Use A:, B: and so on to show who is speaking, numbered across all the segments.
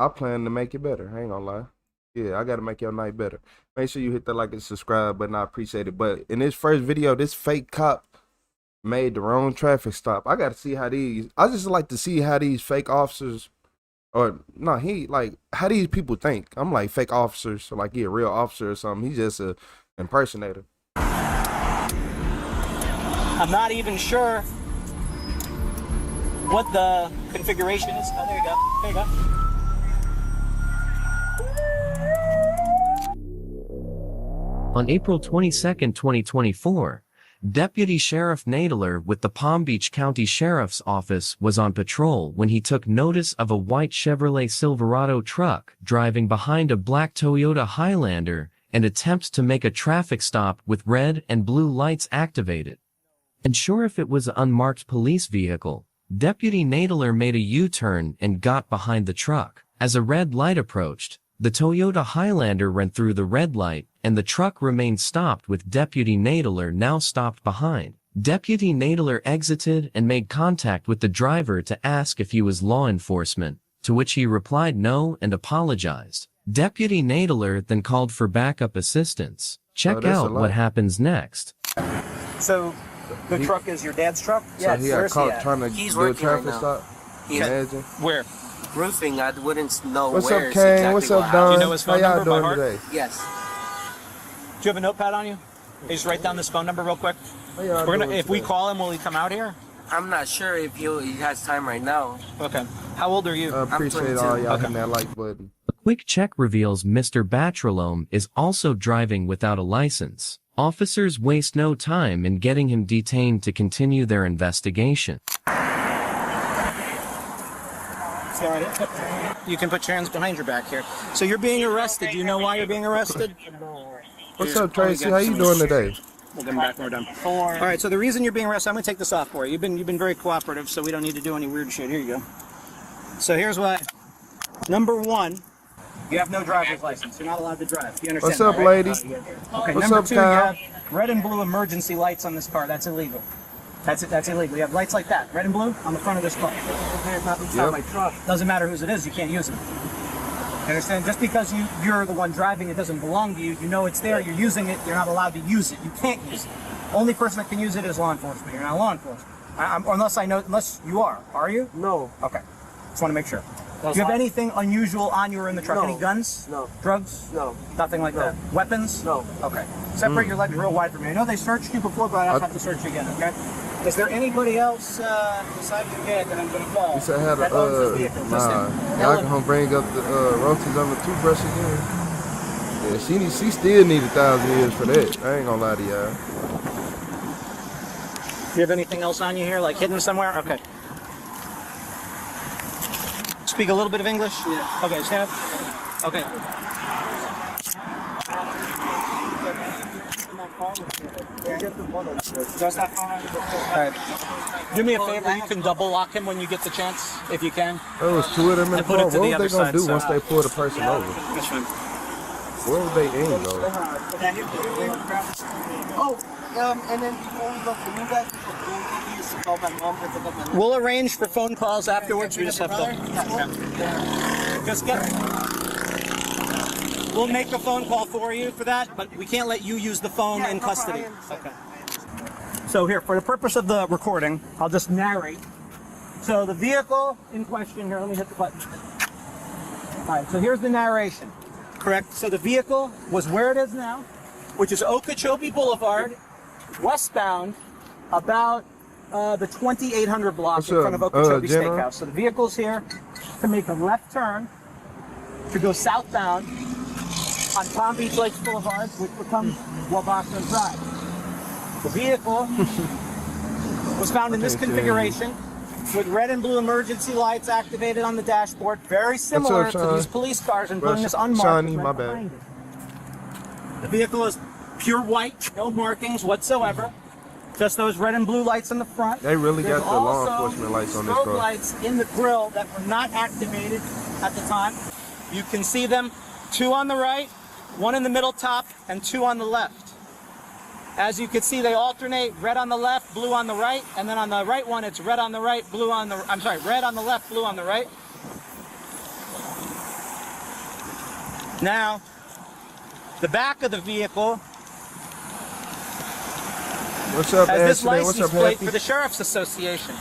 A: I plan to make it better. I ain't gonna lie. Yeah, I gotta make your night better. Make sure you hit the like and subscribe button. I appreciate it. But in this first video, this fake cop made the wrong traffic stop. I gotta see how these. I just like to see how these fake officers, or no, how these people think. I'm like fake officers, so like he a real officer or something. He's just a impersonator.
B: I'm not even sure what the configuration is. Oh, there you go. There you go.
C: On April 22, 2024, Deputy Sheriff Nadler with the Palm Beach County Sheriff's Office was on patrol when he took notice of a white Chevrolet Silverado truck driving behind a black Toyota Highlander and attempts to make a traffic stop with red and blue lights activated. Unsure if it was an unmarked police vehicle, Deputy Nadler made a U-turn and got behind the truck. As a red light approached, the Toyota Highlander ran through the red light and the truck remained stopped with Deputy Nadler now stopped behind. Deputy Nadler exited and made contact with the driver to ask if he was law enforcement, to which he replied no and apologized. Deputy Nadler then called for backup assistance. Check out what happens next.
B: So, the truck is your dad's truck?
A: So he got caught trying to do a traffic stop?
B: Imagine. Where?
D: Roofing, I wouldn't know
A: What's
D: where
A: up, Kane?
D: exactly.
A: What's up, Don?
B: Do you know his phone number by heart?
A: Today?
D: Yes.
B: Do you have a notepad on you? Hey, just write down this phone number real quick. If we call him, will he come out here?
D: I'm not sure if he has time right now.
B: Okay. How old are you?
A: I appreciate all y'all hitting that like button.
C: A quick check reveals Mr. Batrolome is also driving without a license. Officers waste no time in getting him detained to continue their investigation.
B: You can put your hands behind your back here. So you're being arrested. Do you know why you're being arrested?
A: What's up, Tracy? How you doing today?
B: We'll get him back when we're done. All right, so the reason you're being arrested, I'm going to take this off for you. You've been very cooperative, so we don't need to do any weird shit. Here you go. So here's why. Number one, you have no driver's license. You're not allowed to drive. You understand?
A: What's up,
B: that, right?
A: lady?
B: Okay,
A: What's
B: number
A: up,
B: two,
A: Kyle?
B: you have red and blue emergency lights on this car. That's illegal. That's illegal. You have lights like that, red and blue, on the front of this car.
A: Yep.
B: Doesn't matter whose it is, you can't use it. You understand? Just because you're the one driving, it doesn't belong to you. You know it's there, you're using it, you're not allowed to use it. You can't use it. Only person that can use it is law enforcement. You're not law enforcement. Unless you are. Are you?
D: No.
B: Okay. Just want to make sure. Do you have anything unusual on you or in the truck?
D: No.
B: Any guns?
D: No.
B: Drugs?
D: No.
B: Nothing like that? Weapons?
D: No.
B: Okay. Separate your legs real wide from me. I know they searched you before, but I don't have to search you again, okay? Is there anybody else besides your dad that I'm going to call?
A: You said I had y'all can come bring up the roaches on the toothbrush again. Yeah, she still need 1,000 years for that. I ain't gonna lie to y'all.
B: Do you have anything else on you here, like hidden somewhere? Okay. Speak a little bit of English? Yeah. Okay, stand up. Okay. Alright. Do me a favor, you can double lock him when you get the chance, if you can.
A: There was two of them in the car. What was they gonna do once they pull the person over?
B: That's fine.
A: Where would they aim though?
D: And then before we go for you guys, we call my mom to pick up my mom.
B: We'll arrange for phone calls afterwards. We just have to. Just we'll make a phone call for you for that, but we can't let you use the phone in custody. Okay. So here, for the purpose of the recording, I'll just narrate. So the vehicle in question here, let me hit the button. All right, so here's the narration. Correct. So the vehicle was where it is now, which is Okeechobee Boulevard, westbound, about the 2800 block in front of Okeechobee Steakhouse. So the vehicle's here to make a left turn to go southbound on Palm Beach Lakes Boulevard, which becomes Wabasha Drive. The vehicle was found in this configuration with red and blue emergency lights activated on the dashboard, very similar to these police cars, including this unmarked.
A: Shawnee, my bad.
B: The vehicle is pure white, no markings whatsoever. Just those red and blue lights in the front.
A: They really
B: There's
A: got the law enforcement lights on this car.
B: strobe lights in the grill that were not activated at the time. You can see them, 2 on the right, 1 in the middle top, and 2 on the left. As you can see, they alternate, red on the left, blue on the right, and then on the right one, it's red on the right, blue on the, red on the left, blue on the right. Now, the back of the vehicle
A: What's up,
B: has this
A: Ashley? What's
B: license
A: up,
B: plate
A: Happy?
B: for the Sheriff's Association.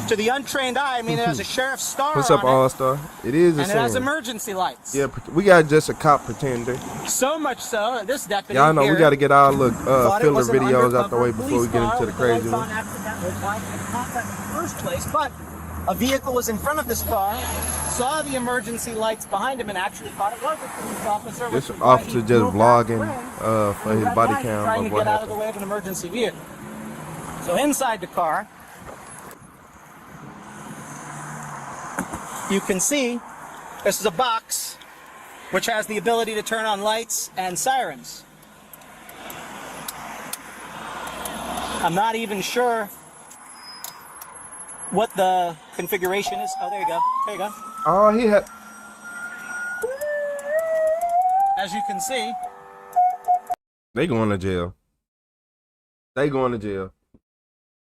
B: To the untrained eye, I mean, it has a sheriff's star
A: What's up,
B: on it,
A: All Star? It is a
B: and it has
A: sin.
B: emergency lights.
A: Yeah, we got just a cop pretender.
B: So much so, that this deputy
A: Y'all know
B: here
A: we got to get our
B: thought it
A: filler
B: was an
A: videos out the
B: undercover
A: way before we
B: police
A: get
B: car
A: into the
B: with
A: crazy
B: lights
A: one.
B: on accidentally applied to the cop in the first place, but a vehicle was in front of this car, saw the emergency lights behind him, and actually thought it was a police officer.
A: This
B: which is why
A: officer
B: he
A: just
B: drove back
A: vlogging
B: around
A: for his
B: red
A: body
B: light,
A: cam
B: trying
A: of
B: to
A: what
B: get out of the
A: happened.
B: way of an emergency vehicle. So inside the car, you can see this is a box which has the ability to turn on lights and sirens. I'm not even sure what the configuration is. Oh, there you go. There you go.
A: Oh, he had.
B: As you can see,
A: They going to jail. They going to jail.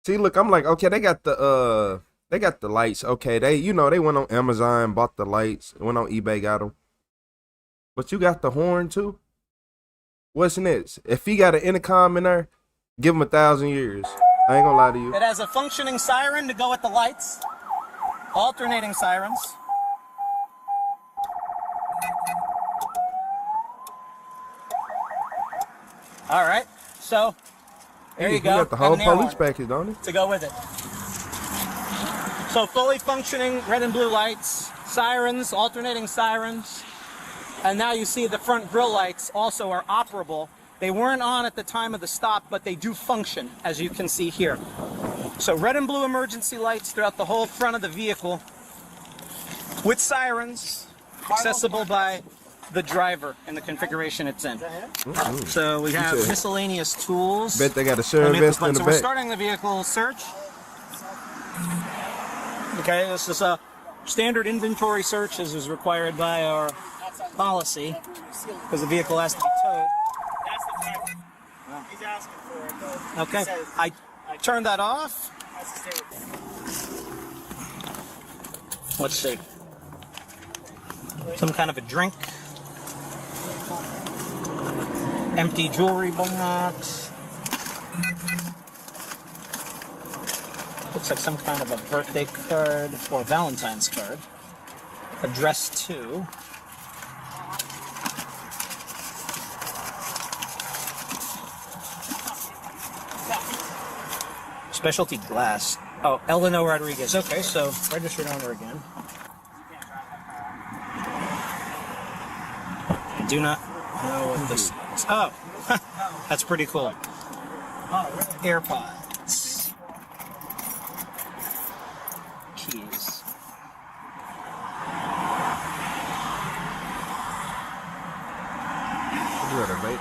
A: See, look, I'm like, okay, they got the lights. Okay, they went on Amazon, bought the lights, went on eBay, got them. But you got the horn too. What's next? If he got an intercom in there, give him 1,000 years. I ain't gonna lie to you.
B: it has a functioning siren to go with the lights, alternating sirens. All right, so there you
A: He
B: go.
A: got the whole
B: And an air
A: police
B: horn
A: package, don't he?
B: to go with it. So fully functioning red and blue lights, sirens, alternating sirens, and now you see the front grille lights also are operable. They weren't on at the time of the stop, but they do function, as you can see here. So red and blue emergency lights throughout the whole front of the vehicle with sirens, accessible by the driver in the configuration it's in. So we have
A: said-
B: miscellaneous tools.
A: Bet they got a sheriff
B: Let me hit
A: vest
B: the
A: in
B: button.
A: the
B: So we're
A: back.
B: starting the vehicle search. Okay, this is a standard inventory search as is required by our policy because the vehicle has to be towed.
D: That's the driver. He's asking for it, though.
B: Okay,
D: He says,
B: I turned that off.
D: has to stay with
B: Let's see. Some kind of a drink. Empty jewelry box. Looks like some kind of a birthday card or Valentine's card. Addressed to. Specialty glass. Oh, Eleanor Rodriguez. Okay, so registered owner again. I do not know what this is. Oh, that's pretty cool. AirPods. Keys.
A: You got a vape?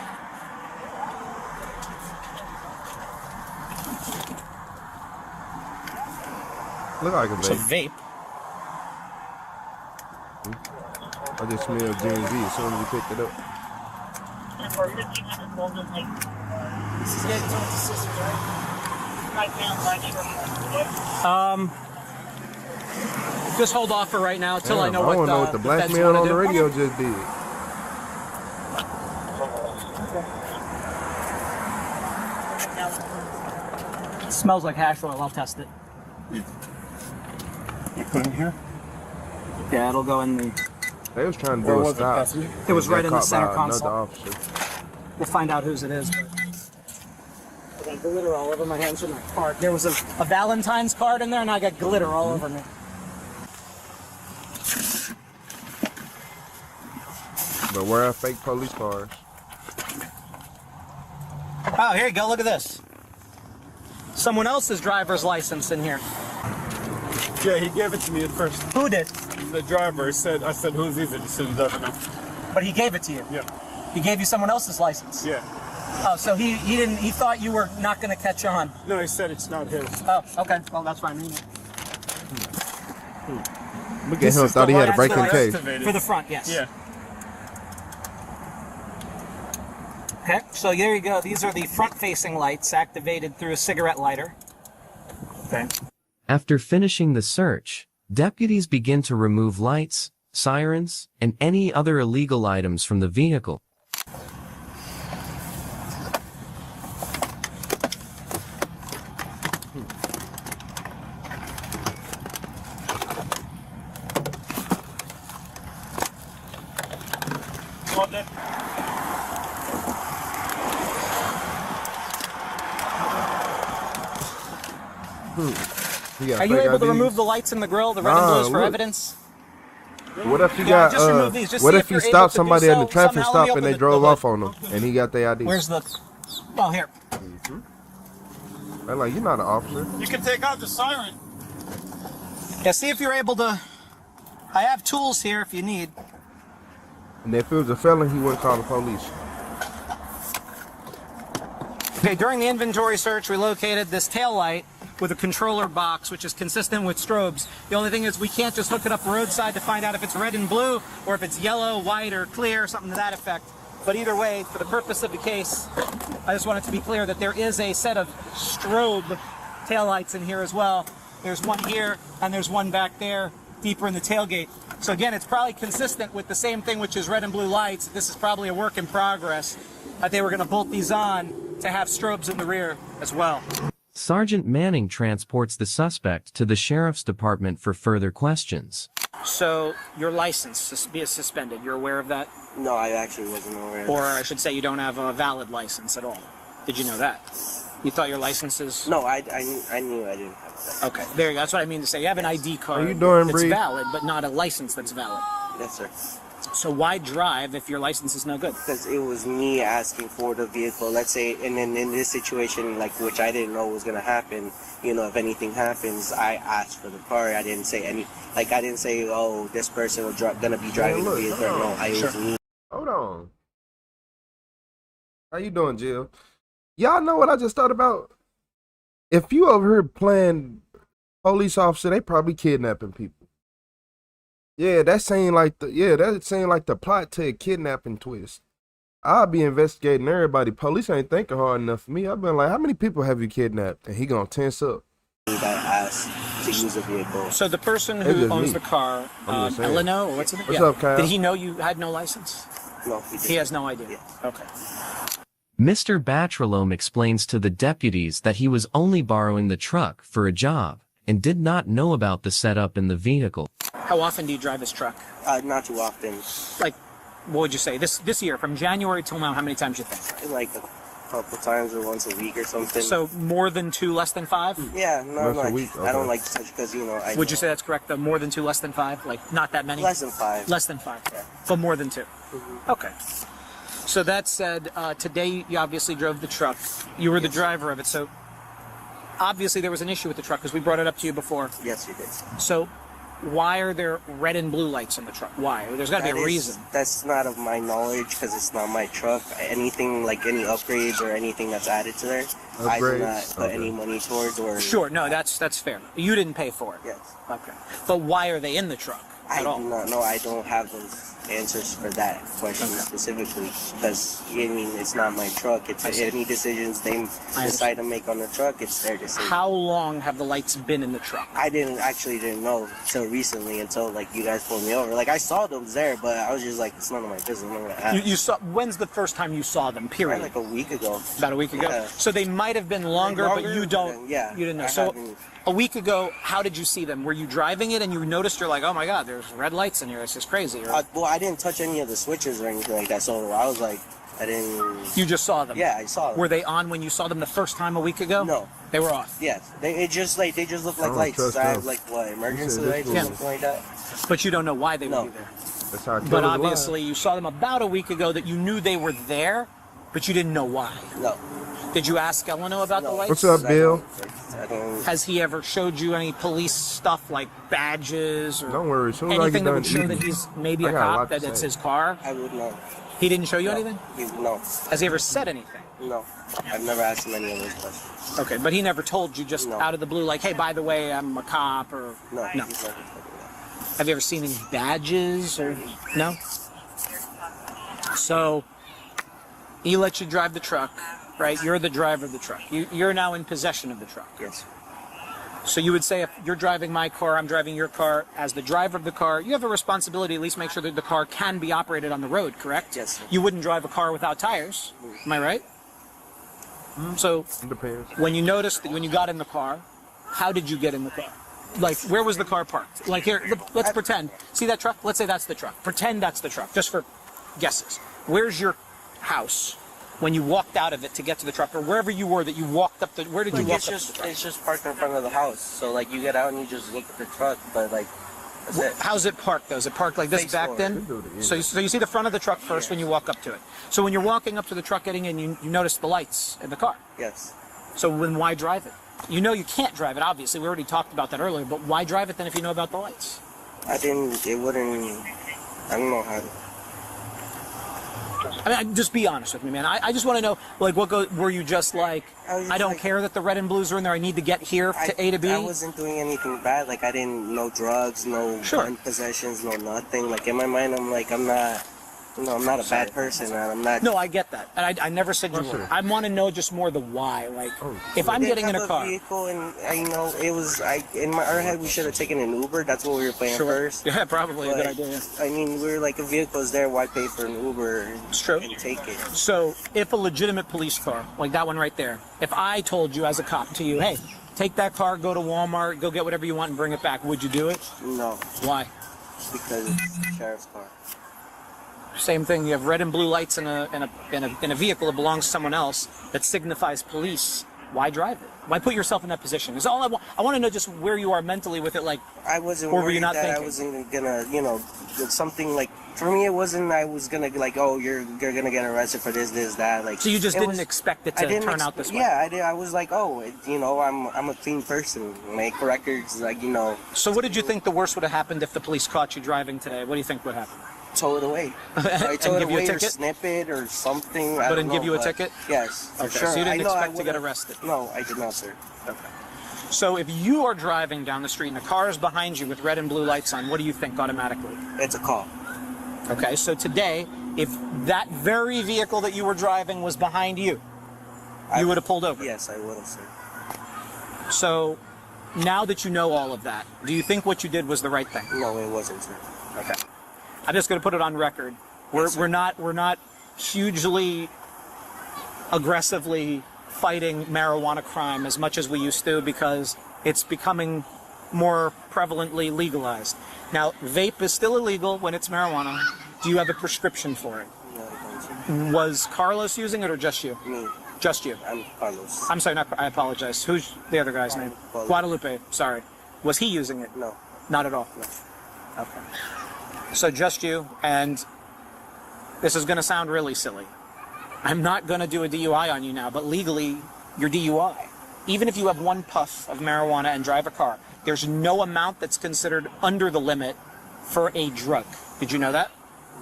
A: Look like a
B: It's a
A: vape.
B: vape.
A: I just smelled Gen Z as soon as you picked it up.
D: For 1,500 golden lake. This is getting to the scissors, right? Right now,
B: Just hold off for right now until I know
A: I
B: what
A: don't know what the black
B: feds
A: man
B: wanna
A: on the
B: do.
A: radio just did.
B: It smells like hash oil. I'll test it.
E: You put in here?
B: Yeah, it'll go in the.
A: They was trying to
E: Where
A: do a
E: was it,
A: stop.
E: passenger?
B: It was
A: They got
B: right in the
A: caught
B: center
A: by
B: console.
A: another officer.
B: We'll find out whose it is. I got glitter all over my hands with my card. There was a Valentine's card in there, and I got glitter all over me.
A: But where are fake police cars?
B: Oh, here you go. Look at this. Someone else's driver's license in here.
E: Yeah, he gave it to me at first.
B: Who did?
E: The driver said, I said, who's these? He said, he doesn't know.
B: But he gave it to you.
E: Yeah.
B: He gave you someone else's license.
E: Yeah.
B: Oh, so he didn't. He thought you were not going to catch on.
E: No, he said it's not his.
B: Oh, okay. Well, that's fine.
A: Look at him, thought he had a
B: That's
A: break in
B: the
A: case.
E: activated.
B: For the front, yes.
E: Yeah.
B: Okay, so there you go. These are the front-facing lights activated through a cigarette lighter. Okay.
C: After finishing the search, deputies begin to remove lights, sirens, and any other illegal items from the vehicle.
B: Are you able to remove the lights in the grill, the red and blues, for evidence?
A: What if you
B: Yeah,
A: got?
B: just remove these. Just
A: What
B: see
A: if
B: you're
A: you
B: able
A: stopped
B: to do
A: somebody at the
B: so.
A: traffic
B: Somehow let me
A: stop and
B: open
A: they drove off on them, and he got their ID?
B: Where's the? Well, here.
A: I'm like, you're not an officer.
E: You can take out the siren.
B: Yeah, see if you're able to. I have tools here if you need.
A: And if it was a felon, he wouldn't call the police.
B: Okay, during the inventory search, we located this tail light with a controller box, which is consistent with strobes. The only thing is we can't just hook it up roadside to find out if it's red and blue, or if it's yellow, white, or clear, something to that effect. But either way, for the purpose of the case, I just want it to be clear that there is a set of strobe taillights in here as well. There's one here, and there's one back there, deeper in the tailgate. So again, it's probably consistent with the same thing, which is red and blue lights. This is probably a work in progress. That they were going to bolt these on to have strobes in the rear as well.
C: Sergeant Manning transports the suspect to the sheriff's department for further questions.
B: So your license is suspended. You're aware of that?
F: No, I actually wasn't aware.
B: Or I should say you don't have a valid license at all. Did you know that? You thought your license is...
F: No, I knew I didn't have that.
B: Okay, there you go. That's what I mean to say. You have an ID card
A: How you doing,
B: that's
A: Bree?
B: valid, but not a license that's valid.
F: Yes, sir.
B: So why drive if your license is no good?
F: Because it was me asking for the vehicle, let's say, and then in this situation, like, which I didn't know was going to happen, you know, if anything happens, I asked for the car. I didn't say I didn't say, oh, this person was going to be driving the vehicle. No, it was me.
A: Hold on. How you doing, Jill? Y'all know what I just thought about? If you over here playing police officer, they probably kidnapping people. Yeah, that seemed like the plot to a kidnapping twist. I'll be investigating everybody. Police ain't thinking hard enough for me. I've been like, how many people have you kidnapped? And he gonna tense up.
F: That asked to use a vehicle.
B: So the person
A: It's
B: who
A: just
B: owns
A: me.
B: the car,
A: I'm just saying.
B: Eleno, or what's it?
A: What's up, Kyle?
B: Did he know you had no license?
F: No, he didn't.
B: He has no idea.
F: Yeah.
B: Okay.
C: Mr. Batrolome explains to the deputies that he was only borrowing the truck for a job and did not know about the setup in the vehicle.
B: How often do you drive this truck?
F: Not too often.
B: Like, what would you say? This year, from January till now, how many times you think?
F: Like a couple times or once a week or something.
B: So more than 2, less than 5?
F: Yeah, no,
A: Once a
F: like,
A: week,
F: I don't
A: okay.
F: like such because, you know,
B: Would you say that's correct, though? More than 2, less than 5? Like, not that many?
F: less than 5.
B: Less than 5.
F: Yeah.
B: But more than 2. Okay. So that said, today you obviously drove the truck. You were the driver of it, so obviously there was an issue with the truck because we brought it up to you before.
F: Yes, you did.
B: So why are there red and blue lights on the truck? Why? There's got to be a reason.
F: That's not of my knowledge because it's not my truck. Anything like any upgrades or anything that's added to there, I do
A: Upgrades?
F: not put any money towards or.
B: Sure, no, that's fair. You didn't pay for it.
F: Yes.
B: Okay. But why are they in the truck
F: I
B: at all?
F: do not know. I don't have those answers for that question specifically because I mean it's not my truck. It's
B: I see.
F: any decisions they decide to make on the truck. It's their decision.
B: How long have the lights been in the truck?
F: I didn't know until recently until like you guys pulled me over. Like I saw them there, but I was just like it's none of my business. I'm not gonna ask.
B: You saw. When's the first time you saw them? Period.
F: Like a week ago.
B: About a week ago.
F: Yeah.
B: So they might have been longer, but you don't.
F: Yeah.
B: You didn't know.
F: I
B: So
F: haven't-
B: a week ago, how did you see them? Were you driving it and you noticed? You're like, oh my God, there's red lights in here. It's just crazy. Or
F: well, I didn't touch any of the switches or anything like that, so I was like, I didn't.
B: you just saw them.
F: Yeah, I saw them.
B: Were they on when you saw them the first time a week ago?
F: No.
B: They were off.
F: Yes, they just look like
A: don't
F: lights.
A: trust
F: I have
A: them.
F: like what emergency
A: You said
F: lights or
A: this
F: something like that.
B: But you don't know why they
F: No.
B: would be there.
A: That's how I
B: But
A: killed
B: obviously, you saw them about a week ago that you knew they were there, but you didn't know why.
F: No.
B: Did you ask Eleno about the
F: No.
B: lights?
A: What's up, Bill?
F: I don't.
B: Has he ever showed you any police stuff like badges or
A: Don't worry, as soon as I
B: anything
A: get
B: that would
A: done
B: show
A: eating,
B: that he's maybe
A: I
B: a
A: got a lot
B: cop,
A: to
B: that it's
A: say.
B: his car?
F: I would know.
B: He didn't show you anything?
F: No.
B: Has he ever said anything?
F: No. I've never asked him any of those questions.
B: Okay, but he never told you just
F: No.
B: out of the blue, like, hey, by the way, I'm a cop, or
F: No.
B: no.
F: He's never told me that.
B: Have you ever seen any badges or no? So he let you drive the truck, right? You're the driver of the truck. You're now in possession of the truck.
F: Yes.
B: So you would say if you're driving my car, I'm driving your car, as the driver of the car, you have a responsibility to at least make sure that the car can be operated on the road, correct?
F: Yes, sir.
B: You wouldn't drive a car without tires. Am I right? So
A: It depends.
B: when you noticed that when you got in the car, how did you get in the car? Like, where was the car parked? Like, here, let's pretend. See that truck? Let's say that's the truck. Pretend that's the truck, just for guesses. Where's your house when you walked out of it to get to the truck, or wherever you were that you walked up the? Where did you
F: Like,
B: walk
F: it's
B: up
F: just
B: to the truck?
F: it's just parked in front of the house. So like you get out and you just look at the truck, but like that's it.
B: How's it parked though? Is it parked like this
F: Face
B: backed in?
F: forward.
B: So you see the front of the truck first when you walk up to it. So when you're walking up to the truck getting in, you notice the lights in the car.
F: Yes.
B: So then why drive it? You know you can't drive it, obviously. We already talked about that earlier, but why drive it then if you know about the lights?
F: I don't know how to.
B: I mean, just be honest with me, man. I just want to know, like, were you just like, I don't care that the red and blues are in there, I need to get here to A to B?
F: I wasn't doing anything bad. Like, I didn't, no drugs, no gun possessions, no nothing. Like, in my mind, I'm like, I'm not a bad person, man. I'm not.
B: No, I get that. And I never said you were. I want to know just more the why. Like, if I'm getting in a car.
F: Vehicle and, it was, in our head, we should have taken an Uber. That's what we were playing first.
B: Yeah, probably a good idea.
F: I mean, we were like, a vehicle is there, why pay for an Uber
B: It's true.
F: and take it?
B: So, if a legitimate police car, like that one right there, if I told you as a cop to you, hey, take that car, go to Walmart, go get whatever you want and bring it back, would you do it?
F: No.
B: Why?
F: Because it's the sheriff's car.
B: Same thing. You have red and blue lights in a vehicle that belongs to someone else that signifies police. Why drive it? Why put yourself in that position? Is all I want. I want to know just where you are mentally with it. Like,
F: I wasn't
B: or were
F: worried
B: you not
F: that
B: thinking?
F: I wasn't gonna, something like. For me, it wasn't. I was gonna like, oh, you're gonna get arrested for this, that. Like,
B: so you just didn't expect it to turn out this way.
F: Yeah, I did. I was like, oh, I'm a clean person. Make records, like,
B: So what did you think the worst would have happened if the police caught you driving today? What do you think would happen?
F: Tow it away. I tow it
B: give you a
F: away or
B: ticket?
F: snip it or something.
B: But didn't give you a ticket?
F: Yes, for
B: Okay,
F: sure.
B: so you didn't
F: I know I
B: expect to get
F: would've-
B: arrested?
F: No, I did not, sir.
B: Okay. So if you are driving down the street and the car is behind you with red and blue lights on, what do you think automatically?
F: It's a call.
B: Okay, so today, if that very vehicle that you were driving was behind you, you would have pulled over?
F: Yes, I would have, sir.
B: So now that you know all of that, do you think what you did was the right thing?
F: No, it wasn't, sir.
B: Okay. I'm just going to put it on record. We're not hugely aggressively fighting marijuana crime as much as we used to because it's becoming more prevalently legalized. Now, vape is still illegal when it's marijuana. Do you have a prescription for it?
F: No, I don't, sir.
B: Was Carlos using it or just you?
F: Me.
B: Just you.
F: I'm Carlos.
B: I'm sorry, I apologize. Who's the other guy's name? Guadalupe. Sorry. Was he using it?
F: No.
B: Not at all?
F: No.
B: Okay. So just you, and this is going to sound really silly. I'm not going to do a DUI on you now, but legally, you're DUI. Even if you have one puff of marijuana and drive a car, there's no amount that's considered under the limit for a drug. Did you know that?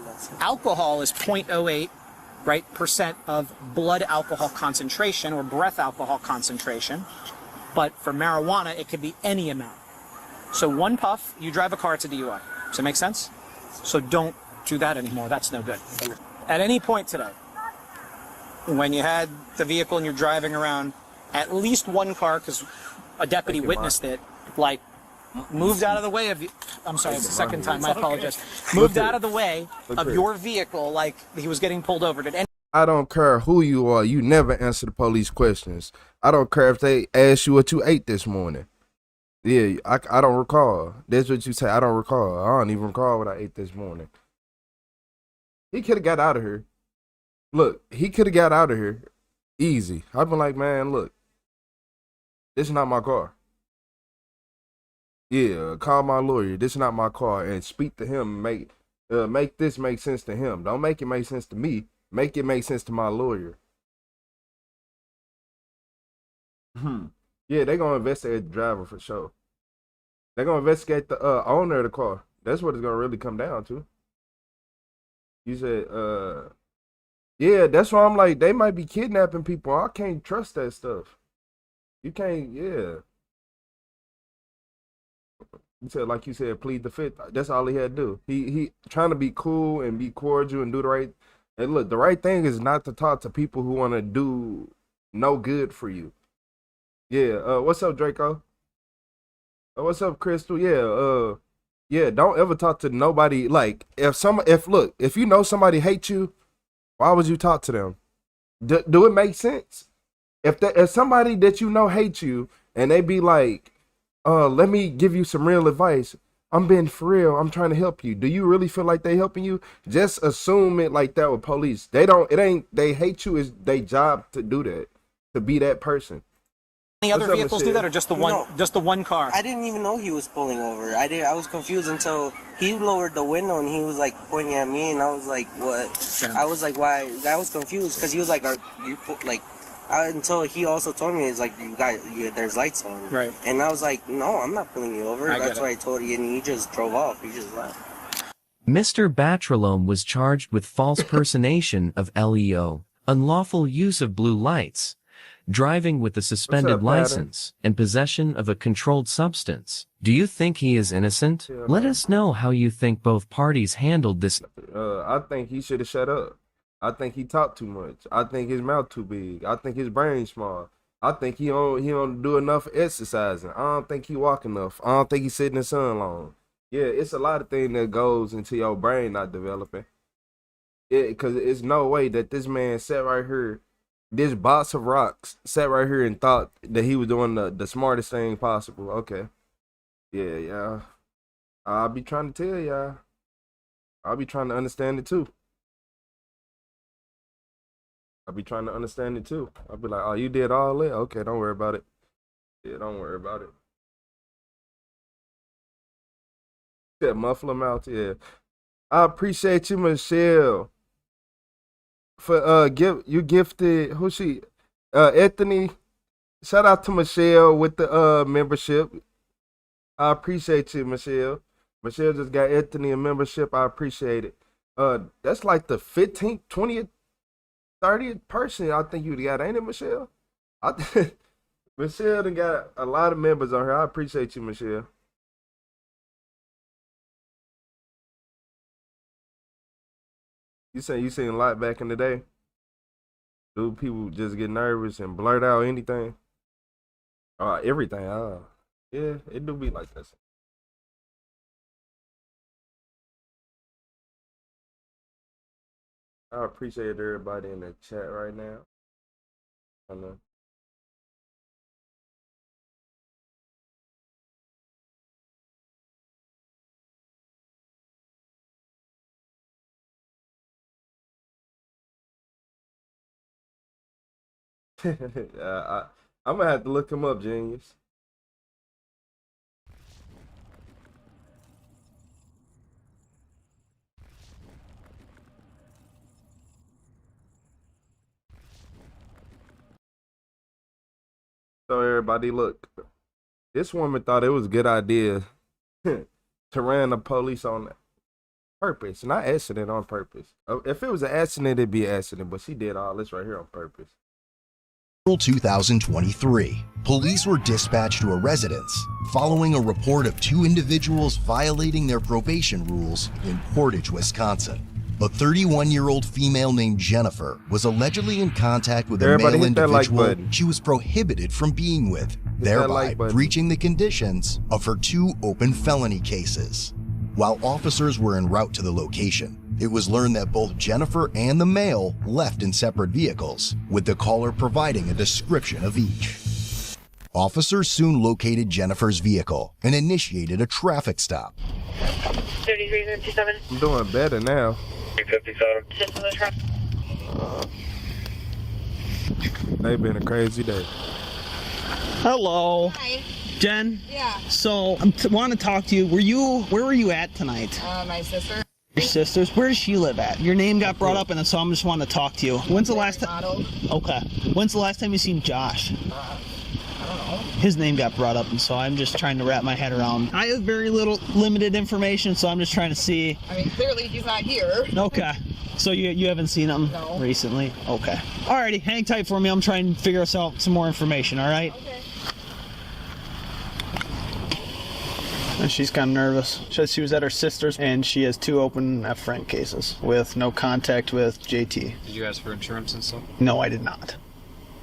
F: No, sir.
B: Alcohol is 0.08, right, percent of blood alcohol concentration or breath alcohol concentration. But for marijuana, it could be any amount. So one puff, you drive a car, it's a DUI. Does that make sense? So don't do that anymore. That's no good. At any point today, when you had the vehicle and you're driving around, at least one car, because a deputy witnessed it, like, moved out of the way of you. I'm sorry, it's the second time. I apologize. Moved out of the way of your vehicle, like he was getting pulled over. Did any
A: I don't care who you are. You never answer the police questions. I don't care if they ask you what you ate this morning. Yeah, I don't recall. That's what you say. I don't recall. I don't even recall what I ate this morning. He could have got out of here. Look, he could have got out of here easy. I've been like, man, look, this is not my car. Yeah, call my lawyer. This is not my car, and speak to him. Make this make sense to him. Don't make it make sense to me. Make it make sense to my lawyer. Yeah, they're gonna investigate the driver for sure. They're gonna investigate the owner of the car. That's what it's gonna really come down to. You said, yeah, that's why I'm like, they might be kidnapping people. I can't trust that stuff. You can't, yeah. You said, like you said, plead the fifth. That's all he had to do. He trying to be cool and be cordial and do the right. And look, the right thing is not to talk to people who want to do no good for you. Yeah. What's up, Draco? What's up, Crystal? Yeah, yeah, don't ever talk to nobody. Like, if you know somebody hates you, why would you talk to them? Do it make sense? If somebody that you know hates you and they be like, let me give you some real advice. I'm being for real. I'm trying to help you. Do you really feel like they helping you? Just assume it like that with police. They hate you. Is their job to do that, to be that person.
B: Any other vehicles do that, or just the one?
F: No.
B: Just the one car?
F: I didn't even know he was pulling over. I was confused until he lowered the window and he was like pointing at me, and I was like, "What?"
B: Yeah.
F: I was like, "Why?" I was confused because he was like, until he also told me, it's like, there's lights on.
B: Right.
F: And I was like, "No, I'm not pulling you over."
B: I get
F: That's
B: it.
F: why I told you, and he just drove off. He just left.
C: Mr. Batralome was charged with false personation of LEO, unlawful use of blue lights, driving with a suspended
A: Adam?
C: license, and possession of a controlled substance. Do you think he is innocent?
A: Yeah,
C: Let
A: man.
C: us know how you think both parties handled this.
A: I think he should have shut up. I think he talked too much. I think his mouth too big. I think his brain small. I think he don't do enough exercising. I don't think he walk enough. I don't think he sit in the sun long. Yeah, it's a lot of things that goes into your brain not developing. Because it's no way that this man sat right here, this box of rocks sat right here and thought that he was doing the smartest thing possible. Okay. Yeah, yeah. I'll be trying to tell y'all. I'll be trying to understand it too. I'll be trying to understand it too. I'll be like, oh, you did all that? Okay, don't worry about it. Yeah, don't worry about it. Yeah, muffle mouth, yeah. I appreciate you, Michelle. For gifted who she Anthony. Shout out to Michelle with the membership. I appreciate you, Michelle. Michelle just got Anthony a membership. I appreciate it. That's like the 15th, 20th, 30th person I think you got, ain't it, Michelle? Michelle done got a lot of members on her. I appreciate you, Michelle. You say you seen a lot back in the day? Do people just get nervous and blurt out anything? Everything. Yeah, it do be like that. I appreciate everybody in the chat right now. I know. I'm gonna have to look him up, genius. So everybody, look, this woman thought it was a good idea to ran the police on purpose, not accident, on purpose. If it was an accident, it'd be an accident, but she did all this right here on purpose.
G: April 2023, police were dispatched to a residence following a report of two individuals violating their probation rules in Portage, Wisconsin. A 31-year-old female named Jennifer was allegedly in contact with a male individual she was prohibited from being with, thereby breaching the conditions of her two open felony cases. While officers were en route to the location, it was learned that both Jennifer and the male left in separate vehicles, with the caller providing a description of each. Officers soon located Jennifer's vehicle and initiated a traffic stop.
D: 3357.
A: I'm doing better now.
E: 357.
D: Just on the truck.
A: They've been a crazy day.
B: Hello.
H: Hi.
B: Jen?
H: Yeah.
B: So, I want to talk to you. Where were you at tonight?
H: My sister.
B: Your sister's? Where does she live at? Your name got brought up, and so I'm just wanting to talk to you. When's the last time? Okay. When's the last time you seen Josh?
H: I don't know.
B: His name got brought up, and so I'm just trying to wrap my head around. I have very limited information, so I'm just trying to see.
H: I mean, clearly he's not here.
B: Okay. So you haven't seen him recently? Okay. Alrighty, hang tight for me. I'm trying to figure us out some more information, alright?
H: Okay.
B: And she's kind of nervous. She says she was at her sister's, and she has two open F. Frank cases with no contact with JT.
I: Did you ask for insurance and stuff?
B: No, I did not.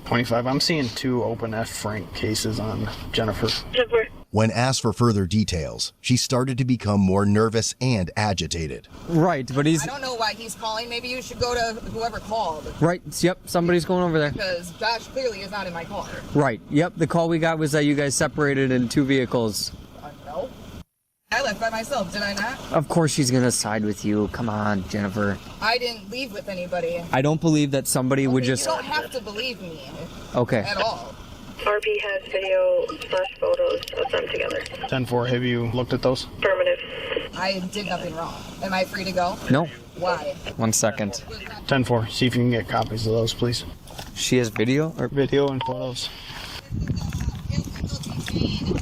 B: 25. I'm seeing two open F. Frank cases on Jennifer.
G: When asked for further details, she started to become more nervous and agitated.
I: Right, but he's...
H: I don't know why he's calling. Maybe you should go to whoever called.
I: Right, yep, somebody's going over there.
H: Because Josh clearly is not in my car.
I: Right, yep, the call we got was that you guys separated in 2 vehicles.
H: No. I left by myself, did I not?
I: Of course she's gonna side with you. Come on, Jennifer.
H: I didn't leave with anybody.
I: I don't believe that somebody would
H: You
I: just...
H: don't have to believe me.
I: Okay.
H: At all.
J: RP has video / photos of them together.
E: 10-4, have you looked at those?
J: Affirmative.
H: I did nothing wrong. Am I free to go?
I: No.
H: Why?
I: 1 second.
E: 10-4, see if you can get copies of those, please.
I: She has video? Or...
E: Video and photos.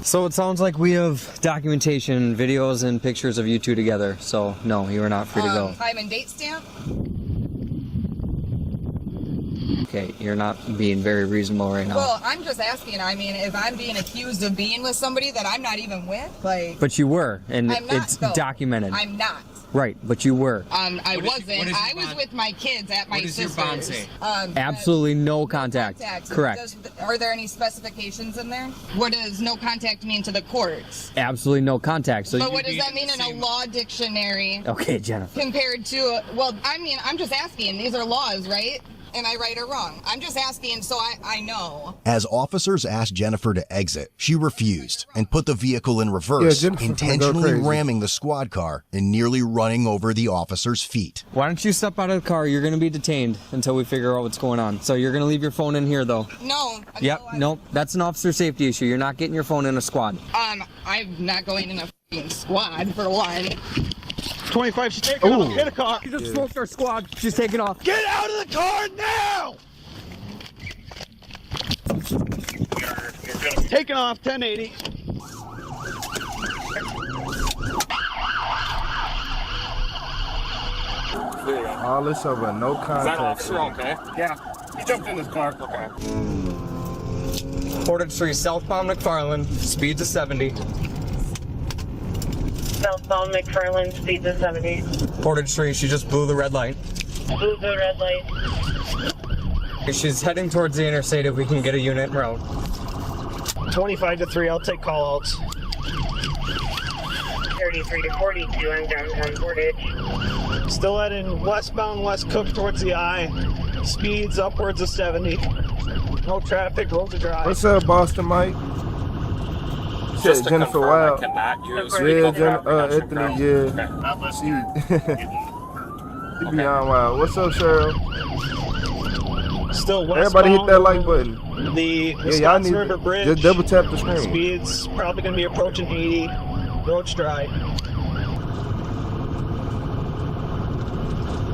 I: So it sounds like we have documentation, videos, and pictures of you two together. So, no, you are not free to go.
H: Time and date stamp?
I: Okay, you're not being very reasonable right now.
H: Well, I'm just asking. I mean, if I'm being accused of being with somebody that I'm not even with, like...
I: But you were, and
H: I'm not,
I: it's
H: though.
I: documented.
H: I'm not.
I: Right, but you were.
H: I wasn't. I was with my kids at my sister's.
I: What does your bond say? Absolutely no contact. Correct.
H: Are there any specifications in there? What does no contact mean to the courts?
I: Absolutely no contact. So
H: But what does that mean in a law dictionary?
I: Okay, Jennifer.
H: Compared to, well, I mean, I'm just asking. These are laws, right? Am I right or wrong? I'm just asking so I know.
G: As officers asked Jennifer to exit, she refused and put the vehicle in reverse, intentionally ramming the squad car and nearly running over the officer's feet.
I: Why don't you step out of the car? You're going to be detained until we figure out what's going on. So you're going to leave your phone in here, though.
H: No.
I: Yep, nope. That's an officer safety issue. You're not getting your phone in a squad.
H: I'm not going in a f***ing squad, for one.
E: 25, she's taking off. Get a car.
I: She just smoked our squad. She's taking off.
E: Get out of the car now! Taking off, 1080.
A: All this over no contact.
E: Is that officer okay? Yeah. He jumped in his car. Okay.
I: Portage 3, southbound McFarland, speeds of 70.
J: Southbound McFarland, speeds of 70.
I: Portage 3, she just blew the red light.
J: Blew the red light.
I: She's heading towards the interstate if we can get a unit en route.
E: 25 to 3, I'll take call outs.
J: 33 to 42 on downtown Portage.
E: Still heading westbound West Cook towards the I. Speeds upwards of 70. No traffic, roads are dry.
A: What's up, Boston Mike? Shit, Jennifer Wild. Yeah, Anthony, yeah. She beyond wild. What's up, Cheryl?
E: Still westbound.
A: Everybody hit that like button.
E: The
A: y'all need
E: River Bridge.
A: just double tap the screen.
E: Speeds probably going to be approaching 80. Roads dry.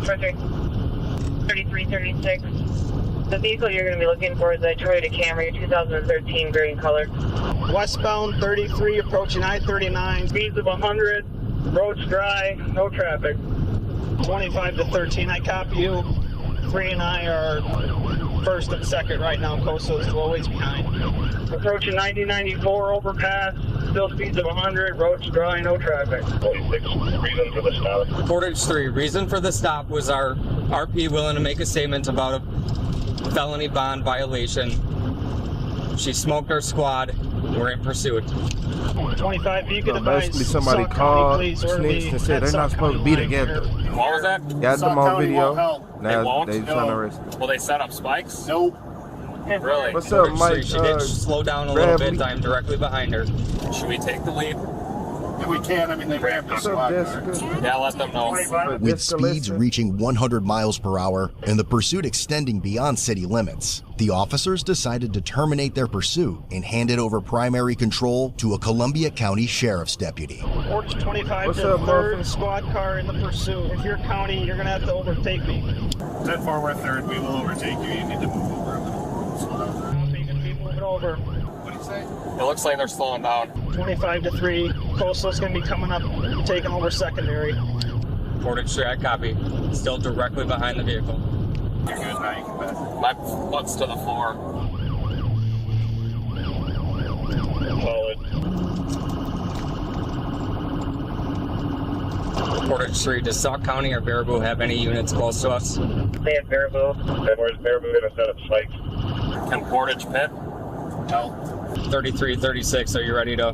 J: 3336. The vehicle you're going to be looking for is a Toyota Camry 2013 gray in color.
E: Westbound 33 approaching I-39.
J: Speeds of 100. Roads dry. No traffic.
E: 25 to 13. I copy you. 3 and I are first and second right now. Coastal's a little ways behind.
J: Approaching 9094 overpass. Still speeds of 100. Roads dry. No traffic. 46. Reason for the stop.
I: Portage 3, reason for the stop was our RP willing to make a statement about a felony bond violation. She smoked our squad. We're in pursuit.
E: 25, you can
A: basically somebody called, snitched, and said they're not supposed to be together.
K: What was that?
A: Got them on video. Now
K: they
A: they trying to arrest them.
K: Will they set up spikes?
E: Nope.
K: Really?
A: What's up, Mike?
I: She did slow down a little bit. I'm directly behind her.
K: Should we take the lead?
E: If we can, I mean, they rammed us.
K: Yeah, let them know.
G: With speeds reaching 100 miles per hour and the pursuit extending beyond city limits, the officers decided to terminate their pursuit and handed over primary control to a Columbia County Sheriff's deputy.
E: Portage 25 to third squad car in the pursuit. If you're county, you're going to have to overtake me. 10-4, we're third. We will overtake you. You need to move over. You're going to be moving over. What do you say?
K: It looks like they're slowing down.
E: 25 to 3. Coastal's going to be coming up, taking over secondary.
I: Portage 3, I copy. Still directly behind the vehicle.
E: You're good now, you can pass.
K: My foot's to the floor.
E: Solid.
I: Portage 3, does Sauk County or Baraboo have any units close to us?
J: They have Baraboo.
E: And where's Baraboo going to set up spikes?
K: Can Portage pit?
E: No.
I: 3336, are you ready to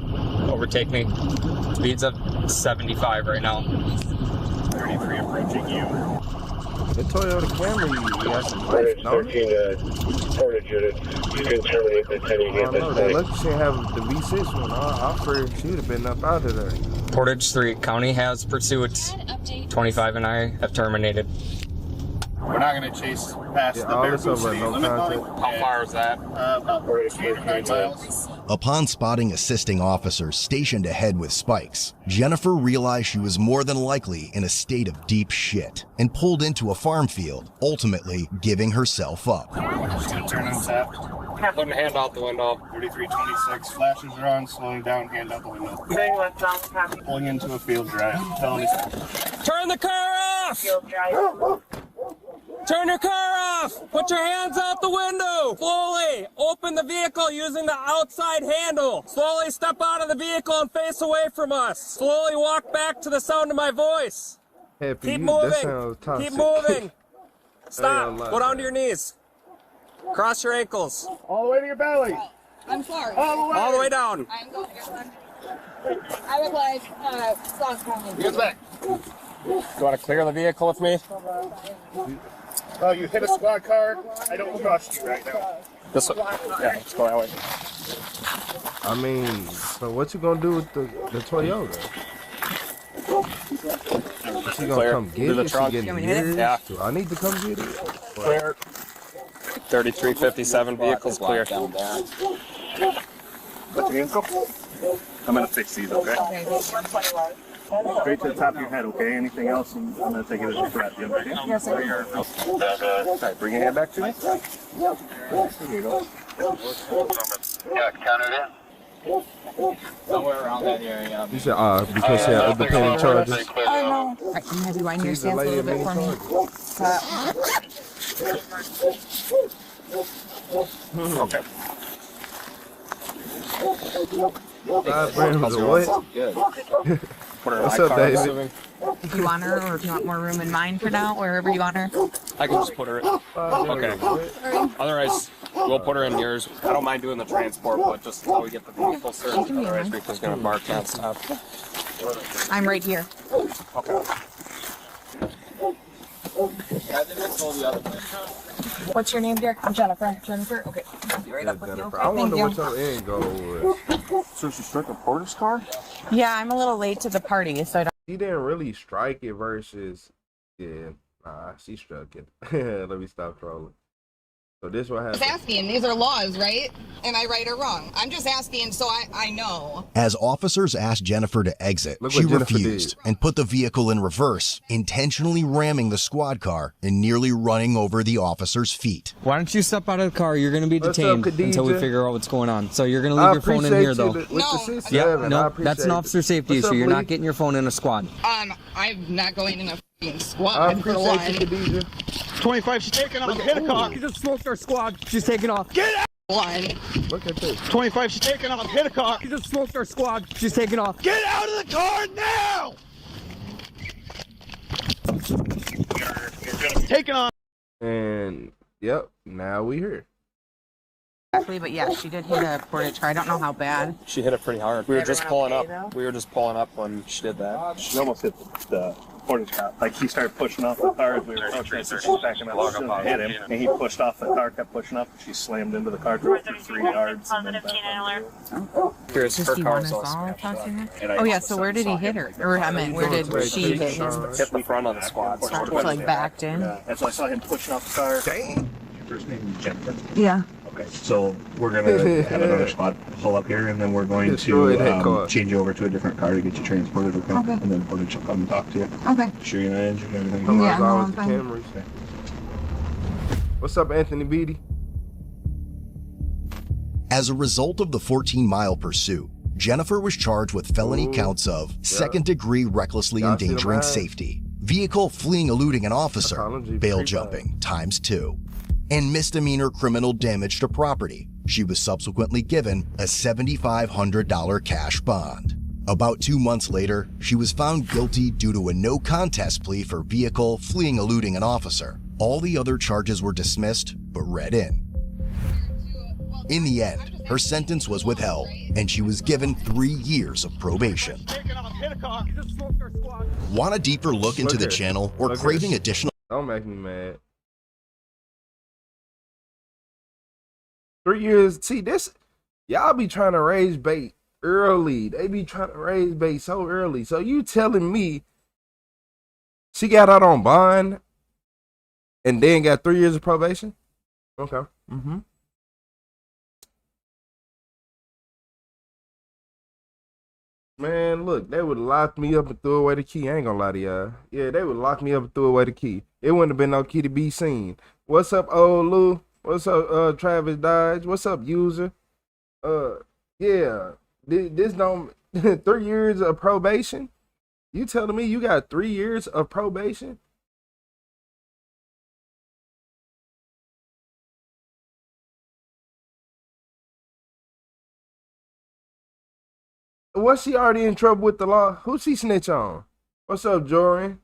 I: overtake me. Speeds of 75 right now.
E: 33 approaching you.
A: The Toyota Camry, you got some life, don't it?
J: Portage units. You can terminate the 10 you
A: I know, that lucky she didn't have the V6 one. I figured she would have been up out of there.
I: Portage 3 County has pursued. 25 and I have terminated.
E: We're not going to chase past the
A: all
E: Bear
A: this over,
E: City
A: no
E: limit
A: contact.
E: line.
K: How far is that?
E: About 8 miles.
G: Upon spotting assisting officers stationed ahead with spikes, Jennifer realized she was more than likely in a state of deep shit and pulled into a farm field, ultimately giving herself up.
E: Just going to turn untapped.
K: Putting a hand out the window.
E: 3326. Flashes are on. Slowing down. Hand out the window. Pulling into a field drive. Felony stop.
I: Turn the car off! Turn your car off! Put your hands out the window! Slowly open the vehicle using the outside handle. Slowly step out of the vehicle and face away from us. Slowly walk back to the sound of my voice.
A: Hey,
I: Keep
A: you, that sounds
I: moving.
A: toxic.
I: Keep moving. Stop.
A: lie,
I: Go down to
A: man.
I: your knees. Cross your ankles.
E: All the way to your belly.
H: I'm sorry.
I: All the way down.
H: I'm going I would like sauce coming.
E: Hands back.
I: You want to clear the vehicle with me?
E: Oh, you hit a squad car. I don't trust you right now.
I: This way. Yeah, let's go that way.
A: I mean, so what you gonna do with the Toyota? Is she gonna
I: Clear.
A: come get
I: Do the
A: it? She
I: trunk.
A: getting
I: Can we hit it?
A: yours?
I: Yeah.
A: Do I need to come get it?
I: Clear. 3357 vehicles clear.
E: Let the hands go. I'm going to fix these, okay? Straight to the top of your head, okay? Anything else, I'm going to take it as a threat. You understand?
H: Yes, sir.
E: All right, bring your hand back to me. There you go.
J: Yeah, count it in.
K: Somewhere around that area.
A: You said, because she had other pending charges.
H: Oh, no. Right, can you have you wind your
A: She's the
H: stance a
A: lady
H: little
A: of
H: bit
A: many
H: for me?
E: Okay.
A: Brandon, what?
I: Good. Put her in
A: What's
I: my
A: up,
I: car,
A: David?
I: assuming.
H: If you want her, or if you want more room in mine for now, wherever you want her.
I: I can just put her in. Okay. Otherwise, we'll put her in yours. I don't mind doing the transport, but just until we get the vehicle searched. Otherwise, Rico's going to bark nonstop.
H: I'm right here.
I: Okay.
H: What's your name, dear? I'm Jennifer. Jennifer? Okay. I'll be right up with you.
A: Jennifer,
H: Okay,
A: I wonder
H: thank
A: what
H: you.
A: your end goal was.
E: So she struck a Porter's car?
H: Yeah, I'm a little late to the party, so I don't.
A: She didn't really strike it versus, yeah, nah, she struck it. Let me stop trolling. So this what
H: I'm
A: happened.
H: just asking. These are laws, right? Am I right or wrong? I'm just asking so I know.
G: As officers asked Jennifer to exit,
A: Look
G: she
A: what Jennifer
G: refused
A: did.
G: and put the vehicle in reverse, intentionally ramming the squad car and nearly running over the officer's feet.
I: Why don't you step out of the car? You're going to be
A: What's
I: detained
A: up,
I: until we
A: Khadijah?
I: figure out what's going on. So you're going to leave
A: I
I: your phone in
A: appreciate
I: here,
A: you
I: though.
A: with
H: No.
A: the C7.
I: Yeah,
A: I
I: no,
A: appreciate
I: that's an
A: it.
I: officer safety
A: What's
I: issue.
A: up,
I: You're
A: Lee?
I: not getting your phone in a squad.
H: I'm not going in a f***ing
A: I
H: squad for
A: appreciate you,
H: one.
A: Khadijah.
E: 25, she's taking off. Hit a car.
I: You just smoked our squad. She's taking off.
E: Get out!
H: One.
A: Look at this.
E: 25, she's taking off. Hit a car.
I: You just smoked our squad. She's taking off.
E: Get out of the car now! Taking off.
A: And, yep, now we here.
H: Exactly, but yeah, she did hit a Portage car. I don't know how bad.
I: She hit it pretty hard. We were just
H: Everyone
I: pulling
H: okay,
I: up.
H: though?
I: We were just pulling up when she did that.
E: She almost hit the Portage cop. Like he started pushing off the car as we were approaching, so she's backing up. As soon as I hit him, and he pushed off the car, kept pushing up. She slammed into the car, drove through 3 yards. And then back on
I: Here's
H: Does
I: her
H: he
I: car
H: want
I: was
H: us
I: also
H: all
I: smashed
H: talking
I: up.
H: to Oh yeah, so where did he hit her? Or I meant, where did she hit him?
I: Hit the front of the squad.
H: So like backed in?
E: Yeah, and so I saw him pushing off the car.
A: Dang.
E: First name is Jennifer.
H: Yeah.
E: Okay, so we're gonna have another squad pull up here, and then we're going
A: Destroy that car.
E: to change you over to a different car to get you transported. Okay.
H: Okay.
E: And then Portage will come and talk to you.
H: Okay.
E: Sure you're not injured and everything.
A: Come
H: Yeah,
A: on,
H: no,
A: always
H: I'm
A: the
H: fine.
A: Camrys. What's up, Anthony Beatty?
G: As a result of the 14-mile pursuit, Jennifer was charged with felony
A: Ooh.
G: counts of second-degree recklessly
A: Y'all see them
G: endangering
A: ride?
G: safety, vehicle fleeing eluding an officer,
A: call them
G: bail
A: free
G: jumping ×2, and misdemeanor criminal damage to property. She was subsequently given a $7,500 cash bond. About 2 months later, she was found guilty due to a no-contest plea for vehicle fleeing eluding an officer. All the other charges were dismissed, but read in. In the end, her sentence was withheld, and she was given 3 years of probation. Want a deeper look into the channel or craving additional?
A: Don't make me mad. 3 years. See, this, y'all be trying to raise bait early. They be trying to raise bait so early. So you telling me she got out on bond and then got 3 years of probation? Okay. Man, look, they would have locked me up and threw away the key. I ain't gonna lie to y'all. Yeah, they would lock me up and threw away the key. It wouldn't have been no key to be seen. What's up, old Lou? What's up, Travis Dodge? What's up, user? Yeah, this don't 3 years of probation? You telling me you got 3 years of probation? Was she already in trouble with the law? Who she snitch on? What's up, Joran?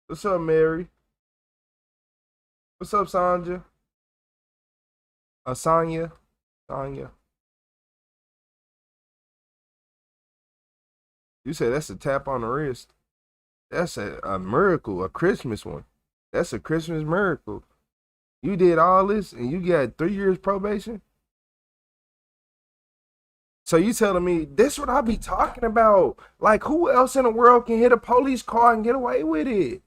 A: What's up, Mary? What's up, Sanja? Sonya? You said that's a tap on the wrist. That's a miracle, a Christmas one. That's a Christmas miracle. You did all this and you got 3 years probation? So you telling me this what I be talking about? Like, who else in the world can hit a police car and get away with it?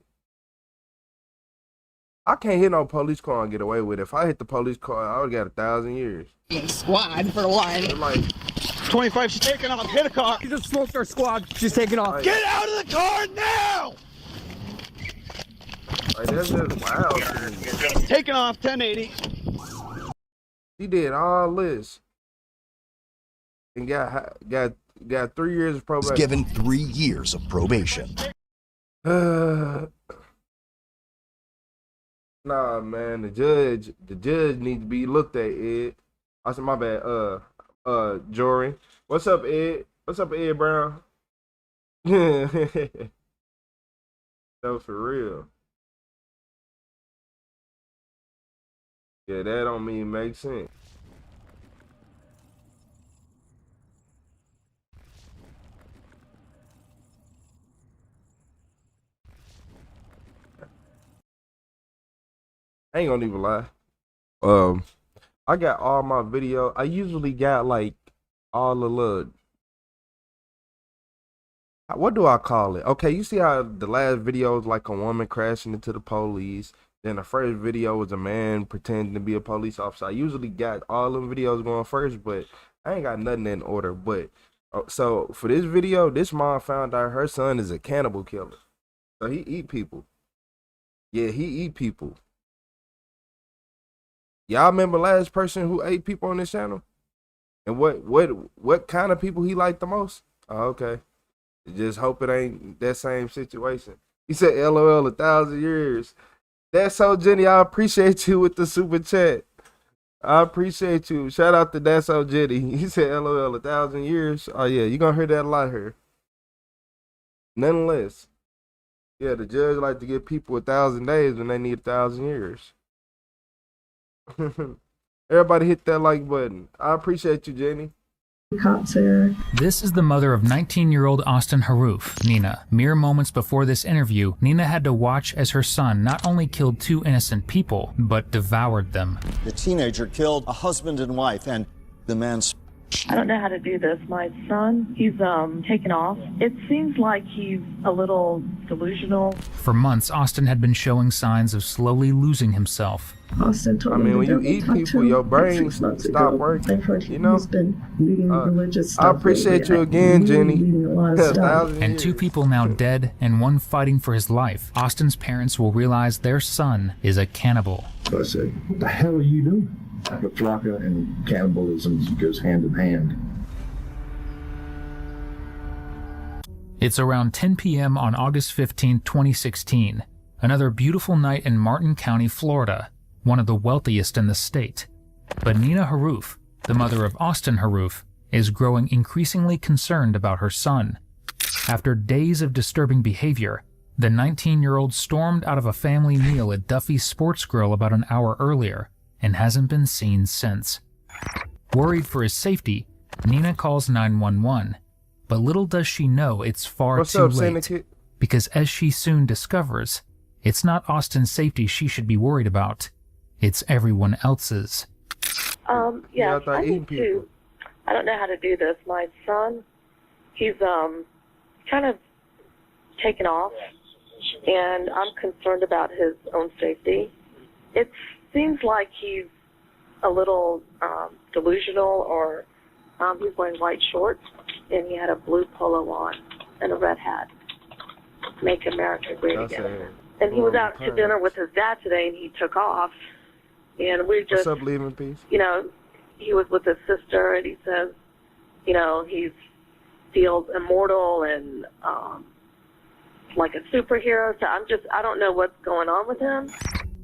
A: I can't hit no police car and get away with it. If I hit the police car, I would got 1,000 years.
H: Squad for one.
A: Like
E: 25, she's taking off. Hit a car.
I: You just smoked our squad. She's taking off.
A: Like,
E: Get out of the car now!
A: like that's just wild.
E: Taking off 1080.
A: He did all this and got 3 years of probation.
G: Given 3 years of probation.
A: Nah, man, the judge needs to be looked at, Ed. I said my bad. Jory. What's up, Ed? What's up, Ed Brown? That was for real. Yeah, that don't mean make sense. I ain't gonna even lie. I got all my video. I usually got like all the little, what do I call it? Okay, you see how the last video was like a woman crashing into the police. Then the first video was a man pretending to be a police officer. I usually got all them videos going first, but I ain't got nothing in order. But so for this video, this mom found out her son is a cannibal killer. So he eat people. Yeah, he eat people. Y'all remember last person who ate people on this channel? And what kind of people he liked the most? Oh, okay. Just hope it ain't that same situation. He said LOL 1,000 years. That's so Jenny. I appreciate you with the super chat. I appreciate you. Shout out to That's so Jenny. He said LOL 1,000 years. Oh yeah, you gonna hear that a lot here. Nonetheless. Yeah, the judge like to give people 1,000 days when they need 1,000 years. Everybody hit that like button. I appreciate you, Jenny.
L: This is the mother of 19-year-old Austin Haroof, Nina. Mere moments before this interview, Nina had to watch as her son not only killed 2 innocent people, but devoured them.
M: The teenager killed a husband and wife, and the man's...
N: I don't know how to do this. My son, he's taken off. It seems like he's a little delusional.
L: For months, Austin had been showing signs of slowly losing himself.
A: Austin told me when you eat people, your brain stop working. You know? I appreciate you again, Jenny.
L: And 2 people now dead and 1 fighting for his life. Austin's parents will realize their son is a cannibal.
O: So I said, what the hell are you doing? Patraka and cannibalism goes hand in hand.
L: It's around 10 p.m. on August 15, 2016. Another beautiful night in Martin County, Florida, one of the wealthiest in the state. But Nina Haroof, the mother of Austin Haroof, is growing increasingly concerned about her son. After days of disturbing behavior, the 19-year-old stormed out of a family meal at Duffy's Sports Grill about an hour earlier and hasn't been seen since. Worried for his safety, Nina calls 911, but little does she know it's far too late, because as she soon discovers, it's not Austin's safety she should be worried about, it's everyone else's.
N: Yes, I need to, I don't know how to do this. My son, he's kind of taken off, and I'm concerned about his own safety. It seems like he's a little delusional, or he's wearing white shorts, and he had a blue polo on and a red hat. Make America Great Again. And he was out to dinner with his dad today, and he took off. And we just,
A: what's up, Leaving Peace?
N: You know, he was with his sister, and he says, you know, he feels immortal and like a superhero. So I don't know what's going on with him.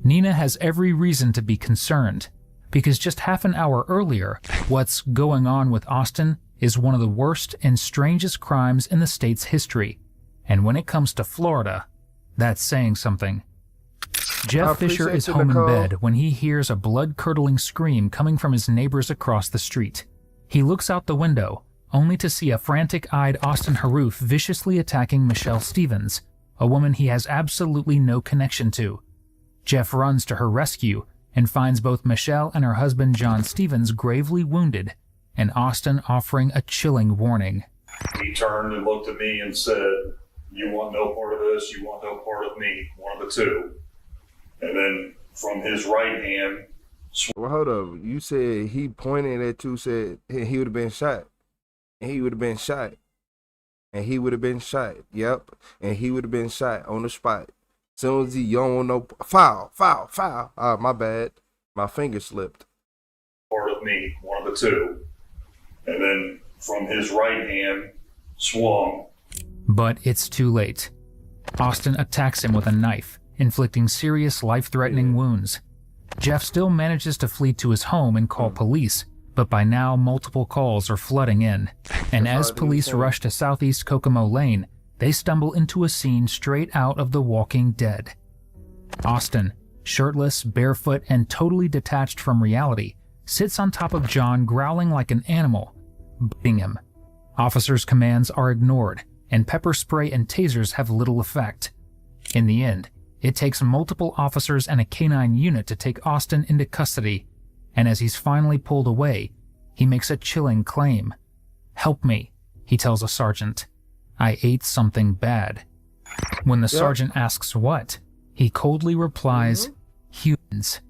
L: Nina has every reason to be concerned, because just half an hour earlier, what's going on with Austin is one of the worst and strangest crimes in the state's history. And when it comes to Florida, that's saying something. Jeff Fisher is home in bed when he hears a blood-curdling scream coming from his neighbors across the street. He looks out the window, only to see a frantic-eyed Austin Haroof viciously attacking Michelle Stevens, a woman he has absolutely no connection to. Jeff runs to her rescue and finds both Michelle and her husband John Stevens gravely wounded, and Austin offering a chilling warning.
P: He turned and looked at me and said, "You want no part of this, you want no part of me, one of the two." And then from his right hand...
A: Well, hold up. You said he pointed at you, said he would have been shot. And he would have been shot. And he would have been shot. Yep. And he would have been shot on the spot. Soon as you don't want no... Foul. My bad. My finger slipped.
P: Part of me, one of the two. And then from his right hand, swung.
L: But it's too late. Austin attacks him with a knife, inflicting serious life-threatening wounds. Jeff still manages to flee to his home and call police, but by now multiple calls are flooding in. And as police rush to Southeast Kokomo Lane, they stumble into a scene straight out of The Walking Dead. Austin, shirtless, barefoot, and totally detached from reality, sits on top of John growling like an animal, biting him. Officers' commands are ignored, and pepper spray and tasers have little effect. In the end, it takes multiple officers and a canine unit to take Austin into custody, and as he's finally pulled away, he makes a chilling claim. "Help me," he tells a sergeant. "I ate something bad." When the sergeant asks what, he coldly replies, "Humans."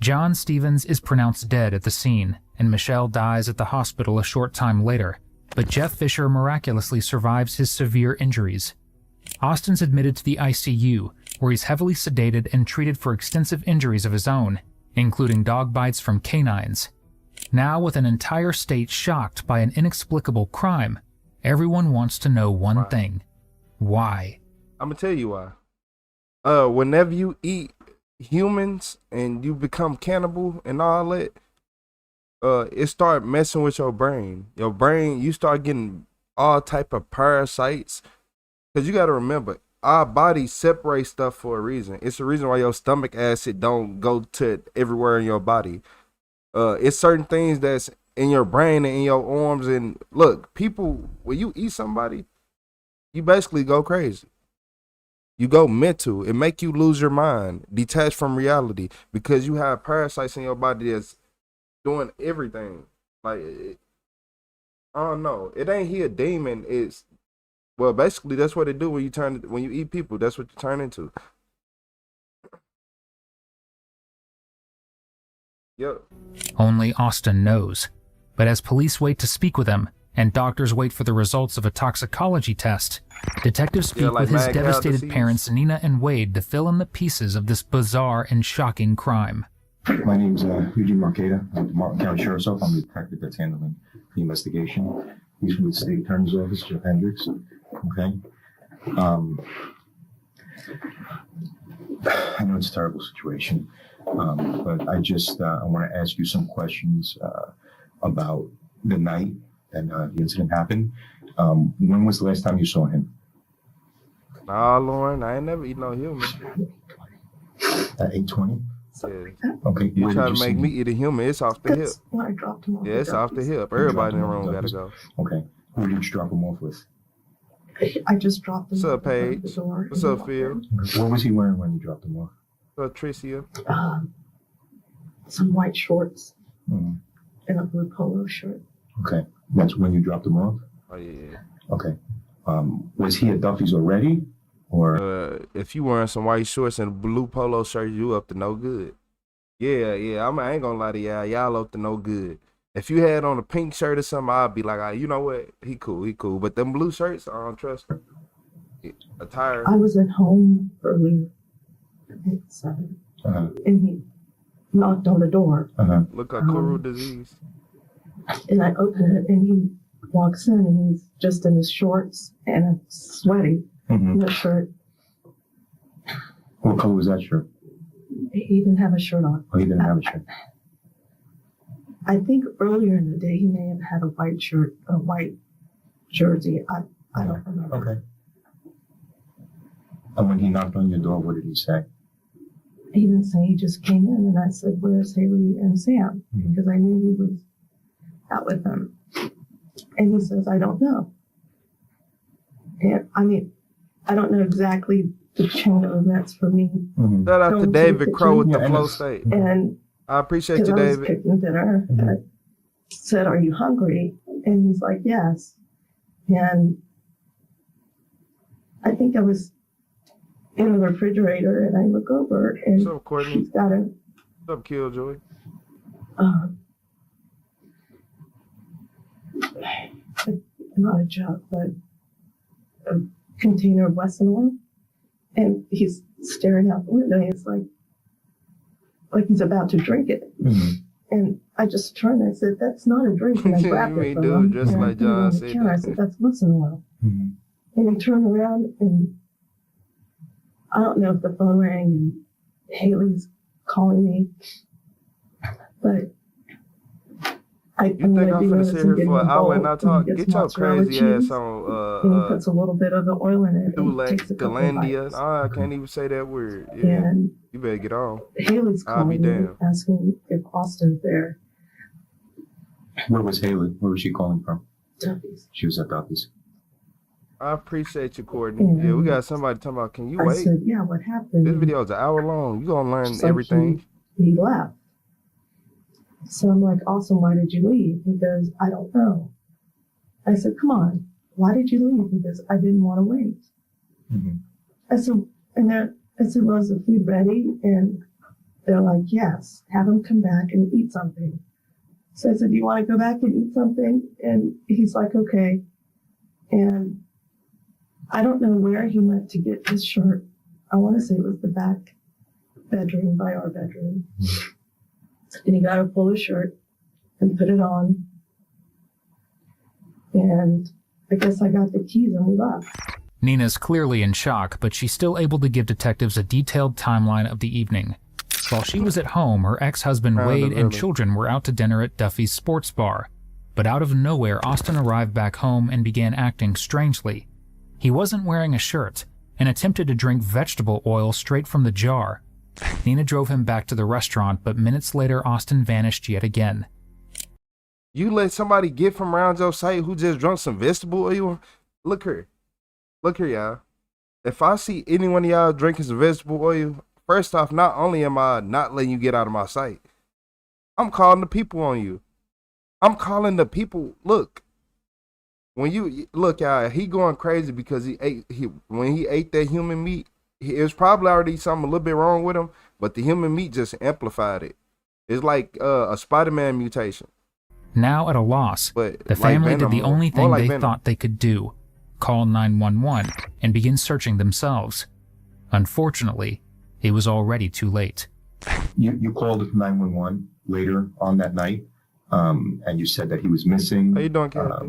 L: John Stevens is pronounced dead at the scene, and Michelle dies at the hospital a short time later, but Jeff Fisher miraculously survives his severe injuries. Austin's admitted to the ICU, where he's heavily sedated and treated for extensive injuries of his own, including dog bites from canines. Now, with an entire state shocked by an inexplicable crime, everyone wants to know one thing. Why?
A: I'm gonna tell you why. Whenever you eat humans and you become cannibal and all that, it start messing with your brain. Your brain, you start getting all type of parasites. Cause you gotta remember, our body separates stuff for a reason. It's the reason why your stomach acid don't go to everywhere in your body. It's certain things that's in your brain and in your arms. And look, people, when you eat somebody, you basically go crazy. You go mental. It make you lose your mind, detached from reality, because you have parasites in your body that's doing everything. Like, I don't know. It ain't he a demon. It's, well, basically that's what it do when you eat people. That's what you turn into. Yep.
L: Only Austin knows. But as police wait to speak with him, and doctors wait for the results of a toxicology test, detectives speak with his devastated parents Nina and Wade to fill in the pieces of this bizarre and shocking crime.
O: My name's Eugene Marqueta. I'm the Martin County Sheriff's Office. I'm the detective that's handling the investigation. He's from the State Attorney's Office, Jeff Hendricks. Okay. I know it's a terrible situation, but I want to ask you some questions about the night and the incident happened. When was the last time you saw him?
A: Nah, Lauren, I ain't never eaten no human.
O: At 8:20? Okay.
A: You
O: Where
A: try
O: did
A: to
O: you
A: make
O: see
A: me
O: him?
A: eat a human, it's off the hip.
N: That's when I dropped him off.
A: Yeah,
N: at
A: it's off the
N: Duffy's.
A: hip.
O: You
A: Everybody in the
O: dropped him
A: room
O: off
A: gotta
O: at
A: go.
O: Okay. Who did you drop him off with?
N: I just dropped him
A: What's
N: off
A: up,
N: in front of
A: Paige?
N: the door.
A: What's
N: and he
A: up,
N: walked
A: Phil?
N: in.
O: What was he wearing when you dropped him off?
A: What's up, Tricia?
N: Some white shorts
O: Mhm.
N: and a blue polo shirt.
O: Okay. That's when you dropped him off?
A: Oh, yeah.
O: Okay. Was he at Duffy's already? Or
A: If you wearing some white shorts and a blue polo shirt, you up to no good. Yeah. I ain't gonna lie to y'all. Y'all up to no good. If you had on a pink shirt or something, I'd be like, you know what? He cool. But them blue shirts, I don't trust him. Attire.
N: I was at home earlier at 7, and he knocked on the door.
A: Look at Kuru disease.
N: And I open it, and he walks in, and he's just in his shorts and a sweaty shirt.
O: what color was that shirt?
N: He didn't have a shirt on.
O: Oh, he didn't have a shirt.
N: I think earlier in the day he may have had a white shirt, a white jersey. I don't remember.
O: Okay. And when he knocked on your door, what did he say?
N: He didn't say, he just came in, and I said, "Where's Haley and Sam?" Because I knew he was out with them. And he says, "I don't know." And I mean, I don't know exactly the chain of events for me.
A: Shout out to David Crow with the flow state.
N: And
A: I appreciate you,
N: I was
A: David.
N: cooking dinner, and I said, "Are you hungry?" And he's like, "Yes." And I think I was in the refrigerator, and I look over, and
A: What's up, Courtney?
N: he's got a
A: What's up, Killjoy?
N: not a jug, but a container of Wesson oil, and he's staring out the window. And it's like he's about to drink it. And I just turned and I said, "That's not a drink." And I grabbed it from him.
A: Just
N: and I
A: like
N: put it on
A: John
N: the
A: said
N: counter. I
A: that.
N: said, "That's Wesson oil." And he turned around, and I don't know if the phone rang and Haley's calling me, but I
A: think I'm finna sit here for an hour and not talk? Get your crazy ass on
N: and he puts a little bit of the oil in it.
A: Galandia. I can't even say that word. Yeah.
N: And
A: You better get on.
N: Haley's
A: I'll be
N: calling me,
A: damned.
N: asking if Austin's there.
O: Where was Haley? Where was she calling from?
N: Duffy's.
O: She was at Duffy's.
A: I appreciate you, Courtney. Yeah, we got somebody talking about, can you
N: I
A: wait?
N: said, "Yeah, what happened?"
A: This video is an hour long. You gonna learn
N: She's like,
A: everything.
N: He left. So I'm like, "Awesome, why did you leave?" He goes, "I don't know." I said, "Come on, why did you leave?" He goes, "I didn't want to wait." I said, "Was the food ready?" And they're like, "Yes, have him come back and eat something." So I said, "Do you want to go back and eat something?" And he's like, "Okay." And I don't know where he went to get his shirt. I want to say it was the back bedroom by our bedroom. And he got a polo shirt and put it on. And I guess I got the keys and we left.
L: Nina's clearly in shock, but she's still able to give detectives a detailed timeline of the evening. While she was at home, her ex-husband Wade and children were out to dinner at Duffy's sports bar. But out of nowhere, Austin arrived back home and began acting strangely. He wasn't wearing a shirt and attempted to drink vegetable oil straight from the jar. Nina drove him back to the restaurant, but minutes later, Austin vanished yet again.
A: You let somebody get from around your site who just drunk some vegetable oil? Look here, y'all. If I see any one of y'all drinking some vegetable oil, first off, not only am I not letting you get out of my sight, I'm calling the people on you. I'm calling the people. Look, when you look, y'all, he going crazy because when he ate that human meat, it was probably already something a little bit wrong with him, but the human meat just amplified it. It's like a Spider-Man mutation.
L: Now at a loss, the family did the only thing they thought they could do: call 911 and begin searching themselves. Unfortunately, it was already too late.
O: You called 911 later on that night, and you said that he was missing.
A: How you doing, Kathy?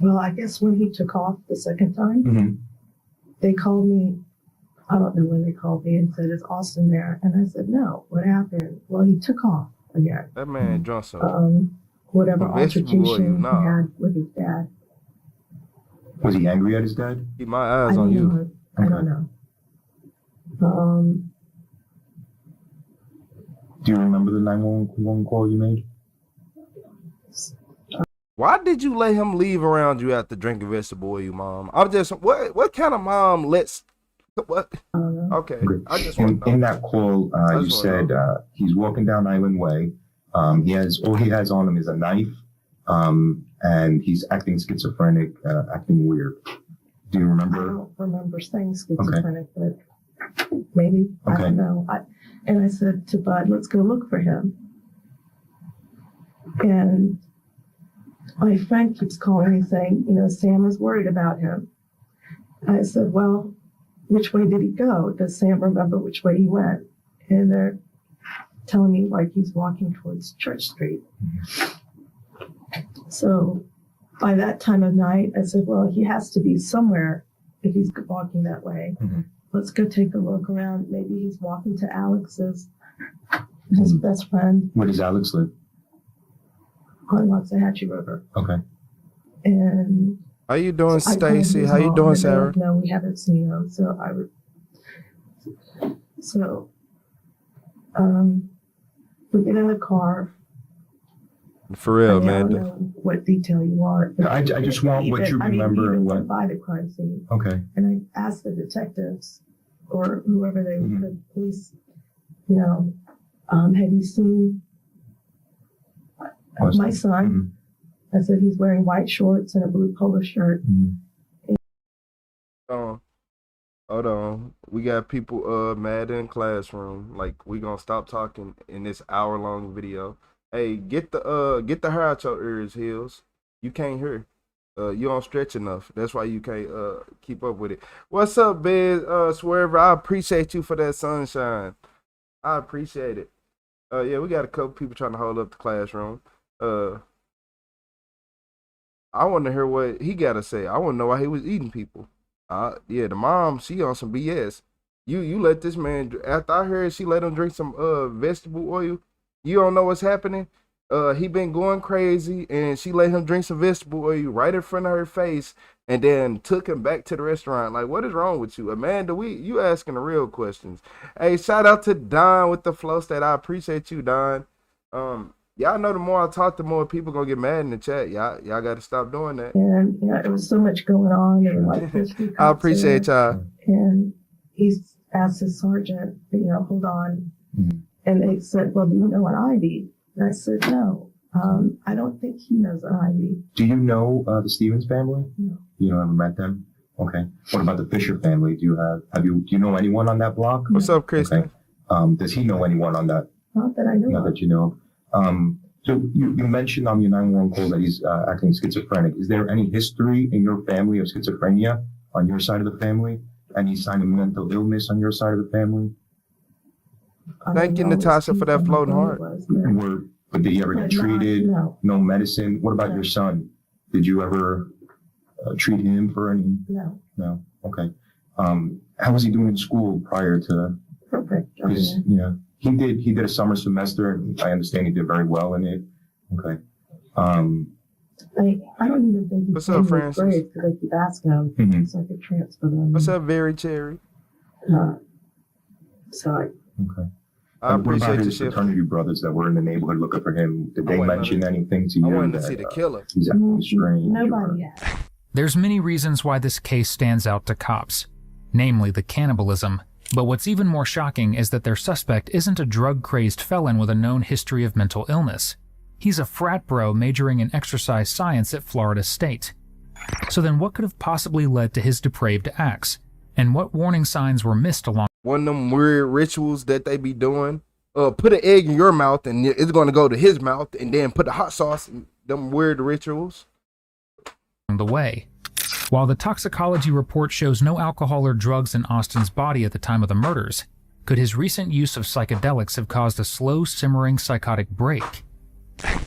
N: Well, I guess when he took off the second time, they called me. I don't know when they called me and said, "Is Austin there?" And I said, "No. What happened?" "Well, he took off again."
A: That man drunk some
N: whatever
A: vegetable oil,
N: altercation
A: nah.
N: he had with his dad.
O: Was he angry at his dad?
A: Keep my eyes on you.
N: I don't know.
O: Do you remember the 911 call you made?
A: Why did you let him leave around you after drinking vegetable oil, Mom? I'm just what kind of mom lets what? Okay, I just want to know.
O: In that call, you said he's walking down Island Way. He has all he has on him is a knife, and he's acting schizophrenic, acting weird. Do you remember?
Q: I don't remember saying schizophrenic, but maybe. I don't know. And I said to Bud, let's go look for him. And my friend keeps calling me saying, Sam is worried about him. I said, well, which way did he go? Does Sam remember which way he went? And they're telling me like he's walking towards Church Street. So by that time of night, I said, well, he has to be somewhere if he's walking that way. Let's go take a look around. Maybe he's walking to Alex's, his best friend.
O: Where does Alex live?
Q: On Waxahachie River.
O: Okay.
Q: And
A: how you doing, Stacy? How you doing, Sarah?
Q: No, we haven't seen him. We get in the car.
A: For real,
Q: I
A: man.
Q: don't know what detail you want.
O: I just want what you remember and what.
Q: By the crime scene.
O: Okay.
Q: And I asked the detectives or whoever they were, the police, have you seen my son? I said he's wearing white shorts and a blue polo shirt.
A: Hold on. We got people mad in classroom. Like, we gonna stop talking in this hour-long video. Hey, get the hair out your ears, Hills. You can't hear. You don't stretch enough. That's why you can't keep up with it. What's up, Biz? Swerver, I appreciate you for that sunshine. I appreciate it. Yeah, we got a couple people trying to hold up the classroom. I want to hear what he got to say. I want to know why he was eating people. Yeah, the mom, she on some BS. You let this man, after I heard she let him drink some vegetable oil, you don't know what's happening. He been going crazy, and she let him drink some vegetable oil right in front of her face, and then took him back to the restaurant. Like, what is wrong with you, Amanda? You asking the real questions. Hey, shout out to Don with the flow state. I appreciate you, Don. Y'all know the more I talk, the more people gonna get mad in the chat. Y'all got to stop doing that.
Q: And there was so much going on. And like
A: I appreciate y'all.
Q: And he asked his sergeant, hold on. And they said, well, do you know an ID? And I said, no. I don't think he knows an ID.
O: Do you know the Stevens family?
Q: No.
O: You ever met them? Okay. What about the Fisher family? Do you know anyone on that block?
A: What's up, Kristen?
O: Okay. Does he know anyone on that?
Q: Not that I know.
O: Not that you know. So you mentioned on your 911 call that he's acting schizophrenic. Is there any history in your family of schizophrenia on your side of the family? Any sign of mental illness on your side of the family?
A: Thank you, Natasha, for that floating heart.
O: But did he ever get treated? No medicine? What about your son? Did you ever treat him for any?
Q: No.
O: No? Okay. How was he doing in school prior to?
Q: Perfect.
O: Yeah. He did a summer semester, and I understand he did very well in it. Okay.
Q: I don't even think
A: What's up, Francis?
Q: Because I keep asking him so I could transfer them.
A: What's up, Very Cherry?
Q: Sorry.
O: Okay.
A: I appreciate
O: what about
A: the
O: his
A: shift.
O: fraternity brothers that were in the neighborhood looking for him? Did they mention anything to you?
A: I wanted to see the killer.
O: He's acting strange.
Q: Nobody yet.
L: There's many reasons why this case stands out to cops, namely the cannibalism. But what's even more shocking is that their suspect isn't a drug-crazed felon with a known history of mental illness. He's a frat bro majoring in exercise science at Florida State. So then what could have possibly led to his depraved acts? And what warning signs were missed along?
A: One of them weird rituals that they be doing. Put an egg in your mouth and it's going to go to his mouth, and then put the hot sauce in them weird rituals.
L: The way. While the toxicology report shows no alcohol or drugs in Austin's body at the time of the murders, could his recent use of psychedelics have caused a slow, simmering psychotic break?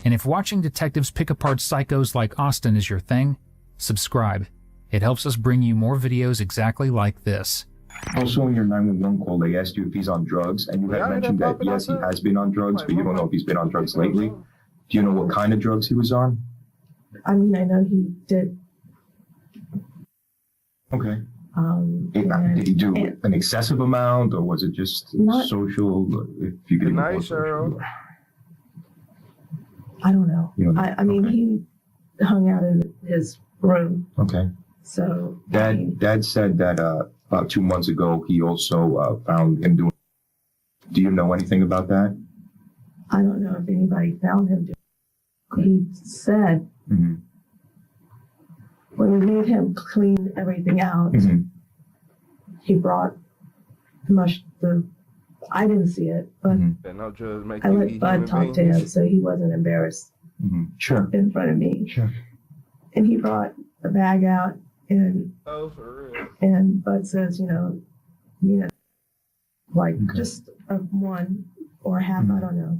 L: And if watching detectives pick apart psychos like Austin is your thing, subscribe. It helps us bring you more videos exactly like this.
O: Also, in your 911 call, they asked you if he's on drugs, and you had mentioned that yes, he has been on drugs, but you don't know if he's been on drugs lately. Do you know what kind of drugs he was on?
Q: I mean, I know he did.
O: Okay. Did he do an excessive amount, or was it just social? If you could even call it social.
Q: I don't know. I mean, he hung out in his room.
O: Okay.
Q: So
O: Dad said that about 2 months ago he also found him doing. Do you know anything about that?
Q: I don't know if anybody found him doing. He said when we made him clean everything out, he brought I didn't see it, but I let Bud talk to him, so he wasn't embarrassed
O: Sure.
Q: in front of me.
O: Sure.
Q: And he brought a bag out, and Bud says, like just a one or half, I don't know.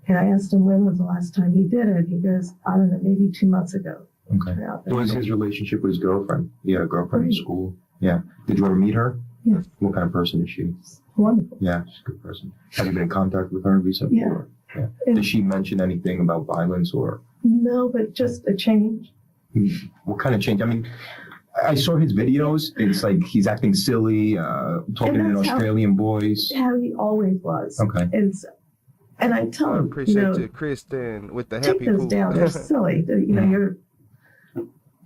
Q: And I asked him when was the last time he did it. He goes, I don't know, maybe 2 months ago.
O: Okay. What was his relationship with his girlfriend? He had a girlfriend in school. Yeah. Did you ever meet her?
Q: Yeah.
O: What kind of person is she?
Q: Wonderful.
O: Yeah, she's a good person. Have you been in contact with her recently?
Q: Yeah.
O: Yeah. Did she mention anything about violence or?
Q: No, but just a change.
O: What kind of change? I mean, I saw his videos. It's like he's acting silly, talking in an Australian voice.
Q: How he always was.
O: Okay.
Q: And I tell him,
A: appreciate you, Kristen, with the happy
Q: take those
A: pool.
Q: down. They're silly. You're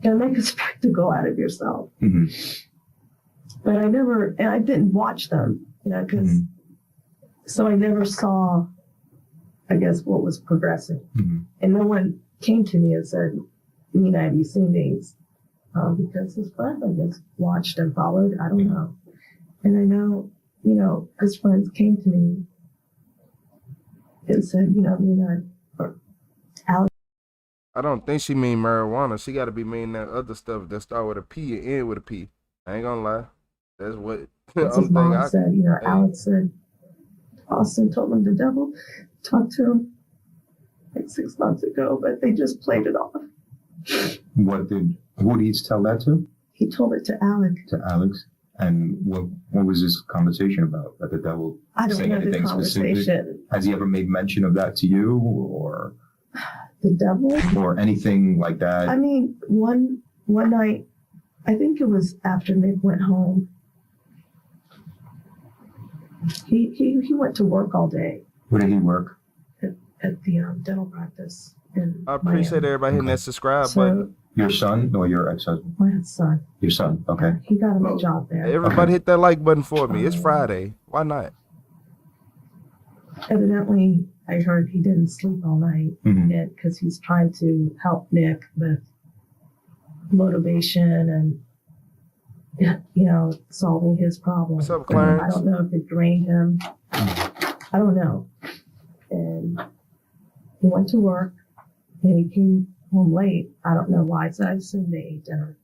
Q: gonna make a spectacle out of yourself. But I didn't watch them, because so I never saw, I guess, what was progressing. And no one came to me and said, Nina, have you seen these? Because his friend, I guess, watched and followed. I don't know. And I know, his friends came to me and said, Nina, or Alex.
A: I don't think she mean marijuana. She got to be mean that other stuff that start with a P and end with a P. I ain't gonna lie. That's what.
Q: That's his mom said. Alex said, Austin told him the devil talked to him like 6 months ago, but they just played it off.
O: Who did he tell that to?
Q: He told it to Alex.
O: To Alex? And what was this conversation about? That the devil
Q: I don't
O: saying
Q: know the
O: anything
Q: conversation.
O: specific? Has he ever made mention of that to you, or
Q: the devil,
O: or anything like that?
Q: I mean, one night, I think it was after Nick went home. He went to work all day.
O: Where did he work?
Q: At the dental practice.
A: I appreciate everybody hitting that subscribe button.
O: Your son or your ex-husband?
Q: My son.
O: Your son, okay.
Q: He got him a job there.
A: Everybody hit that like button for me. It's Friday. Why not?
Q: Evidently, I heard he didn't sleep all night because he's trying to help Nick with motivation and, solving his problems.
A: What's up, Clarence?
Q: I don't know if it drained him. I don't know. And he went to work and he came home late. I don't know why. So I assumed they ate dinner.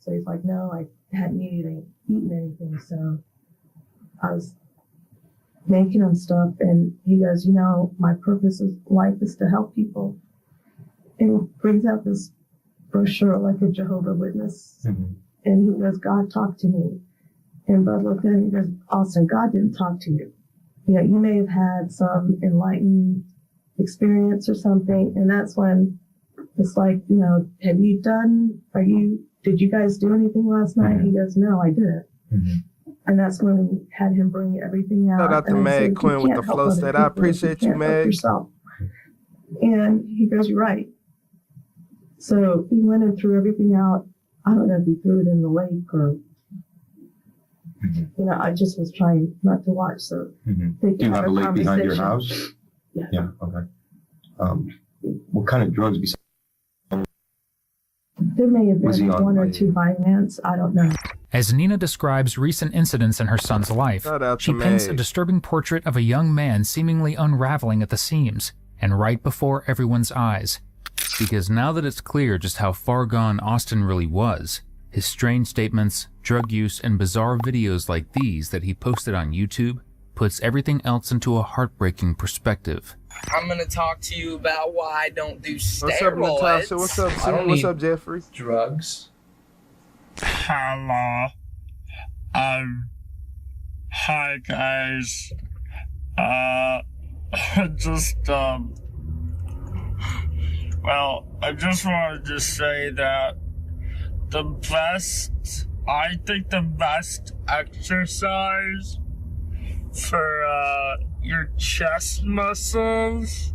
Q: So he's like, no, I hadn't eaten anything. So I was making him stuff. And he goes, my purpose in life is to help people. And he brings out this brochure like a Jehovah's Witness. And he goes, God talked to me. And Bud looked at him and goes, Austin, God didn't talk to you. You may have had some enlightened experience or something. And that's when it's like, did you guys do anything last night? He goes, no, I didn't. And that's when we had him bring everything out.
A: Shout out to Meg Quinn with the flow state. I appreciate you, Meg.
Q: And he goes, you're right. So he went and threw everything out. I don't know if he threw it in the lake or, I just was trying not to watch. So
O: do you have a lake behind your house? Yeah. Okay. What kind of drugs besides?
Q: There may have been one or two violence. I don't know.
L: As Nina describes recent incidents in her son's life, she paints a disturbing portrait of a young man seemingly unraveling at the seams, and right before everyone's eyes. Because now that it's clear just how far gone Austin really was, his strange statements, drug use, and bizarre videos like these that he posted on YouTube puts everything else into a heartbreaking perspective.
R: I'm gonna talk to you about why I don't do steroids.
A: What's up, Natasha? What's up, Sam? What's up, Jeffrey?
R: Drugs.
E: Hello. Hi guys. Well, I just wanted to say that the best I think the best exercise for your chest muscles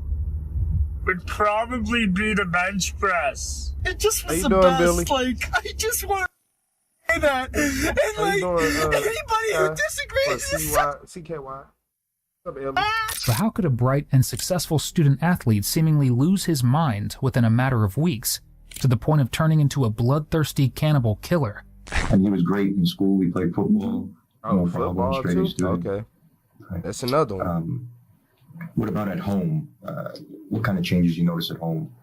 E: would probably be the bench press. It just was the best. Billy? Like, I just want to say that. And like, anybody who disagrees is
A: CKY.
L: But how could a bright and successful student athlete seemingly lose his mind within a matter of weeks, to the point of turning into a bloodthirsty cannibal killer?
O: And he was great in school. We played football.
A: Oh, football too? Okay. That's another one.
O: What about at home? What kind of changes you notice at home?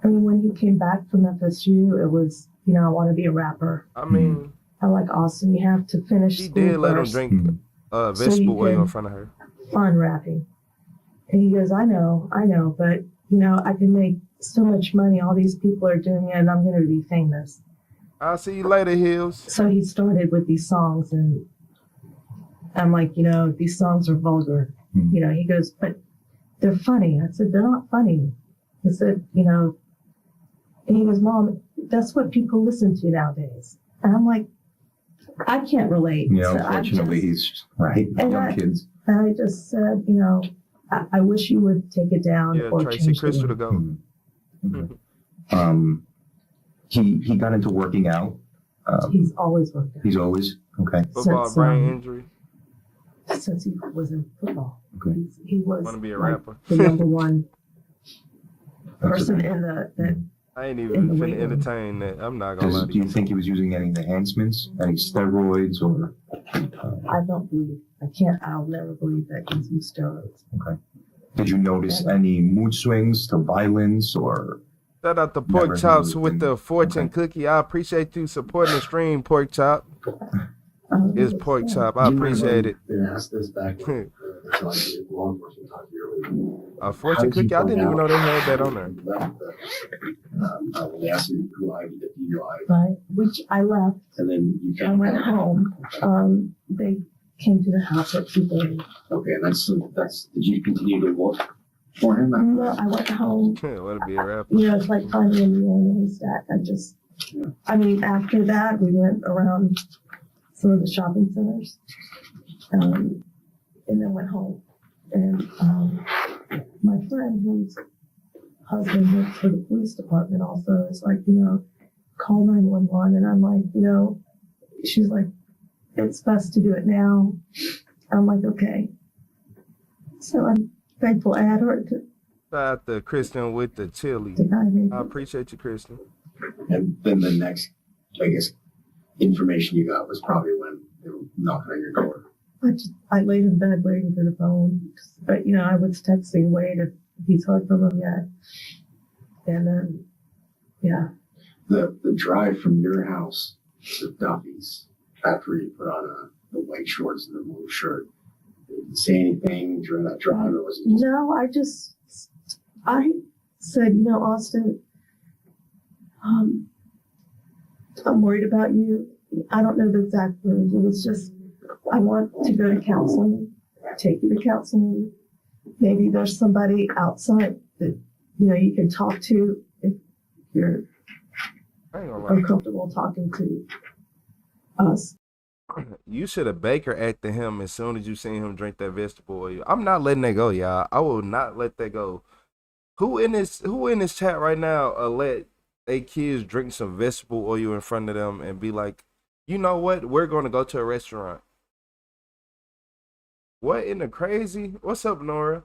Q: I mean, when he came back from FSU, it was, you know, I want to be a rapper.
A: I mean,
Q: I like Austin. You have to finish
A: he
Q: school
A: did let him
Q: first,
A: drink vegetable oil in front of her.
Q: fun rapping. And he goes, I know, but, you know, I can make so much money. All these people are doing it, and I'm going to be famous.
A: I'll see you later, Hills.
Q: So he started with these songs, and I'm like, you know, these songs are vulgar. You know, he goes, but they're funny. I said, they're not funny. He said, you know, and he goes, Mom, that's what people listen to nowadays. And I'm like, I can't relate.
O: Yeah,
Q: So
O: unfortunately, he's right. Young kids.
Q: And I just said, you know, I wish you would take it down.
A: Yeah,
Q: or
A: Tracy
Q: change
A: Crystal to
Q: it.
A: go.
O: He got into working out.
Q: He's always worked out.
O: He's always okay.
A: Football brain injury.
Q: Since he was in football.
O: Okay.
Q: He was
A: Want to be a
Q: like
A: rapper?
Q: the number one person in the
A: I ain't
Q: in
A: even
Q: the
A: finna
Q: weight room.
A: entertain that. I'm not gonna lie to
O: Do you think he was using any enhancements, any steroids, or?
Q: I don't believe. I'll never believe that he's used steroids.
O: Okay. Did you notice any mood swings to violence or?
A: Shout out to Pork Chops with the fortune cookie. I appreciate you supporting the stream, Pork Chop. It's Pork Chop. I appreciate it.
S: Asked this back when law enforcement talked to you.
A: A fortune cookie? I didn't even know they had that on there.
S: They asked you who I did DUI.
Q: Right, which I left.
S: And then you
Q: I went home. They came to the house at 2:30.
S: Okay, and that's. Did you continue to look for him?
Q: No, I went home.
A: Want to be a rapper?
Q: You know, it's like finding a needle in a haystack. I mean, after that, we went around some of the shopping centers, and then went home. And my friend, whose husband works for the police department, also is like, you know, call 911. And I'm like, you know, she's like, it's best to do it now. I'm like, okay. So I'm thankful I had her to.
A: Shout out to Kristen with the chili. I appreciate you, Kristen.
S: And then the next, I guess, information you got was probably when they were knocking on your door.
Q: I laid in bed waiting for the phone. But, you know, I was texting Wade if he's heard from him yet. And then, yeah.
S: The drive from your house to Duffy's after you put on the white shorts and the blue shirt. Did you say anything during that drive, or was it just...
Q: No, I said, you know, Austin, I'm worried about you. I don't know the exact words. It was just, I want to go to counseling, take you to counseling. Maybe there's somebody outside that, you know, you can talk to if you're uncomfortable talking to us.
A: You should have Baker acted him as soon as you seen him drink that vegetable oil. I'm not letting that go, y'all. I will not let that go. Who in this chat right now let they kids drink some vegetable oil in front of them and be like, you know what? We're going to go to a restaurant. What in the crazy? What's up, Nora?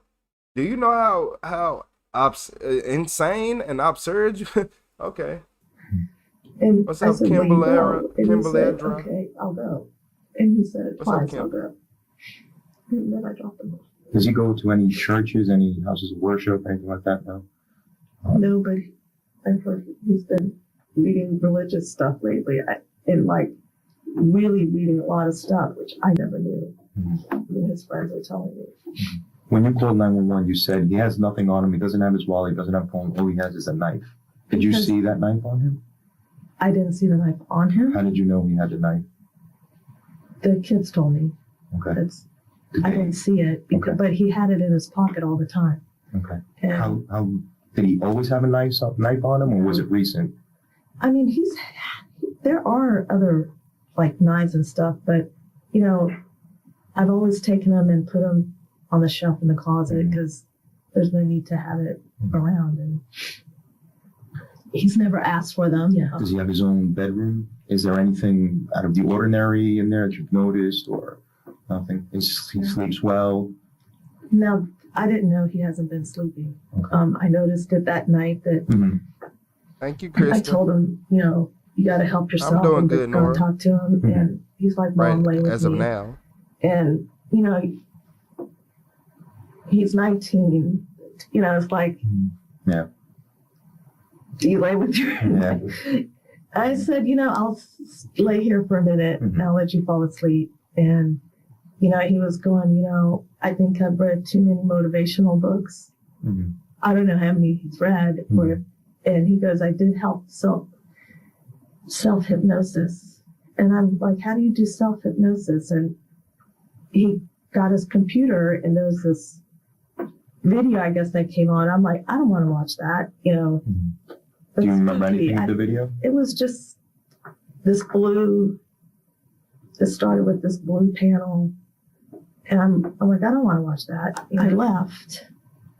A: Do you know how insane and absurd? Okay.
Q: And
A: what's
Q: I
A: up,
Q: said,
A: Kimberly?
Q: and he said,
A: Edra?
Q: okay, I'll go. And he said,
A: What's up,
Q: fine,
A: Kim?
Q: I'll go. And then I dropped him off.
O: Does he go to any churches, any houses of worship, anything like that? No.
Q: No, but I've heard he's been reading religious stuff lately, and like really reading a lot of stuff, which I never knew. His friends are telling me.
O: When you called 911, you said he has nothing on him. He doesn't have his wallet. He doesn't have a phone. All he has is a knife. Did you see that knife on him?
Q: I didn't see the knife on him.
O: How did you know he had the knife?
Q: The kids told me.
O: Okay.
Q: I didn't see it, but he had it in his pocket all the time.
O: Okay.
Q: And
O: How did he always have a knife on him, or was it recent?
Q: I mean, there are other like knives and stuff, but you know, I've always taken them and put them on the shelf in the closet because there's no need to have it around. And he's never asked for them. Yeah.
O: Does he have his own bedroom? Is there anything out of the ordinary in there that you've noticed, or nothing? He sleeps well.
Q: No, I didn't know he hasn't been sleeping. I noticed it that night that
A: Thank you, Kristen.
Q: I told him, you know, you got to help yourself.
A: I'm doing
Q: and
A: good,
Q: go
A: Nora.
Q: talk to him. And he's like, Mom, lay with
A: as
Q: me.
A: of now.
Q: And, you know, he's 19. You know, it's like,
O: Yeah.
Q: do you lay with your...
O: Yeah.
Q: I said, you know, I'll lay here for a minute and I'll let you fall asleep. And, you know, he was going, you know, I think I've read too many motivational books. I don't know how many he's read. And he goes, I did self-hypnosis. And I'm like, how do you do self-hypnosis? And he got his computer and there was this video, I guess, that came on. I'm like, I don't want to watch that, you know.
O: Do you remember anything of the video?
Q: It was just this blue, it started with this blue panel. And I'm like, I don't want to watch that. And I left,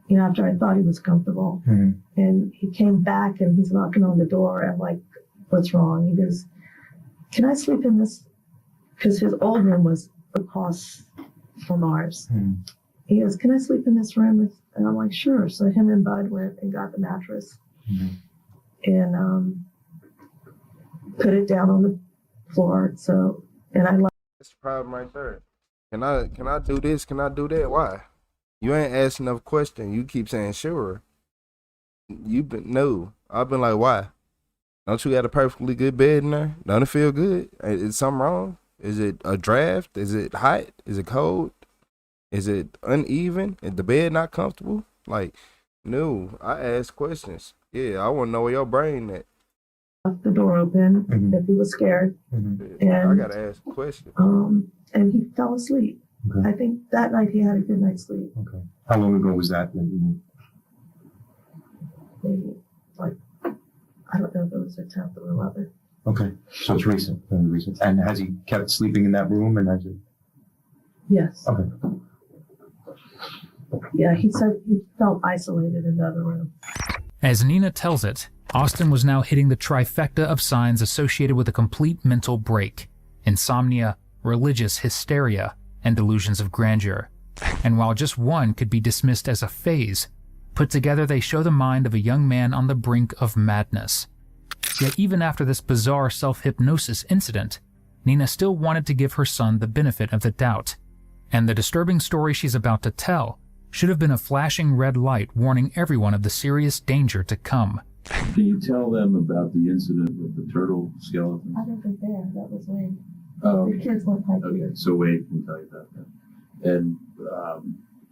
Q: you know, after I thought he was comfortable. And he came back and he's knocking on the door. I'm like, what's wrong? He goes, can I sleep in this? Because his old room was across from ours. He goes, can I sleep in this room? And I'm like, sure. So him and Bud went and got the mattress and put it down on the floor. So, and I left.
A: That's the problem right there. Can I do this? Can I do that? Why? You ain't asking enough questions. You keep saying sure. No. I've been like, why? Don't you got a perfectly good bed in there? Don't it feel good? Is something wrong? Is it a draft? Is it hot? Is it cold? Is it uneven? Is the bed not comfortable? Like, no. I ask questions. Yeah, I want to know where your brain at.
Q: Left the door open if he was scared. And
A: I gotta ask a question.
Q: And he fell asleep. I think that night he had a good night's sleep.
O: How long ago was that?
Q: Maybe like, I don't know if it was the 10th or 11th.
O: Okay, so it's recent, very recent. And has he kept sleeping in that room? And has he?
Q: Yes.
O: Okay.
Q: Yeah, he said he felt isolated in the other room.
L: As Nina tells it, Austin was now hitting the trifecta of signs associated with a complete mental break: insomnia, religious hysteria, and delusions of grandeur. And while just one could be dismissed as a phase, put together they show the mind of a young man on the brink of madness. Yet even after this bizarre self-hypnosis incident, Nina still wanted to give her son the benefit of the doubt. And the disturbing story she's about to tell should have been a flashing red light warning everyone of the serious danger to come.
T: Can you tell them about the incident with the turtle skeleton?
Q: I wasn't there. That was Wade.
T: Oh,
Q: The kids went like
T: okay, so Wade can tell you about that. And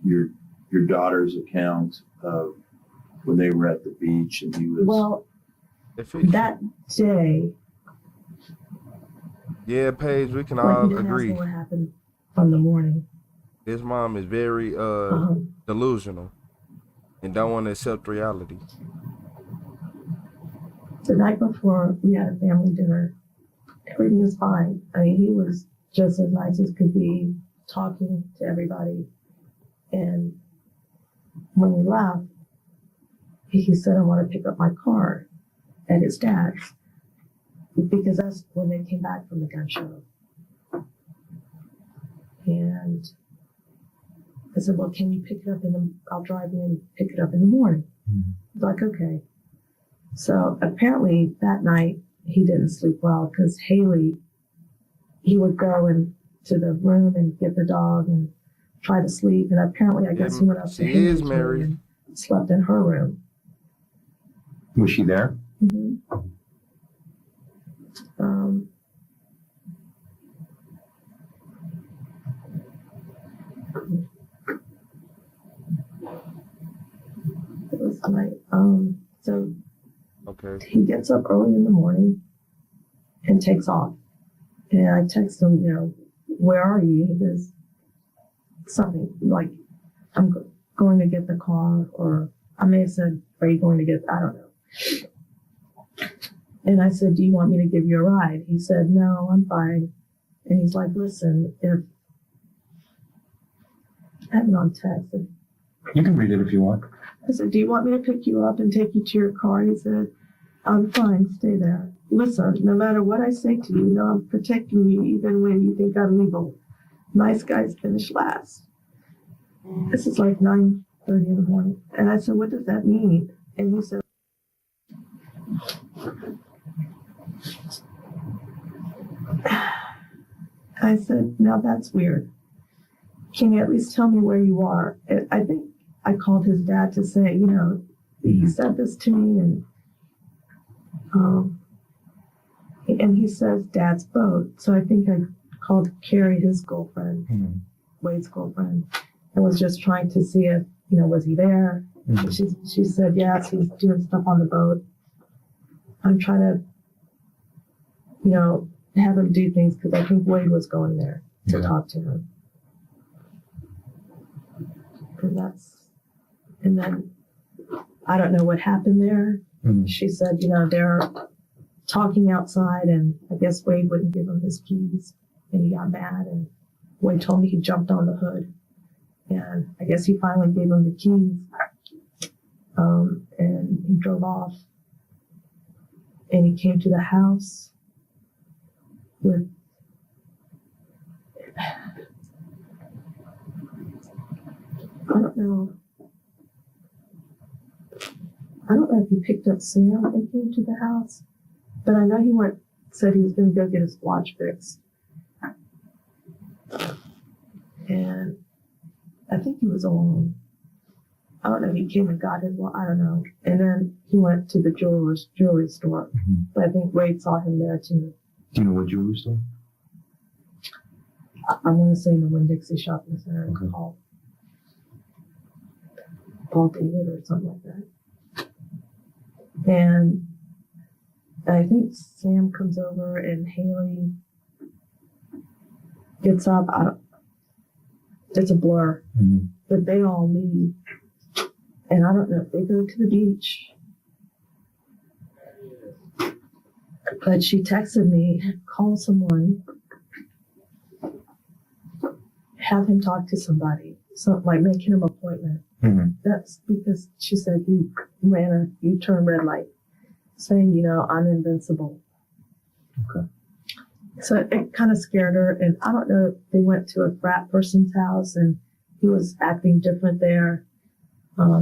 T: your daughter's account of when they were at the beach and he was...
Q: Well, that day...
A: Yeah, Paige, we can
Q: like,
A: all
Q: we didn't
A: agree.
Q: ask what happened from the morning.
A: This mom is very delusional and don't want to accept reality.
Q: The night before, we had a family dinner. Everything was fine. I mean, he was just as nice as could be, talking to everybody. And when we left, he said, I want to pick up my car at his dad's, because that's when they came back from the gun show. And I said, well, can you pick it up I'll drive you and pick it up in the morning. He's like, okay. So apparently that night he didn't sleep well because Haley, he would go into the room and get the dog and try to sleep. And apparently I guess he went up to Haley's room and slept in her room.
O: Was she there?
Q: It was night. So he gets up early in the morning and takes off. And I text him, you know, where are you? He goes, something like, I'm going to get the car, or I may have said, are you going to get, I don't know. And I said, do you want me to give you a ride? He said, no, I'm fine. And he's like, listen, if I have it on text.
O: You can read it if you want.
Q: I said, do you want me to pick you up and take you to your car? He said, I'm fine, stay there. Listen, no matter what I say to you, I'm protecting you even when you think I'm evil. Nice guys finish last. This is like 9:30 in the morning. And I said, what does that mean? And he said, I said, now that's weird. Can you at least tell me where you are? I think I called his dad to say, he said this to me, and he says dad's boat. So I think I called Carrie, his girlfriend, Wade's girlfriend, and was just trying to see if, was he there? She said, yes, he's doing stuff on the boat. I'm trying to, have him do things because I think Wade was going there to talk to him. And then I don't know what happened there. She said, they're talking outside, and I guess Wade wouldn't give him his keys, and he got mad, and Wade told me he jumped on the hood, and I guess he finally gave him the keys, and he drove off, and he came to the house with I don't know if he picked up Sam when he came to the house, but I know he said he was going to go get his watch fixed. And I think he was alone. I don't know if he came and got his watch, I don't know. And then he went to the jewelry store. But I think Wade saw him there too.
O: Do you know what jewelry store?
Q: I want to say in the Winn-Dixie shopping center called Paul David or something like that. And I think Sam comes over and Haley gets up. It's a blur, but they all leave. And I don't know if they go to the beach. But she texted me, call someone, have him talk to somebody, like make him an appointment. That's because she said he ran a U-turn red light, saying, I'm invincible.
O: Okay.
Q: So it kind of scared her, and I don't know if they went to a frat person's house and he was acting different there.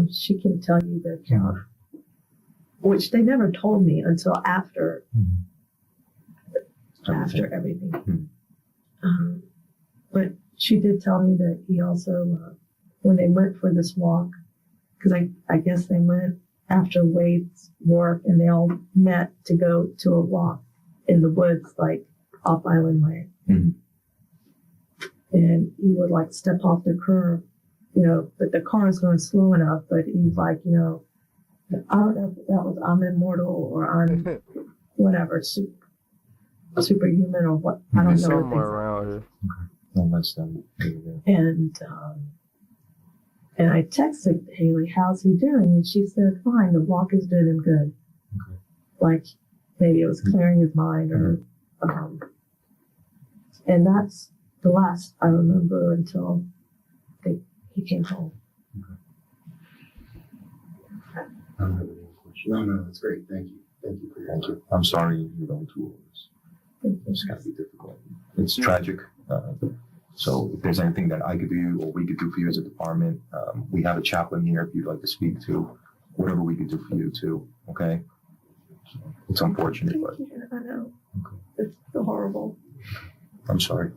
Q: She can tell you the account, which they never told me until after everything. But she did tell me that he also, when they went for this walk, because I guess they went after Wade's work and they all met to go to a walk in the woods, like off Island Way. And he would like step off the curb, but the car is going slow enough, but he's like, I don't know if that was I'm immortal or I'm whatever, superhuman or what. I don't know.
A: Somewhere around here.
O: No, that's them.
Q: And I texted Haley, how's he doing? And she said, fine, the walk is doing him good.
O: Okay.
Q: Like maybe it was clearing his mind or, and that's the last I remember until he came home.
O: I don't have any questions.
S: No, that's great. Thank you. Thank you for your
O: Thank you. I'm sorry you're going through all this. It's going to be difficult. It's tragic. So if there's anything that I could do or we could do for you as a department, we have a chaplain here if you'd like to speak to, whatever we could do for you too, okay? It's unfortunate, but
Q: I know. Okay. It's so horrible.
O: I'm sorry.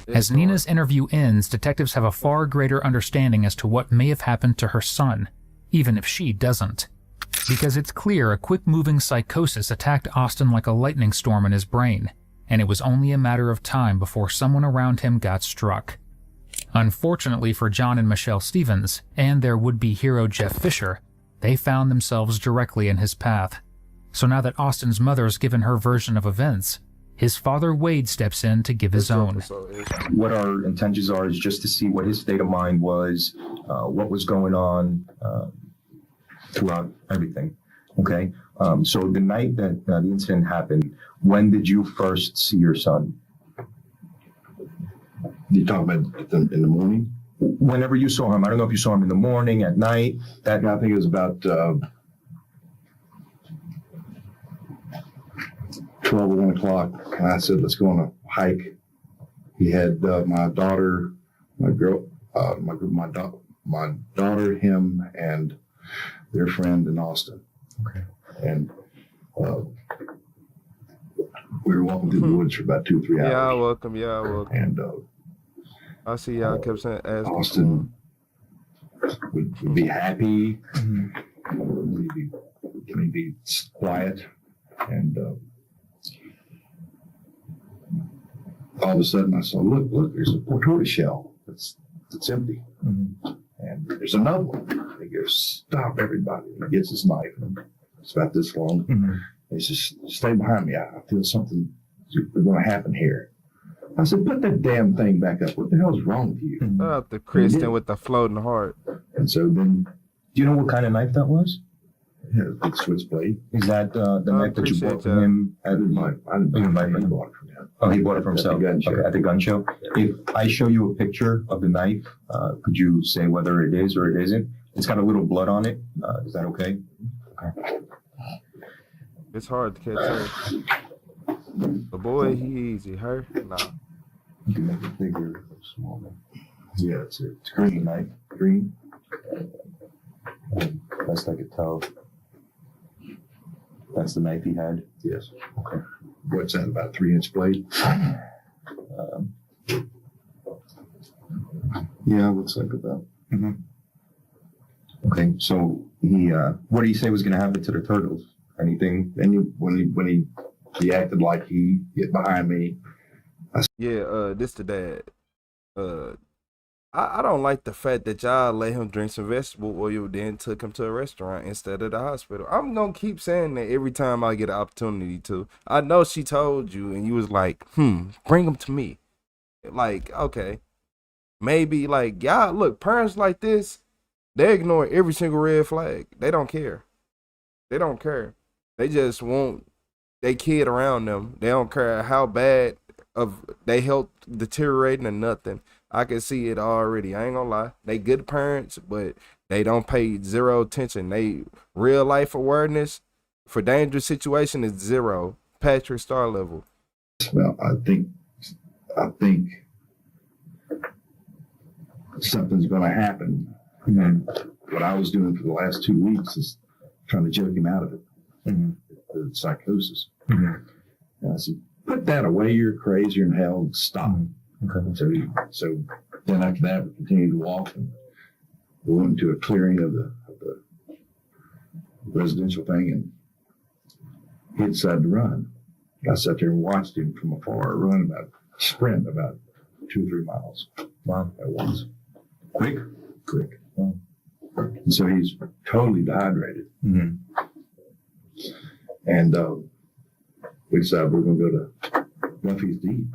L: As Nina's interview ends, detectives have a far greater understanding as to what may have happened to her son, even if she doesn't. Because it's clear a quick-moving psychosis attacked Austin like a lightning storm in his brain, and it was only a matter of time before someone around him got struck. Unfortunately for John and Michelle Stevens, and their would-be hero Jeff Fisher, they found themselves directly in his path. So now that Austin's mother's given her version of events, his father Wade steps in to give his own.
O: What our intentions are is just to see what his state of mind was, what was going on, throughout everything. Okay. So the night that the incident happened, when did you first see your son?
S: You talking about in the morning?
O: Whenever you saw him, I don't know if you saw him in the morning, at night.
S: I think it was about 12 or 1 o'clock. And I said, let's go on a hike. He had my daughter, my daughter, him, and their friend in Austin.
O: Okay.
S: And we were walking through the woods for about 2 or 3 hours.
A: Yeah, welcome.
S: And
A: I see y'all kept saying, asking.
S: Austin would be happy, would be quiet, and all of a sudden I saw, look, there's a tortoise shell that's empty, and there's another one. He goes, stop, everybody! He gets his knife, and it's about this long. He says, stay behind me. I feel something is going to happen here. I said, put that damn thing back up. What the hell's wrong with you?
A: The Christian with the floating heart.
S: And so then,
O: do you know what kind of knife that was?
S: Yeah, big switchblade.
O: Is that the knife that you bought from him?
S: I didn't buy it from him. He bought it from him.
O: Oh, he bought it for himself. At the gun show. If I show you a picture of the knife, could you say whether it is or it isn't? It's got a little blood on it. Is that okay? Okay.
A: It's hard to catch her. The boy, he easy. Her, nah.
S: You can make it bigger or smaller. Yeah, it's green knife. Green.
O: Best I could tell. That's the knife he had?
S: Yes.
O: Okay.
S: What's that, about a 3-inch blade? Yeah, looks like about.
O: Okay, so he, what did he say was going to happen to the turtles? Anything?
S: When he acted like he get behind me.
A: This the dad. I don't like the fact that y'all let him drink some vegetable oil, then took him to a restaurant instead of the hospital. I'm gonna keep saying that every time I get an opportunity to. I know she told you, and you was like, bring him to me. Like, okay, maybe like y'all look, parents like this, they ignore every single red flag. They don't care. They don't care. They just want their kid around them. They don't care how bad of they health deteriorating or nothing. I can see it already. I ain't gonna lie. They good parents, but they don't pay zero attention. They real life awareness for dangerous situation is zero. Patrick Star level.
S: Well, I think something's gonna happen. And what I was doing for the last 2 weeks is trying to joke him out of it. The psychosis. And I said, put that away, you're crazier than hell, and stop. Okay. So then after that, we continued to walk, and we went into a clearing of the residential thing, and he decided to run. I sat there and watched him from afar sprint about 2 or 3 miles.
O: Wow.
S: At once. Quick. Wow. And so he's totally dehydrated. And we decided we were going to go to Duffy's to eat.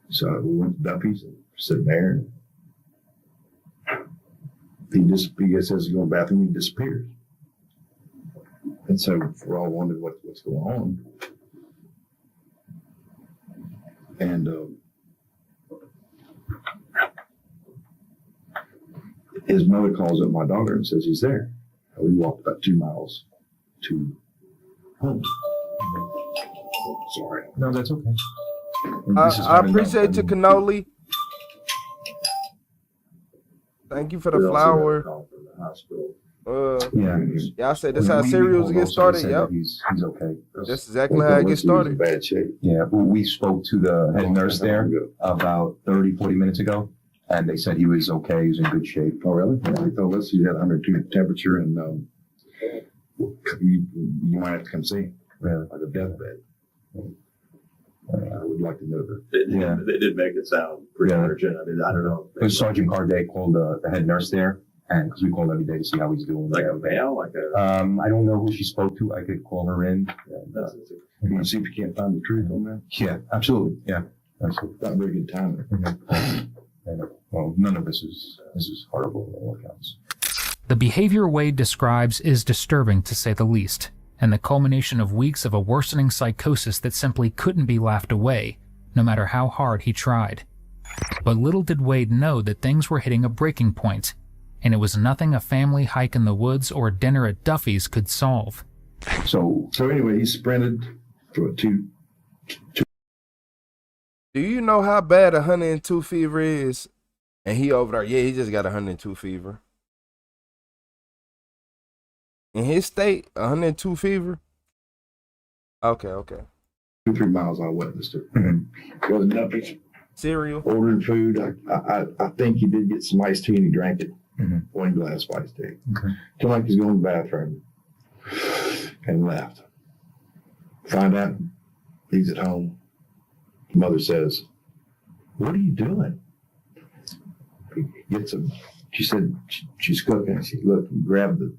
S: So we went to Duffy's and sitting there. He gets says he's going to the bathroom, he disappears. And so we're all wondering what's going on. And his mother calls up my daughter and says he's there. We walked about 2 miles to home. Sorry.
O: No, that's okay.
A: I appreciate you, Cannoli. Thank you for the flower. Y'all said that's how cereals get started. Yep.
O: He's okay.
A: That's exactly how it gets started.
S: Bad shape.
O: Yeah, we spoke to the head nurse there about 30, 40 minutes ago, and they said he was okay. He was in good shape.
S: Oh, really? Yeah, they told us he had 102 temperature, and you might have to come see him.
O: Really?
S: Like a deathbed. I would like to know that.
T: They did make it sound pretty urgent. I mean, I don't know.
O: It was Sergeant Carday called the head nurse there, and because we call every day to see how he's doing.
T: Like a male?
O: I don't know who she spoke to. I could call her in.
S: You want to see if you can't find the truth on that?
O: Yeah, absolutely. Yeah, absolutely.
S: Not very good timing.
O: Well, none of this is horrible in all accounts.
L: The behavior Wade describes is disturbing to say the least, and the culmination of weeks of a worsening psychosis that simply couldn't be laughed away, no matter how hard he tried. But little did Wade know that things were hitting a breaking point, and it was nothing a family hike in the woods or a dinner at Duffy's could solve.
S: So anyway, he sprinted for two.
A: Do you know how bad 102 fever is? And he over there, yeah, he just got 102 fever. In his state, 102 fever? Okay.
S: 2-3 miles out west. Go to Duffy's.
A: Cereal.
S: Ordered food. I think he did get some iced tea and he drank it. One glass of iced tea. Till like he's going to the bathroom. And left. Find out he's at home. Mother says, "What are you doing?" He gets him. She said she's cooking. She looked and grabbed the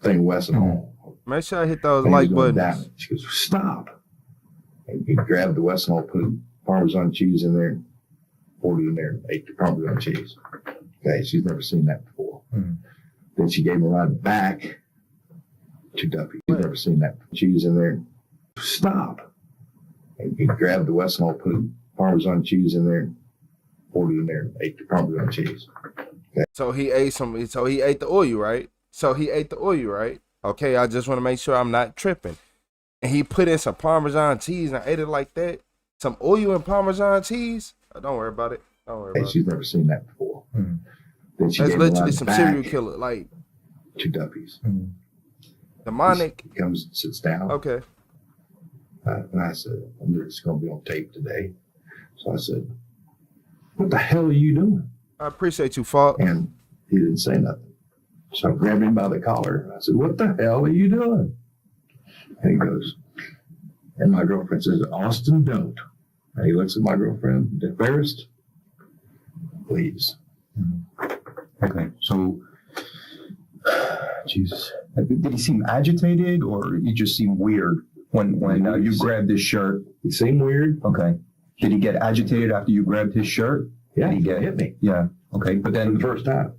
S: thing Wesson Hall.
A: Make sure I hit those like buttons.
S: She goes, "Stop!" And he grabbed the Wesson Hall, put Parmesan cheese in there, poured it in there, and ate the Parmesan cheese. Okay, she's never seen that before. Then she gave him a ride back to Duffy. She's never seen that cheese in there. Stop! And he grabbed the Wesson Hall, put Parmesan cheese in there, poured it in there, and ate the Parmesan cheese. Okay.
A: So he ate the oil, right? Okay, I just want to make sure I'm not tripping. And he put in some Parmesan cheese and ate it like that. Some oil and Parmesan cheese? Oh, don't worry about it.
S: She's never seen that before. Then she
A: That's
S: gave
A: literally
S: him
A: some
S: back
A: serial killer, like
S: to Duffy's.
A: Demonic.
S: He comes and sits down.
A: Okay.
S: And I said, I knew it's going to be on tape today. So I said, "What the hell are you doing?"
A: I appreciate you, Falk.
S: And he didn't say nothing. So I grabbed him by the collar. And I said, "What the hell are you doing?" And he goes, and my girlfriend says, "Austin, don't." And he looks at my girlfriend, "Embarrassed? Please."
U: Okay, so, Jesus. Did he seem agitated or he just seemed weird when you grabbed his shirt?
S: He seemed weird.
U: Okay. Did he get agitated after you grabbed his shirt?
S: Yeah,
U: he
S: hit me.
U: Yeah, okay. But then.
S: For the first time.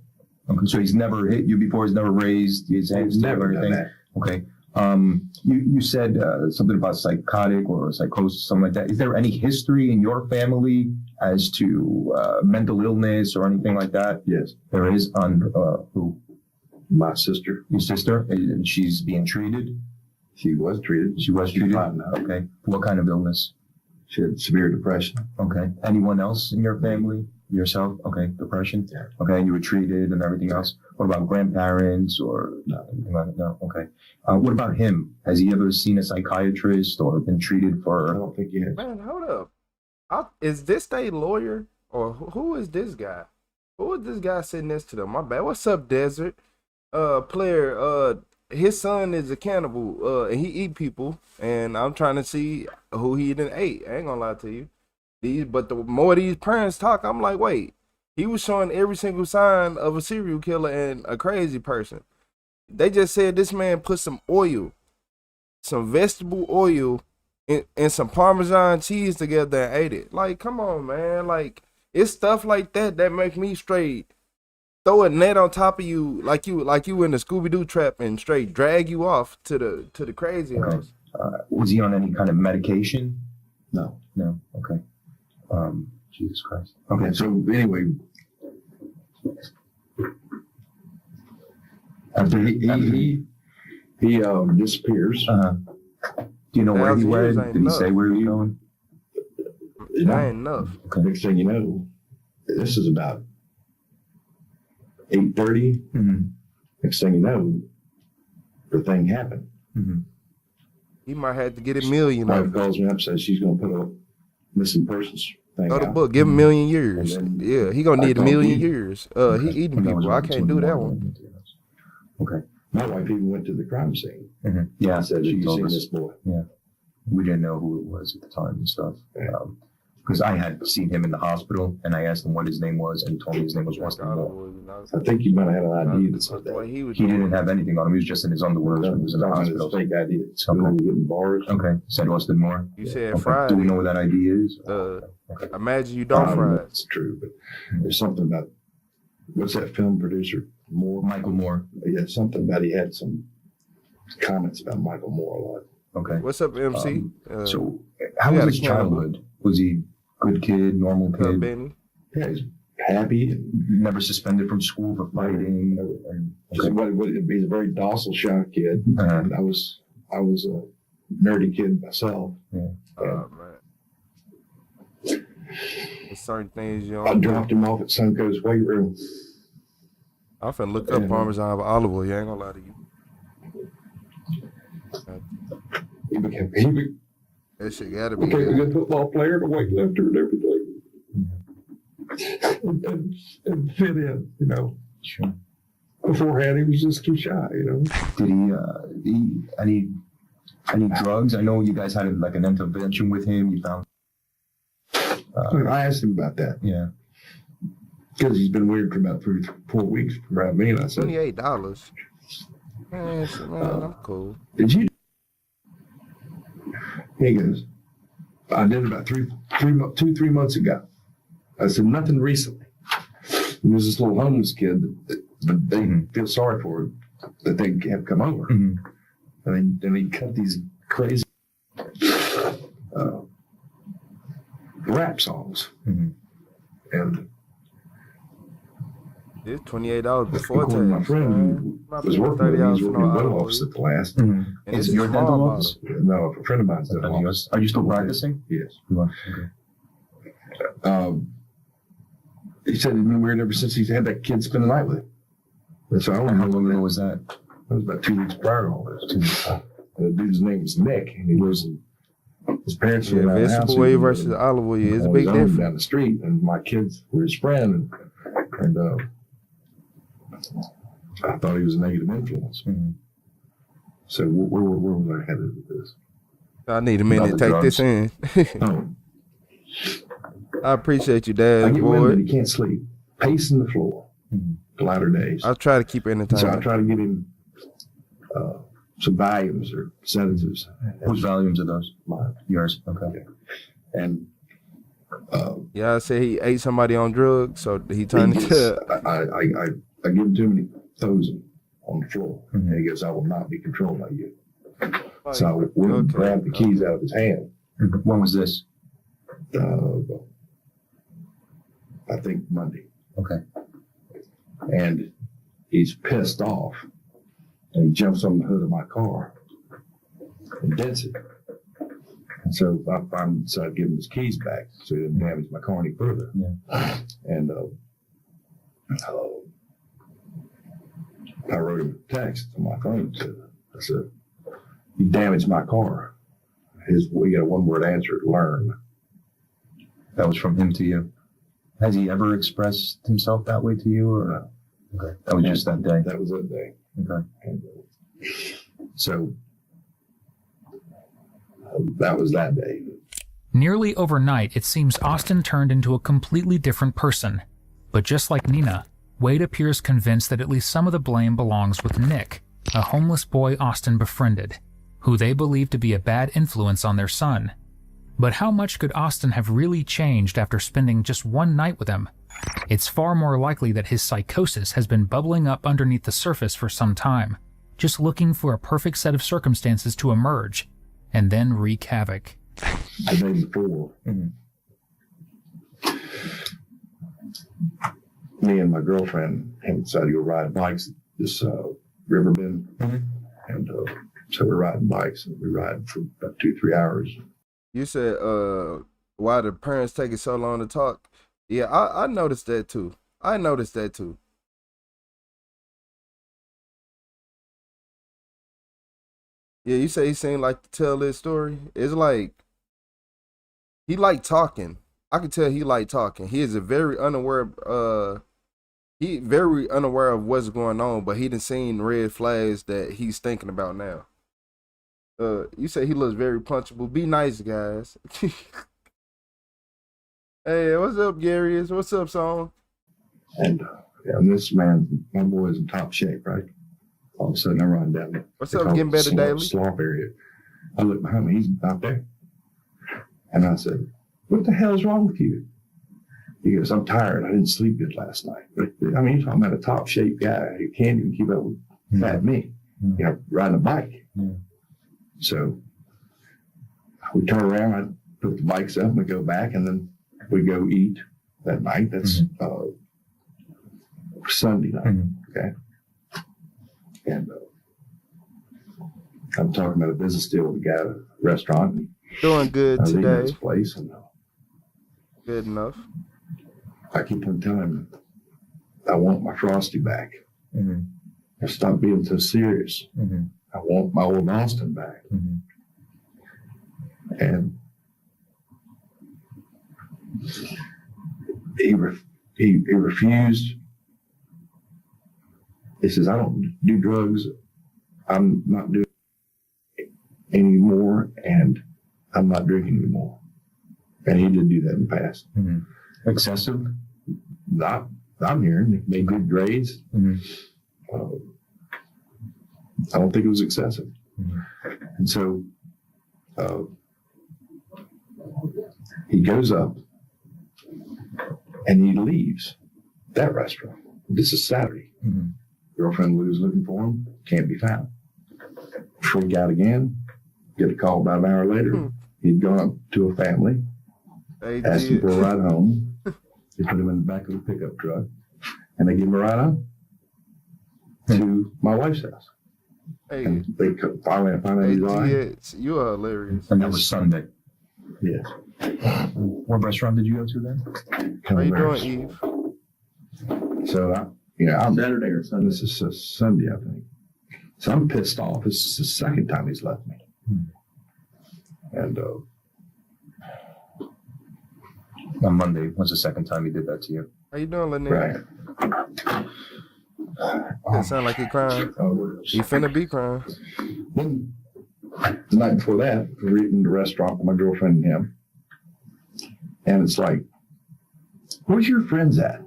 U: Okay, so he's never hit you before, he's never raised his hands to you or anything?
S: Done that.
U: Okay. You said something about psychotic or psychosis, something like that. Is there any history in your family as to mental illness or anything like that?
S: Yes.
U: There is on who?
S: My sister.
U: Your sister? And she's being treated?
S: She was treated.
U: She was treated?
S: Fine now.
U: Okay. What kind of illness?
S: She had severe depression.
U: Okay. Anyone else in your family? Yourself? Okay. Depression?
S: Yeah.
U: Okay. And you were treated and everything else? What about grandparents or anything like that? No. Okay. What about him? Has he ever seen a psychiatrist or been treated for?
S: I don't think he has.
A: Man, hold up. Is this state lawyer or who is this guy? Who is this guy sitting next to them? My bad. What's up, Desert? Player, his son is a cannibal, and he eat people, and I'm trying to see who he done ate. I ain't gonna lie to you. But the more these parents talk, I'm like, wait, he was showing every single sign of a serial killer and a crazy person. They just said this man put some oil, some vegetable oil, and some Parmesan cheese together and ate it. Like, come on, man. Like, it's stuff like that that make me straight throw a net on top of you, like you in the Scooby-Doo trap, and straight drag you off to the crazy house.
U: Was he on any kind of medication?
S: No.
U: No. Okay. Jesus Christ.
S: Okay. So anyway, after he disappears.
U: Do you know where he went? Did he say where he was going?
A: That ain't enough.
S: Okay. Next thing you know, this is about 8:30. Next thing you know, the thing happened.
A: He might have to get a million.
S: My wife calls me up and says she's going to put a missing persons thing
A: Go to
S: out.
A: book. Give him a million years. Yeah, he gonna need a million
S: you.
A: years. He eating people. I can't do that one.
U: Okay.
S: My wife even went to the crime scene.
U: Yeah.
S: And said,
U: she
S: "Have you
U: told
S: seen
U: us.
S: this boy?"
U: Yeah. We didn't know who it was at the time and stuff. Because I had seen him in the hospital and I asked him what his name was and he told me his name was Weston.
S: I think you might have had an ID that said that.
U: He didn't have anything on him. He was just in his underwear when he was in the hospital.
S: Fake ID. We're getting bars.
U: Okay. Said Austin Moore.
A: You said
U: Okay.
A: Friday.
U: Do we know what that ID is?
A: Imagine you don't fry.
S: It's true, but there's something about what's that film producer? Moore.
U: Michael Moore.
S: Yeah, something about he had some comments about Michael Moore a lot.
U: Okay.
A: What's up, MC?
U: So, how was his childhood? Was he a good kid, normal kid?
A: Benny?
S: Yeah, he's happy. And
U: never suspended from school for fighting.
S: He's a very docile, shy kid. And I was a nerdy kid myself.
A: Yeah. Man. There's certain things you don't.
S: I dropped him off at Suncoast weight room.
A: I'm finna look up Parmesan with olive oil. You ain't gonna lie to you. That shit gotta be
S: a good football player, and a weightlifter, and everything, and fit in, you know.
U: Sure.
S: Beforehand, he was just too shy, you know.
U: Did he any drugs? I know you guys had like an intervention with him. You found.
S: I asked him about that.
U: Yeah.
S: Because he's been weird for about 3-4 weeks around me, and I said,
A: $28. Man, I'm cool.
S: Did you? He goes, I did about 3 months ago. I said, nothing recently. There was this little homeless kid that they feel sorry for that they have come over. And then he cut these crazy rap songs. And
A: it's $28 before tax.
S: My friend was working with me. He was working in dental office at the last.
U: Is it your dental office?
S: No, a friend of mine's dental office.
U: Are you still practicing?
S: Yes.
U: Okay.
S: He said he'd been weird ever since he's had that kid spend the night with him. And so I don't know.
U: How long ago was that?
S: That was about 2 weeks prior to all this. The dude's name was Nick, and he lives in his parents live in the house.
A: Vegetable oil versus olive oil is a big difference.
S: Down the street, and my kids were his friend, and I thought he was a negative influence. So where was I headed with this?
A: I need a minute to take this in. I appreciate you, Dad.
S: I get wind that he can't sleep, pacing the floor the latter days.
A: I try to keep it entertained.
S: So I try to get him some Valiums or sedatives.
U: Whose Valiums are those?
S: Mine.
U: Yours. Okay.
S: And
A: I say he ate somebody on drugs, so he turned into.
S: I give him too many throws on the floor, and he goes, "I will not be controlled by you." So I went and grabbed the keys out of his hand.
U: When was this?
S: I think Monday.
U: Okay.
S: And he's pissed off, and he jumps on the hood of my car and dents it. And so I finally decided to give him his keys back so he didn't damage my car any further.
U: Yeah.
S: And I wrote him a text on my phone. I said, "You damaged my car." We got a one-word answer: learn.
U: That was from him to you. Has he ever expressed himself that way to you, or no? Okay. That was just that day.
S: That was that day.
U: Okay.
S: And, so that was that day.
L: Nearly overnight, it seems Austin turned into a completely different person. But just like Nina, Wade appears convinced that at least some of the blame belongs with Nick, a homeless boy Austin befriended, who they believe to be a bad influence on their son. But how much could Austin have really changed after spending just one night with him? It's far more likely that his psychosis has been bubbling up underneath the surface for some time, just looking for a perfect set of circumstances to emerge, and then wreak havoc.
S: The day before, me and my girlfriend had decided to go ride bikes at this river bend. And so we're riding bikes, and we ride for about 2-3 hours.
A: You said, why the parents taking so long to talk? Yeah, I noticed that too. Yeah, you say he seemed like to tell this story. It's like, he liked talking. I can tell he liked talking. He is very unaware of what's going on, but he done seen red flags that he's thinking about now. You say he looks very punchable. Be nice, guys. Hey, what's up, Gary? What's up, Song?
S: And this man, my boy is in top shape, right? All of a sudden, I'm riding down there.
A: What's up, getting better daily?
S: Slop area. I look behind me, he's out there. And I said, "What the hell's wrong with you?" He goes, I'm tired. I didn't sleep good last night. But, I mean, you're talking about a top shape guy who can't even keep up with fat me. You know, riding a bike. So we turn around, I put the bikes up, and we go back, and then we go eat that night. That's Sunday night. Okay. And I'm talking about a business deal with a guy at a restaurant. And
A: Doing good
S: I was eating at
A: today.
S: his place, and
A: Good enough.
S: I keep on telling him, I want my Frosty back. Stop being so serious. I want my old Austin back. And he refused. He says, I don't do drugs. I'm not doing it anymore, and I'm not drinking anymore. And he did do that in the past.
U: Excessive?
S: Not, I'm hearing he made good grades. I don't think it was excessive. And so he goes up and he leaves that restaurant. This is Saturday. Girlfriend was looking for him, can't be found. Freak out again, get a call about an hour later. He'd gone up to a family, asked him for a ride home. They put him in the back of a pickup truck, and they give him a ride home to my wife's house.
A: Hey,
S: and they finally found out he's all right.
A: You are hilarious.
U: And that was Sunday.
S: Yes.
U: What restaurant did you go to then?
A: How you doing, Eve?
S: So, I'm Saturday or Sunday. This is Sunday, I think. So I'm pissed off. This is the second time he's left me. And
U: on Monday was the second time he did that to you.
A: How you doing, Lynette?
S: Right.
A: It sound like he crying. He finna be crying.
S: Then, the night before that, we were eating in the restaurant with my girlfriend and him. And it's like, where's your friends at?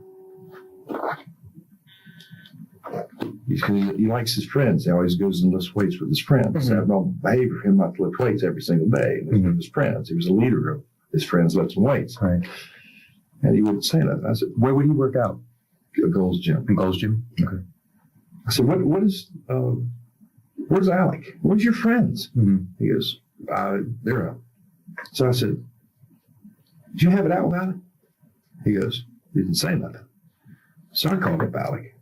S: He likes his friends. He always goes and lifts weights with his friends. It's abnormal behavior for him not to lift weights every single day. And with his friends. He was a leader of his friends lifting weights.
U: Right.
S: And he wouldn't say nothing. I said,
U: where would he work out?
S: A Gold's Gym.
U: Gold's Gym? Okay.
S: I said, where's Alec? Where's your friends? He goes, they're up. So I said, did you have it out with Alec? He goes, he didn't say nothing. So I called up Alec.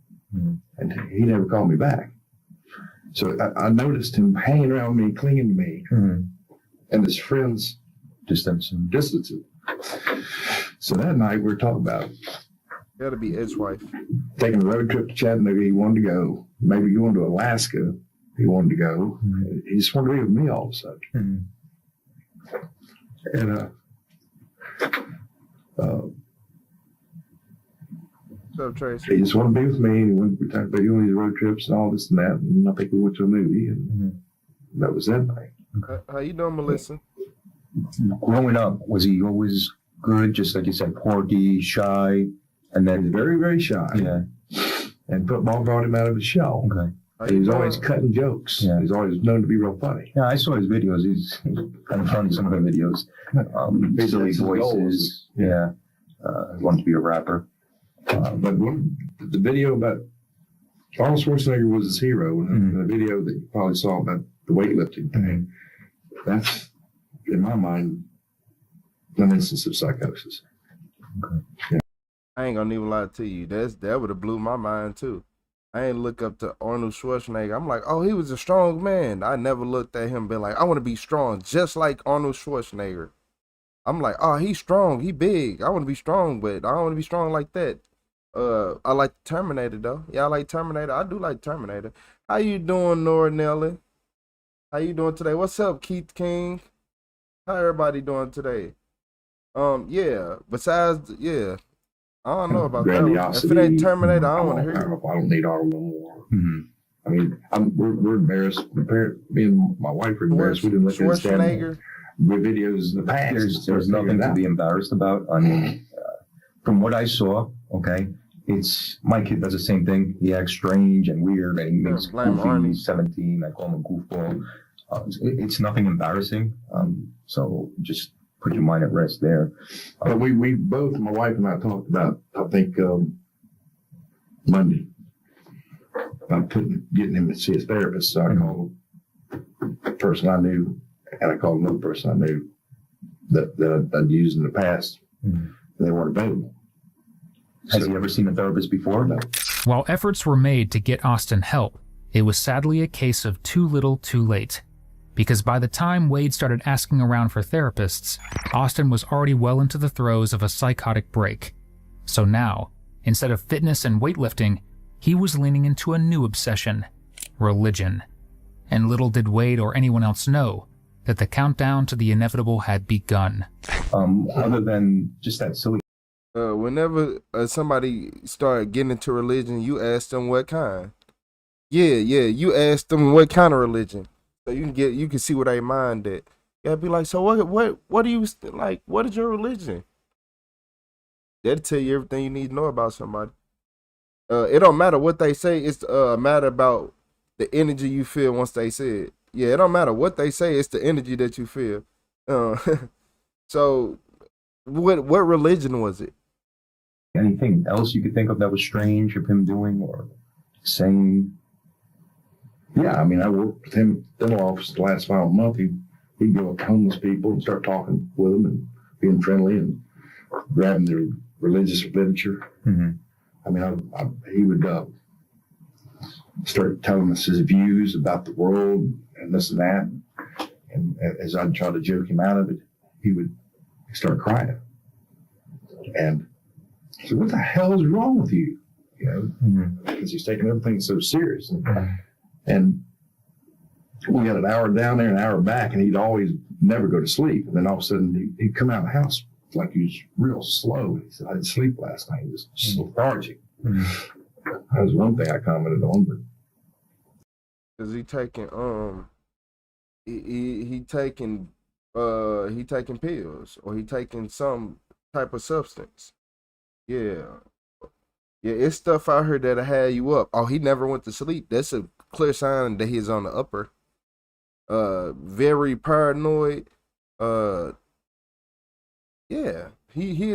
S: And he never called me back. So I noticed him hanging around me, clinging to me, and his friends distancing. So that night we were talking about
A: Gotta be Ed's wife.
S: taking a road trip to Chattanooga. He wanted to go. Maybe going to Alaska. He wanted to go. He just wanted to be with me all of a sudden. And
A: What's up, Tracy?
S: he just wanted to be with me. And we talked about doing these road trips and all this and that. And I think we went to a movie, and that was that night.
A: How you doing, Melissa?
U: Growing up, was he always good? Just like you said, porky, shy, and then
S: very, very shy.
U: Yeah.
S: And football brought him out of his shell.
U: Okay.
S: He was always cutting jokes.
U: Yeah.
S: He's always known to be real funny.
U: Yeah, I saw his videos. He's kind of funny, some of the videos. Silly
S: That's his goal.
U: voices. Yeah. He wanted to be a rapper.
S: But the video about Arnold Schwarzenegger was his hero, and the video that you probably saw about the weightlifting thing, that's, in my mind, an instance of psychosis.
A: Yeah. I ain't gonna even lie to you. That would have blew my mind too. I ain't look up to Arnold Schwarzenegger. I'm like, oh, he was a strong man. I never looked at him and been like, I want to be strong just like Arnold Schwarzenegger. I'm like, oh, he's strong. He big. I want to be strong, but I don't want to be strong like that. I like Terminator though. Yeah, I like Terminator. I do like Terminator. How you doing, Nora Nelly? How you doing today? What's up, Keith King? How everybody doing today? Yeah. Besides, yeah, I don't know about that. If it ain't Terminator, I don't want to hear it.
S: I don't need Arnold no more. I mean, we're embarrassed. Me and my wife are embarrassed. We didn't look at
U: Schwarzenegger
S: with videos in the past.
U: There's nothing to be embarrassed about. I mean, from what I saw, okay, it's my kid does the same thing. He acts strange and weird, and he makes goofy. He's 17. I call him a goofball. It's nothing embarrassing. So just put your mind at rest there.
S: But we both, my wife and I, talked about, I think, Monday, about getting him to see his therapist. So I called a person I knew, and I called another person I knew that I'd used in the past. They weren't available.
U: Has he ever seen a therapist before? No.
L: While efforts were made to get Austin help, it was sadly a case of too little too late. Because by the time Wade started asking around for therapists, Austin was already well into the throes of a psychotic break. So now, instead of fitness and weightlifting, he was leaning into a new obsession: religion. And little did Wade or anyone else know that the countdown to the inevitable had begun.
U: Other than just that silly.
A: Whenever somebody start getting into religion, you ask them what kind. Yeah, you ask them what kind of religion, so you can see what they mind at. You gotta be like, so what do you like? What is your religion? That'll tell you everything you need to know about somebody. It don't matter what they say. It's a matter about the energy you feel once they say it. Yeah, it don't matter what they say. It's the energy that you feel. So, what religion was it?
U: Anything else you could think of that was strange of him doing or saying?
S: Yeah, I mean, I worked with him in the dental office the last month. He'd go up to homeless people and start talking with them and being friendly and grabbing their religious literature. I mean, he would start telling us his views about the world and this and that. And as I'd try to joke him out of it, he would start crying. And I said, what the hell is wrong with you? You know, because he's taking everything so serious. And we had an hour down there, an hour back, and he'd always never go to sleep. And then all of a sudden, he'd come out of the house like he was real slow. He said, I didn't sleep last night. He was just lethargic. That was one thing I commented on. But
A: is he taking he taking pills, or he taking some type of substance? Yeah, it's stuff out here that'll have you up. Oh, he never went to sleep. That's a clear sign that he's on the upper. Very paranoid. Yeah, he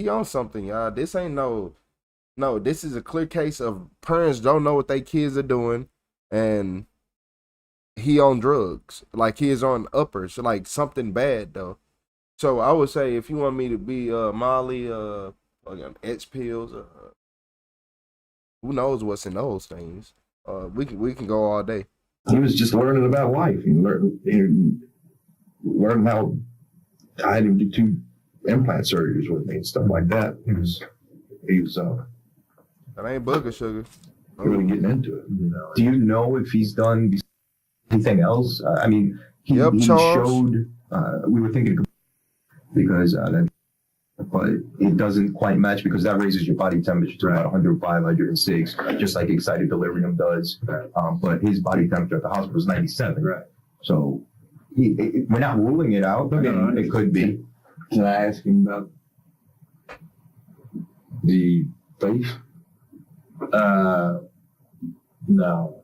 A: on something, y'all. This ain't no, this is a clear case of parents don't know what their kids are doing, and he on drugs. Like, he is on uppers, like something bad though. So I would say, if you want me to be Molly, X pills, who knows what's in those things. We can go all day.
S: He was just learning about life. He learned how I had him do 2 implant surgeries with me and stuff like that. He was
A: that ain't booger sugar.
S: Really getting into it.
U: You know. Do you know if he's done anything else? I mean, he showed. We were thinking because but it doesn't quite match, because that raises your body temperature to about 105, 106, just like excited delirium does. But his body temperature at the hospital was 97. Right. So we're not ruling it out. I mean, it could be.
S: Can I ask him about the face?
T: No.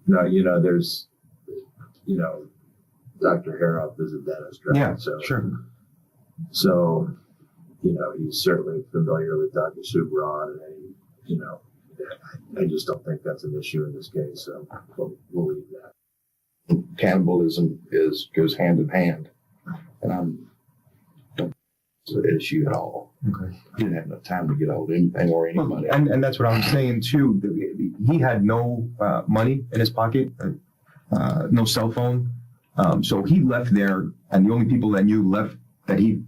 T: You know, there's, Dr. Haroff is a dentist, right?
U: Yeah,
T: so,
U: sure.
T: So, he's certainly familiar with Dr. Subran, and, I just don't think that's an issue in this case, so we'll leave that.
S: Cannibalism goes hand in hand, and it's an issue at all.
U: Okay.
S: He didn't have enough time to get hold of anything or anybody.
U: And that's what I'm saying too. He had no money in his pocket, no cell phone. So he left there, and the only people that knew that he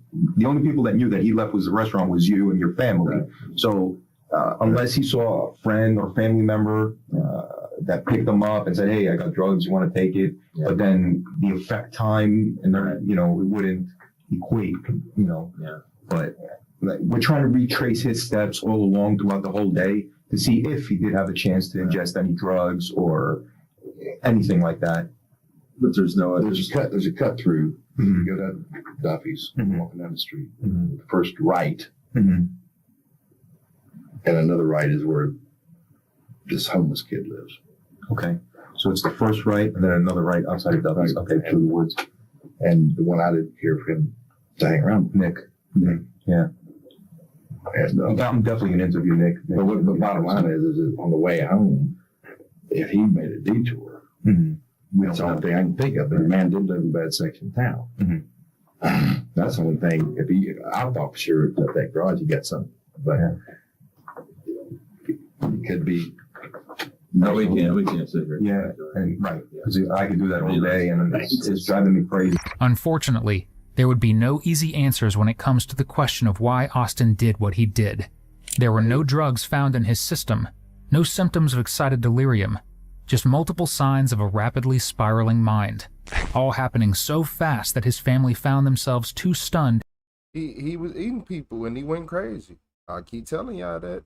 U: left was the restaurant was you and your family. Right. So unless he saw a friend or family member that picked him up and said, "Hey, I got drugs, you want to take it?" Yeah. But then the effect time, and it wouldn't equate. Yeah. But we're trying to retrace his steps all along throughout the whole day to see if he did have a chance to ingest any drugs or anything like that.
S: But there's a cut through. You go to Duffy's, walking down the street. The first right, and another right is where this homeless kid lives.
U: Okay, so it's the first right and then another right outside of Duffy's. Okay, through the woods.
S: And the one I didn't hear from him to hang around,
U: Nick. Yeah.
S: And,
U: I'm definitely going to interview Nick.
S: But the bottom line is on the way home, if he made a detour, that's the only thing I can think of. The man did live in a bad section of town. That's the only thing. I thought for sure that garage he got something, but it could be.
T: No, we can't sit here.
U: Yeah, and right. Because I could do that all day, and it's driving me crazy.
L: Unfortunately, there would be no easy answers when it comes to the question of why Austin did what he did. There were no drugs found in his system, no symptoms of excited delirium, just multiple signs of a rapidly spiraling mind, all happening so fast that his family found themselves too stunned.
A: He was eating people and he went crazy. I keep telling y'all that.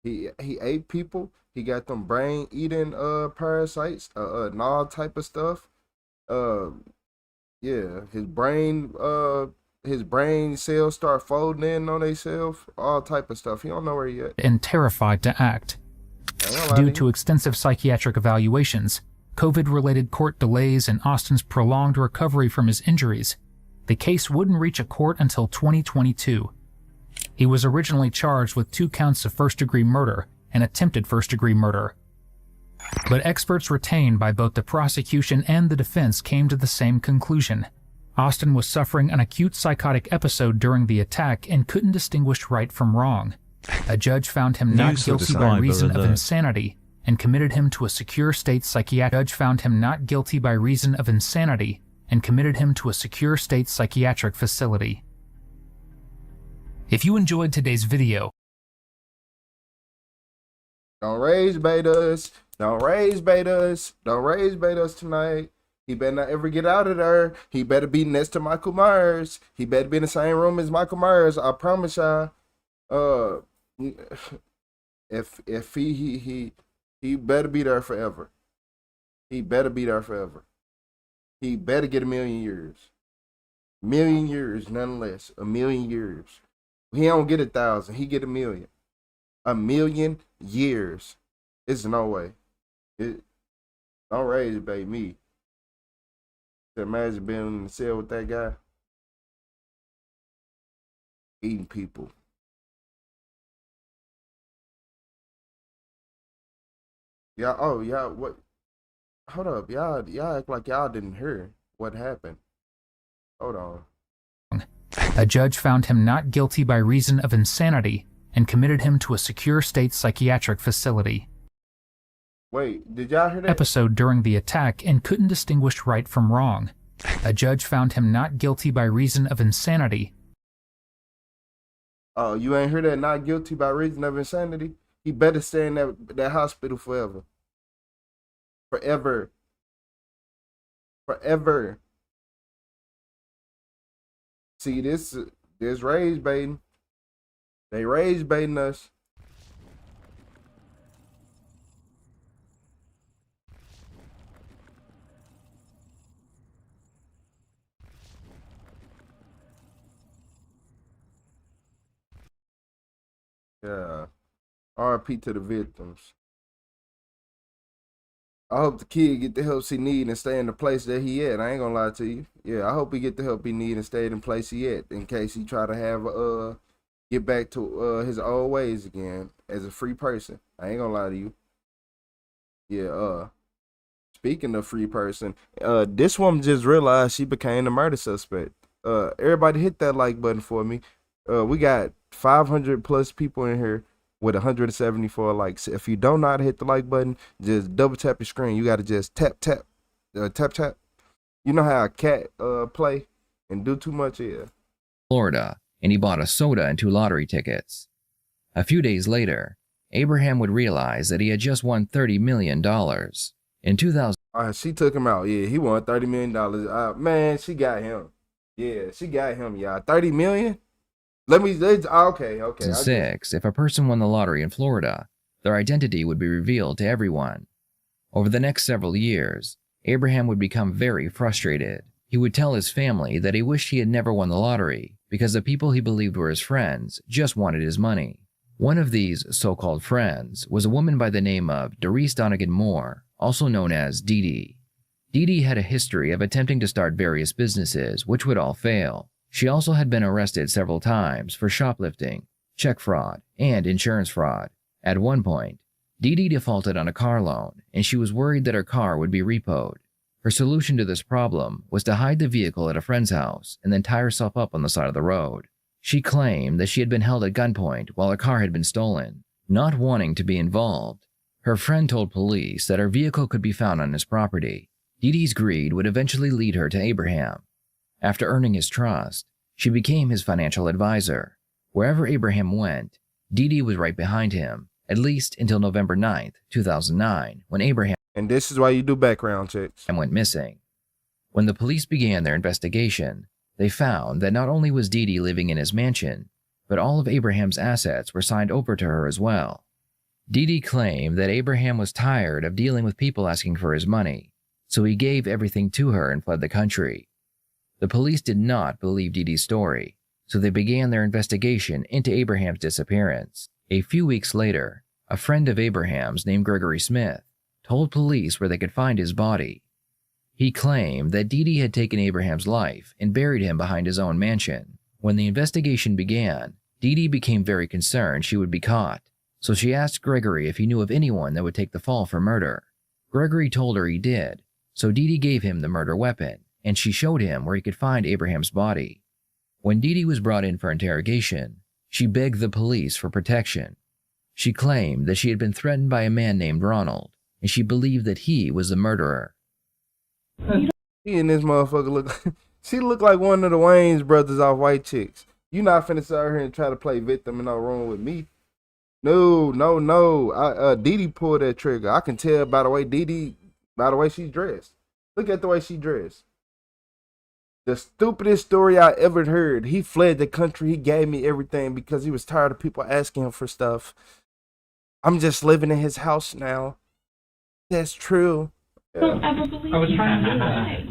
A: He ate people. He got them brain eating parasites, and all type of stuff. Yeah, his brain cells start folding in on themselves, all type of stuff. He don't know where he at.
L: And terrified to act. Due to extensive psychiatric evaluations, COVID-related court delays, and Austin's prolonged recovery from his injuries, the case wouldn't reach a court until 2022. He was originally charged with 2 counts of first-degree murder and attempted first-degree murder. But experts retained by both the prosecution and the defense came to the same conclusion. Austin was suffering an acute psychotic episode during the attack and couldn't distinguish right from wrong. A judge found him not guilty by reason of insanity and committed him to a secure state psychiatric facility. If you enjoyed today's video,
A: don't raise betas. Don't raise betas. Don't raise betas tonight. He better not ever get out of there. He better be next to Michael Myers. He better be in the same room as Michael Myers. I promise y'all. If he better be there forever. He better be there forever. He better get 1,000,000 years. 1,000,000 years, none less. 1,000,000 years. He don't get 1,000. He get 1,000,000. 1,000,000 years. It's no way. Don't raise baby me. Imagine being in the cell with that guy. Eating people. Y'all, what? Hold up, y'all act like y'all didn't hear what happened. Hold on.
L: a judge found him not guilty by reason of insanity and committed him to a secure state psychiatric facility.
A: Wait, did y'all hear that?
L: Episode during the attack and couldn't distinguish right from wrong. A judge found him not guilty by reason of insanity.
A: Oh, you ain't heard that? Not guilty by reason of insanity? He better stay in that hospital forever. Forever. Forever. See, this rage baiting. They rage baiting us. Yeah. RIP to the victims. I hope the kid get the help he need and stay in the place that he at. I ain't gonna lie to you. Yeah, I hope he get the help he need and stay in the place he at in case he try to have get back to his old ways again as a free person. I ain't gonna lie to you. Yeah, speaking of free person, this woman just realized she became a murder suspect. Everybody hit that like button for me. We got 500 plus people in here with 174 likes. If you don't know how to hit the like button, just double tap your screen. You gotta just tap. You know how a cat play and do too much here.
F: Florida, and he bought a soda and 2 lottery tickets. A few days later, Abraham would realize that he had just won $30 million. In 2000,
A: she took him out. Yeah, he won $30 million. Man, she got him. Yeah, she got him, y'all. 30 million? Okay.
F: 2006, if a person won the lottery in Florida, their identity would be revealed to everyone. Over the next several years, Abraham would become very frustrated. He would tell his family that he wished he had never won the lottery because the people he believed were his friends just wanted his money. One of these so-called friends was a woman by the name of Doris Donegan Moore, also known as Dee Dee. Dee Dee had a history of attempting to start various businesses, which would all fail. She also had been arrested several times for shoplifting, check fraud, and insurance fraud. At one point, Dee Dee defaulted on a car loan, and she was worried that her car would be repoed. Her solution to this problem was to hide the vehicle at a friend's house and then tie herself up on the side of the road. She claimed that she had been held at gunpoint while her car had been stolen. Not wanting to be involved, her friend told police that her vehicle could be found on his property. Dee Dee's greed would eventually lead her to Abraham. After earning his trust, she became his financial advisor. Wherever Abraham went, Dee Dee was right behind him, at least until November 9th, 2009, when Abraham
A: and this is why you do background checks
F: went missing. When the police began their investigation, they found that not only was Dee Dee living in his mansion, but all of Abraham's assets were signed over to her as well. Dee Dee claimed that Abraham was tired of dealing with people asking for his money, so he gave everything to her and fled the country. The police did not believe Dee Dee's story, so they began their investigation into Abraham's disappearance. A few weeks later, a friend of Abraham's named Gregory Smith told police where they could find his body. He claimed that Dee Dee had taken Abraham's life and buried him behind his own mansion. When the investigation began, Dee Dee became very concerned she would be caught, so she asked Gregory if he knew of anyone that would take the fall for murder. Gregory told her he did, so Dee Dee gave him the murder weapon, and she showed him where he could find Abraham's body. When Dee Dee was brought in for interrogation, she begged the police for protection. She claimed that she had been threatened by a man named Ronald, and she believed that he was the murderer.
A: He and this motherfucker look she looked like one of the Wayans brothers off White Chicks. You not finna sit out here and try to play victim in no room with me. No. Dee Dee pulled that trigger. I can tell by the way by the way she's dressed. Look at the way she dressed. The stupidest story I ever heard. He fled the country. He gave me everything because he was tired of people asking him for stuff. I'm just living in his house now. That's true.
D: Don't ever believe
E: I was
D: you.
E: trying to do that.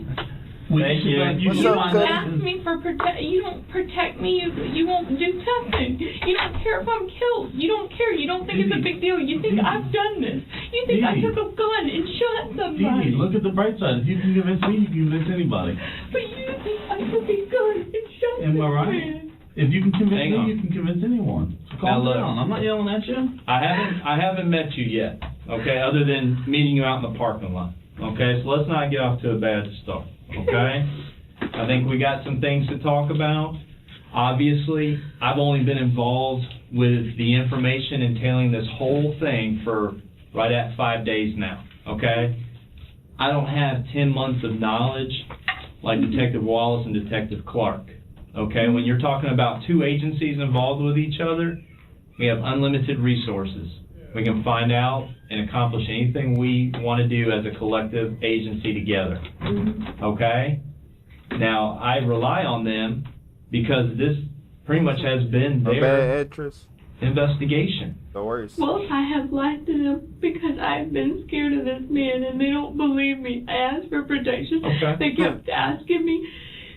D: Thank you.
A: What's up,
D: You ask me for you don't protect me. You won't do nothing. You don't care if I'm killed. You don't care. You don't think it's a big deal. You think I've done this. You think I took a gun and shot somebody.
C: Look at the bright side. If you can convince me, you can convince anybody.
D: But you think I took a gun and shot
C: Am I right?
D: man.
C: If you can convince me, you can convince anyone. So calm down. I'm not yelling at you.
K: I haven't met you yet, okay, other than meeting you out in the parking lot. Okay, so let's not get off to a bad start, okay? I think we got some things to talk about. Obviously, I've only been involved with the information entailing this whole thing for right at 5 days now, okay? I don't have 10 months of knowledge like Detective Wallace and Detective Clark, okay? When you're talking about two agencies involved with each other, we have unlimited resources. We can find out and accomplish anything we want to do as a collective agency together, okay? Now, I rely on them because this pretty much has been their investigation.
A: No worries.
D: Well, I have lied to them because I've been scared of this man and they don't believe me. I asked for protection.
K: Okay.
D: They kept asking me.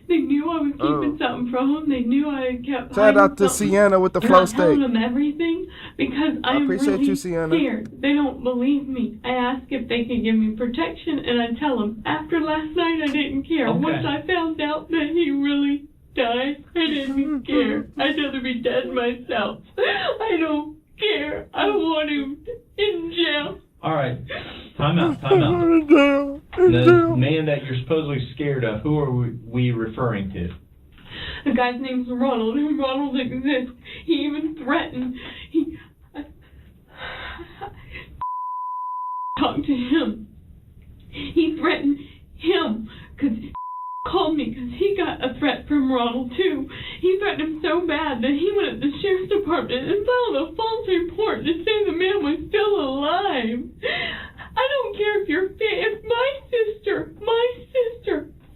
D: They knew I was keeping something from them. They knew I kept
A: Shout out to Sienna with the flow steak.
D: I'm telling them everything because I'm
A: appreciate
D: really
A: you, Sienna.
D: scared. They don't believe me. I ask if they can give me protection, and I tell them after last night I didn't care.
K: Okay.
D: Once I found out that he really died, I didn't care. I'd rather be dead myself. I don't care. I want him in jail.
K: All right, time out. The man that you're supposedly scared of, who are we referring to?
D: The guy's name's Ronald, and Ronald exists. He even threatened. Talk to him. He threatened him because called me because he got a threat from Ronald too. He threatened him so bad that he went to the sheriff's department and filed a false report to say the man was still alive. I don't care if if my sister,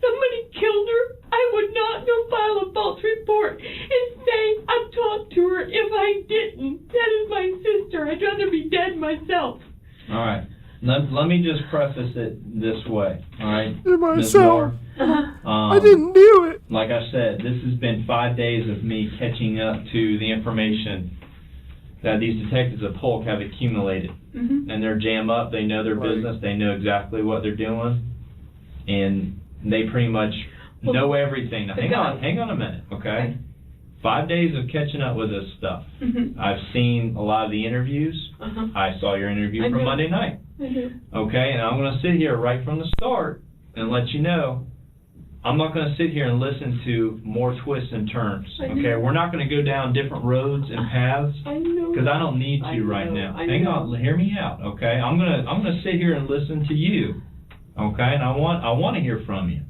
D: somebody killed her, I would not go file a false report and say I've talked to her if I didn't. That is my sister. I'd rather be dead myself.
K: All right. Let me just preface it this way, all right?
A: Ms. Moore, I didn't do it.
K: Like I said, this has been 5 days of me catching up to the information that these detectives of Polk have accumulated. And they're jam up, they know their business, they know exactly what they're doing. and they pretty much know everything. Now, hang on a minute, okay? 5 days of catching up with this stuff. I've seen a lot of the interviews. I saw your interview from Monday night. Okay, and I'm going to sit here right from the start and let you know, I'm not going to sit here and listen to more twists and turns. Okay, we're not going to go down different roads and paths because I don't need to right now. Hang on, hear me out. Okay, I'm gonna sit here and listen to you. Okay, and I want to hear from you.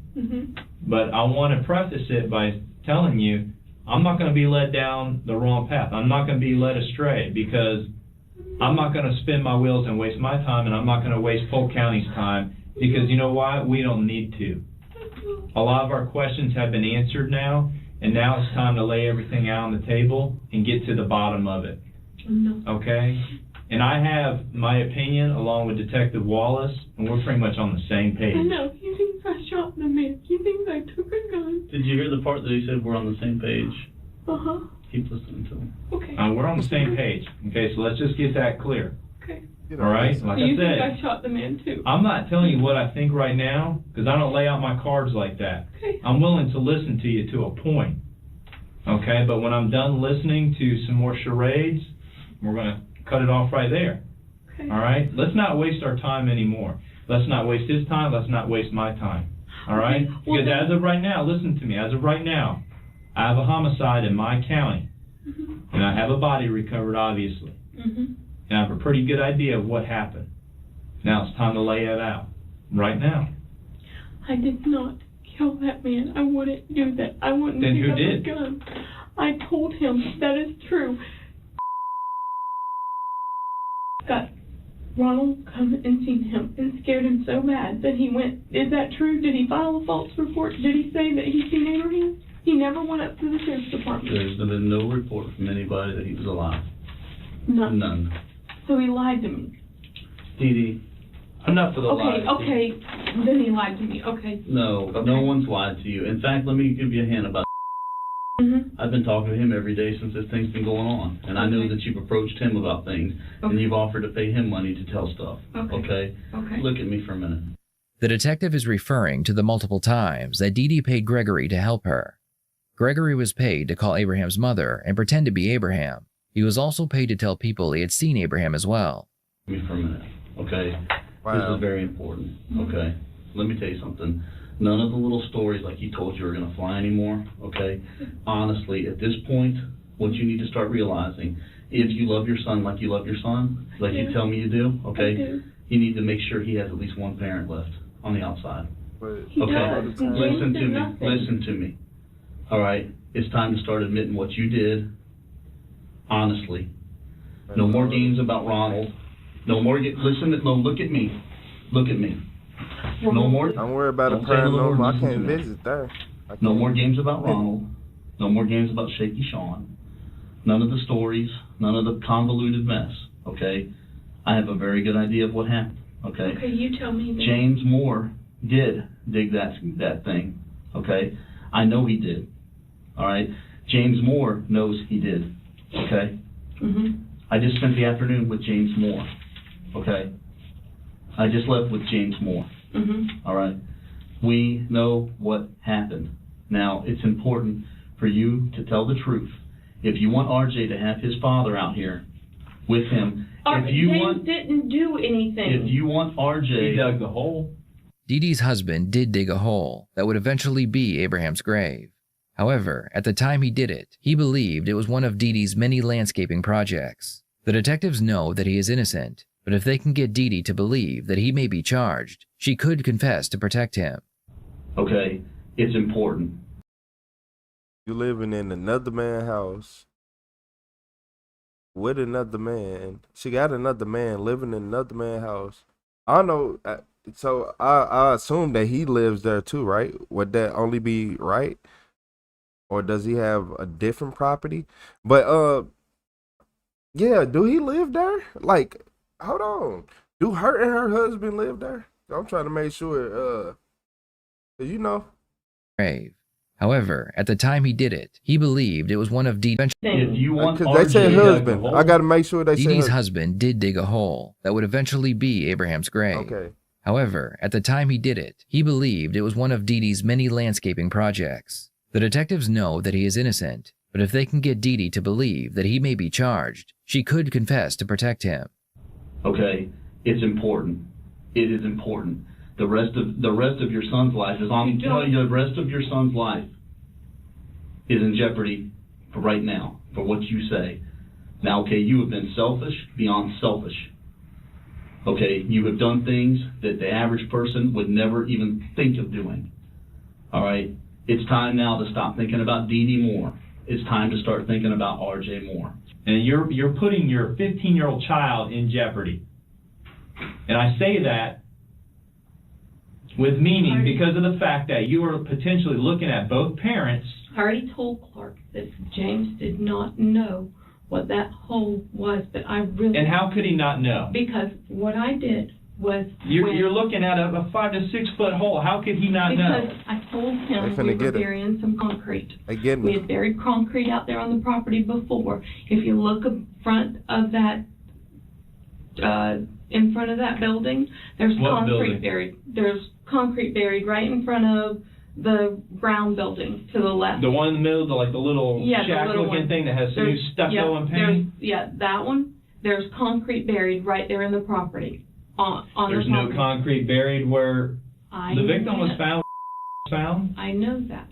K: But I want to preface it by telling you, I'm not going to be led down the wrong path. I'm not going to be led astray because I'm not going to spin my wheels and waste my time, and I'm not going to waste Polk County's time because you know why? We don't need to. A lot of our questions have been answered now, and now it's time to lay everything out on the table and get to the bottom of it. Okay? And I have my opinion along with Detective Wallace, and we're pretty much on the same page.
D: I know. He thinks I shot the man. He thinks I took a gun.
C: Did you hear the part that he said we're on the same page? Keep listening to him.
D: Okay.
K: We're on the same page. Okay, so let's just get that clear.
D: Okay.
K: All right? Like
D: Do you
K: I said,
D: think I shot the man too?
K: I'm not telling you what I think right now because I don't lay out my cards like that.
D: Okay.
K: I'm willing to listen to you to a point. Okay, but when I'm done listening to some more charades, we're going to cut it off right there.
D: Okay.
K: All right? Let's not waste our time anymore. Let's not waste his time. Let's not waste my time. All right?
D: Okay. Well,
K: because as of right now, listen to me. As of right now, I have a homicide in my county. And I have a body recovered, obviously. And I have a pretty good idea of what happened. Now it's time to lay it out. Right now.
D: I did not kill that man. I wouldn't do that. I wouldn't
K: Then
D: pick
K: who
D: up
K: did?
D: a gun. I told him that is true. Got Ronald come and seen him and scared him so bad that he went. Is that true? Did he file a false report? Did he say that he seen Abraham? He never went up to the sheriff's department.
C: There's been no report from anybody that he was alive.
D: None. So he lied to me.
C: Dee Dee, enough of the lies.
D: Okay. Then he lied to me. Okay.
C: No, no one's lied to you. In fact, let me give you a hint about I've been talking to him every day since this thing's been going on. And I know that you've approached him about things, and you've offered to pay him money to tell stuff. Okay? Look at me for a minute.
F: The detective is referring to the multiple times that Dee Dee paid Gregory to help her. Gregory was paid to call Abraham's mother and pretend to be Abraham. He was also paid to tell people he had seen Abraham as well.
C: Give me for a minute, okay? This is very important, okay? Let me tell you something. None of the little stories like you told you are going to fly anymore, okay? Honestly, at this point, what you need to start realizing, if you love your son like you love your son, like you tell me you do, okay? You need to make sure he has at least one parent left on the outside. Okay? Listen to me. Listen to me. All right? It's time to start admitting what you did. Honestly. No more games about Ronald. No more listen, no, look at me. Look at me. No more.
A: Don't worry about a paranormal. I can't visit there.
C: No more games about Ronald. No more games about Shaky Sean. None of the stories. None of the convoluted mess. Okay? I have a very good idea of what happened. Okay?
D: Okay, you tell me. Then.
C: James Moore did dig that thing. Okay? I know he did. All right? James Moore knows he did. Okay? I just spent the afternoon with James Moore. Okay? I just left with James Moore. All right? We know what happened. Now, it's important for you to tell the truth. If you want RJ to have his father out here with him,
D: James didn't do anything.
C: If you want RJ...
K: He dug the hole.
F: Dee Dee's husband did dig a hole that would eventually be Abraham's grave. However, at the time he did it, he believed it was one of Dee Dee's many landscaping projects. The detectives know that he is innocent, but if they can get Dee Dee to believe that he may be charged, she could confess to protect him.
C: Okay, it's important.
A: You living in another man's house with another man. She got another man living in another man's house. I don't know. So I assume that he lives there too, right? Would that only be right? Or does he have a different property? But yeah, do he live there? Like, hold on. Do her and her husband live there? I'm trying to make sure, you know.
F: Grave. However, at the time he did it, he believed it was one of Dee Dee's.
C: If you want
A: because they said husband. I got to make sure they
F: Dee
A: say
F: Dee's husband did dig a hole that would eventually be Abraham's grave.
A: Okay.
F: However, at the time he did it, he believed it was one of Dee Dee's many landscaping projects. The detectives know that he is innocent, but if they can get Dee Dee to believe that he may be charged, she could confess to protect him.
C: Okay, it's important. It is important. The rest of your son's life is on. The rest of your son's life is in jeopardy for right now for what you say. Now, okay, you have been selfish beyond selfish. Okay, you have done things that the average person would never even think of doing. All right, it's time now to stop thinking about Dee Dee more. It's time to start thinking about RJ more.
K: And you're putting your 15-year-old child in jeopardy. And I say that with meaning because of the fact that you are potentially looking at both parents.
D: I already told Clark that James did not know what that hole was, but I really...
K: And how could he not know?
D: Because what I did was...
K: You're looking at a 5 to 6 foot hole. How could he not know?
D: Because I told him we were burying some concrete. We had buried concrete out there on the property before. If you look in front of that building, there's concrete buried. There's concrete buried right in front of the brown building to the left.
K: The one in the middle, the little shack-looking thing that has new stucco and paint?
D: Yeah, that one. There's concrete buried right there in the property.
K: There's no concrete buried where the victim was found?
D: I know that.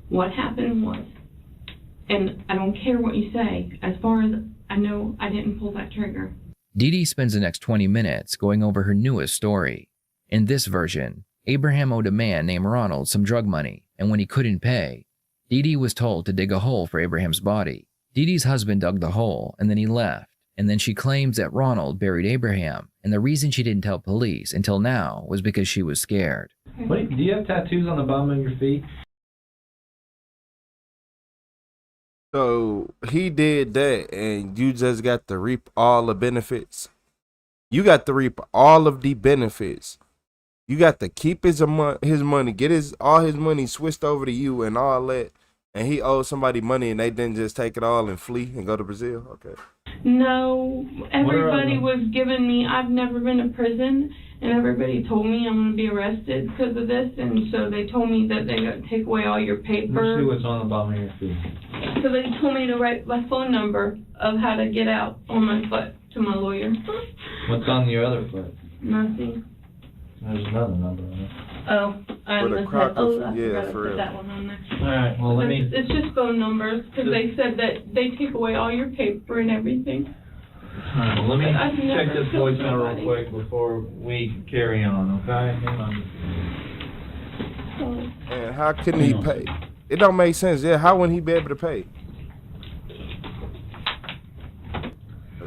D: What happened was, and I don't care what you say, as far as I know, I didn't pull that trigger.
F: Dee Dee spends the next 20 minutes going over her newest story. In this version, Abraham owed a man named Ronald some drug money, and when he couldn't pay, Dee Dee was told to dig a hole for Abraham's body. Dee Dee's husband dug the hole, and then he left, and then she claims that Ronald buried Abraham, and the reason she didn't tell police until now was because she was scared.
K: Wait, do you have tattoos on the bottom of your feet?
A: So he did that, and you just got to reap all the benefits. You got to reap all of the benefits. You got to keep his money, get all his money switched over to you and all that. And he owed somebody money and they didn't just take it all and flee and go to Brazil? Okay.
D: No, everybody was giving me, I've never been to prison, and everybody told me I'm going to be arrested because of this, and so they told me that they're going to take away all your paper.
K: Let's see what's on the bottom of your feet.
D: So they told me to write my phone number of how to get out on my foot to my lawyer.
K: What's on your other foot?
D: Nothing.
K: There's another number on it.
D: Oh, I must have, I forgot to put that one on there.
K: Alright, well
D: It's just phone numbers, because they said that they take away all your paper and everything.
K: Alright, well let me check this voicemail real quick before we carry on, okay? Hang on.
A: And how couldn't he pay? It don't make sense. Yeah, how wouldn't he be able to pay?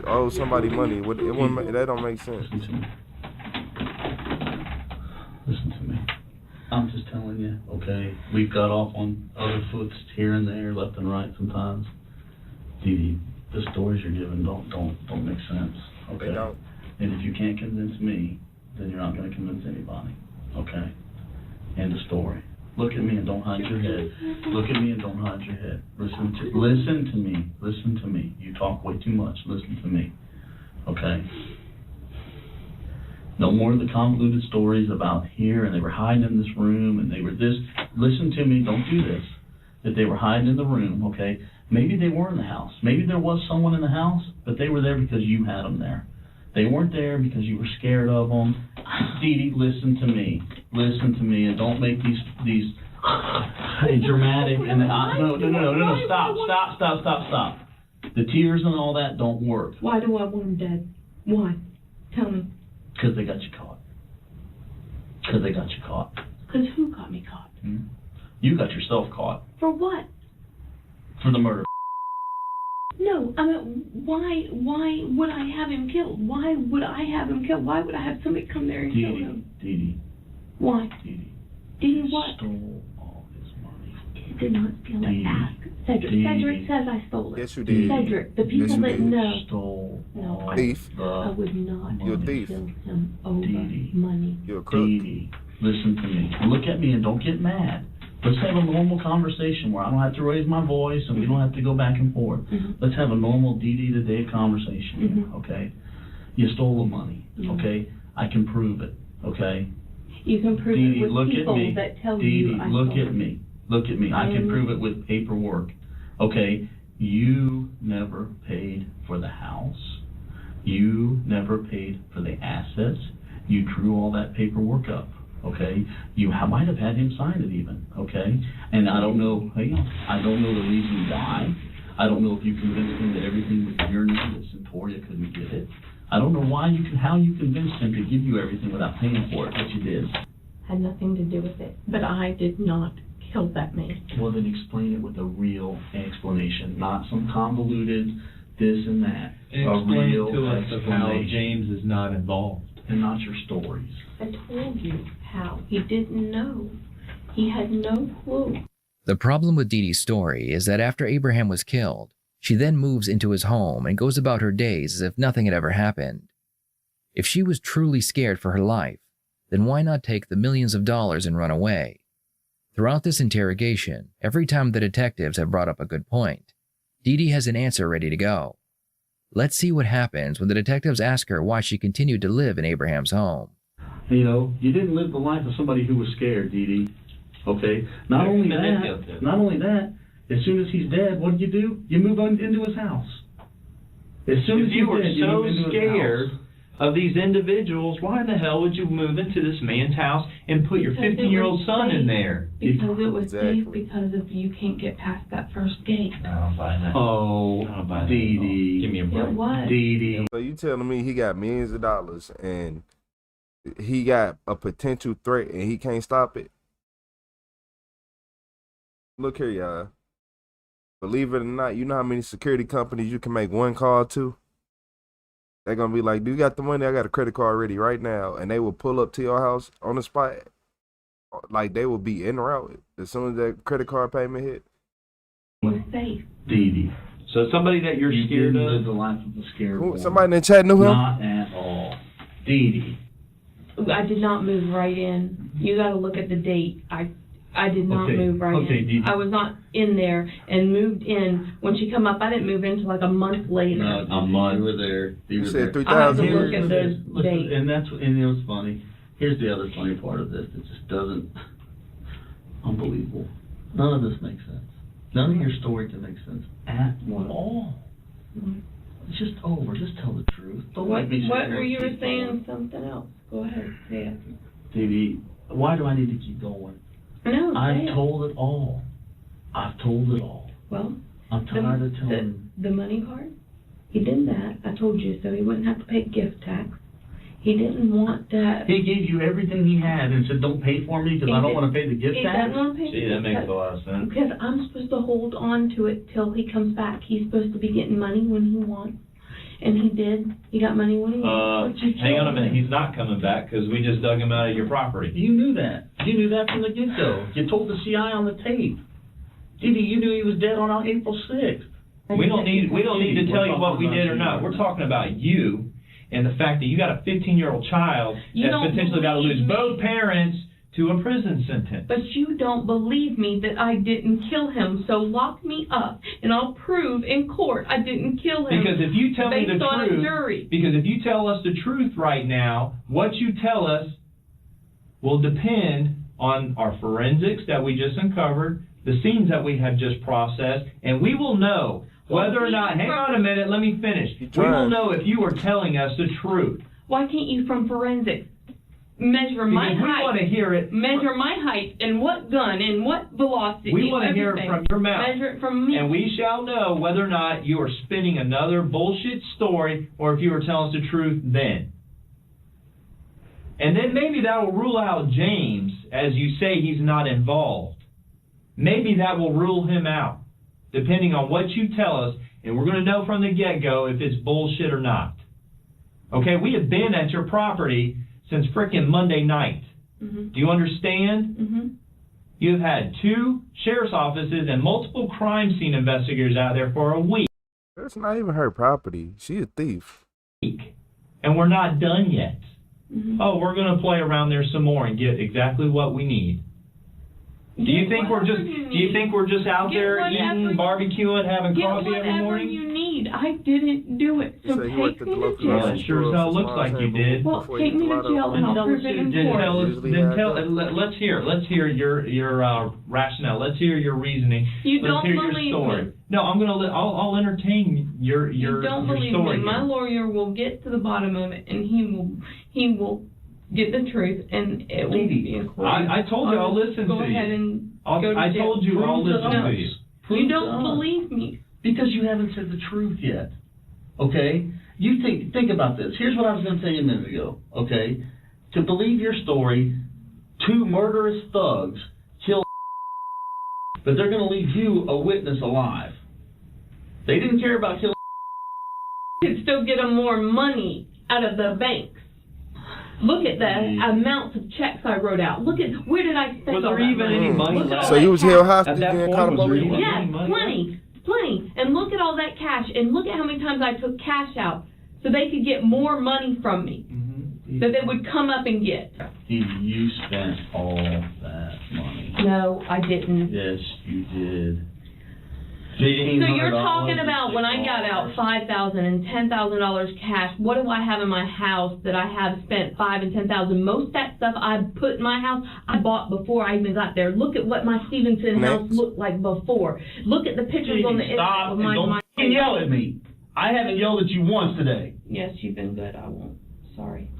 A: Owe somebody money. That don't make sense.
C: Listen to me. I'm just telling you, okay? We've got off on other foots here and there, left and right sometimes. The stories you're giving don't make sense, okay?
A: They don't.
C: And if you can't convince me, then you're not going to convince anybody, okay? End of story. Look at me and don't hide your head. Look at me and don't hide your head. Listen to me. Listen to me. You talk way too much. Listen to me, okay? No more of the convoluted stories about here and they were hiding in this room and they were this. Listen to me, don't do this. That they were hiding in the room, okay? Maybe they were in the house. Maybe there was someone in the house, but they were there because you had them there. They weren't there because you were scared of them. Dee Dee, listen to me. Listen to me and don't make these dramatic and no, stop. The tears and all that don't work.
D: Why do I want him dead? Why? Tell me.
C: Because they got you caught.
D: Because who got me caught?
C: You got yourself caught.
D: For what?
C: For the murder.
D: No, I mean, why would I have him killed? Why would I have him killed? Why would I have somebody come there and kill him?
C: Dee Dee.
D: Why?
C: Dee
D: Dee what?
C: Stole all his money.
D: I did not steal it. Ask Cedric. Cedric says I stole it.
A: Yes, you did.
D: Cedric, the people that know.
C: Stole
D: no,
A: thief.
D: I would not
A: You're a thief.
D: kill him over money.
A: You're a crook.
C: Dee Dee, listen to me. Look at me and don't get mad. Let's have a normal conversation where I don't have to raise my voice and we don't have to go back and forth. Let's have a normal Dee Dee to Dave conversation, okay? You stole the money, okay? I can prove it, okay?
D: You can prove
C: Dee Dee,
D: it with
C: look
D: people
C: at me.
D: that tell
C: Dee
D: you
C: Dee,
D: I
C: look
D: stole
C: at
D: it.
C: me. Look at me. I can prove it with paperwork. Okay, you never paid for the house. You never paid for the assets. You drew all that paperwork up, okay? You might have had him sign it even, okay? And I don't know, I don't know the reason why. I don't know if you convinced him that everything was your name, that Centauria couldn't get it. I don't know how you convinced him to give you everything without paying for it, but you did.
D: Had nothing to do with it. But I did not kill that man.
C: Well, then explain it with a real explanation, not some convoluted this and that.
K: Explain
C: a real
K: to us of how
C: explanation.
K: James is not involved.
C: And not your stories.
D: I told you how. He didn't know. He had no clue.
F: The problem with Dee Dee's story is that after Abraham was killed, she then moves into his home and goes about her days as if nothing had ever happened. If she was truly scared for her life, then why not take the millions of dollars and run away? Throughout this interrogation, every time the detectives have brought up a good point, Dee Dee has an answer ready to go. Let's see what happens when the detectives ask her why she continued to live in Abraham's home.
C: You know, you didn't live the life of somebody who was scared, Dee Dee. Okay? Not only that, as soon as he's dead, what do? You move on into his house. As soon as
K: you were
C: dead,
K: so
C: move into his
K: scared
C: house.
K: of these individuals, why in the hell would you move into this man's house and put your 15-year-old son in there?
D: Because it was safe, because if you can't get past that first gate.
K: I don't buy that.
C: Oh, Dee Dee.
K: Give me a break.
D: It was.
C: Dee Dee.
A: So you telling me he got millions of dollars and he got a potential threat and he can't stop it? Look here, y'all. Believe it or not, you know how many security companies you can make one call to? They're going to be like, do you got the money? I got a credit card ready right now. And they will pull up to your house on the spot. Like, they will be en route as soon as that credit card payment hit.
D: It was safe.
C: Dee Dee.
K: So somebody that you're scared
C: didn't
K: of?
C: live the life of a scared woman.
A: Somebody in the chat knew him?
C: Not at all. Dee Dee.
D: I did not move right in. You got to look at the date. I did not move right in.
C: Dee Dee.
D: I was not in there and moved in. When she come up, I didn't move in until like a month later.
C: No, a month. You were there.
A: You said 3,000
D: I have to
A: years.
D: look at the date.
C: And it was funny. Here's the other funny part of this. It just doesn't. Unbelievable. None of this makes sense. None of your story can make sense at all. It's just over. Just tell the truth. Don't
D: What
C: make me sit
D: were
C: here and
D: you
C: keep
D: saying?
C: going.
D: Something else. Go ahead. Say it.
C: Dee Dee, why do I need to keep going?
D: No, say
C: I've
D: it.
C: told it all. I've told it all.
D: Well,
C: I'm tired of telling.
D: the money card, he did that. I told you so. He wouldn't have to pay gift tax. He didn't want that.
C: He gave you everything he had and said, don't pay for me because I don't want to pay the gift
D: He
C: tax.
D: doesn't want to pay
K: See,
D: the
K: that
D: gift
K: makes
D: tax.
K: a lot of sense.
D: Because I'm supposed to hold on to it till he comes back. He's supposed to be getting money when he wants. And he did. He got money when he wants. But you
K: Hang on a
D: killed
K: minute.
D: him.
K: He's not coming back because we just dug him out of your property.
C: You knew that. You knew that from the get-go. You told the CI on the tape. Dee Dee, you knew he was dead on April 6th.
K: We don't need to tell you what we did or not. We're talking about you and the fact that you got a 15-year-old child
D: You
K: that's
D: don't
K: potentially got to lose
D: believe me.
K: both parents to a prison sentence.
D: But you don't believe me that I didn't kill him, so lock me up, and I'll prove in court I didn't kill him.
K: Because if you tell me the
D: based on a
K: truth,
D: jury.
K: because if you tell us the truth right now, what you tell us will depend on our forensics that we just uncovered, the scenes that we have just processed, and we will know whether or not, hang on a minute, let me finish. We will know if you are telling us the truth.
D: Why can't you from forensics measure my
K: Because we
D: height?
K: want to hear it.
D: Measure my height and what gun and what velocity.
K: We want to hear it
D: everything.
K: from your mouth.
D: Measure it from me.
K: And we shall know whether or not you are spinning another bullshit story or if you are telling us the truth then. And then maybe that will rule out James, as you say he's not involved. Maybe that will rule him out, depending on what you tell us, and we're going to know from the get-go if it's bullshit or not. Okay, we have been at your property since frickin' Monday night.
D: Mm-hmm.
K: Do you understand?
D: Mm-hmm.
K: You've had 2 sheriff's offices and multiple crime scene investigators out there for a week.
A: That's not even her property. She a thief.
K: And we're not done yet.
D: Mm-hmm.
K: Oh, we're going to play around there some more and get exactly what we need. Do you think we're just out there eating, barbecuing, having coffee every morning?
D: You need. I didn't do it. So take me to jail.
K: Well, it sure as hell looks like you did.
D: Well, take me to jail and I'll prove it in court.
K: Let's hear your rationale. Let's hear your reaning.
D: You
K: Let's
D: don't
K: hear
D: believe
K: your story.
D: me.
K: No, I'll entertain your
D: You don't believe
K: story.
D: me. My lawyer will get to the bottom of it, and he will get the truth, and it will be in court.
K: I told you I'll listen to you.
D: Go ahead and go to jail.
K: I told you I'll listen to you.
D: You don't believe me.
C: Because you haven't said the truth yet. Okay? You think about this. Here's what I was going to tell you a minute ago. Okay? To believe your story, 2 murderous thugs killed, but they're going to leave you a witness alive. They didn't care about killing.
D: You could still get them more money out of the banks. Look at the amounts of checks I wrote out. Look at where did I spend all that money?
C: Was there even any money left?
A: So you was held hostage
C: At that
A: and
C: point, was there even
D: Yes, plenty. And look at all that cash. And look at how many times I took cash out so they could get more money from me that they would come up and get.
C: You spent all that money.
D: No, I didn't.
C: Yes, you did.
D: So you're talking about when I got out $5,000 and $10,000 cash. What do I have in my house that I have spent $5,000 and $10,000? Most of that stuff I put in my house, I bought before I even got there. Look at what my Stevenson house looked like before. Look at the pictures on the internet of my.
C: Don't yell at me. I haven't yelled at you once today.
D: Yes, you've been good. I won't. Sorry.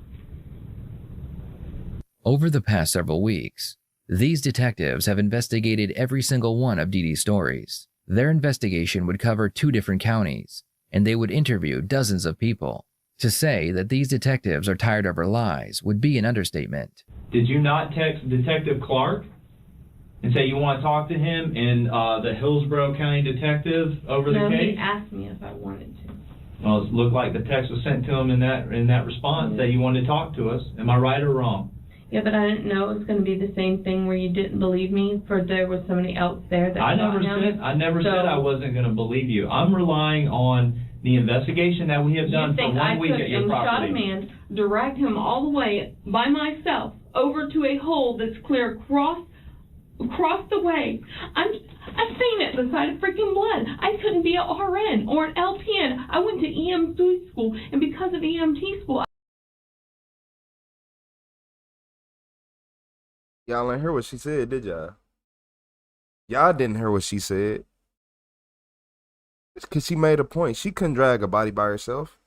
F: Over the past several weeks, these detectives have investigated every single one of Dee Dee's stories. Their investigation would cover 2 different counties, and they would interview dozens of people. To say that these detectives are tired of her lies would be an understatement.
K: Did you not text Detective Clark and say you want to talk to him and the Hillsborough County detective over the
D: No,
K: case?
D: he asked me if I wanted to.
K: Well, it looked like the text was sent to him in that response that you wanted to talk to us. Am I right or wrong?
D: Yeah, but I didn't know it was going to be the same thing where you didn't believe me, for there was somebody else there that
K: I never said I wasn't going to believe you. I'm relying on the investigation that we have done for 1 week at your property.
D: Shot a man, dragged him all the way by myself over to a hole that's clear across the way. I've seen it beside of freaking blood. I couldn't be an RN or an LPN. I went to EMT school, and because of EMT school,
A: Y'all didn't hear what she said, did y'all? Y'all didn't hear what she said. It's because she made a point. She couldn't drag a body by herself.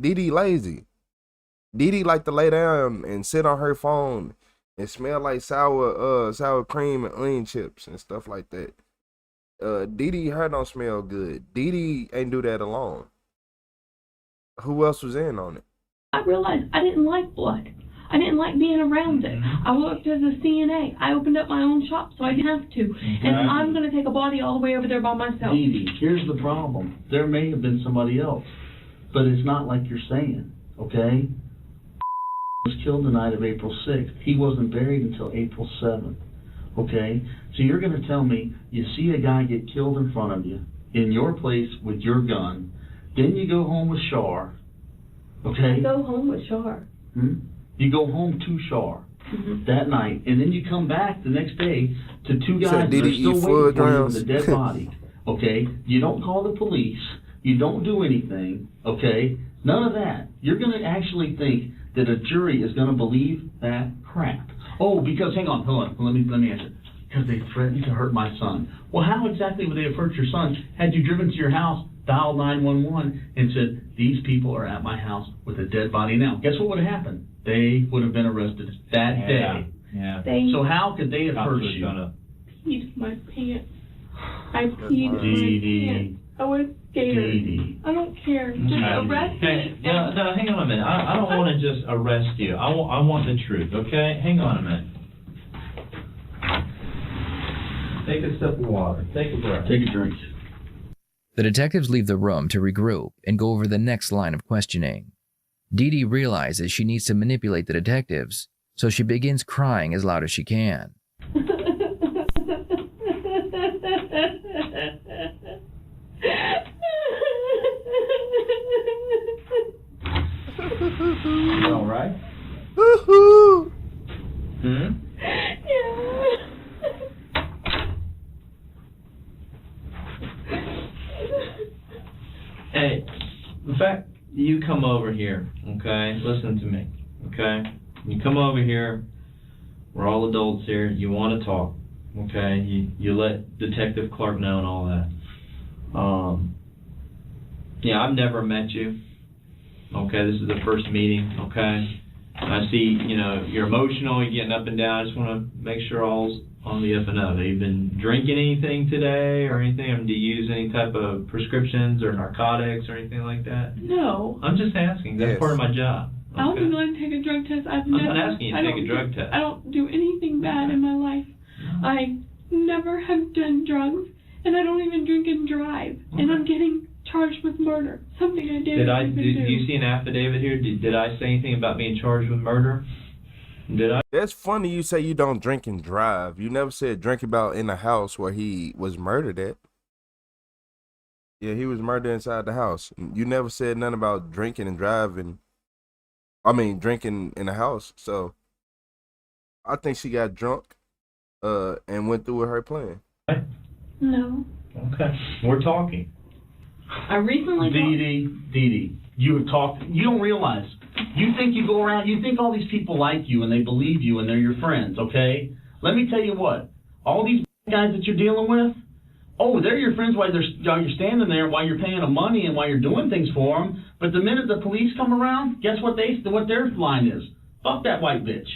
A: Dee Dee lazy. Dee Dee like to lay down and sit on her phone and smell like sour cream and onion chips and stuff like that. Dee Dee, her don't smell good. Dee Dee ain't do that alone. Who else was in on it?
D: I realized I didn't like blood. I didn't like being around it. I worked as a CNA. I opened up my own shop so I didn't have to. And I'm going to take a body all the way over there by myself.
C: Dee Dee, here's the problem. There may have been somebody else, but it's not like you're saying, okay? Was killed the night of April 6th. He wasn't buried until April 7th, okay? So you're going to tell me you see a guy get killed in front of you in your place with your gun, then you go home with Shar, okay?
D: I go home with Shar.
C: You go home to Shar that night, and then you come back the next day to 2 guys that are still waiting for you with a dead body, okay? You don't call the police. You don't do anything, okay? None of that. You're going to actually think that a jury is going to believe that crap. Oh, because, hang on, hold on, let me answer. Because they threatened to hurt my son. Well, how exactly would they have hurt your son had you driven to your house, dialed 911, and said, these people are at my house with a dead body now? Guess what would have happened? They would have been arrested that day.
K: Yeah.
C: So how could they have hurt you?
D: Peed my pants. I peed my pants. I was scared. I don't care. Just arrest me.
K: No, hang on a minute. I don't want to just arrest you. I want the truth, okay? Hang on a minute. Take a sip of water. Take a breath.
C: Take a drink.
F: The detectives leave the room to regroup and go over the next line of questioning. Dee Dee realizes she needs to manipulate the detectives, so she begins crying as loud as she can.
K: You all right?
A: Woohoo!
D: Yeah.
K: you come over here, okay? Listen to me, okay? You come over here. We're all adults here. You want to talk, okay? You let Detective Clark know and all that. Yeah, I've never met you. Okay, this is the first meeting, okay? I see, you know, you're emotional, you're getting up and down. I just want to make sure all's on the up and up. Have you been drinking anything today or anything? I mean, do you use any type of prescriptions or narcotics or anything like that?
D: No.
K: I'm just asking. That's part of my job. Okay?
D: I'll be willing to take a drug test. I'm
K: not asking you to take a drug test.
D: I don't do anything bad in my life. I never have done drugs, and I don't even drink and drive. Okay. And I'm getting charged with murder. Something I did.
K: Do you see an affidavit here? Did I say anything about being charged with murder? Did I?
A: That's funny you say you don't drink and drive. You never said drink about in the house where he was murdered at. Yeah, he was murdered inside the house. You never said nothing about drinking and driving. I mean, drinking in the house. So I think she got drunk and went through with her plan.
D: No.
K: Okay. We're talking.
D: I recently...
C: Dee Dee, you have talked... You don't realize. You think you go around... You think all these people like you and they believe you and they're your friends, okay? Let me tell you what. All these guys that you're dealing with, oh, they're your friends while you're standing there, while you're paying them money and while you're doing things for them. But the minute the police come around, guess what their line is? Fuck that white bitch.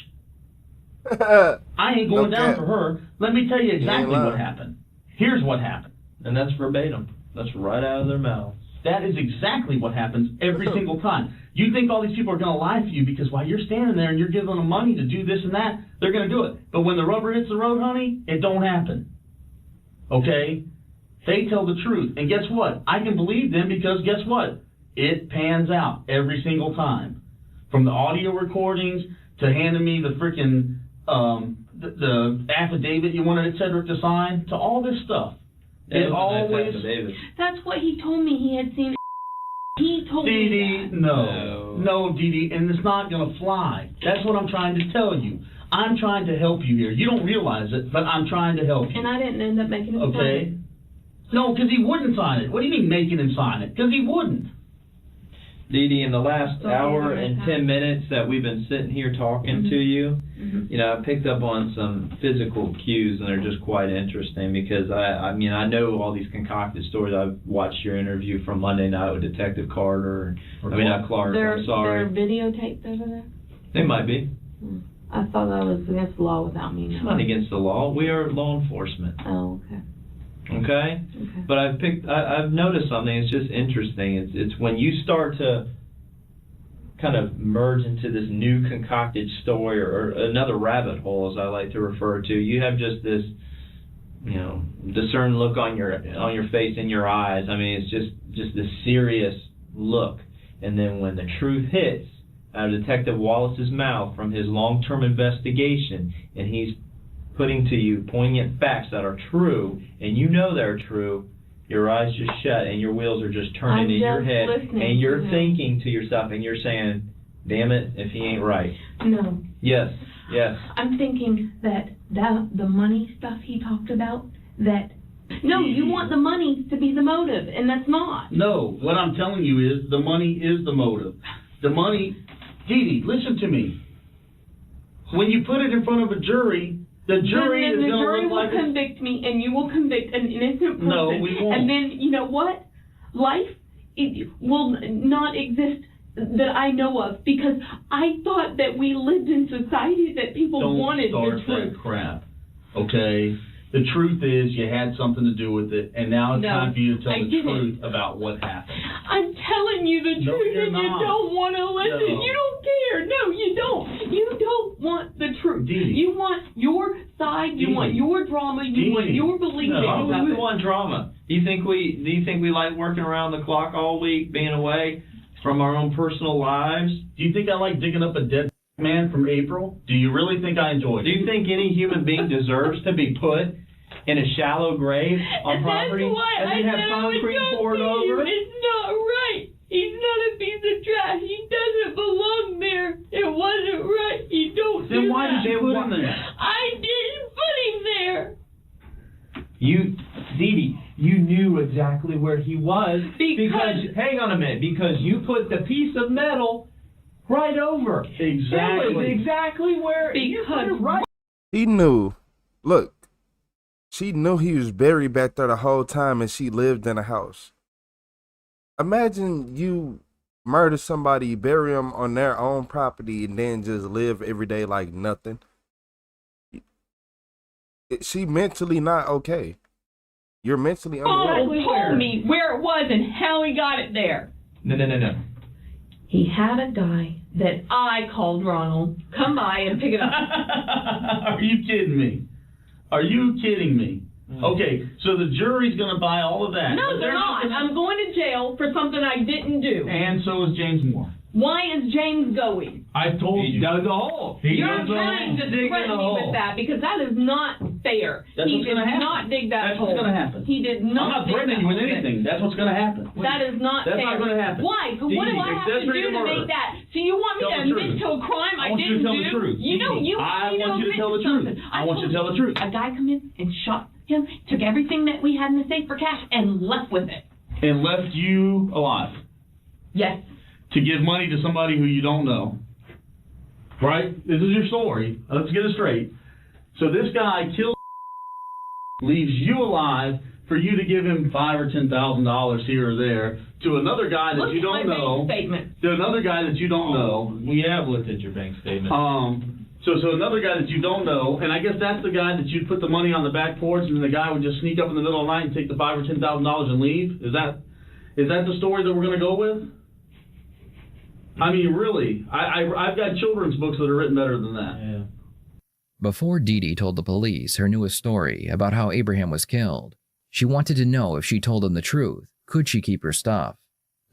C: I ain't going down for her. Let me tell you exactly what happened. Here's what happened.
K: And that's verbatim. That's right out of their mouth.
C: That is exactly what happens every single time. You think all these people are going to lie for you because while you're standing there and you're giving them money to do this and that, they're going to do it. But when the rubber hits the road, honey, it don't happen. Okay? They tell the truth. And guess what? I can believe them because guess what? It pans out every single time. From the audio recordings to handing me the freaking the affidavit you wanted, et cetera, to sign, to all this stuff. It always...
D: That's what he told me he had seen. He told me that.
C: No, Dee Dee, and it's not going to fly. That's what I'm trying to tell you. I'm trying to help you here. You don't realize it, but I'm trying to help you.
D: And I didn't end up making him sign it.
C: No, because he wouldn't sign it. What do you mean making him sign it? Because he wouldn't.
K: Dee Dee, in the last hour and 10 minutes that we've been sitting here talking to you, you know, I picked up on some physical cues, and they're just quite interesting because I mean, I know all these concocted stories. I've watched your interview from Monday night with Detective Carter. Not Clark. I'm sorry.
D: They're videotaped over there?
K: They might be.
D: I thought that was against the law without me knowing.
K: It's not against the law. We are law enforcement.
D: Oh, okay.
K: Okay? But I've noticed something. It's just interesting. It's when you start to kind of merge into this new concocted story or another rabbit hole, as I like to refer to. You have just this, you know, discerned look on your face and your eyes. I mean, it's just this serious look. And then when the truth hits out of Detective Wallace's mouth from his long-term investigation, and he's putting to you poignant facts that are true, and you know they're true, your eyes just shut and your wheels are just turning in your head, and you're thinking to yourself, and you're saying, damn it, if he ain't right.
D: No.
K: Yes.
D: I'm thinking that the money stuff he talked about, no, you want the money to be the motive, and that's not.
C: No, what I'm telling you is the money is the motive. The money, Dee Dee, listen to me. When you put it in front of a jury, the jury is going to look like...
D: The jury will convict me, and you will convict an innocent person.
C: No, we won't.
D: And then, you know what? Life will not exist that I know of, because I thought that we lived in society that people wanted the truth.
C: Don't start that crap, okay? The truth is you had something to do with it, and now it's time for you to tell the truth about what happened.
D: I'm telling you the truth, and you don't want to listen.
C: No.
D: You don't care. No, you don't. You don't want the truth. You want your side. You want your drama. You want your belief.
K: No, we want drama. Do you think we like working around the clock all week, being away from our own personal lives?
C: Do you think I like digging up a dead man from April? Do you really think I enjoy it?
K: Do you think any human being deserves to be put in a shallow grave on property and then have concrete poured over it?
D: It's not right. He's not a piece of trash. He doesn't belong there. It wasn't right. You don't
C: Then why did you put him there?
D: I didn't put him there.
K: Dee Dee, you knew exactly where he was because hang on a minute, because you put the piece of metal right over.
C: Exactly.
K: It was exactly where you put it right.
A: He knew. Look, she knew he was buried back there the whole time and she lived in a house. Imagine you murder somebody, bury them on their own property, and then just live every day like nothing. She mentally not okay. You're mentally unwell.
D: Paul told me where it was and how he got it there.
K: No.
D: He had a guy that I called Ronald come by and pick it up.
C: Are you kidding me? Are you kidding me? Okay, so the jury's going to buy all of that.
D: No, they're not. I'm going to jail for something I didn't do.
C: And so is James Moore.
D: Why is James going?
C: I told you.
K: He dug a hole.
D: You're trying to threaten me with that because that is not fair. He did not dig that hole.
C: That's what's going to happen.
D: He did not.
C: I'm not threatening you with anything. That's what's going to happen.
D: That is not fair.
C: That's not going to happen.
D: Why? What do I have to do to make that? So you want me to admit to a crime I didn't do?
C: I want you to tell the truth.
D: I
C: want you to tell the truth. I want you to tell the truth.
D: A guy come in and shot him, took everything that we had in the safe for cash, and left with it.
C: And left you alive.
D: Yes.
C: To give money to somebody who you don't know. Right? This is your story. Let's get it straight. So this guy kills, leaves you alive for you to give him $5,000 or $10,000 here or there to another guy that you don't know. To another guy that you don't know.
K: We have looked at your bank statement.
C: So another guy that you don't know, and I guess that's the guy that you'd put the money on the back porch, and then the guy would just sneak up in the middle of the night and take the $5,000 or $10,000 and leave. Is that the story that we're going to go with? I mean, really, I've got children's books that are written better than that.
K: Yeah.
F: Before Dee Dee told the police her newest story about how Abraham was killed, she wanted to know if she told them the truth, could she keep her stuff?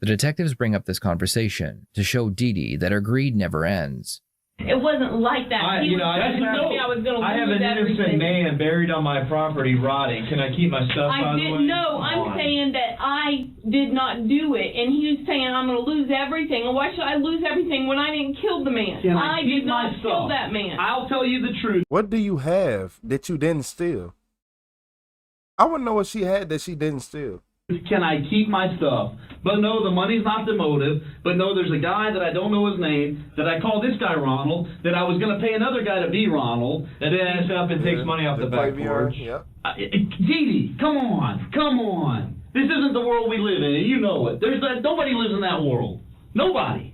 F: The detectives bring up this conversation to show Dee Dee that her greed never ends.
D: It wasn't like that.
K: I have an innocent man buried on my property rotting. Can I keep my stuff out of the way?
D: No, I'm saying that I did not do it, and he was saying I'm going to lose everything. And why should I lose everything when I didn't kill the man? I did not kill that man.
C: I'll tell you the truth.
A: What do you have that you didn't steal? I want to know what she had that she didn't steal.
C: Can I keep my stuff? But no, the money's not the motive. But no, there's a guy that I don't know his name, that I call this guy Ronald, that I was going to pay another guy to be Ronald.
K: That then ends up and takes money off the back porch.
C: Dee Dee, come on. This isn't the world we live in. You know it. Nobody lives in that world. Nobody.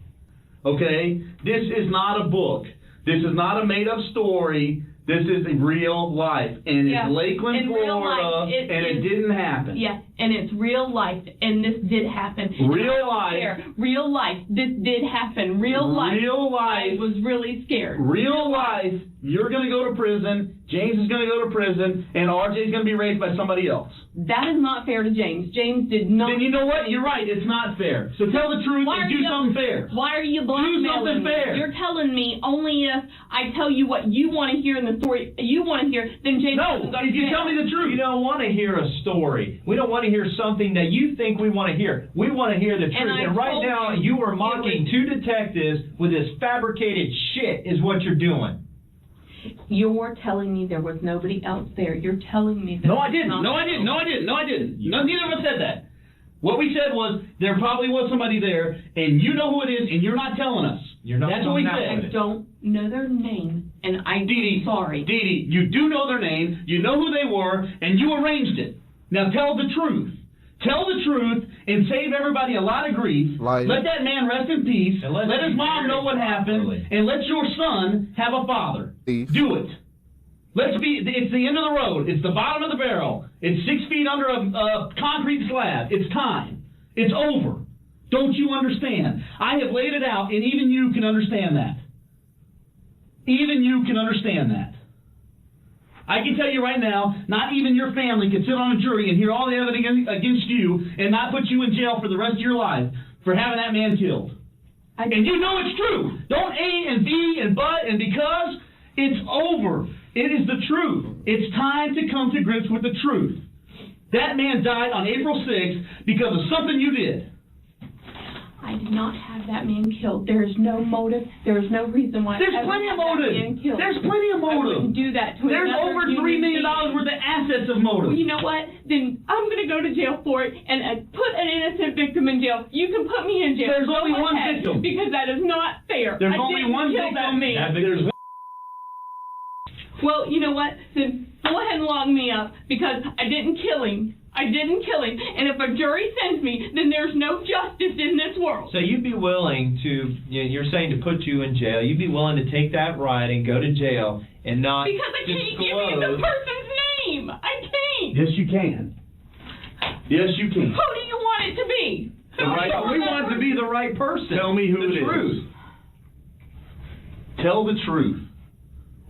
C: Okay? This is not a book. This is not a made-up story. This is real life, and it's Lakeland, Florida, and it didn't happen.
D: Yeah, and it's real life, and this did happen.
C: Real life.
D: Real life. This did happen. Real life. I was really scared.
C: Real life. You're going to go to prison. James is going to go to prison, and RJ is going to be raised by somebody else.
D: That is not fair to James. James did not.
C: Then you know what? You're right. It's not fair. So tell the truth and do something fair.
D: Why are you blackmailing me?
C: Do something fair.
D: You're telling me only if I tell you what you want to hear in the story you want to hear, then James doesn't go to
C: if you tell me the truth.
K: We don't want to hear a story. We don't want to hear something that you think we want to hear. We want to hear the truth. And right now, you are mocking two detectives with this fabricated shit is what you're doing.
D: You're telling me there was nobody else there. You're telling me that.
C: No, I didn't. No, I didn't. Neither of us said that. What we said was there probably was somebody there, and you know who it is, and you're not telling us. That's what we said.
D: I don't know their name, and I'm sorry.
C: Dee Dee, you do know their name, you know who they were, and you arranged it. Now tell the truth. Tell the truth and save everybody a lot of grief. Let that man rest in peace. Let his mom know what happened, and let your son have a father. Do it. It's the end of the road. It's the bottom of the barrel. It's 6 feet under a concrete slab. It's time. It's over. Don't you understand? I have laid it out, and even you can understand that. Even you can understand that. I can tell you right now, not even your family can sit on a jury and hear all the evidence against you and not put you in jail for the rest of your life for having that man killed. And you know it's true. Don't A and B and but and because. It's over. It is the truth. It's time to come to grips with the truth. That man died on April 6th because of something you did.
D: I did not have that man killed. There is no motive. There is no reason why.
C: There's plenty of motive. There's plenty of motive.
D: I wouldn't do that to him.
C: There's over $3 million worth of assets of motive.
D: Well, you know what? Then I'm going to go to jail for it and put an innocent victim in jail. You can put me in jail.
C: There's only
D: Go
C: one
D: ahead,
C: victim.
D: Because that is not fair.
C: There's
D: I
C: only
D: didn't
C: one
D: kill that
C: victim.
D: man.
C: Yeah, but there's
D: Well, you know what? Then go ahead and lock me up because I didn't kill him. I didn't kill him. And if a jury sends me, then there's no justice in this world.
K: So you'd be willing to, you're saying to put you in jail, you'd be willing to take that ride and go to jail and not
D: Because I can't give you the person's name. I can't.
C: Yes, you can. Yes, you can.
D: Who do you want it to be?
C: We want it to be the right person. Tell me who it is. Truth. Tell the truth.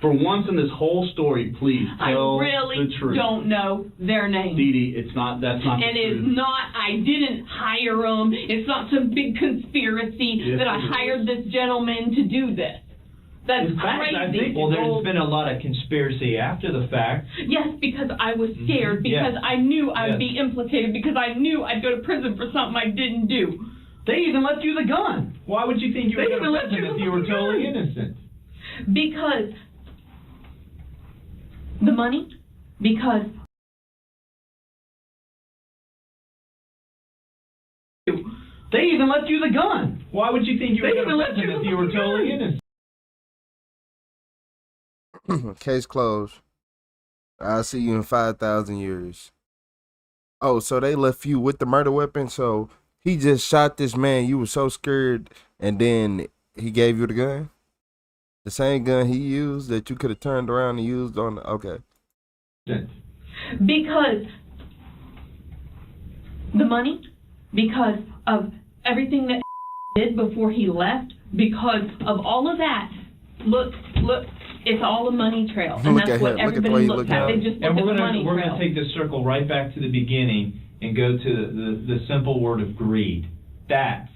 C: For once in this whole story, please tell
D: I really
C: the truth.
D: don't know their name.
C: Dee Dee, that's not
D: And
C: the truth.
D: it's not, I didn't hire them. It's not some big conspiracy
C: Yes,
D: that I
C: it is.
D: hired this gentleman to do this. That's
K: In fact,
D: crazy.
K: I think, well, there's been a lot of conspiracy after the fact.
D: Yes, because I was scared, because
K: Yes.
D: I knew I would
K: Yes.
D: be implicated, because I knew I'd go to prison for something I didn't do.
C: They even left you the gun.
K: Why would you think you
C: They
K: were
C: even
K: going to
C: left
K: prison
C: you
K: if you were
C: the
K: totally
C: gun.
K: innocent?
D: Because the money, because
C: they even left you the gun.
K: Why would you think you were
C: They
K: going
C: even
K: to
C: left
K: prison
C: you
K: if you were
C: the
K: totally
C: gun.
K: innocent?
A: Case closed. I'll see you in 5,000 years. Oh, so they left you with the murder weapon? So he just shot this man. You were so scared, and then he gave you the gun? The same gun he used that you could have turned around and used on the... Okay.
D: because the money, because of everything that did before he left, because of all of that. Look, it's all a money trail, and
A: Look
D: that's
A: at
D: what
A: him. Look at the way
D: everybody
A: he
D: looks
A: looking
D: at.
A: at
D: They
A: him.
D: just look
K: And
D: at
K: we're
D: the money
K: going
D: trail.
K: to take this circle right back to the beginning and go to the simple word of greed. That's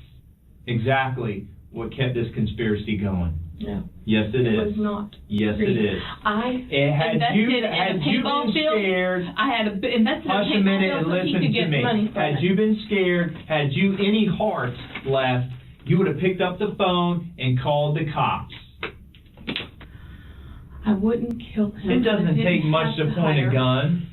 K: exactly what kept this conspiracy going.
D: No.
K: Yes, it
D: It
K: is.
D: was not.
K: Yes,
D: greed.
K: it is.
D: I
K: Had
D: invested
K: you
D: in a paintball
K: been
D: field.
K: scared,
D: I had invested in a
K: hush a
D: paintball
K: minute
D: field
K: and
D: so he
K: listen
D: could
K: to
D: get
K: me.
D: money from
K: Had
D: it.
K: you been scared, had you any heart left, you would have picked up the phone and called the cops.
D: I wouldn't kill him.
K: It doesn't
D: I didn't
K: take much
D: have
K: to point
D: hire.
K: a gun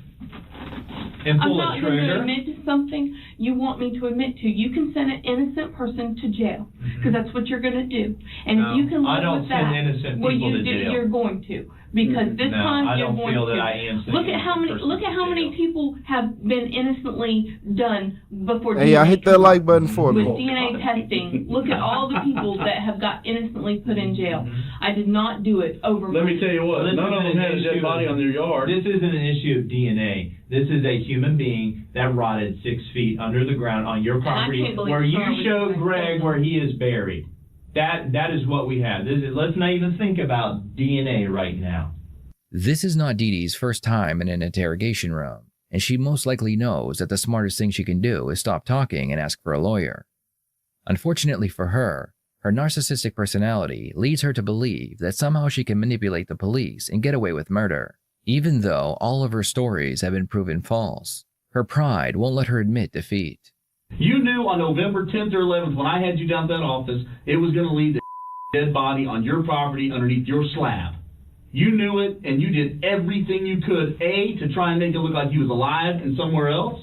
K: and
D: I'm
K: pull
D: not
K: a
D: going to
K: trigger.
D: admit to something you want me to admit to. You can send an innocent person to jail because that's what you're going to do. And
K: No,
D: if you can
K: I
D: live
K: don't
D: with that,
K: send innocent
D: well,
K: people
D: you
K: to jail.
D: You're going to because this
K: No,
D: time
K: I
D: you're
K: don't
D: going
K: feel
D: to.
K: that I am sending
D: Look at how many.
K: innocent
D: Look at how many people have been innocently done before.
A: Hey, y'all
D: DNA
A: hit that like button for
D: with
A: me.
D: DNA testing. Look at all the people that have got innocently put in jail. I did not do it over.
C: Let me tell you what,
K: This
C: none of
K: isn't
C: them
K: an
C: had a dead
K: issue
C: body
K: of-
C: on their yard.
K: This isn't an issue of DNA. This is a human being that rotted 6 feet under the ground on your property
D: can't believe
K: where you
D: Charlie
K: showed
D: was
K: Greg
D: killed.
K: where he is buried. That is what we have. Let's not even think about DNA right now.
F: This is not Dee Dee's first time in an interrogation room, and she most likely knows that the smartest thing she can do is stop talking and ask for a lawyer. Unfortunately for her, her narcissistic personality leads her to believe that somehow she can manipulate the police and get away with murder. Even though all of her stories have been proven false, her pride won't let her admit defeat.
C: You knew on November 10th or 11th when I had you down at that office, it was going to lead to a dead body on your property underneath your slab. You knew it, and you did everything you could, A, to try and make it look like he was alive and somewhere else,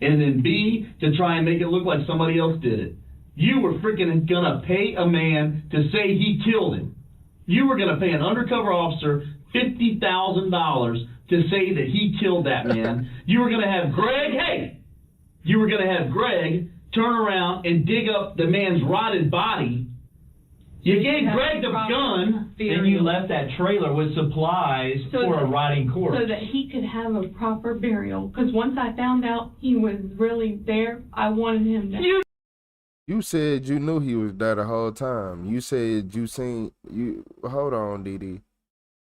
C: and then B, to try and make it look like somebody else did it. You were freaking going to pay a man to say he killed him. You were going to pay an undercover officer $50,000 to say that he killed that man. You were going to have Greg turn around and dig up the man's rotted body. You gave Greg the gun.
K: And you left that trailer with supplies for a rotting corpse.
D: So that he could have a proper burial. Because once I found out he was really there, I wanted him to.
A: You said you knew he was there the whole time. You said you seen you. Hold on, Dee Dee.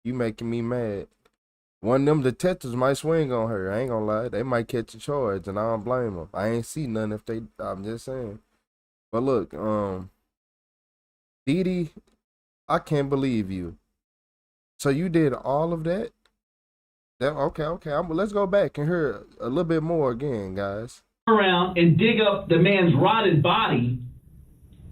A: You making me mad. One of them detectives might swing on her. I ain't gonna lie. They might catch a charge, and I don't blame them. I ain't see none if they. I'm just saying. But look, Dee Dee, I can't believe you. So you did all of that? Okay. Let's go back and hear a little bit more again, guys.
C: Around and dig up the man's rotted body.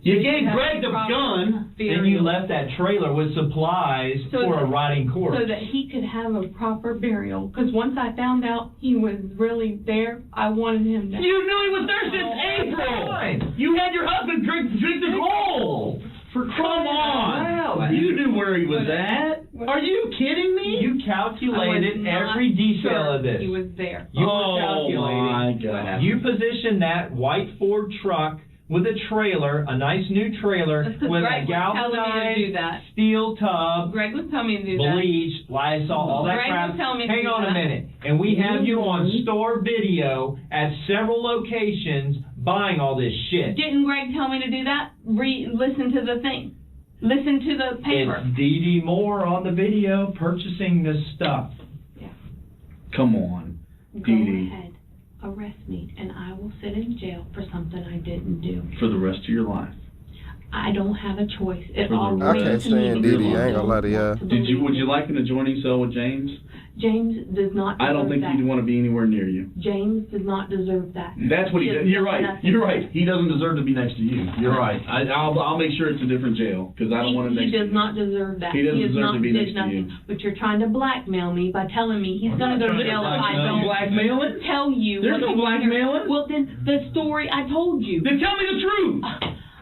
K: You gave Greg the gun, and you left that trailer with supplies for a rotting corpse.
D: So that he could have a proper burial. Because once I found out he was really there, I wanted him to...
K: You knew he was there since April! You had your husband drink the coal! Come on! You knew where he was at? Are you kidding me? You calculated every detail of this.
D: He was there.
K: You were calculating. My God. You positioned that white Ford truck with a trailer, a nice new trailer, with a galvanized steel tub,
D: Greg was telling me to do that.
K: bleach, Lysol, all that
D: Greg
K: crap.
D: was telling me to
K: Hang
D: do
K: on a
D: that.
K: minute. And we have you on store video at several locations buying all this shit.
D: Didn't Greg tell me to do that? Listen to the thing. Listen to the paper.
K: It's Dee Moore on the video purchasing this stuff.
D: Yeah.
K: Come on,
D: Go
K: Dee.
D: ahead. Arrest me, and I will sit in jail for something I didn't do.
C: For the rest of your life.
D: I don't have a choice. It all
A: I can't stand Diddy. I ain't gonna lie to y'all.
C: Would you like an adjoining cell with James?
D: James does not deserve
C: I don't think
D: that.
C: he'd want to be anywhere near you.
D: James does not deserve that.
C: That's what he
D: has
C: did. You're
D: done
C: right.
D: nothing.
C: You're right. He doesn't deserve to be next to you. You're right. I'll make sure it's a different jail because I don't want him
D: He
C: next to
D: does
C: you.
D: not deserve that.
C: He doesn't
D: has
C: deserve
D: not
C: to be
D: did
C: next to
D: nothing.
C: you.
D: But you're trying to blackmail me by telling me he's going to go to jail if I don't
C: blackmailing?
D: tell you.
C: There's no blackmailing.
D: Well, then the story I told you.
C: Then tell me the truth.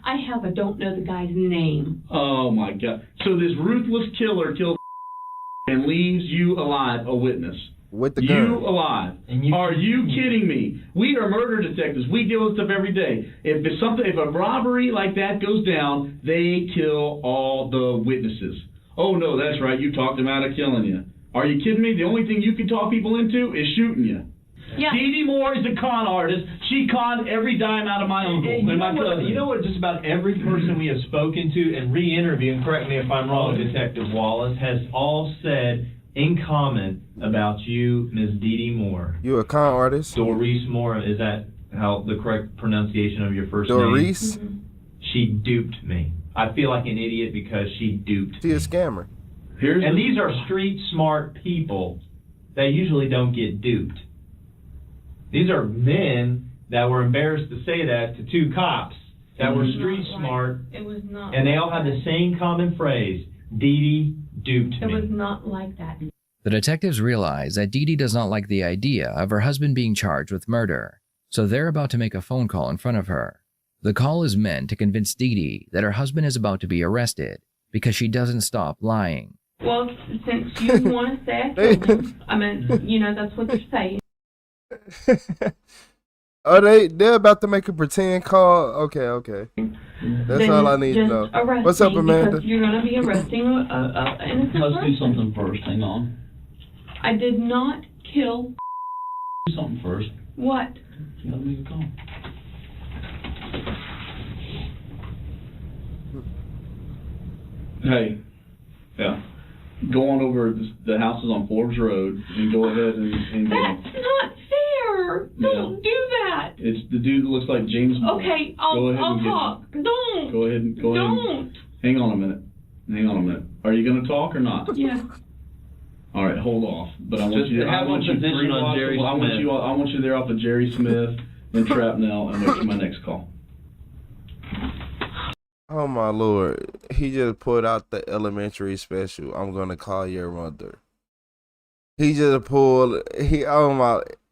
D: I don't know the guy's name.
C: Oh my God! So this ruthless killer kills and leaves you alive, a witness.
A: With the
C: You
A: gun.
C: alive? Are you kidding me? We are murder detectives. We deal with stuff every day. If a robbery like that goes down, they kill all the witnesses. Oh no, that's right. You talked them out of killing you. Are you kidding me? The only thing you can talk people into is shooting you.
D: Yeah.
C: Dee Moore is a con artist. She conned every dime out of my uncle and my cousin.
K: You know what? Just about every person we have spoken to and re-interviewed, and correct me if I'm wrong, Detective Wallace, has all said in common about you, Ms. Dee Moore.
A: You a con artist?
K: Doris Moore, is that how the correct pronunciation of your first
A: Doris?
K: name? Mm-hmm. She duped me. I feel like an idiot because she duped
A: me. She a scammer.
K: These are street smart people that usually don't get duped. These are men that were embarrassed to say that to two cops that were street smart,
D: It was not.
K: and they all had the same common phrase: Dee duped me.
D: It was not like that.
F: The detectives realize that Dee Dee does not like the idea of her husband being charged with murder, so they're about to make a phone call in front of her. The call is meant to convince Dee Dee that her husband is about to be arrested because she doesn't stop lying.
D: Well, since you want to say I killed him, I mean, that's what you're saying.
A: Oh, they're about to make a pretend call. Okay. That's
D: Then
A: all I need to
D: just
A: know.
D: arrest
A: What's up,
D: me
A: Amanda?
D: because you're going to be arresting an innocent
C: Let's
D: person.
C: do something first. Hang on.
D: I did not kill.
C: Do something first.
D: What?
C: You gotta make a call. Hey. Yeah. Go on over the houses on Forbes Road and go ahead and
D: That's not fair. Don't do that.
C: It's the dude that looks like James Bond.
D: Okay,
C: Go ahead
D: I'll
C: and get
D: talk. Don't.
C: Go ahead and
D: Don't.
C: Hang on a minute. Are you gonna talk or not?
D: Yeah.
C: All right, hold off. But I want
K: Just
C: you.
K: have
C: I want
K: a
C: you
K: position
C: free
K: on
C: watch.
K: Jerry
C: I want
K: Smith.
C: you. I want you there off of Jerry Smith and Trapnell, and wait for my next call.
A: Oh my Lord. He just pulled out the elementary special. I'm gonna call your mother. He just pulled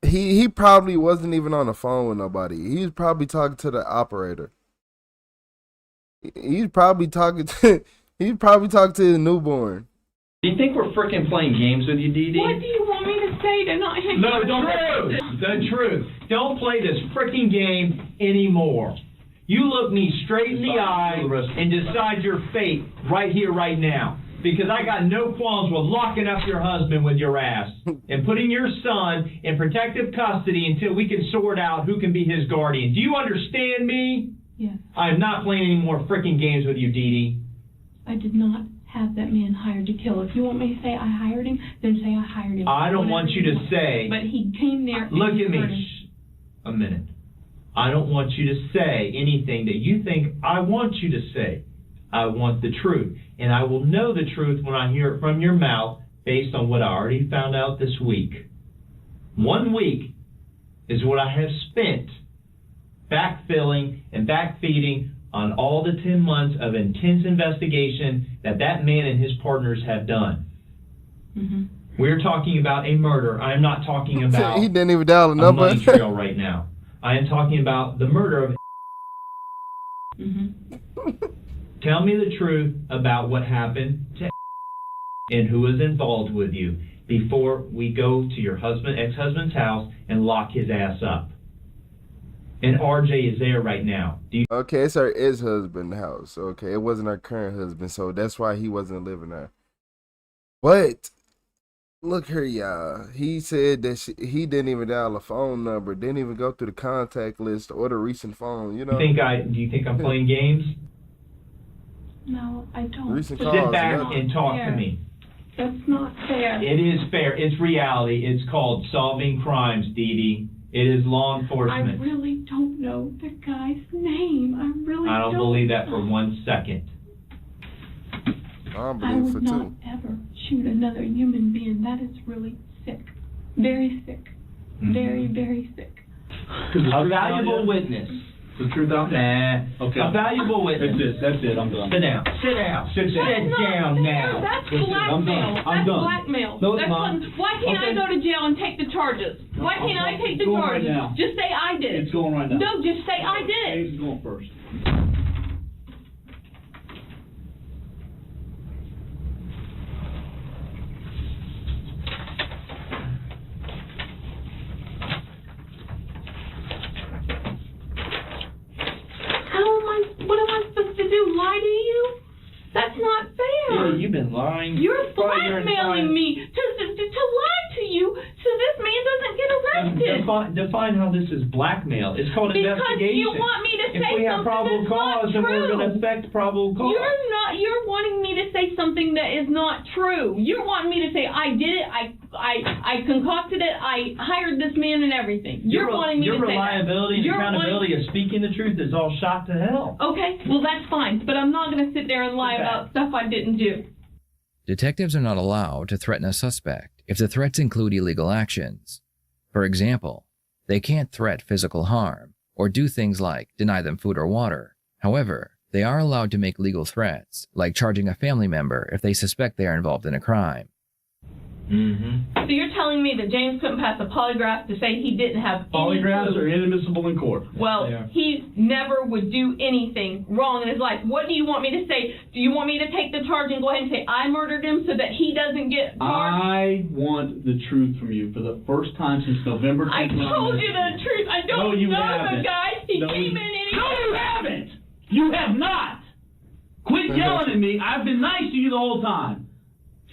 A: he probably wasn't even on the phone with nobody. He was probably talking to the operator. He's probably talking to his newborn.
K: Do you think we're freaking playing games with you, Dee Dee?
D: What do you want me to say to not hang
K: No,
D: up?
K: don't. The truth. Don't play this freaking game anymore. You look me straight in the eye and decide your fate right here, right now. Because I got no qualms with locking up your husband with your ass and putting your son in protective custody until we can sort out who can be his guardian. Do you understand me?
D: Yes.
K: I'm not playing any more freaking games with you, Dee Dee.
D: I did not have that man hired to kill. If you want me to say I hired him, then say I hired him.
K: I don't want you to say...
D: But he came there.
K: Look
D: and
K: at
D: hurt him.
K: me. A minute. I don't want you to say anything that you think I want you to say. I want the truth. And I will know the truth when I hear it from your mouth based on what I already found out this week. 1 week is what I have spent backfilling and backfeeding on all the 10 months of intense investigation that man and his partners have done.
D: Mm-hmm.
K: We're talking about a murder. I'm not talking about
A: he didn't even dial the
K: a
A: number.
K: money trail right now. I am talking about the murder of.
D: Mm-hmm.
K: Tell me the truth about what happened to and who was involved with you before we go to your ex-husband's house and lock his ass up. And RJ is there right now.
A: Okay, it's her ex-husband's house. Okay, it wasn't her current husband, so that's why he wasn't living there. But look here, y'all. He said that he didn't even dial a phone number, didn't even go through the contact list or the recent phone. You know?
K: Do you think I'm playing games?
D: No, I don't.
A: Recent
K: Sit
A: calls,
K: back
A: yeah.
K: and talk to me.
D: That's not fair.
K: It is fair. It's reality. It's called solving crimes, Dee Dee. It is law
D: I
K: enforcement.
D: really don't know the guy's name.
K: I don't believe that for 1 second.
A: I don't
D: I
A: believe
D: would
A: for
D: not
A: two.
D: ever shoot another human being. That is really sick. Very sick.
K: Mm-hmm.
D: Very, very sick.
K: A valuable witness.
C: The truth out there? Okay.
K: A valuable witness.
C: That's it. I'm done.
K: Sit down. Sit down. Sit down now.
D: That's
C: That's it. I'm
D: blackmail.
C: done. I'm
D: That's
C: done.
D: blackmail.
C: No, it's
D: That's
C: not.
D: Why can't I
C: Okay.
D: go to jail and take the charges? Why can't I take the
C: It's going right
D: charges?
C: now.
D: Just say I did it.
C: It's going right now.
D: No, just say I did it.
C: Abe's going first.
D: What am I supposed to do? Lie to you? That's not fair.
K: Yeah, you've been lying.
D: You're
K: Probably your
D: blackmailing
K: entire-
D: me to lie to you so this man doesn't get arrested.
K: Define how this is blackmail. It's called
D: Because
K: investigation.
D: you want me to
K: if
D: say
K: we have
D: something
K: probable
D: that's not
K: cause, then we're
D: true.
K: going to affect probable cause.
D: You're wanting me to say something that is not true. You're wanting me to say I did it, I concocted it, I hired this man and everything. You're wanting me to say
K: Your reliability
D: that.
K: and accountability of speaking the truth is all shot to hell.
D: Okay, well that's fine, but I'm not going to sit there and lie about stuff I didn't do.
F: Detectives are not allowed to threaten a suspect if the threats include illegal actions. For example, they can't threat physical harm or do things like deny them food or water. However, they are allowed to make legal threats, like charging a family member if they suspect they are involved in a crime.
K: Mm-hmm.
D: So you're telling me that James couldn't pass a polygraph to say he didn't have
C: Polygraphs
D: any
C: are inadmissible in court.
D: Well, he never would do anything wrong in his life. What do you want me to say? Do you want me to take the charge and go ahead and say I murdered him so that he doesn't get charged?
C: I want the truth from you for the first time since November 2019.
D: I told you the truth. I don't
C: No, you
D: know
C: haven't.
D: the guy. He
C: No,
D: came
C: you-
D: in and he...
C: No, you haven't. You have not. Quit yelling at me. I've been nice to you the whole time.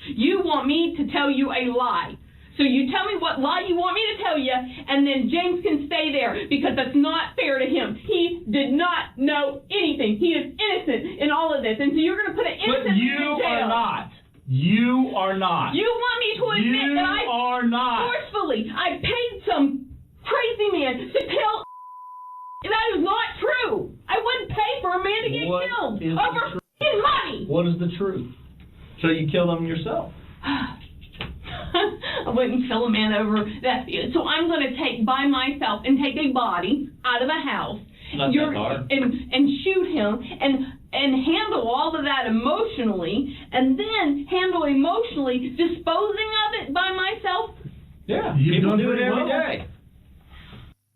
D: You want me to tell you a lie. So you tell me what lie you want me to tell you, and then James can stay there, because that's not fair to him. He did not know anything. He is innocent in all of this, and so you're going to put an innocent man in jail.
C: But you are not. You are not.
D: You want me to admit that I
C: are not.
D: forcefully, I paid some crazy man to tell that is not true. I wouldn't pay for a man to get
C: What
D: killed
C: is
D: over
C: the
D: f***ing money.
C: What is the truth?
K: So you killed him yourself.
D: I wouldn't kill a man over that. So I'm going to take by myself and take a body out of a house.
K: Not that hard.
D: And shoot him and handle all of that emotionally, and then handle emotionally disposing of it by myself.
K: Yeah,
C: You've
K: people
C: done
K: do it
C: pretty
K: every
C: well.
K: day.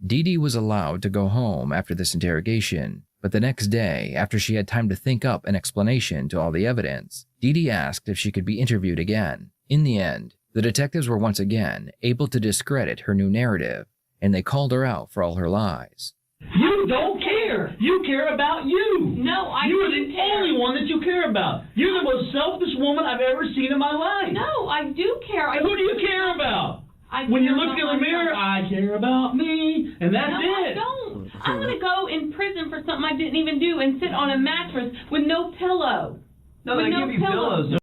F: Dee Dee was allowed to go home after this interrogation, but the next day, after she had time to think up an explanation to all the evidence, Dee Dee asked if she could be interviewed again. In the end, the detectives were once again able to discredit her new narrative, and they called her out for all her lies.
C: You don't care. You care about you.
D: No, I
C: You are
D: do
C: the
D: care.
C: only one that you care about. You're the most selfish woman I've ever seen in my life.
D: No, I do care.
C: And who do you care about? When you look in the mirror, I care about me, and that's
D: No,
C: it.
D: I don't. I'm going to go in prison for something I didn't even do and sit on a mattress with no pillow.
K: No,
D: with
K: they
D: no
K: give you pillows.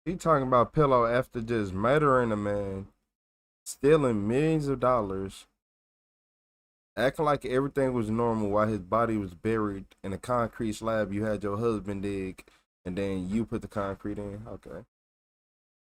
A: He talking about pillow after just murdering a man, stealing millions of dollars, acting like everything was normal while his body was buried in a concrete slab you had your husband dig, and then you put the concrete in. Okay.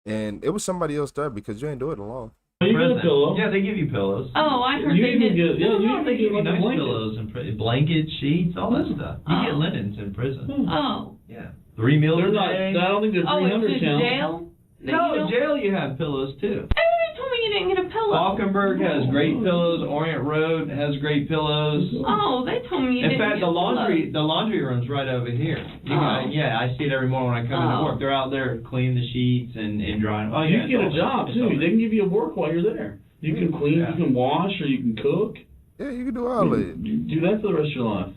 A: And it was somebody else there because you ain't do it alone.
C: You get a pillow.
K: Yeah, they give you pillows.
D: Oh, I heard
C: You
D: they
C: even
D: did.
C: get, yeah, you
K: They give you
C: like
K: nice
C: a blanket.
K: pillows and blankets, sheets, all that stuff. You get linens in prison.
D: Oh.
K: Yeah. 3 meals
C: They're
K: a
C: not,
K: day.
C: I don't think they're
D: Oh,
C: 300
D: it's just
C: count.
D: jail?
K: No, jail you have pillows too.
D: Everybody told me you didn't get a pillow.
K: Falkenberg has great pillows. Orient Road has great pillows.
D: Oh, they told me you
K: In
D: didn't
K: fact,
D: get
K: the
D: a pillow.
K: laundry room's right over here. Yeah, I see it every morning when I come into work. They're out there cleaning the sheets and drying. Oh,
C: You
K: yeah,
C: can get a job too. They can give you work while you're there. You can clean, you can wash, or you can cook.
A: Yeah, you can do all of it.
C: Do that for the rest of your life.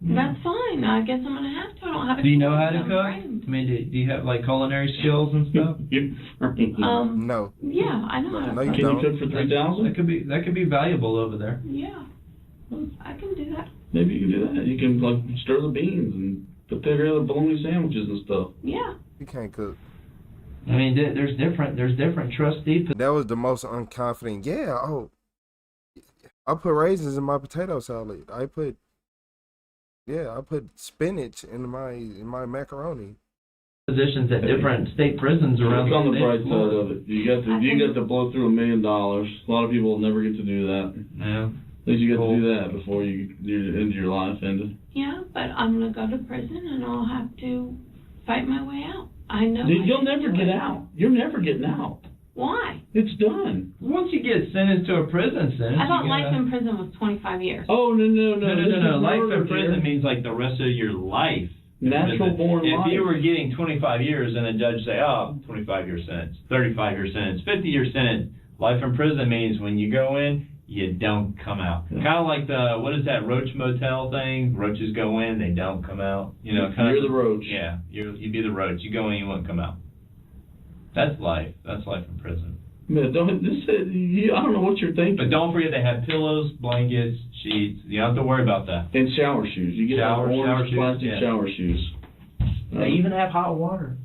D: That's fine. I guess I'm gonna have to. I don't have a
K: Do you know how
D: choice.
K: to
D: I'm
K: cook?
D: trained.
K: I mean, do you have like culinary skills and stuff?
A: No.
D: Yeah, I know how to
A: No, you
D: cook.
C: Can
A: don't.
C: you cook for 3,000?
K: That could be valuable over there.
D: Yeah. I can do that.
C: Maybe you can do that. You can like stir the beans and put together bologna sandwiches and stuff.
D: Yeah.
A: You can't cook.
K: I mean, there's different trustee.
A: That was the most unconfident. Yeah. Oh, I put raisins in my potato salad. I put spinach in my macaroni.
K: Positions at different state prisons around
C: Look on the
K: state
C: bright
K: of
C: side
K: Florida.
C: of it. You got to blow through $1 million. A lot of people will never get to do that.
K: Yeah.
C: At least you get to do that before your end of your life ended.
D: Yeah, but I'm gonna go to prison and I'll have to fight my way out. I know.
C: You'll never get out. You're never getting out.
D: Why?
C: It's done.
K: Once you get sentenced to a prison sentence,
D: I thought
K: you
D: life
K: gotta-
D: in prison was 25 years.
C: Oh, no.
K: No. Life in prison means like the rest of your life. in
C: Natural
K: prison.
C: born life.
K: If you were getting 25 years and the judge say, 25-year sentence, 35-year sentence, 50-year sentence, life in prison means when you go in, you don't come out.
C: Yeah.
K: Kind of like what is that Roach Motel thing? Roaches go in, they don't come out. You know,
C: You're the roach.
K: Yeah, you'd be the roach. You go in, you won't come out. That's life. That's life in prison.
C: Man, I don't know what you're thinking.
K: But don't forget they have pillows, blankets, sheets. You don't have to worry about that.
C: And shower shoes. You get orange
K: shoes,
C: plastic
K: yeah.
C: shower shoes.
K: They even have hot water.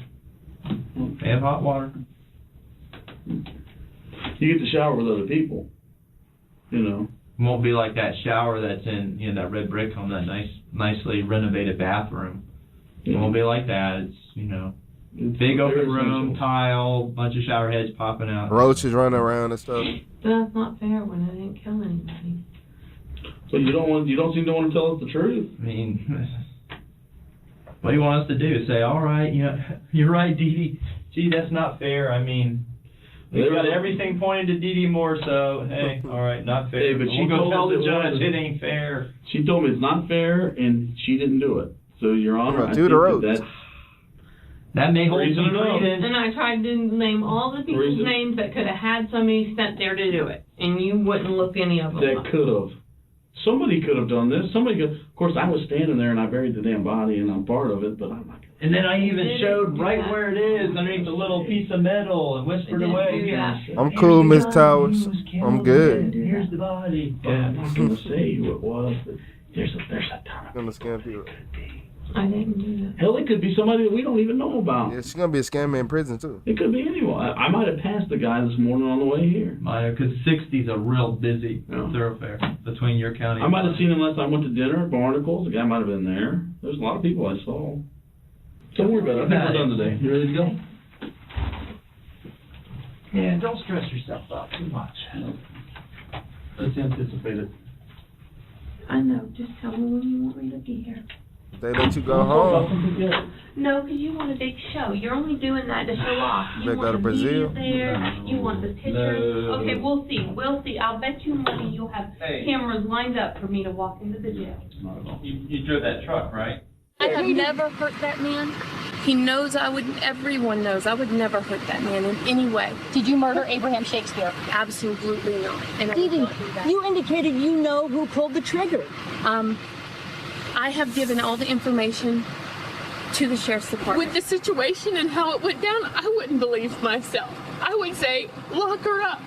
K: They have hot water.
C: You get to shower with other people. You know.
K: It won't be like that shower that's in that red brick home, that nicely renovated bathroom. It won't be like that. It's big open room, tile, bunch of shower heads popping out.
A: Roaches running around and stuff.
D: That's not fair when I didn't kill anybody.
C: So you don't seem to want to tell us the truth.
K: I mean, what do you want us to do? Say, all right, you're right, Dee Dee. Gee, that's not fair. I mean, we've got everything pointed to Dee Dee Moore, so hey, all right, not fair.
C: Hey, but
K: we'll go tell the judge
C: it
K: it ain't fair.
C: She told me it's not fair, and she didn't do it. So, Your Honor, I
A: do
C: think
A: the roach.
K: That may hold
C: Reason
K: some
C: enough.
K: credence.
D: And I tried to name all the people's
C: Reason?
D: names that could have had somebody sent there to do it, and you wouldn't look any of them
C: That
D: up.
C: could have. Somebody could have done this. Somebody could. Of course, I was standing there and I buried the damn body, and I'm part of it. But I'm like.
K: And then I even showed right where it is, underneath the little piece of metal, and whispered away.
A: I'm cool, Miss Towers. I'm good.
K: Here's the body.
C: I'm not gonna say who it was, but there's a ton of.
A: Gonna scam people.
D: I didn't do that.
C: Hell, it could be somebody that we don't even know about.
A: Yeah, she's gonna be a scammer in prison too.
C: It could be anyone. I might have passed the guy this morning on the way here.
K: Because 60's a real busy thoroughfare between your county.
C: I might have seen him last time I went to dinner at Barnacles. The guy might have been there. There's a lot of people I saw. Don't worry about it. I think we're done today. You ready to go?
K: Yeah, don't stress yourself out too much. Let's anticipate it.
D: I know. Just tell me when you want me to be here.
A: They let you go home.
D: No, because you want a big show. You're only doing that to show off. You
A: They
D: want
A: go to
D: the
A: Brazil?
D: media there. You want the pictures.
K: No.
D: Okay, we'll see. We'll see. I'll bet you money you'll have cameras lined up for me to walk into the jail.
K: You drove that truck, right?
B: I have never hurt that man. He knows everyone knows I would never hurt that man in any way.
V: Did you murder Abraham Shakespeare?
B: Absolutely not. And I
V: Dee Dee,
B: would not do that.
V: you indicated you know who pulled the trigger.
B: I have given all the information to the sheriff's department.
W: With the situation and how it went down, I wouldn't believe myself. I would say, lock her up.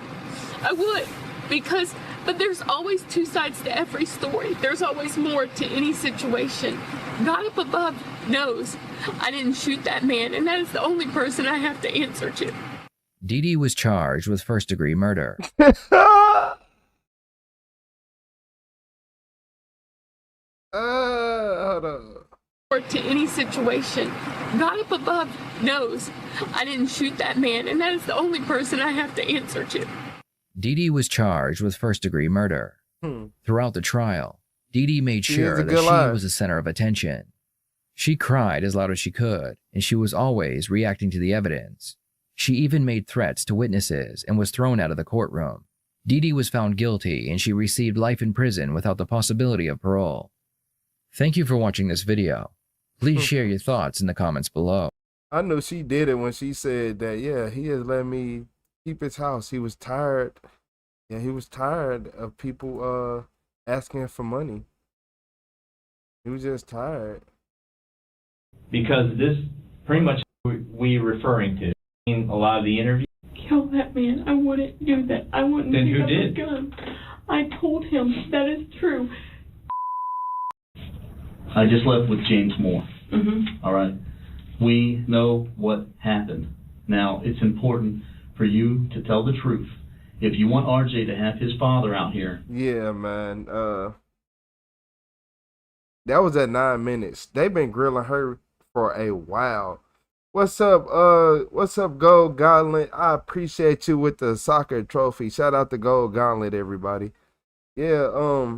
W: I would. But there's always two sides to every story. There's always more to any situation. God up above knows I didn't shoot that man, and that is the only person I have to answer to.
F: Dee Dee was charged with first-degree murder.
A: Hold on.
W: Or to any situation. God up above knows I didn't shoot that man, and that is the only person I have to answer to.
F: Dee Dee was charged with first-degree murder. Throughout the trial, Dee Dee made sure that she was the center of attention. She cried as loud as she could, and she was always reacting to the evidence. She even made threats to witnesses and was thrown out of the courtroom. Dee Dee was found guilty and she received life in prison without the possibility of parole. Thank you for watching this video. Please share your thoughts in the comments below.
A: I know she did it when she said that, yeah, he has let me keep his house. He was tired. Yeah, he was tired of people asking for money. He was just tired.
K: Because this pretty much we referring to in a lot of the interviews.
D: Kill that man. I wouldn't do that. I wouldn't
K: Then
D: pick
K: who
D: up
K: did?
D: a gun. I told him that is true.
C: I just left with James Moore.
D: Mm-hmm.
C: All right. We know what happened. Now, it's important for you to tell the truth. If you want RJ to have his father out here.
A: Yeah, man. That was at 9 minutes. They've been grilling her for a while. What's up, Gold Gauntlet? I appreciate you with the soccer trophy. Shout out to Gold Gauntlet, everybody. Yeah,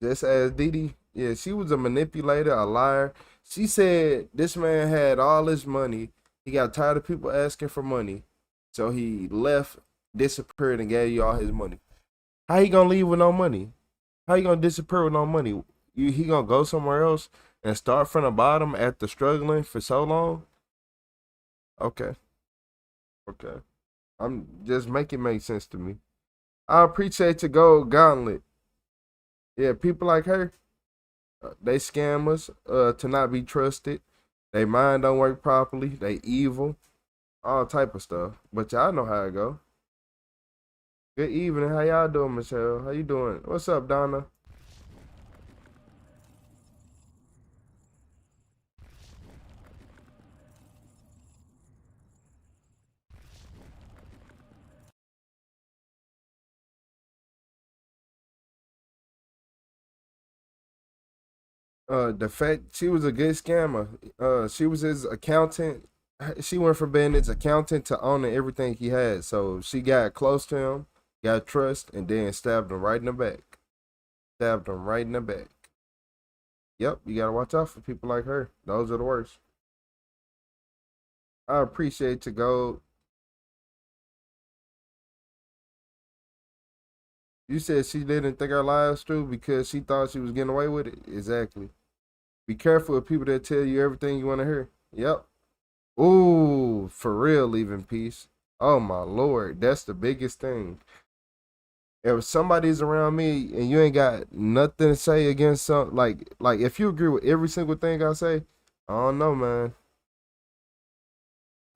A: just as Dee Dee, yeah, she was a manipulator, a liar. She said this man had all his money. He got tired of people asking for money. So he left, disappeared, and gave you all his money. How he gonna leave with no money? How you gonna disappear with no money? He gonna go somewhere else and start from the bottom after struggling for so long? Okay. I'm just make it make sense to me. I appreciate your Gold Gauntlet. Yeah, people like her, they scammers, to not be trusted. They mind don't work properly. They evil. All type of stuff. But y'all know how it go. Good evening. How y'all doing, Michelle? How you doing? What's up, Donna? The fact she was a good scammer. She was his accountant. She went from being his accountant to owning everything he had. So she got close to him, got trust, and then stabbed him right in the back. Stabbed him right in the back. Yep, you gotta watch out for people like her. Those are the worst. I appreciate you, Gold. You said she didn't think her lie was true because she thought she was getting away with it? Exactly. Be careful of people that tell you everything you want to hear. Yep. Ooh, for real, leave in peace. Oh my Lord, that's the biggest thing. If somebody's around me and you ain't got nothing to say against some, like if you agree with every single thing I say, I don't know, man.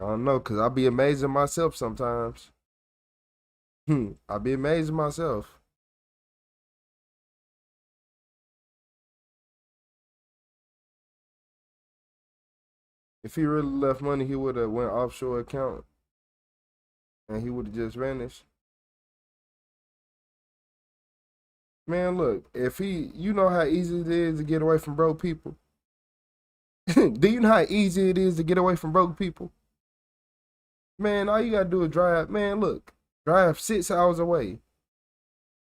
A: I don't know, cause I'll be amazing myself sometimes. I'll be amazing myself. If he really left money, he would have went offshore account, and he would have just vanished. Man, look, if you know how easy it is to get away from broke people. Do you know how easy it is to get away from broke people? Man, all you gotta do is drive. Man, look, drive 6 hours away.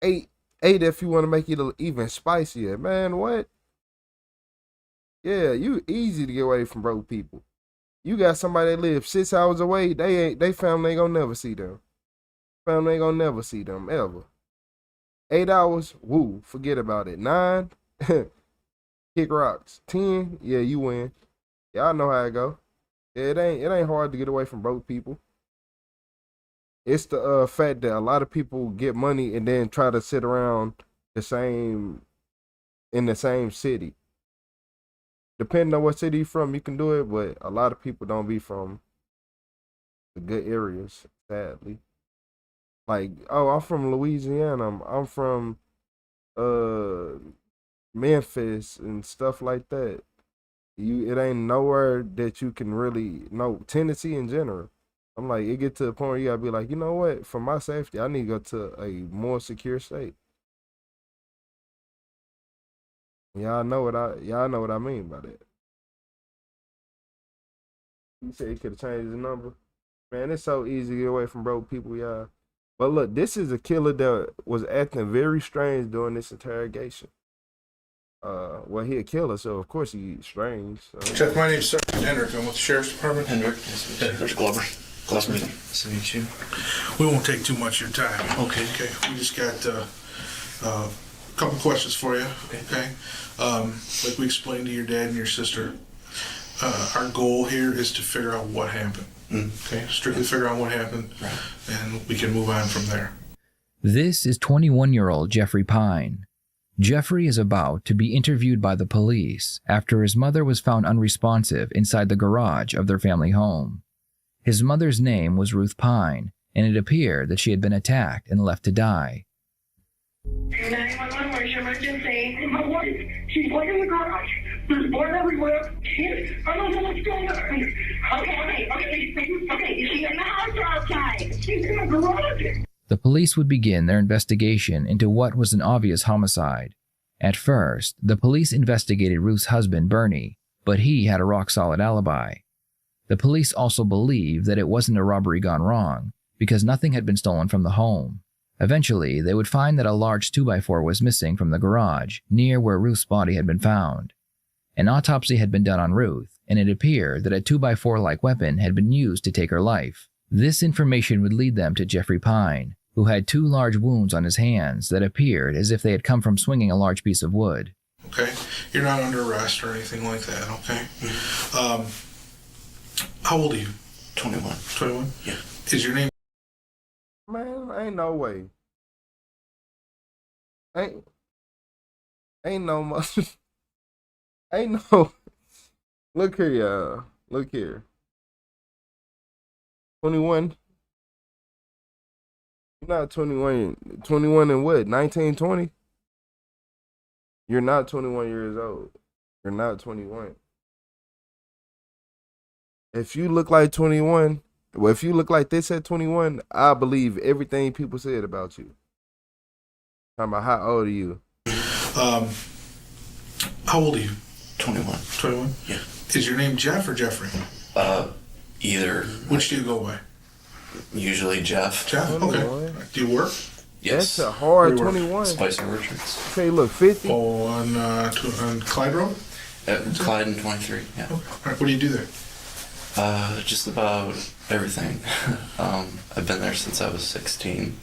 A: Eight if you want to make it even spicier. Man, what? Yeah, you easy to get away from broke people. You got somebody that lives 6 hours away, they family ain't gonna never see them. Family ain't gonna never see them, ever. 8 hours, woo, forget about it. 9, kick rocks. 10, yeah, you win. Y'all know how it go. Yeah, it ain't hard to get away from broke people. It's the fact that a lot of people get money and then try to sit around in the same city. Depending on what city you're from, you can do it, but a lot of people don't be from the good areas, sadly. Like, oh, I'm from Louisiana. I'm from Memphis and stuff like that. It ain't nowhere that you can really know. Tennessee in general. I'm like, it get to a point where you gotta be like, you know what? For my safety, I need to go to a more secure state. Y'all know what I mean by that. You said he could have changed his number. Man, it's so easy to get away from broke people, y'all. But look, this is a killer that was acting very strange during this interrogation. Well, he a killer, so of course he's strange. So.
H: Jeff, my name's Sergeant Hendrick. I'm with the Sheriff's Department.
I: Hendrick. There's Glover. Nice to meet you.
H: We won't take too much of your time.
I: Okay.
H: Okay. We just got a couple questions for you. Okay. Like we explained to your dad and your sister, our goal here is to figure out what happened. Okay. Strictly figure out what happened, and we can move on from there.
F: This is 21-year-old Jeffrey Pine. Jeffrey is about to be interviewed by the police after his mother was found unresponsive inside the garage of their family home. His mother's name was Ruth Pine, and it appeared that she had been attacked and left to die.
J: 911, where's your emergency? My wife, she's like in the garage. There's blood everywhere. I don't know what's going on. Okay. Is she in the house or outside? She's in the garage.
F: The police would begin their investigation into what was an obvious homicide. At first, the police investigated Ruth's husband, Bernie, but he had a rock-solid alibi. The police also believed that it wasn't a robbery gone wrong, because nothing had been stolen from the home. Eventually, they would find that a large 2x4 was missing from the garage, near where Ruth's body had been found. An autopsy had been done on Ruth, and it appeared that a 2x4-like weapon had been used to take her life. This information would lead them to Jeffrey Pine, who had 2 large wounds on his hands that appeared as if they had come from swinging a large piece of wood.
H: Okay. You're not under arrest or anything like that, okay? How old are you?
I: 21.
H: 21?
I: Yeah.
H: Is your name?
A: Man, ain't no way. Ain't no much. Ain't no. Look here, y'all. Look here. 21. You're not 21. 21 and what? 19, 20? You're not 21 years old. You're not 21. If you look like 21, well, if you look like this at 21, I believe everything people said about you. Talking about how old are you?
H: How old are you?
I: 21.
H: 21?
I: Yeah.
H: Is your name Jeff or Jeffrey?
I: Either.
H: Which do you go by?
I: Usually Jeff.
H: Jeff? Okay. Do you work?
I: Yes.
A: That's a hard 21.
I: Spicy Orchards.
A: Okay, look, 50.
H: Oh, on Clyde Road?
I: Clyde and 23, yeah.
H: Okay. All right, what do you do there?
I: Just about everything. I've been there since I was 16.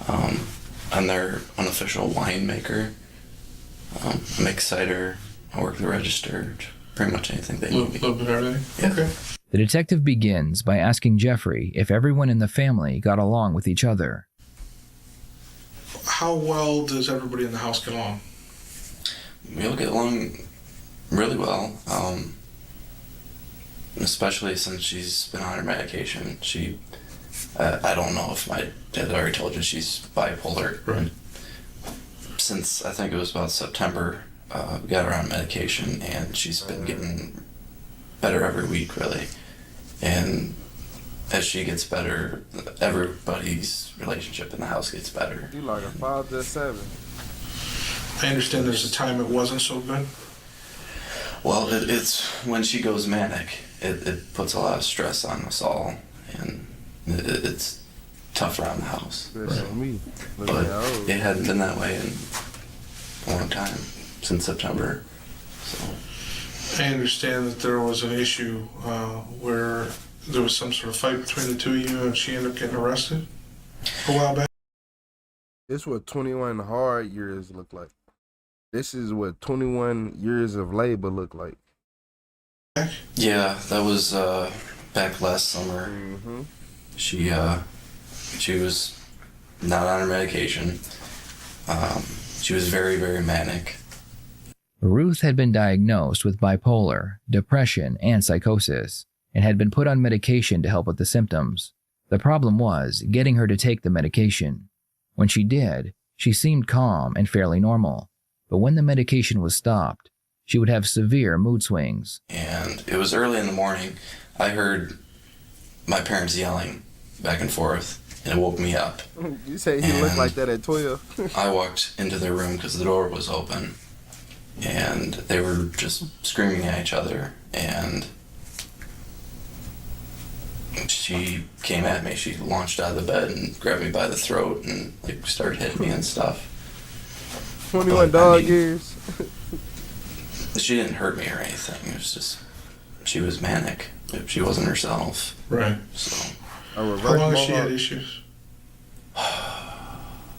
I: I'm their unofficial winemaker. I make cider. I work the register. Pretty much anything they need.
H: A little bit of everything?
I: Yeah.
H: Okay.
F: The detective begins by asking Jeffrey if everyone in the family got along with each other.
H: How well does everybody in the house get along?
I: We all get along really well. Especially since she's been on her medication. I don't know if my dad already told you she's bipolar.
H: Right.
I: Since I think it was about September, we got her on medication, and she's been getting better every week, really. And as she gets better, everybody's relationship in the house gets better.
A: You like a 5 to 7.
H: I understand there's a time it wasn't so good.
I: Well, it's when she goes manic, it puts a lot of stress on us all, and it's tough around the house.
A: Me.
I: But it hadn't been that way in a long time, since September. So
H: I understand that there was an issue where there was some sort of fight between the two of you, and she ended up getting arrested a while back.
A: This is what 21 hard years look like. This is what 21 years of labor look like.
I: yeah, that was back last summer.
A: Mm-hmm.
I: She was not on her medication. She was very, very manic.
F: Ruth had been diagnosed with bipolar, depression, and psychosis, and had been put on medication to help with the symptoms. The problem was getting her to take the medication. When she did, she seemed calm and fairly normal, but when the medication was stopped, she would have severe mood swings.
I: And it was early in the morning. I heard my parents yelling back and forth, and it woke me up.
A: You say he looked like that at 12?
I: I walked into their room because the door was open, and they were just screaming at each other, and she came at me. She launched out of the bed and grabbed me by the throat and like started hitting me and stuff.
A: 21 dog years.
I: She didn't hurt me or anything. It was just, she was manic. She wasn't herself.
H: Right.
I: So.
H: How long has she had issues?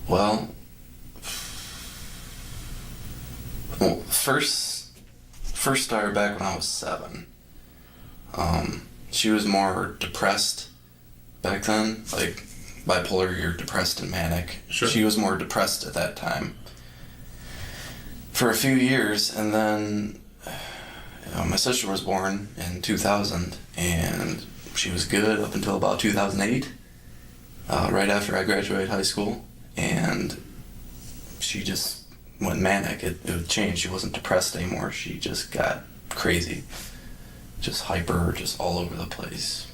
I: Well, first started back when I was 7. She was more depressed back then, like bipolar, you're depressed and manic.
H: Sure.
I: She was more depressed at that time for a few years, and then my sister was born in 2000, and she was good up until about 2008, right after I graduated high school, and she just went manic. It changed. She wasn't depressed anymore. She just got crazy. Just hyper, just all over the place.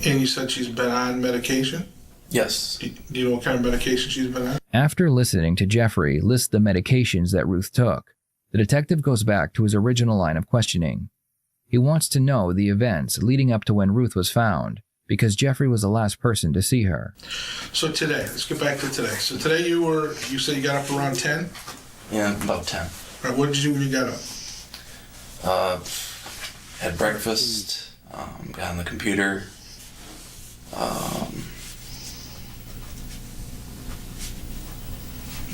H: And you said she's been on medication?
I: Yes.
H: Do you know what kind of medication she's been on?
F: After listening to Jeffrey list the medications that Ruth took, the detective goes back to his original line of questioning. He wants to know the events leading up to when Ruth was found, because Jeffrey was the last person to see her.
H: So today, let's get back to today. So today you said you got up around 10?
I: Yeah, about 10.
H: All right, what did you do when you got up?
I: Had breakfast, got on the computer,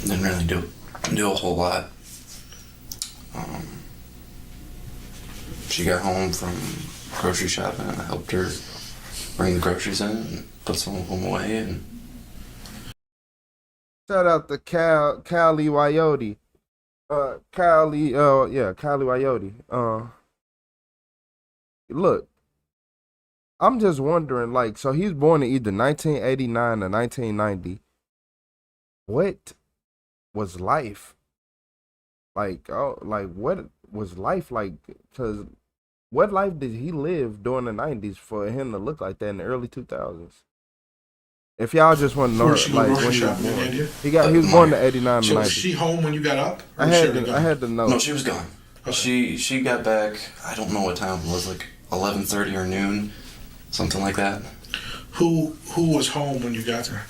I: didn't really do a whole lot. She got home from grocery shopping and I helped her bring the groceries in and put some of them away. And
A: shout out to Cali Wyote. Cali Wyote. Look, I'm just wondering, like, so he's born in either 1989 or 1990. What was life like? What was life like? Because what life did he live during the 90s for him to look like that in the early 2000s? If y'all just want to know, like, when he was born. He was born in 89 and 90.
H: Was she home when you got up?
A: I had to know.
I: No, she was gone. Okay. She got back, I don't know what time it was, like 11:30 or noon, something like that.
H: Who was home when you got there?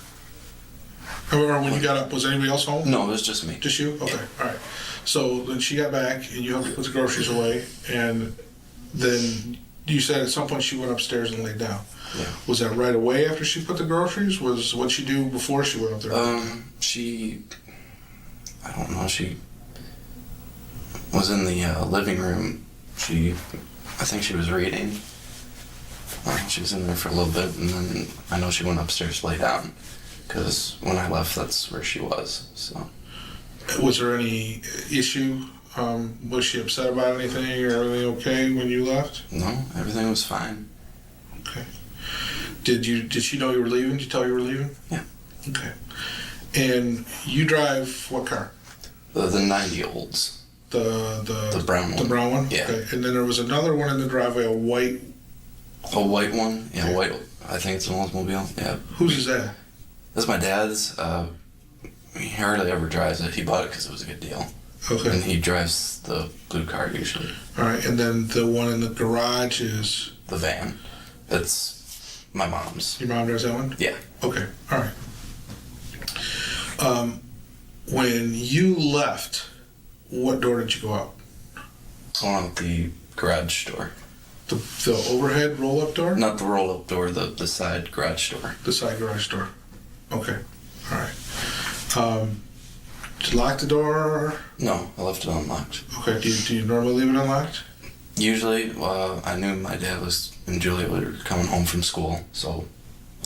H: Or when you got up, was anybody else home?
I: No, it was just me.
H: Just you? Okay,
I: yeah.
H: All right. So then she got back and you helped her put the groceries away, and then you said at some point she went upstairs and laid down.
I: Yeah.
H: Was that right away after she put the groceries? Was what she do before she went up there?
I: I don't know, she was in the living room. I think she was reading. She was in there for a little bit, and then I know she went upstairs to lay down, because when I left, that's where she was, so.
H: Was there any issue? Was she upset about anything, or everything okay when you left?
I: No, everything was fine.
H: Okay. Did she know you were leaving? Did you tell her you were leaving?
I: Yeah.
H: Okay. And you drive what car?
I: The 90 olds.
H: The
I: brown one.
H: The brown one?
I: Yeah.
H: Okay. And then there was another one in the driveway, a white
I: one? Yeah, okay. White. I think it's an Oldsmobile. Yeah.
H: Whose is that?
I: That's my dad's. He hardly ever drives it. He bought it because it was a good deal.
H: Okay.
I: And he drives the blue car usually.
H: All right. And then the one in the garage is?
I: The van. That's my mom's.
H: Your mom drives that one?
I: Yeah.
H: Okay. All right. When you left, what door did you go out?
I: On the garage door.
H: The overhead roll-up door?
I: Not the roll-up door, the side garage door.
H: The side garage door. Okay. All right. Did you lock the door?
I: No, I left it unlocked.
H: Okay. Do you normally leave it unlocked?
I: Usually, I knew my dad and Julia were coming home from school, so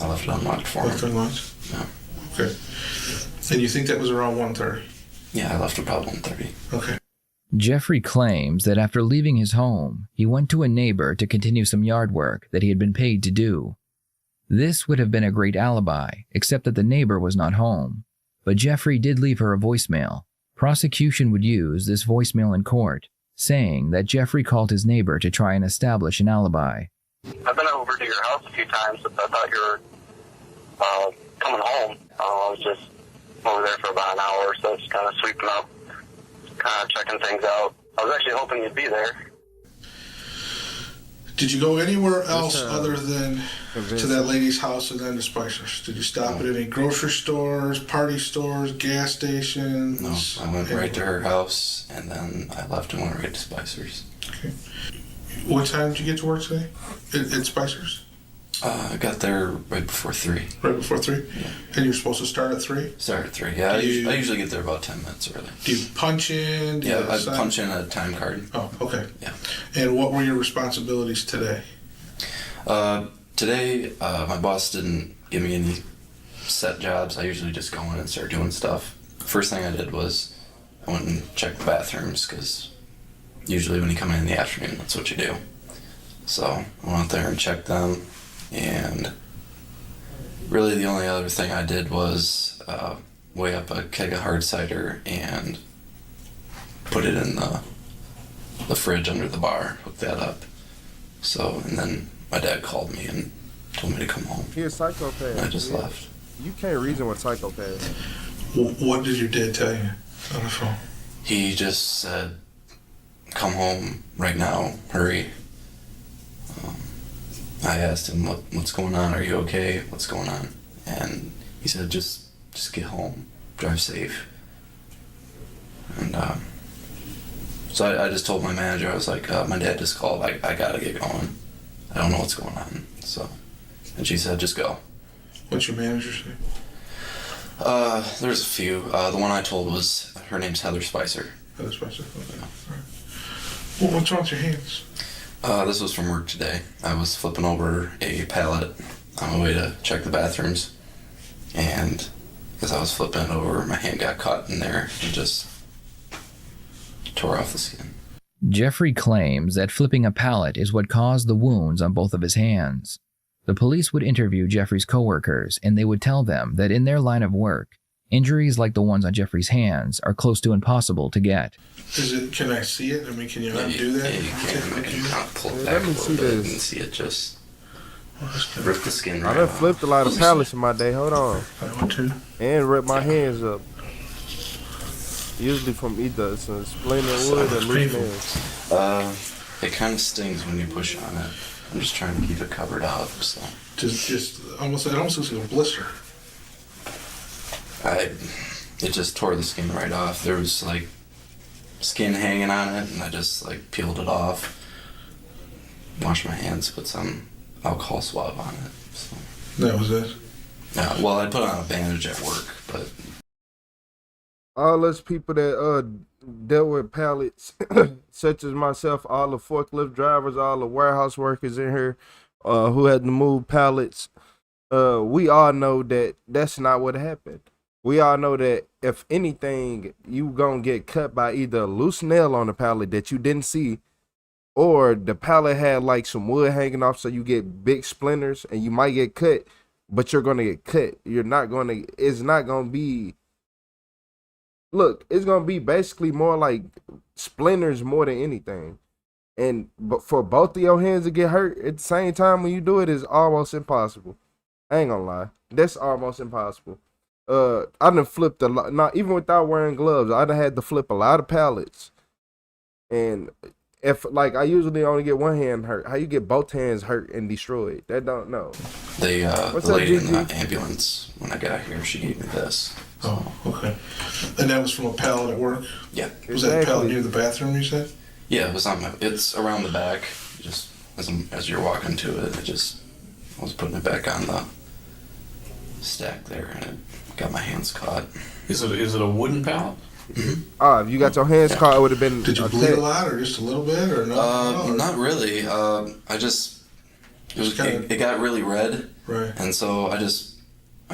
I: I left it unlocked for him.
H: Left it unlocked?
I: Yeah.
H: Okay. And you think that was around 1:30?
I: Yeah, I left about 1:30.
H: Okay.
F: Jeffrey claims that after leaving his home, he went to a neighbor to continue some yard work that he had been paid to do. This would have been a great alibi, except that the neighbor was not home. But Jeffrey did leave her a voicemail. Prosecution would use this voicemail in court, saying that Jeffrey called his neighbor to try and establish an alibi.
G: I've been over to your house a few times. I thought you were coming home. I was just over there for about an hour or so, just kind of sweeping up, kind of checking things out. I was actually hoping you'd be there.
H: Did you go anywhere else other than to that lady's house and then to Spicer's? Did you stop at any grocery stores, party stores, gas stations?
I: No, I went right to her house, and then I left and went right to Spicer's.
H: Okay. What time did you get to work today at Spicer's?
I: I got there right before 3.
H: Right before 3?
I: Yeah.
H: And you're supposed to start at 3?
I: Start at 3, yeah. I usually get there about 10 minutes early.
H: Do you punch in?
I: Yeah, I punch in a time card.
H: Oh, okay.
I: Yeah.
H: And what were your responsibilities today?
I: Today, my boss didn't give me any set jobs. I usually just go in and start doing stuff. First thing I did was I went and checked the bathrooms, because usually when you come in the afternoon, that's what you do. So I went out there and checked them, and really the only other thing I did was weigh up a keg of hard cider and put it in the fridge under the bar, hook that up. So, and then my dad called me and told me to come home.
A: He's a psychopath.
I: And I just left.
A: You can't reason with psychopaths.
H: What did your dad tell you on the phone?
I: He just said, come home right now, hurry. I asked him, what's going on? Are you okay? What's going on? And he said, just get home, drive safe. And so I just told my manager, I was like, my dad just called, I gotta get going. I don't know what's going on. So, and she said, just go.
H: What's your manager say?
I: There's a few. The one I told was, her name's Heather Spicer.
H: Heather Spicer, okay. All right. Well, what's wrong with your hands?
I: This was from work today. I was flipping over a pallet on my way to check the bathrooms, and as I was flipping it over, my hand got caught in there and just tore off the skin.
F: Jeffrey claims that flipping a pallet is what caused the wounds on both of his hands. The police would interview Jeffrey's coworkers, and they would tell them that in their line of work, injuries like the ones on Jeffrey's hands are close to impossible to get.
H: Can I see it? I mean, can you undo that?
I: Yeah, you can kind of pull it back a little bit and see it just rip the skin right
A: I done
I: off.
A: flipped a lot of pallets in my day. Hold on.
H: I want to.
A: And rip my hands up. Usually from either some splinter wood or loose nails.
I: It kind of stings when you push on it. I'm just trying to keep it covered up, so.
H: Just almost, it almost looks like a blister.
I: It just tore the skin right off. There was like skin hanging on it, and I just like peeled it off, washed my hands, put some alcohol swab on it. So.
H: That was it?
I: Yeah, well, I put on a bandage at work, but.
A: All us people that dealt with pallets, such as myself, all the forklift drivers, all the warehouse workers in here who had to move pallets, we all know that that's not what happened. We all know that if anything, you gonna get cut by either a loose nail on the pallet that you didn't see, or the pallet had like some wood hanging off, so you get big splinters and you might get cut, but you're gonna get cut. It's not gonna be, look, it's gonna be basically more like splinters more than anything. But for both of your hands to get hurt at the same time when you do it is almost impossible. I ain't gonna lie. That's almost impossible. I done flipped a lot, not even without wearing gloves. I done had to flip a lot of pallets. And if like I usually only get one hand hurt, how you get both hands hurt and destroyed? That don't know.
I: The lady in the ambulance, when I got here, she gave me this.
H: Oh, okay. And that was from a pallet at work?
I: Yeah.
H: Was that pallet near the bathroom, you said?
I: Yeah, it was on it's around the back. Just as you're walking to it, I was putting it back on the stack there, and it got my hands caught.
M: Is it a wooden pallet?
A: Mm-hmm. If you got your hands caught, it would have been.
H: Did you bleed a lot, or just a little bit, or no?
I: Not really. It got really red,
H: right?
I: And so I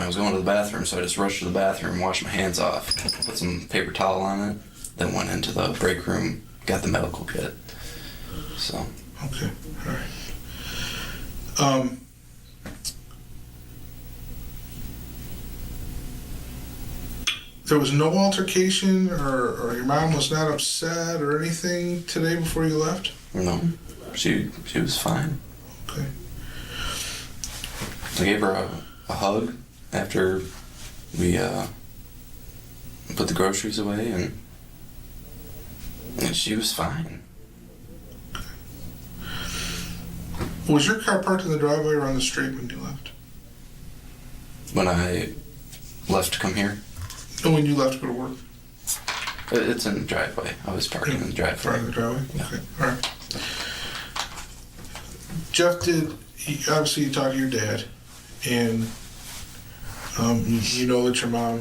I: was going to the bathroom, so I just rushed to the bathroom, washed my hands off, put some paper towel on it, then went into the break room, got the medical kit. So.
H: Okay. All right. There was no altercation, or your mom was not upset or anything today before you left?
I: No, she was fine.
H: Okay.
I: I gave her a hug after we put the groceries away, and And she was fine.
H: Was your car parked in the driveway or on the street when you left?
I: When I left to come here?
H: And when you left to go to work?
I: It's in the driveway. I was parking in the driveway.
H: Parked in the driveway? Okay, all right. Jeff, obviously you talked to your dad, and you know that your mom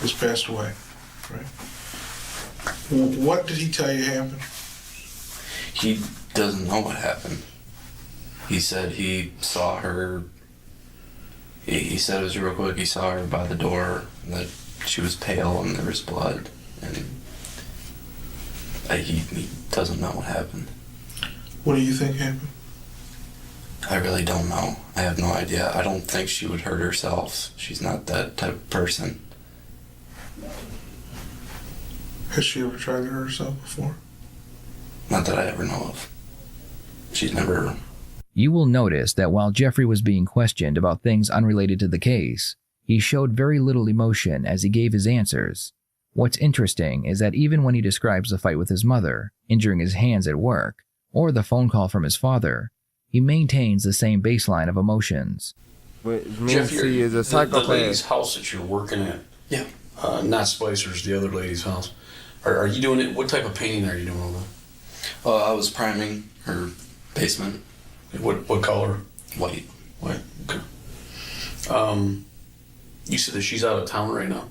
H: has passed away, right? What did he tell you happened?
I: He doesn't know what happened. He said he saw her. He said it was real quick. He saw her by the door, that she was pale and there was blood, and he doesn't know what happened.
H: What do you think happened?
I: I really don't know. I have no idea. I don't think she would hurt herself. She's not that type of person.
H: Has she ever tried to hurt herself before?
I: Not that I ever know of. She's never...
F: You will notice that while Jeffrey was being questioned about things unrelated to the case, he showed very little emotion as he gave his answers. What's interesting is that even when he describes the fight with his mother, injuring his hands at work, or the phone call from his father, he maintains the same baseline of emotions.
M: Jeff,
A: is a psychopath.
M: The lady's house that you're working at.
I: Yeah.
M: Not Spicer's, the other lady's house. Are you doing it? What type of painting are you doing over there?
I: I was priming her basement.
M: What color?
I: White.
M: White. Okay. You said that she's out of town right now.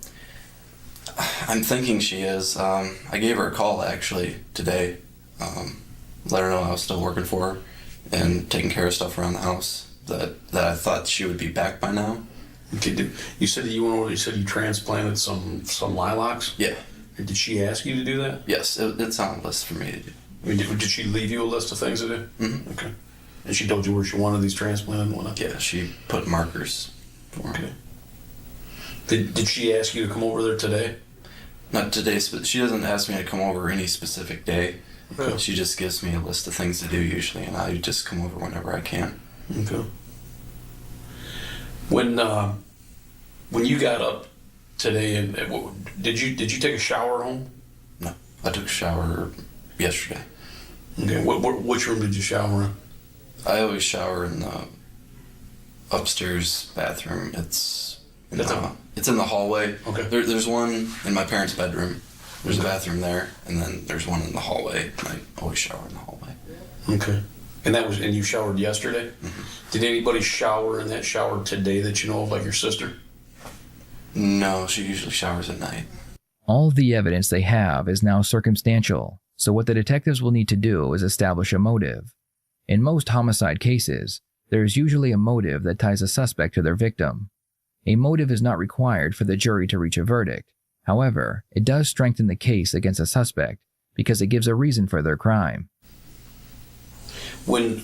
I: I'm thinking she is. I gave her a call actually today. Let her know I was still working for her and taking care of stuff around the house. That I thought she would be back by now.
M: Okay. You said that you went over. You said you transplanted some lilacs.
I: Yeah.
M: Did she ask you to do that?
I: Yes, it's on a list for me to do.
M: I mean, did she leave you a list of things to do?
I: Mm-hmm.
M: Okay. And she told you where she wanted these transplanted and whatnot?
I: Yeah, she put markers for me.
M: Okay. Did she ask you to come over there today?
I: Not today, but she doesn't ask me to come over any specific day.
M: Okay.
I: She just gives me a list of things to do usually, and I just come over whenever I can.
M: Okay. When you got up today, and did you take a shower at home?
I: No, I took a shower yesterday.
M: Okay. Which room did you shower in?
I: I always shower in the upstairs bathroom. It's in the hallway.
M: Okay.
I: There's one in my parents' bedroom. There's a bathroom there, and then there's one in the hallway. And I always shower in the hallway.
M: Okay. And you showered yesterday?
I: Mm-hmm.
M: Did anybody shower in that shower today that you know of, like your sister?
I: No, she usually showers at night.
F: All the evidence they have is now circumstantial, so what the detectives will need to do is establish a motive. In most homicide cases, there is usually a motive that ties a suspect to their victim. A motive is not required for the jury to reach a verdict. However, it does strengthen the case against a suspect because it gives a reason for their crime.
M: When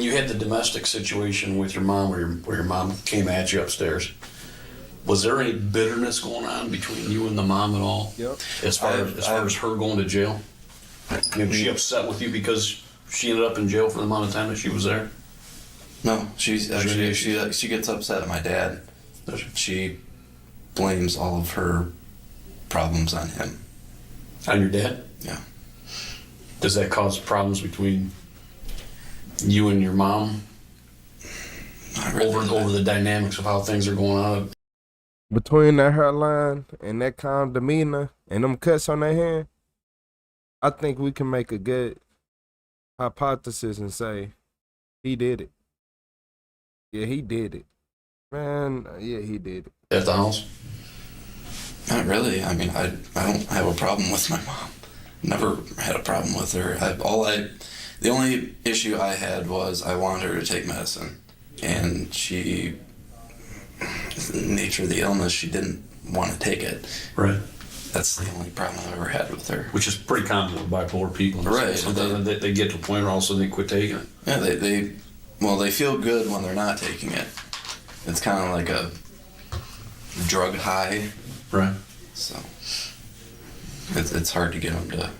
M: you had the domestic situation with your mom, where your mom came at you upstairs, was there any bitterness going on between you and the mom at all?
A: Yep.
M: As far as her going to jail? I mean, was she upset with you because she ended up in jail for the amount of time that she was there?
I: No, she gets upset at my dad. She blames all of her problems on him.
M: On your dad?
I: Yeah.
M: Does that cause problems between you and your mom?
I: Not really.
M: Over the dynamics of how things are going on?
A: Between that hairline and that calm demeanor and them cuts on their hand, I think we can make a good hypothesis and say he did it. Yeah, he did it. Man, yeah, he did it.
M: At the house?
I: Not really. I mean, I don't have a problem with my mom. Never had a problem with her. The only issue I had was I wanted her to take medicine, and the nature of the illness, she didn't want to take it.
M: Right.
I: That's the only problem I've ever had with her.
M: Which is pretty common with bipolar people.
I: Right.
M: They get to a point where all of a sudden they quit taking it.
I: Yeah, they feel good when they're not taking it. It's kind of like a drug high.
M: Right.
I: So it's hard to get them to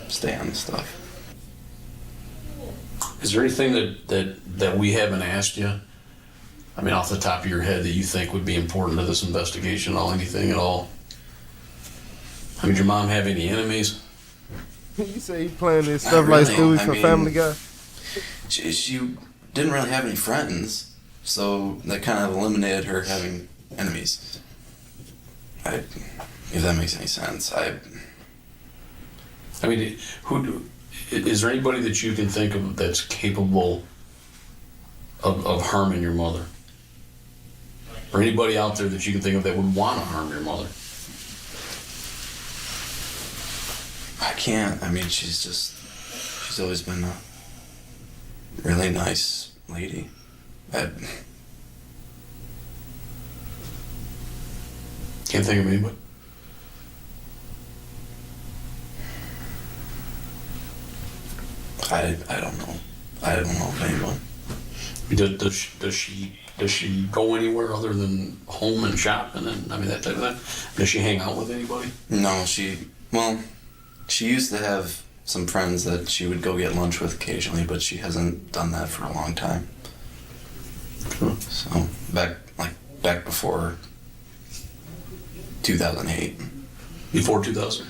I: stay on the stuff.
M: Is there anything that we haven't asked you? I mean, off the top of your head, that you think would be important to this investigation at all? Anything at all? I mean, did your mom have any enemies?
A: You say you playing this stuff like Stewie from Family Guy?
I: She didn't really have any friends, so that kind of eliminated her having enemies. If that makes any sense.
M: I mean, is there anybody that you can think of that's capable of harming your mother? Or anybody out there that you can think of that would want to harm your mother?
I: I can't. I mean, she's always been a really nice lady. Can't
M: think of anybody.
I: I don't know. I don't know of anyone.
M: Does she go anywhere other than home and shop and then that type of thing? Does she hang out with anybody?
I: No, she used to have some friends that she would go get lunch with occasionally, but she hasn't done that for a long time. So back before 2008.
M: Before 2000.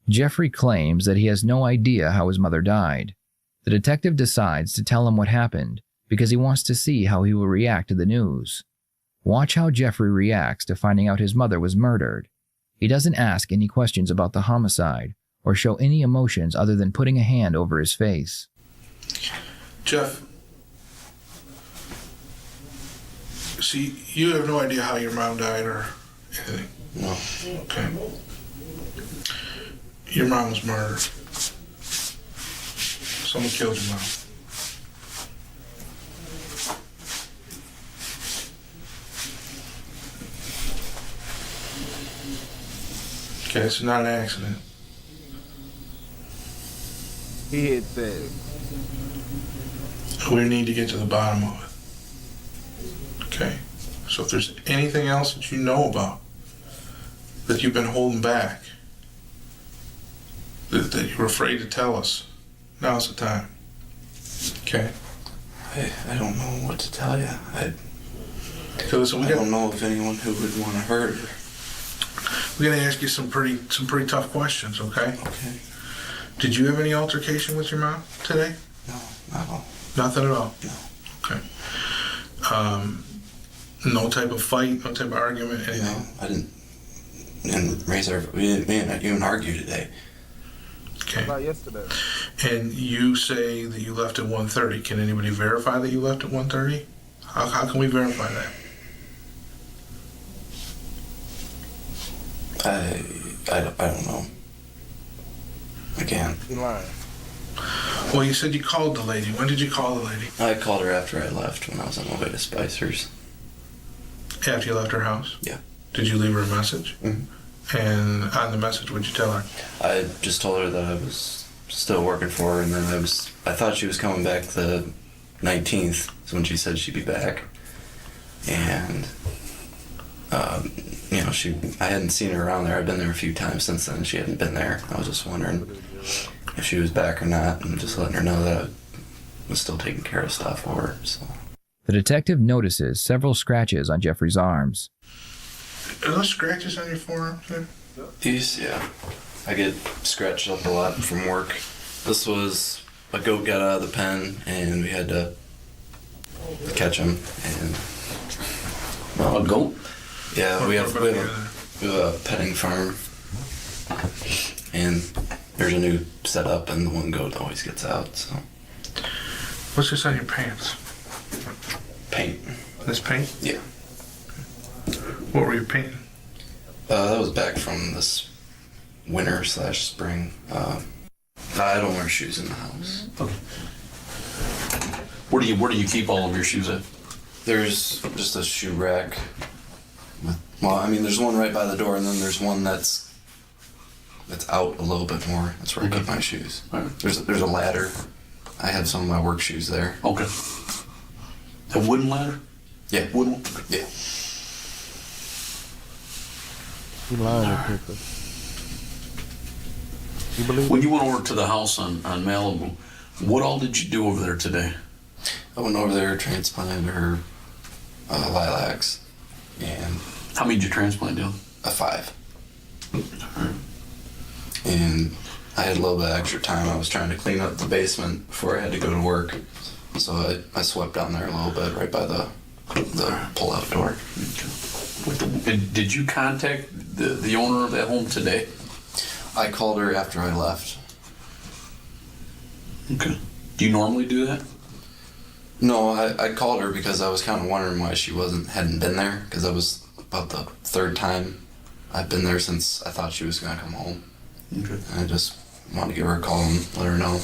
F: Jeffrey claims that he has no idea how his mother died. The detective decides to tell him what happened because he wants to see how he will react to the news. Watch how Jeffrey reacts to finding out his mother was murdered. He doesn't ask any questions about the homicide or show any emotions other than putting a hand over his face.
H: Jeff, see, you have no idea how your mom died or anything?
I: No.
H: Okay. Your mom was murdered. Someone killed your mom. Okay, it's not an accident.
A: He hit that.
H: We need to get to the bottom of it. Okay? So if there's anything else that you know about that you've been holding back, that you're afraid to tell us, now's the time. Okay?
I: I don't know what to tell you. I
H: don't
I: know of anyone who would want to hurt her.
H: We're gonna ask you some pretty tough questions, okay?
I: Okay.
H: Did you have any altercation with your mom today?
I: No, not at all.
H: Nothing at all?
I: No.
H: Okay. No type of fight, no type of argument, anything?
I: No, I didn't we didn't even argue today.
H: Okay.
A: About yesterday.
H: And you say that you left at 1:30. Can anybody verify that you left at 1:30? How can we verify that?
I: I don't know. I can't.
A: You lying.
H: Well, you said you called the lady. When did you call the lady?
I: I called her after I left when I was on my way to Spicer's.
H: After you left her house?
I: Yeah.
H: Did you leave her a message?
I: Mm-hmm.
H: And on the message, what'd you tell her?
I: I just told her that I was still working for her, and then I thought she was coming back the 19th, is when she said she'd be back. And, I hadn't seen her around there. I've been there a few times since then. She hadn't been there. I was just wondering if she was back or not, and just letting her know that I was still taking care of stuff for her, so.
F: The detective notices several scratches on Jeffrey's arms.
H: Are those scratches on your forearm, too?
I: These, yeah. I get scratched up a lot from work. This was a goat got out of the pen, and we had to catch him. And
M: a goat?
I: Yeah, we have a petting farm, and there's a new setup, and the one goat always gets out. So.
H: What's this on your pants?
I: Paint.
H: This paint?
I: Yeah.
H: What were you painting?
I: That was back from this winter/spring. I don't wear shoes in the house.
M: Okay. Where do you keep all of your shoes at?
I: There's just a shoe rack. There's one right by the door, and then there's one that's out a little bit more. That's where I keep my shoes.
M: Right.
I: There's a ladder. I have some of my work shoes there.
M: Okay. A wooden ladder?
I: Yeah.
M: Wooden one?
I: Yeah.
A: You lying, people. You believe
M: when you went over to the house on Malibu, what all did you do over there today?
I: I went over there, transplanted her lilacs, and...
M: How many did you transplant, Dylan?
I: 5. And I had a little bit of extra time. I was trying to clean up the basement before I had to go to work. So I swept down there a little bit right by the pull-out door.
M: Did you contact the owner of that home today?
I: I called her after I left.
M: Okay. Do you normally do that?
I: No, I called her because I was kind of wondering why she hadn't been there, because that was about the third time I've been there since I thought she was going to come home.
M: Okay.
I: And I just wanted to give her a call and let her know.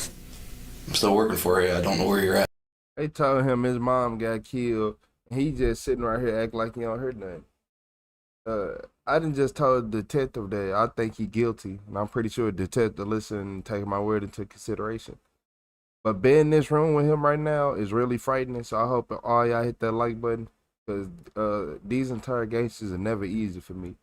I: I'm still working for you. I don't know where you're at.
A: They told him his mom got killed. He just sitting right here acting like he don't heard nothing. I done just told the detective that I think he guilty, and I'm pretty sure the detective listened and taking my word into consideration. But being in this room with him right now is really frightening, so I hope all y'all hit that like button, because these interrogations are never easy for me.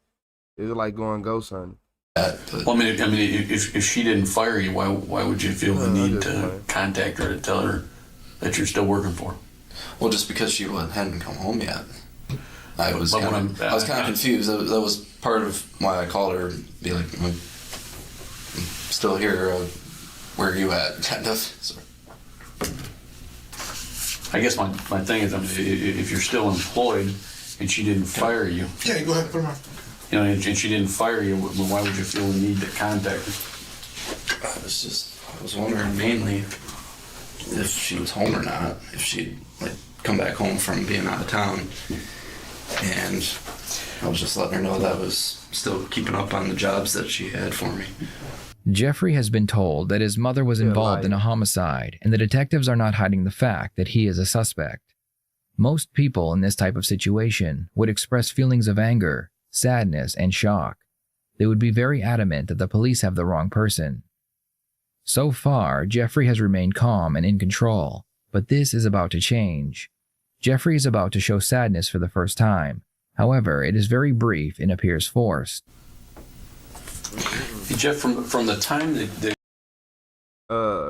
A: It's like going ghost hunting.
M: Well, I mean, if she didn't fire you, why would you feel the need to contact her to tell her that you're still working for her?
I: Well, just because she hadn't come home yet. I was kind of confused. That was part of why I called her, be like, I'm still here, where are you at, kind of. So.
M: I guess my thing is, I mean, if you're still employed and she didn't fire you.
H: Yeah, go ahead, put her on.
M: You know, and she didn't fire you, why would you feel the need to contact her?
I: I was wondering mainly if she was home or not, if she'd come back home from being out of town. And I was just letting her know that I was still keeping up on the jobs that she had for me.
F: Jeffrey has been told that his mother was involved in a homicide, and the detectives are not hiding the fact that he is a suspect. Most people in this type of situation would express feelings of anger, sadness, and shock. They would be very adamant that the police have the wrong person. So far, Jeffrey has remained calm and in control, but this is about to change. Jeffrey is about to show sadness for the first time. However, it is very brief and appears forced.
M: Hey, Jeff, from the time that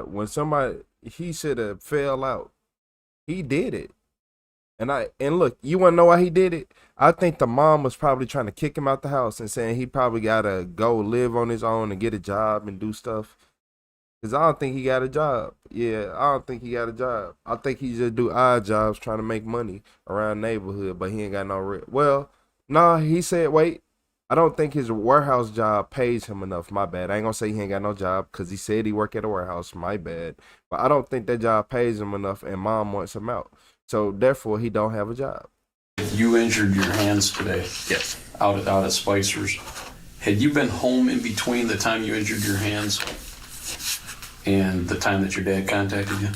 A: when somebody, he should have fell out. He did it. And look, you want to know why he did it? I think the mom was probably trying to kick him out the house and saying he probably got to go live on his own and get a job and do stuff. Because I don't think he got a job. Yeah, I don't think he got a job. I think he just do odd jobs trying to make money around the neighborhood, but he ain't got no well, no, he said, wait, I don't think his warehouse job pays him enough. My bad. I ain't gonna say he ain't got no job because he said he work at a warehouse. My bad. But I don't think that job pays him enough and mom wants him out. So therefore, he don't have a job.
M: you injured your hands today,
I: yes,
M: out at Spicer's, had you been home in between the time you injured your hands and the time that your dad contacted you?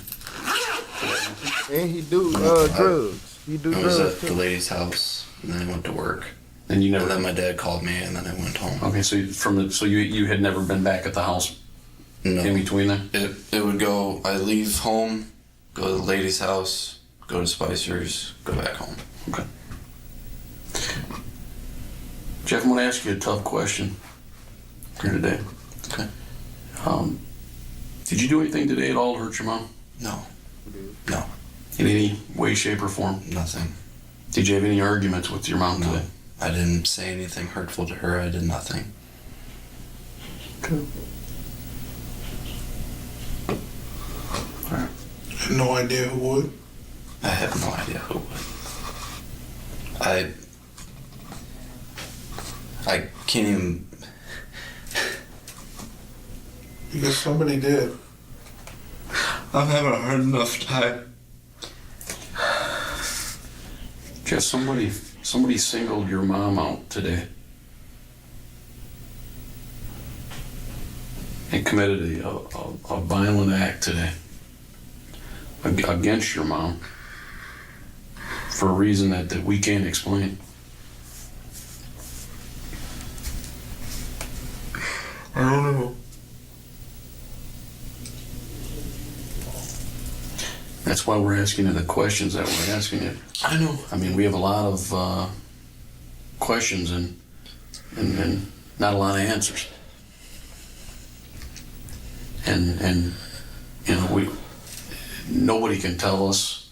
A: And he do drugs. He do drugs.
I: I was at the lady's house, and then I went to work.
M: And you never.
I: And then my dad called me, and then I went home.
M: Okay, so you had never been back at the house.
I: No.
M: In between there.
I: It would go. I leave home, go to the lady's house, go to Spicer's, go back home.
M: Okay. Jeff, I'm going to ask you a tough question here today.
I: Okay.
M: Did you do anything today at all to hurt your mom?
I: No. No.
M: In any way, shape, or form?
I: Nothing.
M: Did you have any arguments with your mom today?
I: I didn't say anything hurtful to her. I did nothing.
M: Okay.
H: I have no idea who would.
I: I have no idea who would. I can't even.
H: Because somebody did.
I: I'm having a hard enough time.
M: Jeff, somebody singled your mom out today and committed a violent act today against your mom for a reason that we can't explain.
H: I don't know.
M: That's why we're asking you the questions that we're asking you.
I: I know.
M: I mean, we have a lot of questions and not a lot of answers. And you know, nobody can tell us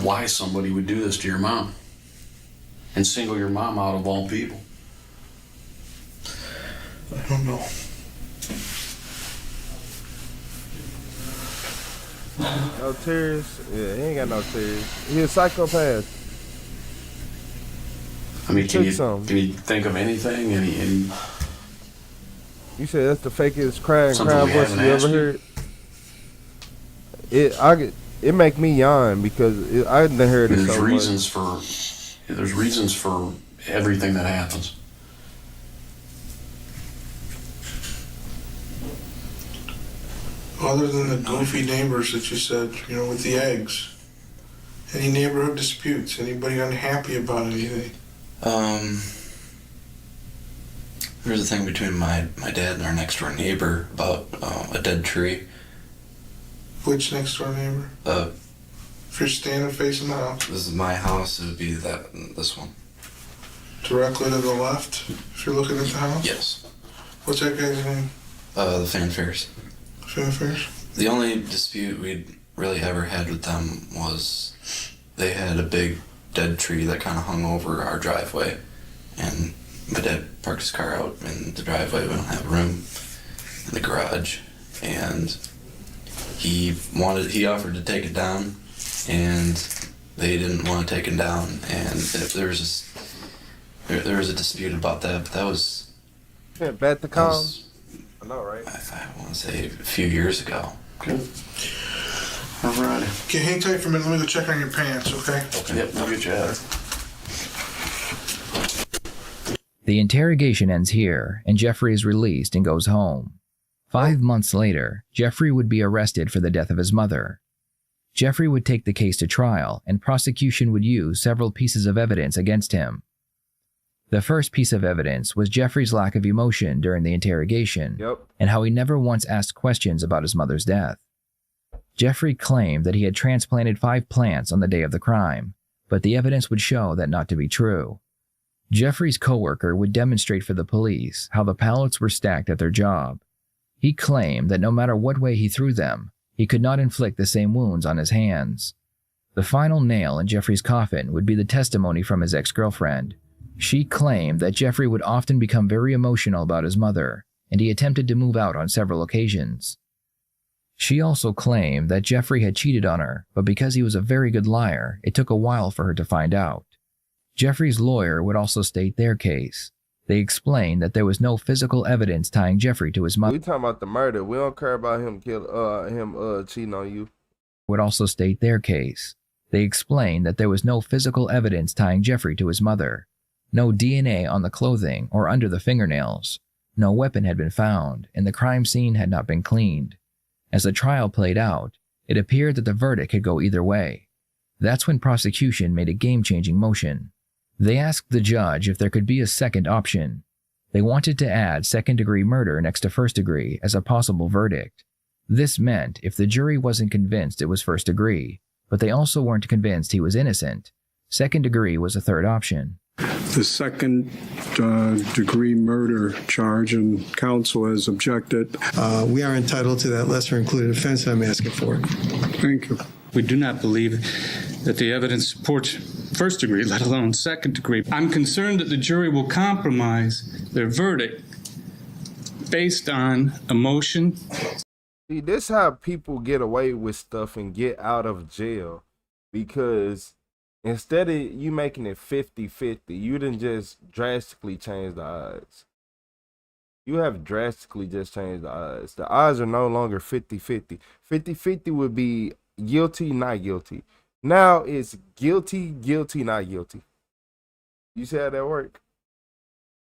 M: why somebody would do this to your mom and single your mom out of all people.
H: I don't know.
A: No tears? Yeah, he ain't got no tears. He a psychopath.
M: I mean, can you think of anything? Any?
A: You said that's the fakest crime
M: Something we
A: voice
M: haven't
A: you
M: asked
A: ever
M: you?
A: heard? It make me yawn because I done heard it
M: There's
A: so
M: reasons
A: much.
M: there's reasons for everything that happens.
H: Other than the goofy neighbors that you said, you know, with the eggs. Any neighborhood disputes? Anybody unhappy about anything?
I: There was a thing between my dad and our next door neighbor about a dead tree.
H: Which next door neighbor? If you're standing facing the house.
I: This is my house, it would be this one.
H: Directly to the left, if you're looking at the house?
I: Yes.
H: What's that guy's name?
I: The Fanfares.
H: Fanfares?
I: The only dispute we'd really ever had with them was they had a big dead tree that kind of hung over our driveway, and my dad parked his car out in the driveway. We don't have room in the garage, and he offered to take it down, and they didn't want to take it down, and there was a dispute about that, but that was...
A: Yeah, bet the calm. I know, right?
I: I want to say a few years ago.
H: Okay. Alright. Okay, hang tight for a minute. Let me go check on your pants, okay?
I: Okay. Yep, I'll get you out.
F: The interrogation ends here, and Jeffrey is released and goes home. 5 months later, Jeffrey would be arrested for the death of his mother. Jeffrey would take the case to trial, and prosecution would use several pieces of evidence against him. The first piece of evidence was Jeffrey's lack of emotion during the interrogation, and how he never once asked questions about his mother's death. Jeffrey claimed that he had transplanted 5 plants on the day of the crime, but the evidence would show that not to be true. Jeffrey's coworker would demonstrate for the police how the pallets were stacked at their job. He claimed that no matter what way he threw them, he could not inflict the same wounds on his hands. The final nail in Jeffrey's coffin would be the testimony from his ex-girlfriend. She claimed that Jeffrey would often become very emotional about his mother, and he attempted to move out on several occasions. She also claimed that Jeffrey had cheated on her, but because he was a very good liar, it took a while for her to find out. Jeffrey's lawyer would also state their case. They explained that there was no physical evidence tying Jeffrey to his mother.
A: We talking about the murder. We don't care about him cheating on you.
F: Would also state their case. They explained that there was no physical evidence tying Jeffrey to his mother. No DNA on the clothing or under the fingernails. No weapon had been found, and the crime scene had not been cleaned. As the trial played out, it appeared that the verdict could go either way. That's when prosecution made a game-changing motion. They asked the judge if there could be a second option. They wanted to add second-degree murder next to first-degree as a possible verdict. This meant if the jury wasn't convinced it was first-degree, but they also weren't convinced he was innocent, second-degree was a third option.
N: The second degree murder charge, and counsel has objected.
P: We are entitled to that lesser included offense. I'm asking for it.
N: Thank you.
R: We do not believe that the evidence supports first degree, let alone second degree. I'm concerned that the jury will compromise their verdict based on emotion.
A: See, this is how people get away with stuff and get out of jail, because instead of you making it 50-50, you didn't just drastically change the odds. You have drastically just changed the odds. The odds are no longer 50-50. 50-50 would be guilty, not guilty. Now it's guilty, guilty, not guilty. You see how that work?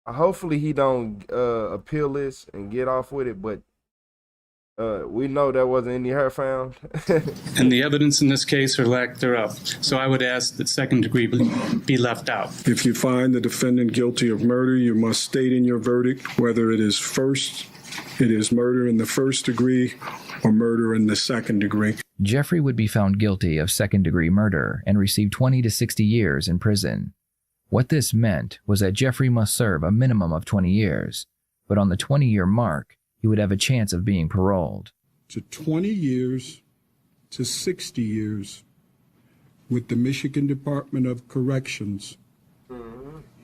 A: Hopefully he don't appeal this and get off with it, but we know there wasn't any hair found.
R: And the evidence in this case or lack thereof. So I would ask that second degree be left out.
N: If you find the defendant guilty of murder, you must state in your verdict whether it is murder in the first degree or murder in the second degree.
F: Jeffrey would be found guilty of second-degree murder and receive 20 to 60 years in prison. What this meant was that Jeffrey must serve a minimum of 20 years, but on the 20-year mark, he would have a chance of being paroled.
N: To 20 years to 60 years with the Michigan Department of Corrections.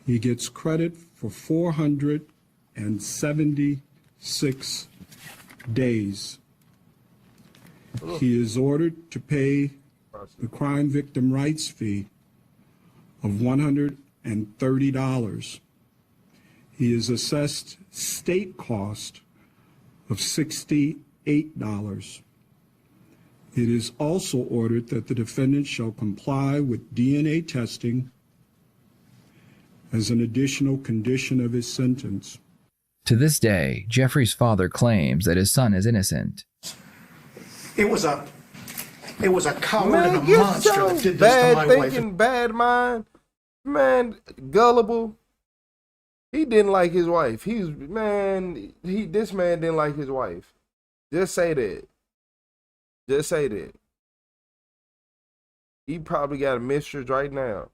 N: He gets credit for 476 days. He is ordered to pay the crime victim rights fee of $130. He is assessed state cost of $68. It is also ordered that the defendant shall comply with DNA testing as an additional condition of his sentence.
F: To this day, Jeffrey's father claims that his son is innocent.
O: It was a coward and a monster that did this to my wife.
A: Thinking, bad mind, man, gullible. He didn't like his wife. This man didn't like his wife. Just say that. Just say that. He probably got a mistress right now.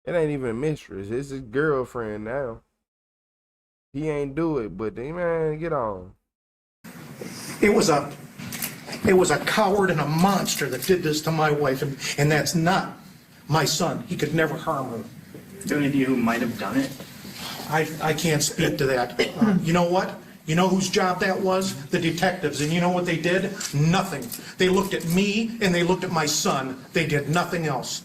A: It ain't even a mistress. It's his girlfriend now. He ain't do it, but man, get on.
O: It was a coward and a monster that did this to my wife, and that's not my son. He could never harm her.
E: Is there any of you who might have done it?
O: I can't speak to that. You know what? You know whose job that was? The detectives. And you know what they did? Nothing. They looked at me and they looked at my son. They did nothing else.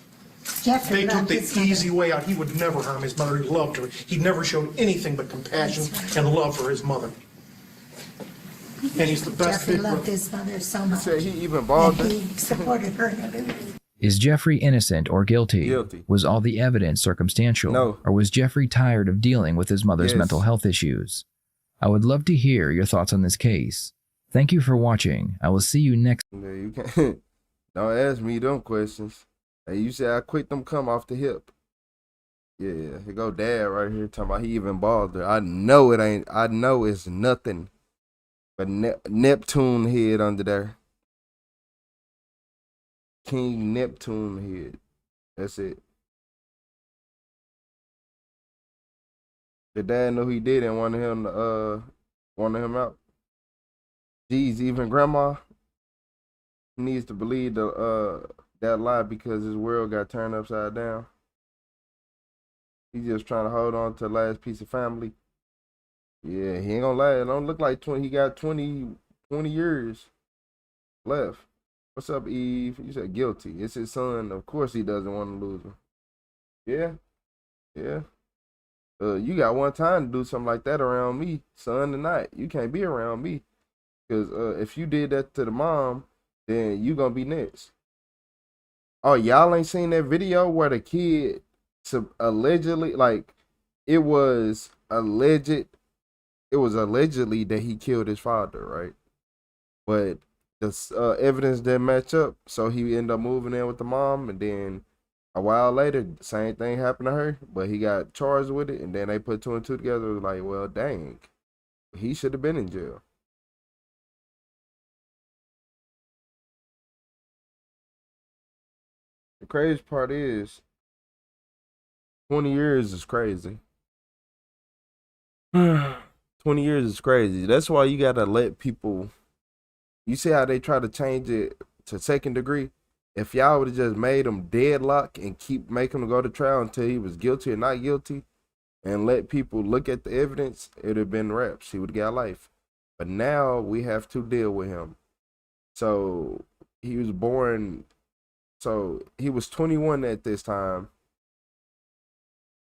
O: They took the easy way out. He would never harm his mother. He loved her. He never showed anything but compassion and love for his mother. And he's the best.
Q: Jeffrey loved his mother so much.
A: He even balled
Q: and he supported her in everything.
F: Is Jeffrey innocent or guilty?
A: Guilty.
F: Was all the evidence circumstantial?
A: No.
F: Or was Jeffrey tired of dealing with his mother's mental health issues? I would love to hear your thoughts on this case. Thank you for watching. I will see you next.
A: You can't. Don't ask me them questions. Hey, you said I quit them come off the hip. Yeah, here go dad right here talking about he even balled her. I know it ain't. I know it's nothing but Neptune head under there. King Neptune head. That's it. The dad knew he did and wanted him out. Geez, even grandma needs to believe that lie because his world got turned upside down. He's just trying to hold on to the last piece of family. Yeah, he ain't gonna lie. It don't look like 20. He got 20 years left. What's up, Eve? You said guilty. It's his son. Of course he doesn't want to lose him. Yeah. Yeah. You got one time to do something like that around me, son, tonight. You can't be around me. Because if you did that to the mom, then you gonna be next. Oh, y'all ain't seen that video where the kid allegedly, like, it was allegedly that he killed his father, right? But the evidence didn't match up, so he ended up moving in with the mom, and then a while later, the same thing happened to her, but he got charged with it, and then they put two and two together. It was like, well, dang, he should have been in jail. The crazy part is 20 years is crazy. 20 years is crazy. That's why you gotta let people. You see how they try to change it to second degree? If y'all would have just made him deadlock and keep making him go to trial until he was guilty or not guilty, and let people look at the evidence, it would have been wraps. He would have got life. But now we have to deal with him. So he was born. So he was 21 at this time.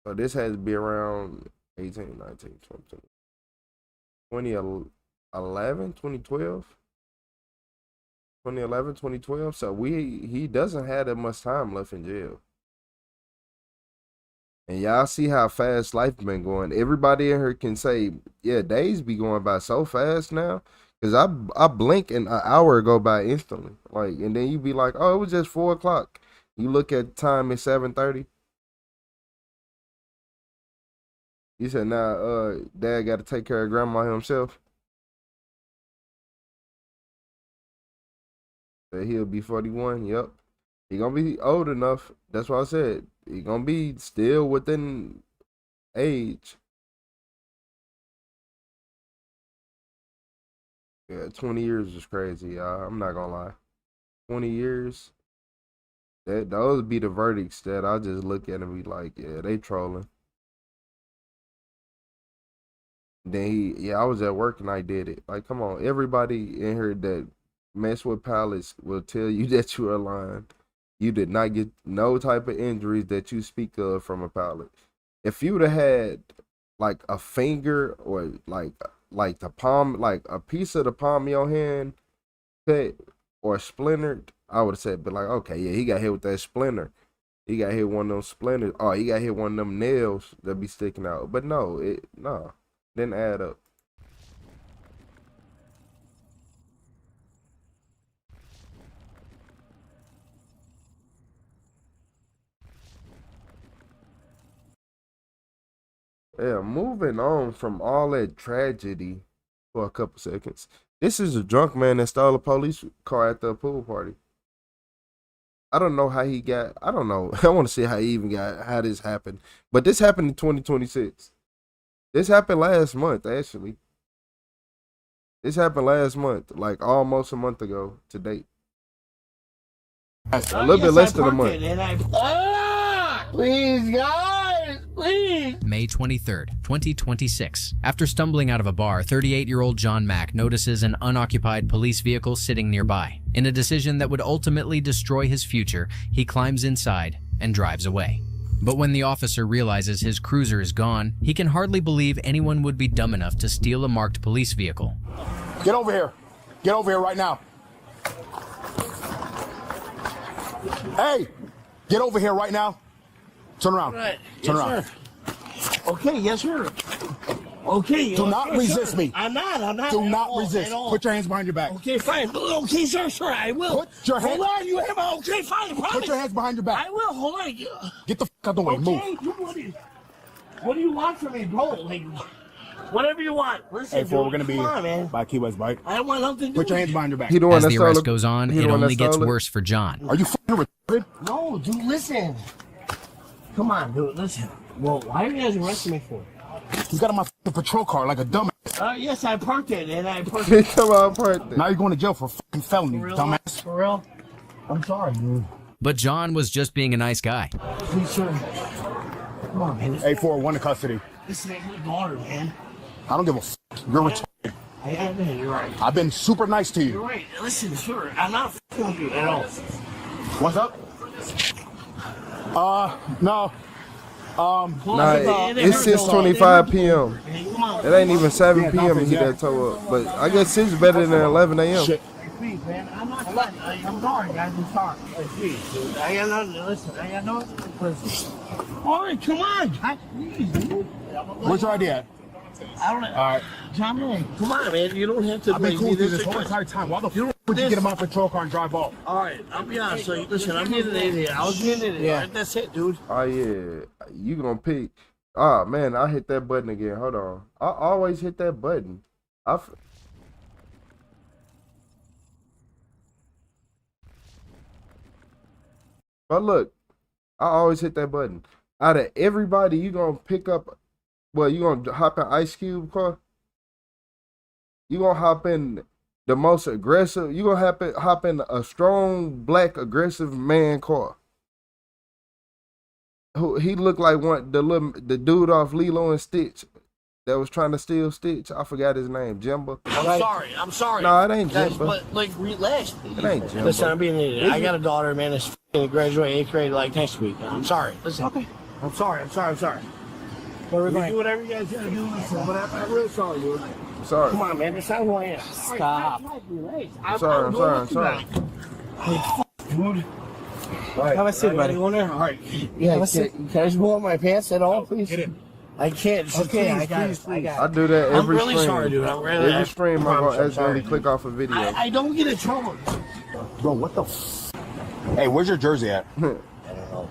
A: So this has to be around 18, 19, 20, 2011, 2012. 2011, 2012. So he doesn't have that much time left in jail. And y'all see how fast life been going. Everybody in here can say, yeah, days be going by so fast now. Cause I blink and an hour go by instantly. Like, and then you be like, oh, it was just 4 o'clock. You look at time, it's 7:30. You said, nah, dad got to take care of grandma himself. That he'll be 41. Yep. He gonna be old enough. That's what I said. He gonna be still within age. Yeah, 20 years is crazy, y'all. I'm not gonna lie. 20 years. Those be the verdicts that I just look at and be like, yeah, they trolling. Then I was at work and I did it. Like, come on, everybody in here that mess with pilots will tell you that you are lying. You did not get no type of injuries that you speak of from a pilot. If you would have had like a finger or like the palm, like a piece of the palm of your hand cut or splintered, I would have said, but like, okay, yeah, he got hit with that splinter. He got hit one of them splinters. Oh, he got hit one of them nails that be sticking out. But no, didn't add up. Yeah, moving on from all that tragedy for a couple seconds. This is a drunk man that stole a police car at the pool party. I don't know how he got, I don't know. I want to see how he even got, how this happened. But this happened in 2026. This happened last month, actually. This happened last month, like almost a month ago to date. A little bit less than a month.
S: Please, guys, please.
T: May 23rd, 2026. After stumbling out of a bar, 38-year-old John Mack notices an unoccupied police vehicle sitting nearby. In a decision that would ultimately destroy his future, he climbs inside and drives away. But when the officer realizes his cruiser is gone, he can hardly believe anyone would be dumb enough to steal a marked police vehicle.
S: Get over here. Get over here right now. Hey, get over here right now. Turn around. Right. Turn Yes, around. sir. Okay, yes, sir. Okay. Do not resist me. I'm not. Do at not all, resist. at all. Put your hands behind your back. Okay, fine. Okay, sir, I will. Put your hands. Hold on, you have okay, fine. Promise. Put your hands behind your back. I will. Hold on. Get the f out the way. Move. What do you want from me, bro? Like, whatever you want. Listen,
H: Hey, we're gonna be
S: come on, man.
H: by Key West Bike.
S: I don't want nothing to do
H: Put your
S: with
H: hands
S: it.
H: behind your back.
T: As the arrest goes on, it only gets worse for John.
S: Are you f***ing retarded? No, dude, listen. Come on, dude, listen. Well, why are you guys arresting me for? You got on my f***ing patrol car like a dumbass. Yes, I parked it, and I parked
A: it. Come on, parked it.
S: Now you're going to jail for f***ing felony, dumbass. For real? I'm sorry, dude.
T: But John was just being a nice guy.
S: Please, sir. Come on, man.
H: A4, one to custody.
S: Listen, ain't my daughter, man.
H: I don't give a f***. You're retarded.
S: I have been, you're right.
H: I've been super nice to you.
S: You're right. Listen, sir, I'm not f***ing with you at all.
H: What's up? No.
A: Nah, it's 6:25 p.m. It ain't even 7 p.m. and he got towed up. But I guess 6 is better than 11 a.m.
S: Please, man, I'm not fun. I'm sorry, guys. I'm sorry. Please, dude. I got nothing. Listen, I got nothing. Listen. All right, come on, guys. Please, dude.
H: Where's your ID at?
S: I don't know.
H: All right.
S: Come on, man. You don't have to.
H: I've been
S: make
H: cool
S: me
H: with you this whole entire time. Why the f*** would you get in my patrol car and drive off?
S: All right, I'll be honest. So, listen, I'm getting an idiot. I was getting an idiot.
H: Yeah.
S: Right, that's it, dude.
A: Oh yeah, you gonna pick? Ah man, I hit that button again. Hold on, I always hit that button. But look, I always hit that button. Out of everybody, you gonna pick up? Well, you gonna hop in Ice Cube car? You gonna hop in the most aggressive? You gonna hop in a strong black aggressive man car? Who he looked like the dude off Lilo and Stitch that was trying to steal Stitch. I forgot his name. Jimba.
S: I'm sorry.
A: No, it ain't
S: Guys,
A: Jimba.
S: but, like, relax.
A: It ain't Jimba.
S: Listen, I'm being an idiot. I got a daughter, man, that's f***ing graduating 8th grade, like, next week. I'm sorry. Listen. Okay. I'm sorry. You do whatever you guys gotta do. Listen, but I'm real sorry, dude.
A: Sorry.
S: Come on, man. That's not who I am.
A: Stop.
S: I'm
A: sorry.
S: Hey, f***, dude.
U: Right. Have a seat, buddy.
S: All right. Yeah, can I just pull up my pants at all, please?
H: Get it.
S: I can't. Just
U: Okay,
S: please,
U: I got
S: please,
U: it. I got
A: I do that every
S: I'm really
A: stream.
S: sorry, dude. I'm really
A: every stream. I'm gonna accidentally
S: sorry.
A: click off a video.
S: I don't get in trouble.
H: Bro, what the f***? Hey, where's your jersey at?
S: I don't know.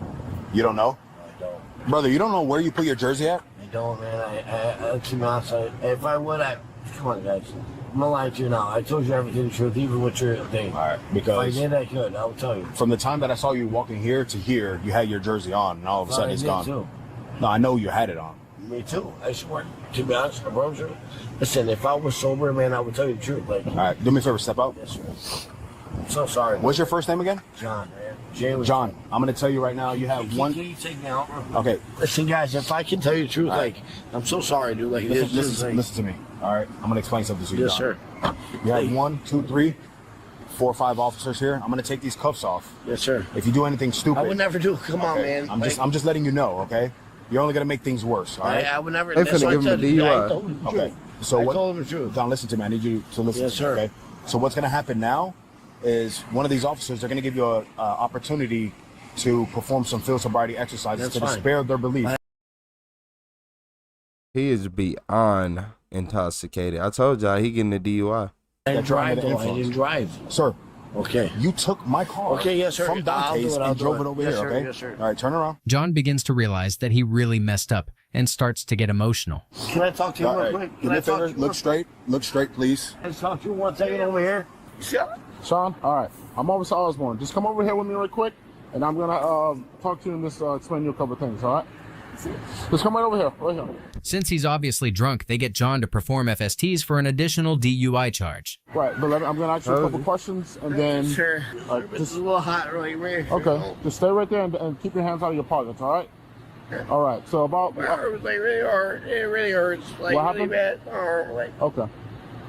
H: You don't know?
S: I don't.
H: Brother, you don't know where you put your jersey at?
S: I don't, man. To be honest, if I would, come on, guys. I'm gonna lie to you now. I told you everything the truth, even with your thing.
H: All right, because
S: if I did, I could. I will tell you.
H: From the time that I saw you walking here to here, you had your jersey on, and all of a sudden it's gone.
S: Too.
H: No, I know you had it on.
S: Me too. I swear. To be honest, I promise you. Listen, if I was sober, man, I would tell you the truth. Like,
H: all right, do me a favor, step out.
S: Yes, sir. I'm so sorry.
H: What's your first name again?
S: John, man.
H: John, I'm gonna tell you right now, you have one.
S: Can you take me out?
H: Okay.
S: Listen, guys, if I can tell you the truth, like, I'm so sorry, dude. Like,
H: listen to me. All right, I'm gonna explain something to you.
S: Yes,
H: John.
S: sir.
H: You have 1, 2, 3,
S: 4 or 5 officers here. I'm gonna take these cuffs off.
B: Yes, sir.
S: If you do anything stupid,
B: I would never do. Come on, man.
S: I'm just letting you know, okay? You're only gonna make things worse. All right?
B: I would never.
A: They
B: That's
A: finna
B: what
A: give
B: I
A: him the
B: said.
A: DUI.
B: I told him the
S: Okay.
B: truth.
S: So
B: I
S: what?
B: told him the truth.
S: Don, listen to me. I need you to listen.
B: Yes,
S: to me,
B: sir.
S: okay? So what's gonna happen now is one of these officers, they're gonna give you an opportunity to perform some field sobriety exercises
B: That's
S: to the
B: fine.
S: spare of their belief.
A: He is beyond intoxicated. I told y'all he getting the DUI.
B: I didn't
S: That you're under
B: drive,
S: the
B: though. I
S: influence.
B: didn't drive.
S: Sir,
B: Okay.
S: you took my car
B: Okay, yes, sir.
S: from
B: I'll do
S: Dante's
B: it, I'll
S: and
B: do
S: drove
B: it.
S: it over
B: Yes,
S: here,
B: sir,
S: okay?
B: yes, sir.
S: All right, turn around.
T: John begins to realize that he really messed up and starts to get emotional.
B: Can I talk to you
S: All
B: real
S: right,
B: quick?
S: do
B: Can
S: me
B: I
S: a
B: talk
S: favor.
B: to you?
S: Look straight, please.
B: Can I talk to you 1 second over here?
L: Sean, all right. I'm Officer Osborne. Just come over here with me real quick, and I'm going to talk to you and just explain to you a couple of things, all right? Just come right over here, right here.
T: Since he's obviously drunk, they get John to perform FSTs for an additional DUI charge.
L: Right, but I'm going to ask you a couple questions, and then...
B: Sure.
L: Just,
B: This is a little hot right here.
L: okay, just stay right there and keep your hands out of your pockets, all right? All right, so about...
B: My arm was like really hard. It really hurts. Like
L: What
B: really
L: happened?
B: bad. My arm, like.
L: Okay.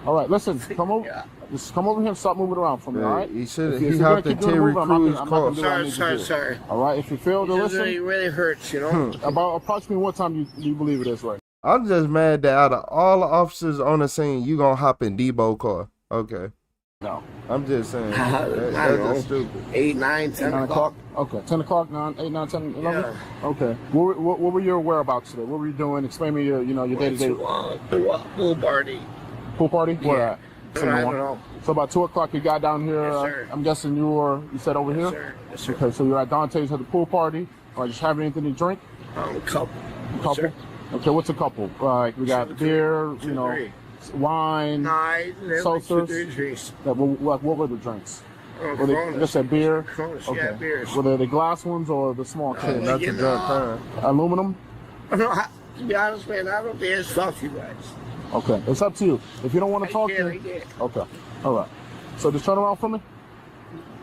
L: All right, listen, come over. Just come over here and stop moving around for me, all right?
A: He should.
L: If
A: He
L: you're gonna
A: hopped in
L: keep doing
A: Terry
L: the move, I'm
A: Crews'
L: not gonna
A: car.
L: do what I need to do.
B: Sorry.
L: All right, if you fail to
B: It
L: listen...
B: really, really hurts, you know?
L: About approximately what time you believe it is, right?
A: I'm just mad that out of all the officers on the scene, you gonna hop in Debo's car. Okay.
L: No.
A: I'm just saying.
B: I
A: That's
B: don't know.
A: just stupid.
B: 8, 9, 10 o'clock.
L: Okay, 10 o'clock, 8, 9, 10, 11?
B: Yeah.
L: Okay. What were your whereabouts today? What were you doing? Explain me your day-to-day.
B: Pool party.
L: Pool party? Where at?
B: I don't know.
L: So about 2 o'clock you got down here.
B: Yes, sir.
L: I'm guessing you said over here?
B: Sir. Yes, sir.
L: Okay, so you're at Dante's at the pool party. Or just having anything to drink?
B: A couple.
L: Couple?
B: Sir.
L: Okay, what's a couple? We got beer,
B: three.
L: wine,
B: seltzers.
L: What were the drinks? Were they,
B: Coronas.
L: like I said, beer?
B: Coronas,
L: Okay.
B: yeah, beers.
L: Were they the glass ones or the small cans?
A: Not to drunk time.
L: Aluminum?
B: To be honest, man, I don't think it's fuck you guys.
L: Okay, it's up to you. If you don't want to talk to
B: I
L: me,
B: can't.
L: okay, all right. So just turn around for me.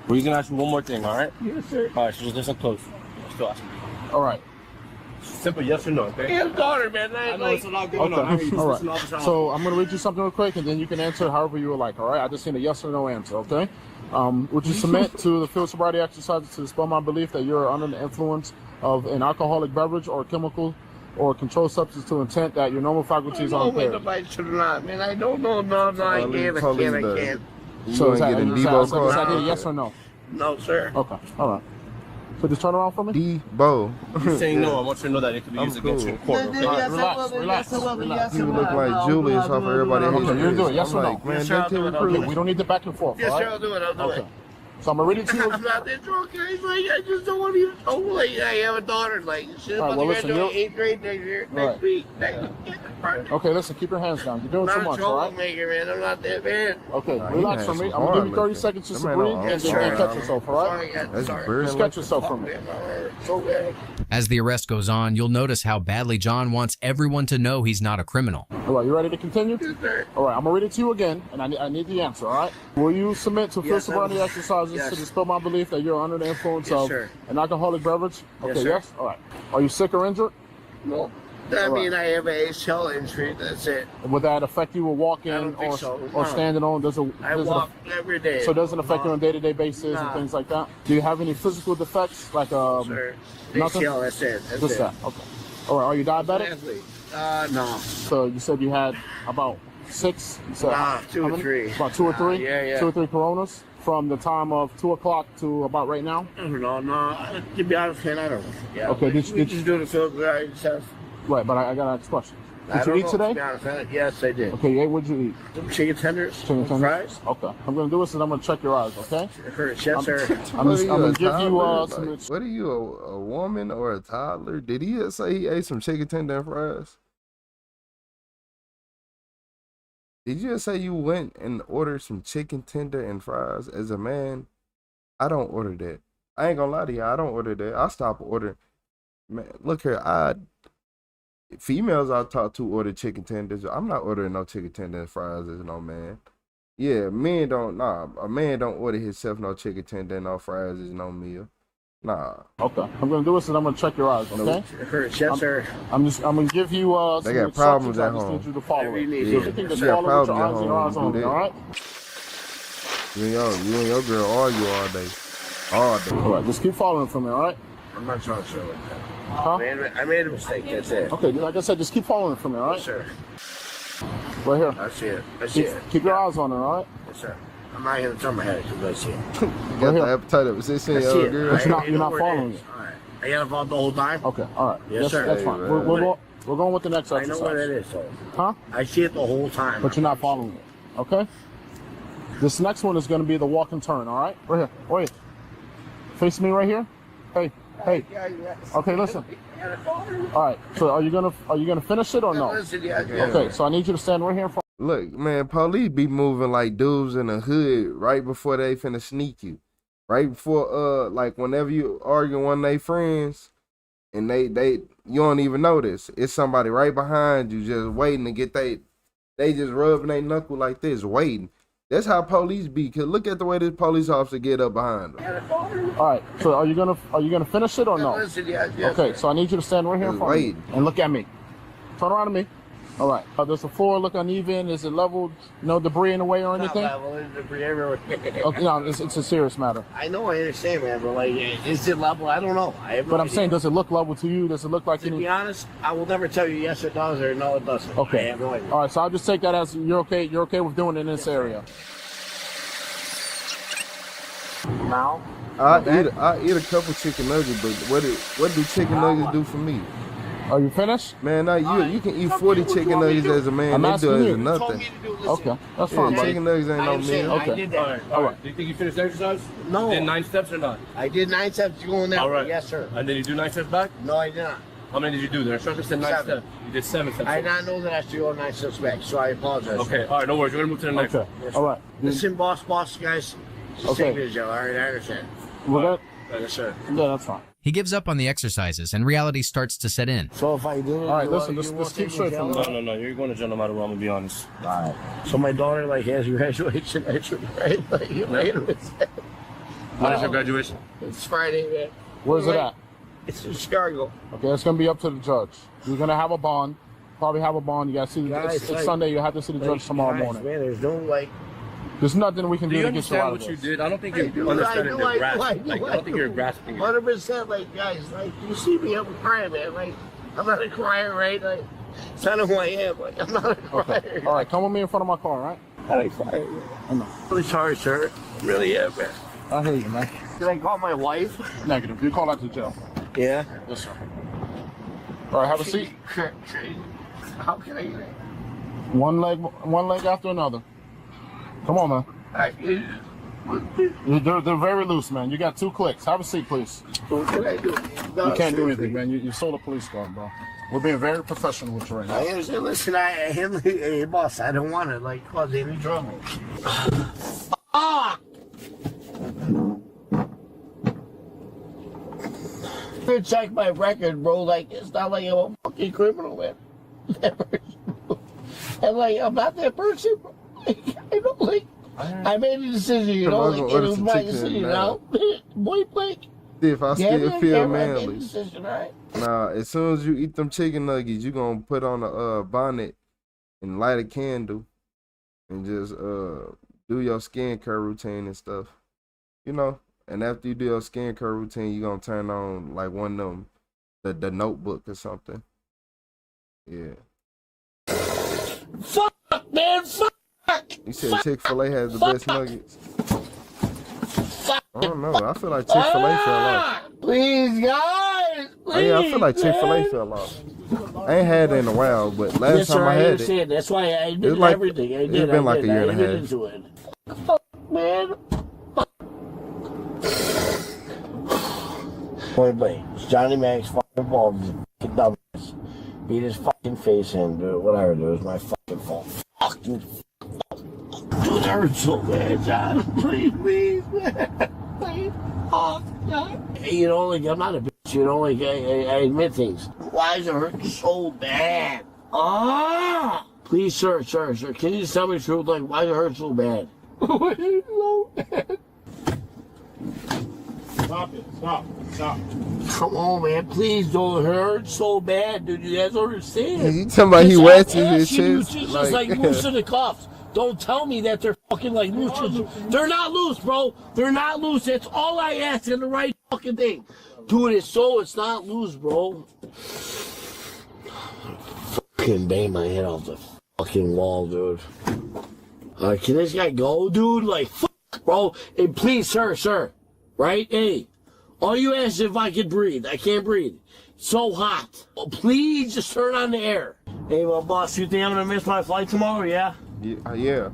V: We're gonna ask you one more thing, all right?
B: Yes, sir.
V: All right, so just listen close. Still asking.
L: All right.
V: Simple yes or no, okay?
B: His daughter, man.
V: I know it's a lot going
L: Okay,
V: on. I mean,
L: all
V: just listen,
L: right.
V: officer.
L: So I'm gonna read you something real quick, and then you can answer however you would like. All right? I just need a yes or no answer. Okay? Would you submit to the field sobriety exercises to dispel my belief that you're under the influence of an alcoholic beverage or chemical or controlled substance to intent that your normal faculties are
B: I don't know when
L: impaired?
B: nobody should not, man. I don't know. No, I can't.
L: So is that
A: Debo's car?
L: is that a yes or no?
B: No, sir.
L: Okay, all right. So just turn around for me.
A: Debo.
V: You're saying no. I want you to know that it could be used against you in court, okay?
L: All right, relax.
A: He look like Julius off of everybody.
L: Okay, you're doing it. Yes or no?
A: Man,
B: Yes, sir,
A: that Terry
B: I'll do it.
A: Crews.
L: Okay, we don't need the back and forth.
B: Yes,
L: all
B: sir.
L: right?
B: I'll do it. I'll do
L: Okay.
B: it.
L: So I'm gonna read it to you.
B: I'm not that drunk, guys. Like, I just don't want to even. Oh, like, I have a daughter. Like, she's
L: All right,
B: about
L: well,
B: to
L: listen,
B: graduate
L: you're-
B: 8th grade next year,
L: All right.
B: next week.
L: Okay, listen, keep your hands down. You're doing
B: I'm
L: too
B: not
L: much,
B: a
L: all right?
B: troublemaker, man. I'm not that bad.
L: Okay,
A: Nah, he
L: relax
A: has
L: for me.
A: some
L: I'm gonna give you
A: hard
L: 30
A: liquor.
L: seconds just to
A: That man
L: breathe
A: on
L: and
A: hard.
L: catch yourself, all right?
B: Sorry, guys.
A: That's
B: Sorry.
A: beer
L: Just
A: liquor.
L: catch yourself from me.
B: So bad.
T: As the arrest goes on, you'll notice how badly John wants everyone to know he's not a criminal.
L: All right, you ready to continue?
B: Yes, sir.
L: All right, I'm gonna read it to you again, and I need the answer, all right? Will you submit to field
B: Yes,
L: sobriety
B: I will.
L: exercises
B: Yes.
L: to dispel my belief that you're under the influence
B: Yes,
L: of
B: sir.
L: an alcoholic beverage? Okay,
B: sir.
L: yes? All right. Are you sick or injured?
B: No. I
L: All
B: mean,
L: right.
B: I have an ACL injury. That's it.
L: Would that affect you with walking
B: I don't think
L: or,
B: so,
L: or
B: no.
L: standing on?
B: I walk every day.
L: So it doesn't affect you on a day-to-day basis and
B: Nah.
L: things like that? Do you have any physical defects like
B: Sir.
L: nothing?
B: ACL, that's it. That's
L: Just
B: it.
L: that. Okay. All right. Are you diabetic?
B: Athlete. No.
L: So you said you had about 6? You said,
B: Nah, 2
L: how
B: or
L: many?
B: 3.
L: About 2 or 3?
B: Yeah.
L: 2 or 3 Coronas from the time of 2 o'clock to about right now?
B: No. To be honest, man, I don't know. Yeah.
L: Okay,
B: We
L: did you-
B: just do the field sobriety test.
L: Right, but I got to ask a question.
B: I
L: Did
B: don't
L: you eat
B: know,
L: today?
B: To be honest, yes, I did.
L: Okay, yeah, what'd you eat?
B: Some chicken tenders.
L: Chicken tenders?
B: Fries.
L: Okay. I'm going to do this and I'm going to check your eyes, okay?
B: It hurts. Yes, sir.
L: I'm
A: What are
L: going
A: you,
L: to give
A: a
L: you
A: toddler?
L: some...
A: Like, what are you, a woman or a toddler? Did he just say he ate some chicken tender and fries? Did you just say you went and ordered some chicken tender and fries as a man? I don't order that. I ain't gonna lie to you. I don't order that. I stop ordering. Man, look here. Females I talk to order chicken tenders. I'm not ordering no chicken tender and fries as no man. Yeah, men don't. Nah, a man don't order himself no chicken tender and no fries as no meal. Nah.
L: Okay. I'm going to do this and I'm going to check your eyes, okay?
B: It hurts. Yes, sir.
L: I'm going to give you
A: They
L: some
A: got problems
L: instructions. I
A: at
L: just
A: home.
L: need you to follow it.
B: Every
L: So
B: day.
L: you can just
A: They got
L: follow with your
A: problems at
L: eyes and your
A: home.
L: eyes
A: Do
L: only,
A: that.
L: all right?
A: You and your girl argue all day. All day.
L: All right, just keep following from me, all right?
B: I'm not trying to show it.
L: Huh?
B: I made a mistake, that's it.
L: Okay, like I said, just keep following from me, all right?
B: Yes, sir.
L: Right here.
B: I see it. I see it.
L: Keep your eyes on her, all right?
B: Yes, sir. I'm not going to turn my head because I see it.
A: You got the appetite of position, your girl.
L: But you're not following it.
B: All right. I got to follow the whole time?
L: Okay, all right.
B: Yes, sir.
L: That's fine. We're going with the next exercise.
B: I know what it is, though.
L: Huh?
B: I see it the whole time.
L: But you're not following it, okay? This next one is going to be the walk and turn, all right? Right here. Wait. Face me right here. Hey. Okay, listen. All right. So are you gonna finish it or no? Okay. So I need you to stand right here in front.
A: Look, man, police be moving like dudes in the hood right before they finna sneak you. Right before, like whenever you argue with one of their friends, and they you don't even notice. It's somebody right behind you just waiting to get they just rubbing their knuckle like this, waiting. That's how police be. Cause look at the way this police officer get up behind them.
L: All right. So are you gonna finish it or no? Okay. So I need you to stand right here in front of me and look at me. Turn around to me. All right. Does the floor look uneven? Is it leveled? No debris in the way or anything?
B: Not level, there's debris everywhere.
L: Okay, no, it's a serious matter.
B: I know, I understand, man, but like, is it level? I don't know.
L: But I'm saying, does it look level to you? Does it look like
B: to be honest, I will never tell you yes it does or no it doesn't.
L: Okay.
B: I have no idea.
L: All right. So I'll just take that as you're okay. You're okay with doing it in this area.
B: Now,
A: I eat a couple chicken nuggets, but what do chicken nuggets do for me?
L: Are you finished?
A: Man, you can eat 40 chicken nuggets as a man. They do it as nothing.
L: Okay, that's fine.
A: Yeah, chicken nuggets ain't no meal.
L: Okay.
V: All right. Do you think you finished the exercise?
B: No.
V: You did 9 steps or not?
B: I did 9 steps to go in there.
V: All right.
B: Yes, sir.
V: And then you do 9 steps back?
B: No, I did not.
V: How many did you do? The instructor said 9
B: 7.
V: steps. You did 7 steps.
B: I did not know that I should go 9 steps back, so I apologize.
V: Okay, all right, no worries. We're going to move to the next one.
L: Okay, all right.
B: Listen, boss, guys. Just take this, Joe. All right, I understand.
L: Well,
B: Yes, sir.
L: Yeah, that's fine.
T: He gives up on the exercises and reality starts to set in.
B: So if I do it,
L: all right, listen, let's keep straight from
V: No, you're going to jail no matter what, I'm going to be honest.
B: All right. So my daughter, like, has graduation actually, right? Like, later.
V: When is your graduation?
B: It's Friday, man.
L: Where's it at?
B: It's in Chicago.
L: Okay, it's going to be up to the judge. You're going to have a bond. Probably have a bond. You got to see,
B: Guys,
L: it's Sunday. You have to see the judge tomorrow morning.
B: Man, there's no, like...
L: There's nothing we can do to get you out of
V: what
L: this.
V: you did? I don't think you're understanding the grasp. I don't think you're grasping it.
B: 100%, like, guys, like, you see me, I'm crying, man. Like, I'm not a crier, right? Like, it's not who I am. Like, I'm not a crier.
L: Okay. All right, come with me in front of my car, all right?
B: I ain't crying.
L: I know.
B: Really sorry, sir. Really am, man.
L: I hear you, man.
B: Can I call my wife?
L: Negative. You call out to jail.
B: Yeah?
L: Yes, sir. All right, have a seat.
B: How can I get it?
L: One leg after another. Come on, man. They're very loose, man. You got 2 clicks. Have a seat, please.
B: What can I do?
L: You can't do anything, man. You sold a police car, bro. We're being very professional with you right now.
B: I understand. Listen, hey, boss, I don't want to, like, cause any trouble. You check my record, bro. Like, it's not like I'm a fucking criminal, man. And, like, I'm not that person, bro. I don't like. I made a decision, you know. Like, it was my decision, you know. Point blank.
A: See if I still feel manly.
B: I made a decision, right?
A: Nah, as soon as you eat them chicken nuggets, you gonna put on a bonnet and light a candle and just do your skincare routine and stuff, you know. And after you do your skincare routine, you gonna turn on like one of them, the Notebook or something. Yeah.
B: Fuck, man, fuck.
A: You said Chick-fil-A has the best nuggets. I don't know. I feel like Chick-fil-A fell off.
B: Please, guys. Please,
A: yeah, I feel like Chick-fil-A fell off. I ain't had it in a while, but last time I had it,
B: that's why I did
A: like,
B: everything. I did.
A: It's been like a year and a half.
B: Into it. Fuck, man. Point blank. It's Johnny Mac's fucking fault. Fucking dumbass. Beat his fucking face in, dude. Whatever, dude. It was my fucking fault. Fucking. Dude, that hurts so bad, John. Please, man. Please. Oh, God. You know, like, I'm not a bitch. You know, like, I admit things. Why does it hurt so bad? Ah! Please, sir. Can you just tell me the truth? Like, why does it hurt so bad? Why is it so bad?
L: Stop it. Stop.
B: Come on, man. Please don't hurt so bad, dude. You guys don't understand.
A: You talking about he wets his chest?
B: Just like moves to the cuffs. Don't tell me that they're fucking like loose. They're not loose, bro. They're not loose. That's all I ask in the right fucking thing. Do it so it's not loose, bro. Fucking bang my head off the fucking wall, dude. Can this guy go, dude? Like, fuck, bro. Hey, please, sir. Right? Hey, all you ask is if I can breathe. I can't breathe. It's so hot. Oh, please just turn on the air. Hey, well, boss, you think I'm gonna miss my flight tomorrow? Yeah.
A: Yeah.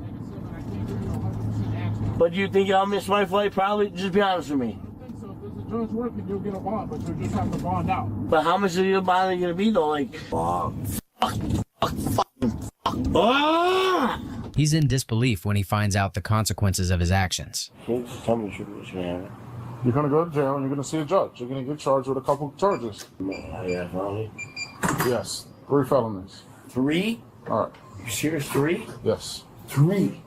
B: But you think I'll miss my flight? Probably. Just be honest with me.
L: Judge working, you'll get a bond, but you just have to bond out.
B: But how much of your bond are you gonna be though? Like,
T: He's in disbelief when he finds out the consequences of his actions.
B: Can't just tell me what's gonna happen.
L: You're gonna go to jail and you're gonna see a judge. You're gonna get charged with a couple of charges.
B: Yeah, felony?
L: Yes, 3 felonies.
B: 3?
L: All right.
B: You serious? 3?
L: Yes.
B: 3?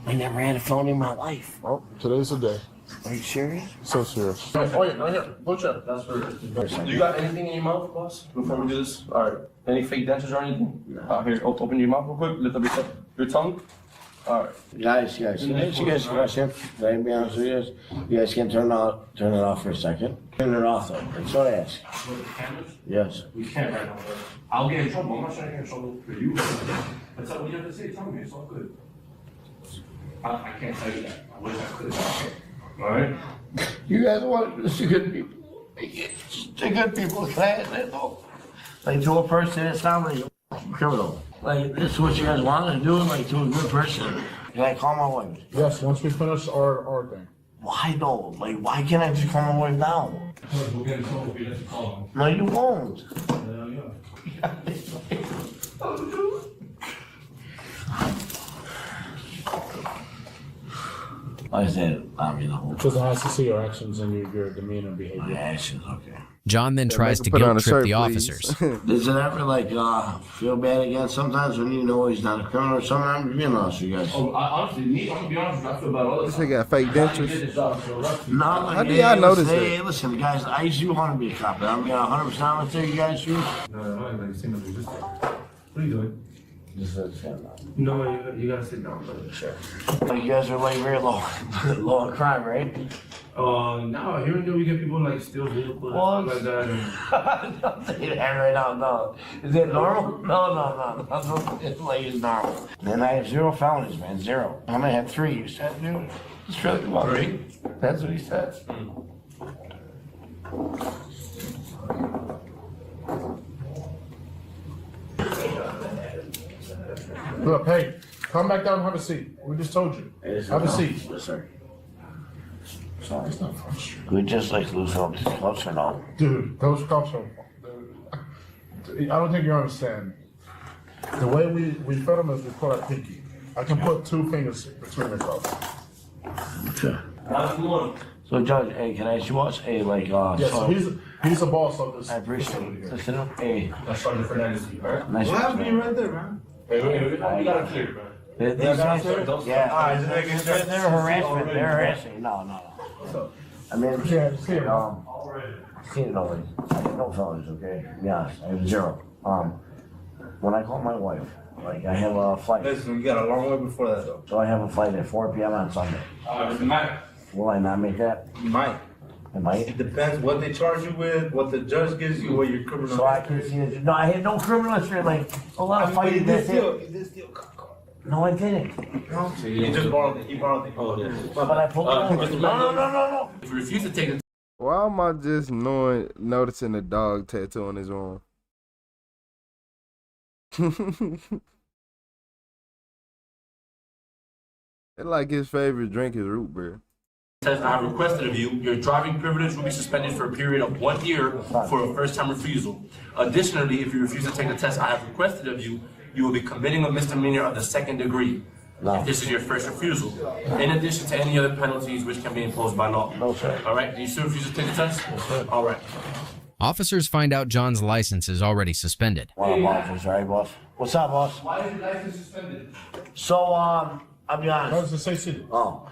B: I never had a felony in my life.
L: Well, today's the day.
B: Are you serious?
L: So serious. Oh yeah, right here. Blue check.
D: That's for. Do you got anything in your mouth, boss? Before we do this, all right. Any fake dentures or anything? No. Here, open your mouth real quick. Lift up your tongue. All right.
B: Guys, you guys question. Let me be honest with you guys. You guys can turn it off for a second. Turn it off though. That's what I ask. Yes.
D: We can't right now. I'll get in trouble. I'm not trying to get in trouble for you. That's all you have to say. Tell me. It's all good. I can't tell you that. I wish I could. All right.
B: You guys want to see good people. The good people class that though. Like to a person that sounds like a criminal. Like this is what you guys want to do, like to a good person. Can I call my wife?
L: Yes, once we finish our thing.
B: Why though? Like why can't I just call my wife now?
D: We'll get in trouble if you let you call him.
B: No, you won't. I said,
L: Because it has to see your actions and your demeanor and behavior.
B: My actions, okay.
T: John then tries to guilt trip the officers.
B: Does it ever feel bad again sometimes when you know he's not a criminal or something? I'm being honest with you guys.
D: Oh, honestly, I'm gonna be honest with you, I feel bad all the time.
A: This nigga got fake dentures.
B: No,
A: How do y'all notice that?
B: Hey, listen, guys, I used to want to be a cop, but I'm being 100% honest with you guys, too.
D: No, like, sit down. What are you doing?
B: Just stand up.
D: No, you gotta sit down, brother. Sure.
B: Like, you guys are very low in crime, right?
D: No, here and there we get people steal vehicles and stuff like that.
B: Don't say that right now, no. Is it normal? No. It's it's normal. And I have 0 felonies, man, 0. I might have 3, you said, dude. It's really about 3. That's what he said.
L: Look, hey, come back down and have a seat. We just told you. Have a seat.
B: Yes, sir. Sorry. It's not frustrating. We just lose up these cuffs or no?
L: Dude, those cuffs are... I don't think you understand. The way we fit them is we put our pinky. I can put 2 fingers between the cuffs.
B: Okay. So, Judge, hey, can I ask you what's
L: yes, so he's the boss of this.
B: I appreciate it. Listen up. Hey.
D: That's Sergeant Fernandez, right?
B: Nice
D: what happened
B: to
D: to you right there, man? Hey, we got it cleared, man.
B: They're harassment. They're harassing. No. I mean, I've seen it already. I have no felonies, okay? Be honest, I have 0. When I call my wife, I have a flight.
D: Listen, you got a long way before that, though.
B: So I have a flight at 4 p.m. on Sunday.
D: You might.
B: Will I not make that?
D: You might.
B: I might.
D: It depends what they charge you with, what the judge gives you, what your criminal.
B: So I can see it. No, I had no criminal history. A lot of fighting.
D: You did steal a cop car.
B: No, I didn't.
D: No, you just borrowed it. He borrowed it. Oh, yeah.
B: But I pulled it out. No.
D: If you refuse to take it.
A: Why am I just noticing the dog tattoo on his arm? It's like his favorite drink is root beer.
D: Says I have requested of you, your driving privilege will be suspended for a period of 1 year for a first-time refusal. Additionally, if you refuse to take the test I have requested of you, you will be committing a misdemeanor of the 2nd degree.
B: No.
D: If this is your first refusal. In addition to any other penalties which can be imposed by law.
B: No, sir.
D: All right, do you still refuse to take the test?
B: Yes, sir.
D: All right.
T: Officers find out John's license is already suspended.
B: Well, officers, all right, boss. What's up, boss?
D: Why is your license suspended?
B: So, I'll be honest.
L: How does it say city?
B: Oh.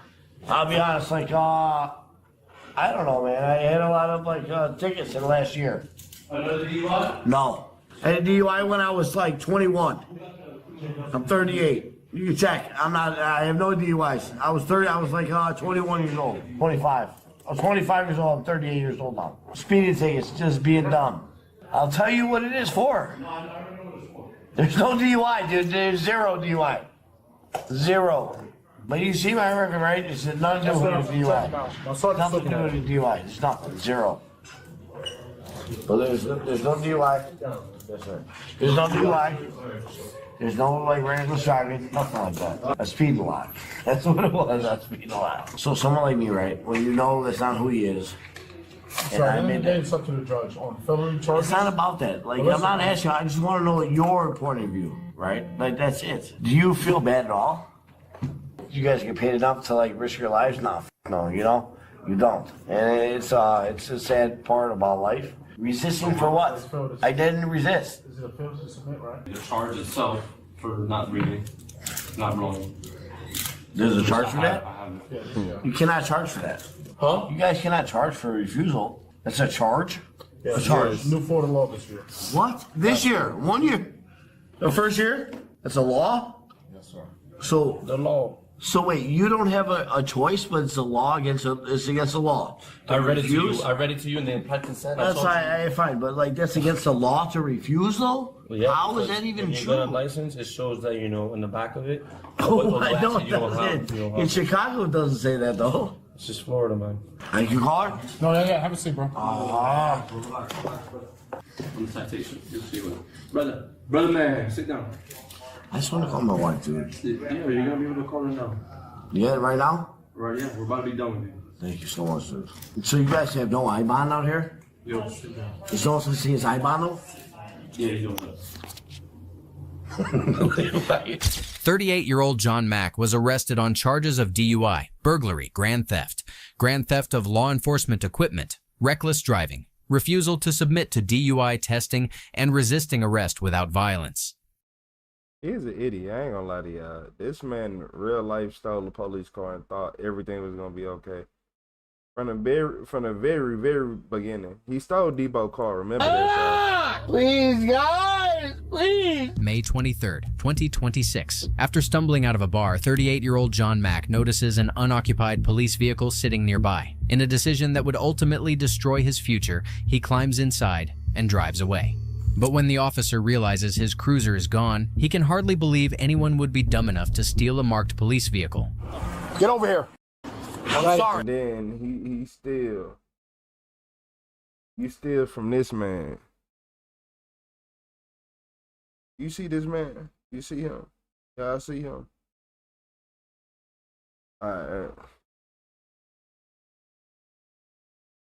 B: I'll be honest, I don't know, man. I had a lot of, tickets in the last year.
D: Another DUI?
B: No. I had a DUI when I was, 21. I'm 38. You can check. I have no DUIs. I was 30. I was like 21 years old. 25. I was 25 years old. I'm 38 years old now. Speeding tickets, just being dumb. I'll tell you what it is for. There's no DUI, dude. There's zero DUI. Zero. But you see my record, right? It's nothing to do with DUI. Nothing to do with DUI. It's nothing. Zero. But there's no DUI. Yes, sir. There's no DUI. There's no like reckless driving, nothing like that. I speed a lot. That's what it was. I speed a lot. So someone like me, right? When you know that's not who he is.
L: So I made that. It's up to the judge on felony charges.
B: It's not about that. Like, I'm not asking. I just want to know your point of view, right? Like, that's it. Do you feel bad at all? You guys get paid enough to like risk your lives? No, you know, you don't. And it's a sad part about life. Resisting for what? I didn't resist.
L: Is it a fail to submit, right?
D: The charge itself for not reading, not rolling.
B: There's a charge for that?
L: Yeah.
B: You cannot charge for that.
L: Huh?
B: You guys cannot charge for refusal. That's a charge?
L: Yeah,
B: a charge.
L: New Florida law this year.
B: What? This year? 1 year? The first year? That's a law?
L: Yes, sir.
B: So
L: the law.
B: So wait, you don't have a choice, but it's a law against it's against the law.
V: I read it to you. I read it to you, and then practice said.
B: That's fine, but like that's against the law to refuse, though.
V: Well, yeah,
B: how is that even
V: when
B: true?
V: you get a license, it shows that in the back of it.
B: Oh, I know it doesn't. In Chicago, it doesn't say that though.
V: It's just Florida, man.
B: I can call her.
L: No, yeah, have a seat, bro.
D: On the citation, you'll see what. Brother man, sit down.
B: I just want to call my wife, dude.
D: Yeah, you're gonna be able to call her now.
B: Yeah, right now?
D: Right, yeah, we're about to be done with you.
B: Thank you so much, dude. So you guys have no IBAN out here?
D: Yo, sit down.
B: There's no such thing as IBAN though?
D: Yeah, you don't know.
T: 38-year-old John Mack was arrested on charges of DUI, burglary, grand theft of law enforcement equipment, reckless driving, refusal to submit to DUI testing, and resisting arrest without violence.
A: He's an idiot. I ain't gonna lie to y'all. This man in real life stole a police car and thought everything was gonna be okay. From the very, very beginning. He stole Debo's car. Remember that,
B: please, guys, please.
T: May 23rd, 2026. After stumbling out of a bar, 38-year-old John Mack notices an unoccupied police vehicle sitting nearby. In a decision that would ultimately destroy his future, he climbs inside and drives away. But when the officer realizes his cruiser is gone, he can hardly believe anyone would be dumb enough to steal a marked police vehicle.
S: Get over here. I'm sorry.
A: And then you steal from this man. You see this man? You see him? Yeah, I see him. Alright.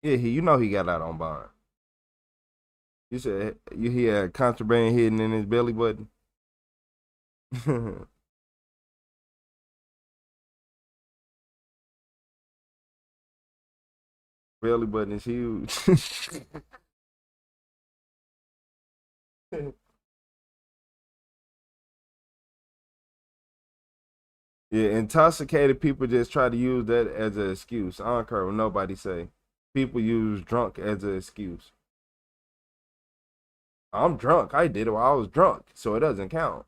A: Yeah, you know he got out on bond. You said he had contraband hidden in his belly button. Belly button is huge. Yeah, intoxicated people just try to use that as an excuse. I don't care what nobody say. People use drunk as an excuse. I'm drunk. I did it while I was drunk, so it doesn't count.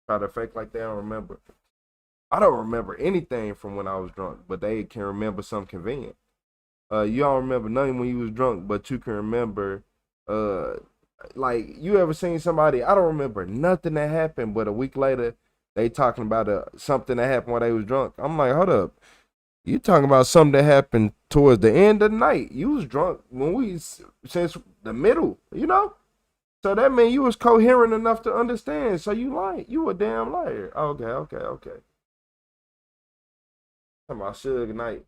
A: Try to fake like they don't remember. I don't remember anything from when I was drunk, but they can remember something convenient. You don't remember nothing when you was drunk, but you can remember, like, you ever seen somebody, I don't remember nothing that happened, but a week later, they talking about something that happened while they was drunk. I'm like, hold up. You talking about something that happened towards the end of the night. You was drunk since the middle, you know? So that means you was coherent enough to understand. So you lied. You a damn liar. Okay. Talking about Suge Knight.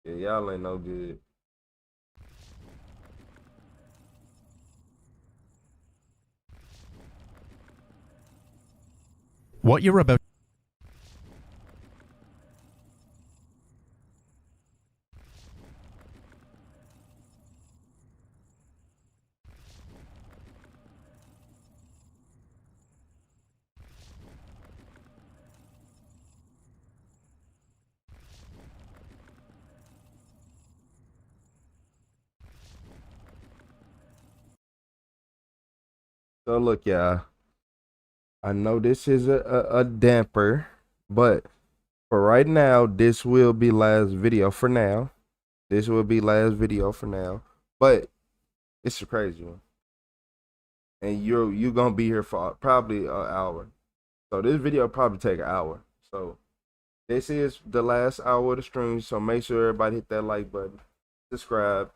A: Yeah, y'all ain't no good.
T: What you're about
A: So look, y'all. I know this is a damper, but for right now, this will be last video for now. This will be last video for now. But it's a crazy one. And you're gonna be here for probably an hour. So this video probably take an hour. So this is the last hour of the stream. So make sure everybody hit that like button, subscribe,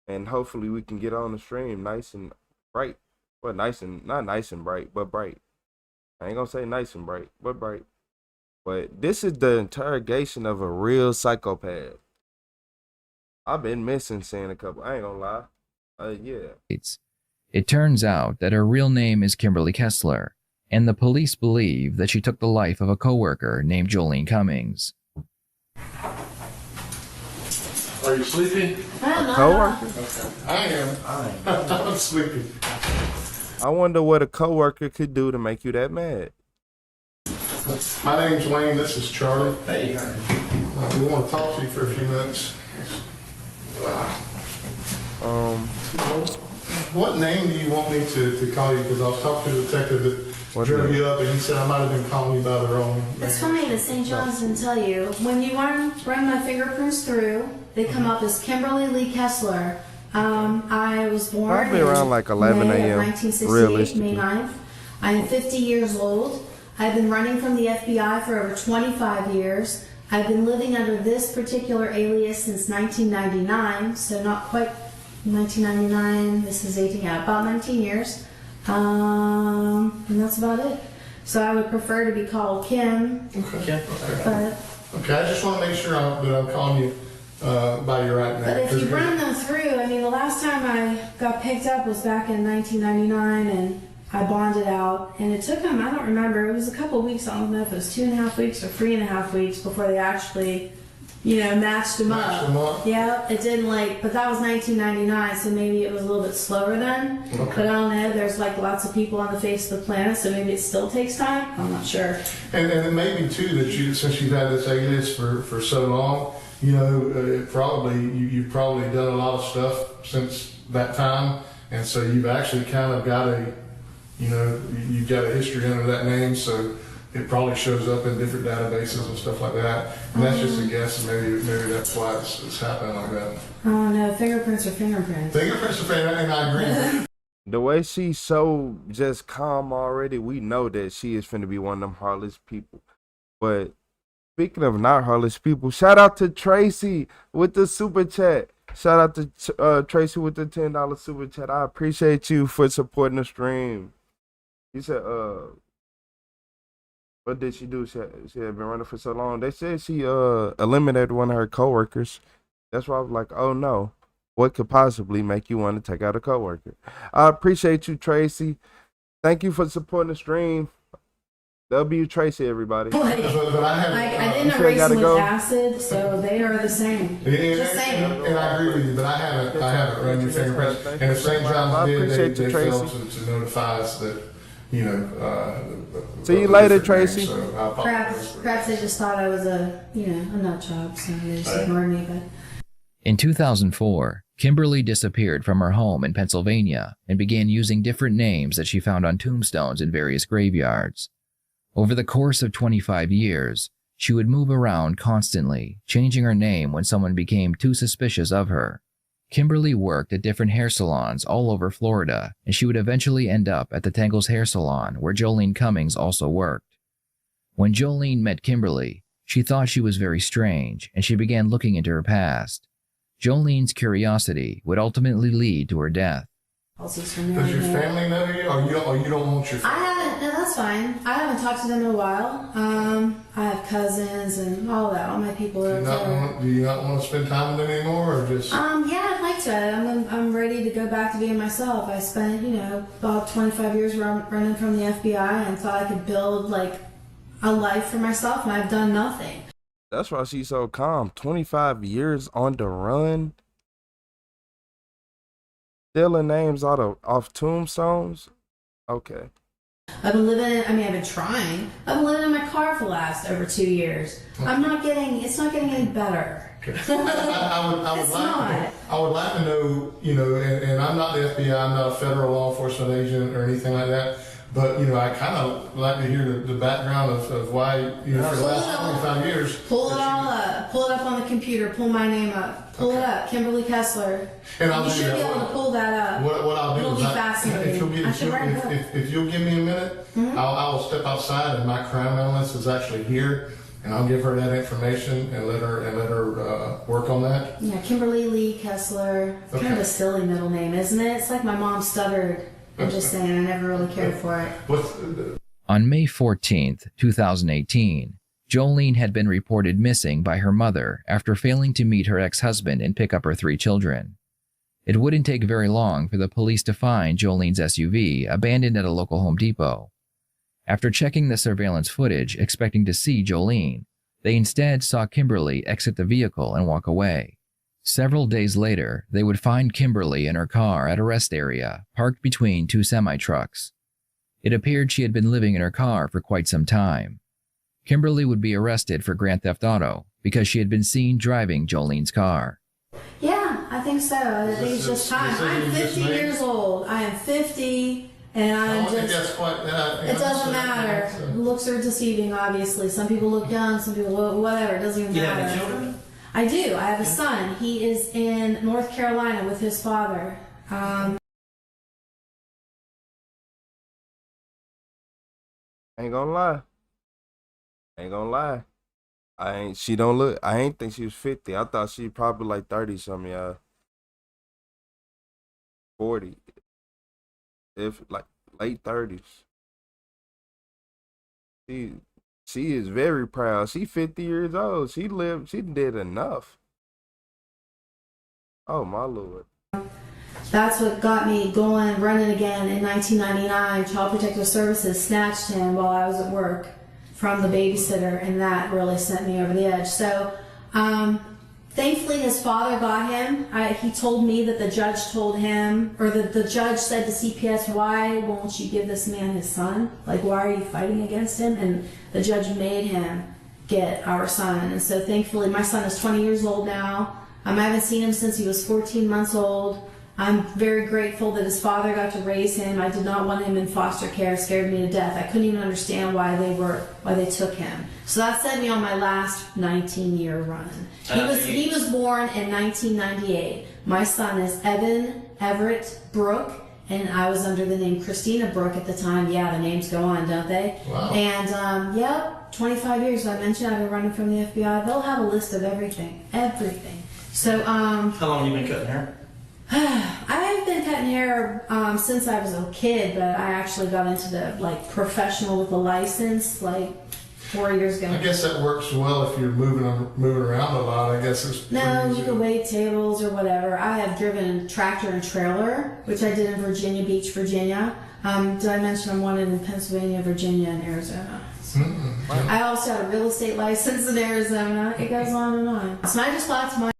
A: and hopefully we can get on the stream nice and bright. Well, not nice and bright, but bright. I ain't gonna say nice and bright, but bright. But this is the interrogation of a real psychopath. I've been missing seeing a couple. I ain't gonna lie. Yeah.
F: It turns out that her real name is Kimberly Kessler, and the police believe that she took the life of a coworker named Jolene Cummings.
H: Are you sleepy?
A: A coworker?
H: Okay. I am. I'm sleepy.
A: I wonder what a coworker could do to make you that mad.
H: My name's Wayne. This is Charlie. Hey. We want to talk to you for a few minutes. What name do you want me to call you? Because I was talking to the detective that drove you up, and he said I might have been calling you by the wrong name.
C: It's funny that St. John's didn't tell you. When you run my fingerprints through, they come up as Kimberly Lee Kessler. I was born
A: probably around like 11 a.m.
C: 1968, May 9th. I am 50 years old. I've been running from the FBI for over 25 years. I've been living under this particular alias since 1999, so not quite 1999. This is 18, yeah, about 19 years. And that's about it. So I would prefer to be called Kim.
H: Okay.
C: But
H: okay, I just want to make sure that I'm calling you by your right name.
C: But if you run them through, I mean, the last time I got picked up was back in 1999, and I bonded out, and it took them, I don't remember, it was a couple weeks, I don't know if it was 2.5 weeks or 3.5 weeks before they actually, matched them up. Yeah, it didn't but that was 1999, so maybe it was a little bit slower then. Okay. But I don't know, there's lots of people on the face of the planet, so maybe it still takes time. I'm not sure.
H: And it may be too that since you've had this alias for so long, you've probably done a lot of stuff since that time, and so you've actually kind of got you've got a history under that name, so it probably shows up in different databases and stuff like that. And that's just a guess, and maybe that's why it's happening like that.
C: Oh no, fingerprints are fingerprints.
H: Fingerprints are fingerprints, and I agree.
A: The way she's so just calm already, we know that she is finna be one of them heartless people. But speaking of not heartless people, shout out to Tracy with the super chat. Shout out to Tracy with the $10 super chat. I appreciate you for supporting the stream. He said, what did she do? She had been running for so long. They said she eliminated one of her coworkers. That's why I was like, oh no, what could possibly make you want to take out a coworker? I appreciate you, Tracy. Thank you for supporting the stream. W Tracy, everybody.
C: I didn't erase them with acid, so they are the same. Just saying.
H: And I agree with you, but I haven't run your fingerprints. And if St. John's did, they failed to notify us that,
A: See you later, Tracy.
H: So
C: perhaps they just thought I was a nut job, so they just ignored me. But
F: in 2004, Kimberly disappeared from her home in Pennsylvania and began using different names that she found on tombstones in various graveyards. Over the course of 25 years, she would move around constantly, changing her name when someone became too suspicious of her. Kimberly worked at different hair salons all over Florida, and she would eventually end up at the Tangles Hair Salon, where Jolene Cummings also worked. When Jolene met Kimberly, she thought she was very strange, and she began looking into her past. Jolene's curiosity would ultimately lead to her death.
H: Does your family know you, or you don't want your family?
C: I haven't. No, that's fine. I haven't talked to them in a while. I have cousins and all that. All my people are there.
H: Do you not want to spend time with them anymore, or just?
C: Yeah, I'd like to. I'm ready to go back to being myself. I spent, about 25 years running from the FBI and thought I could build a life for myself, and I've done nothing.
A: That's why she's so calm. 25 years on the run. Stealing names off tombstones? Okay.
C: I've been living in, I've been trying. I've been living in my car for the last over 2 years. It's not getting any better.
J: I would like to know, and I'm not the FBI, I'm not a federal law enforcement agent or anything like that, but, I kind of like to hear the background of why, for the last 25 years.
C: Pull it all up. Pull it up on the computer. Pull my name up. Pull it up. Kimberly Kessler.
J: And I'll
C: you should be able to pull that up.
J: What I'll do
C: It'll
J: is
C: be fascinating.
J: If you'll give me a minute, I'll step outside, and my crime analyst is actually here. And I'll give her that information and let her work on that.
C: Yeah, Kimberly Lee Kessler. It's kind of a silly middle name, isn't it? It's like my mom stuttered. I'm just saying, I never really cared for it.
F: On May 14th, 2018, Jolene had been reported missing by her mother after failing to meet her ex-husband and pick up her 3 children. It wouldn't take very long for the police to find Jolene's SUV abandoned at a local Home Depot. After checking the surveillance footage, expecting to see Jolene, they instead saw Kimberly exit the vehicle and walk away. Several days later, they would find Kimberly in her car at a rest area, parked between 2 semi-trucks. It appeared she had been living in her car for quite some time. Kimberly would be arrested for grand theft auto because she had been seen driving Jolene's car.
C: Yeah, I think so. I think it's just time. I'm 50 years old. I am 50. And I'm just, it doesn't matter. Looks are deceiving, obviously. Some people look young, some people look whatever. It doesn't even matter.
K: You have children?
C: I do. I have a son. He is in North Carolina with his father.
A: I ain't gonna lie. I ain't think she was 50. I thought she probably like 30 something, y'all. 40. If like late 30s. She is very proud. She 50 years old. She did enough. Oh my Lord.
C: That's what got me going, running again in 1999. Child Protective Services snatched him while I was at work from the babysitter, and that really sent me over the edge. So, thankfully, his father got him. He told me that the judge told him, or the judge said to CPS, why won't you give this man his son? Like, why are you fighting against him? And the judge made him get our son. And so thankfully, my son is 20 years old now. I haven't seen him since he was 14 months old. I'm very grateful that his father got to raise him. I did not want him in foster care. It scared me to death. I couldn't even understand why they took him. So that sent me on my last 19-year run. He was born in 1998. My son is Evan Everett Brooke, and I was under the name Christina Brooke at the time. Yeah, the names go on, don't they?
J: Wow.
C: And yep, 25 years. I mentioned I've been running from the FBI. They'll have a list of everything. So
K: how long have you been cutting hair?
C: I've been cutting hair since I was a kid, but I actually got into the professional with a license 4 years ago.
J: I guess that works well if you're moving around a lot. I guess it's
C: no, you can wait tables or whatever. I have driven a tractor and trailer, which I did in Virginia Beach, Virginia. Did I mention I'm wanted in Pennsylvania, Virginia, and Arizona? So I also had a real estate license in Arizona. It goes on and on. So I just thought to myself,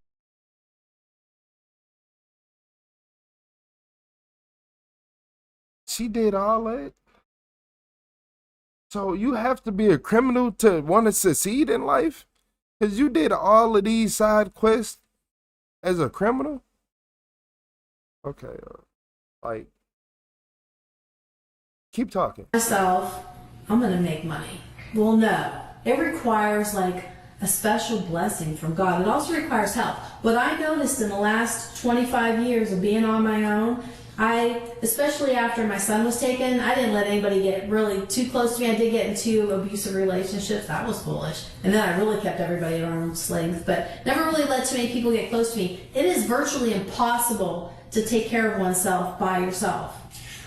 A: she did all that. So you have to be a criminal to want to succeed in life? Because you did all of these side quests as a criminal? Okay. Keep talking.
C: Myself, I'm going to make money. Well, no. It requires a special blessing from God. It also requires help. What I noticed in the last 25 years of being on my own, especially after my son was taken, I didn't let anybody get really too close to me. I did get into abusive relationships. That was foolish. And then I really kept everybody at arm's length, but never really let too many people get close to me. It is virtually impossible to take care of oneself by yourself.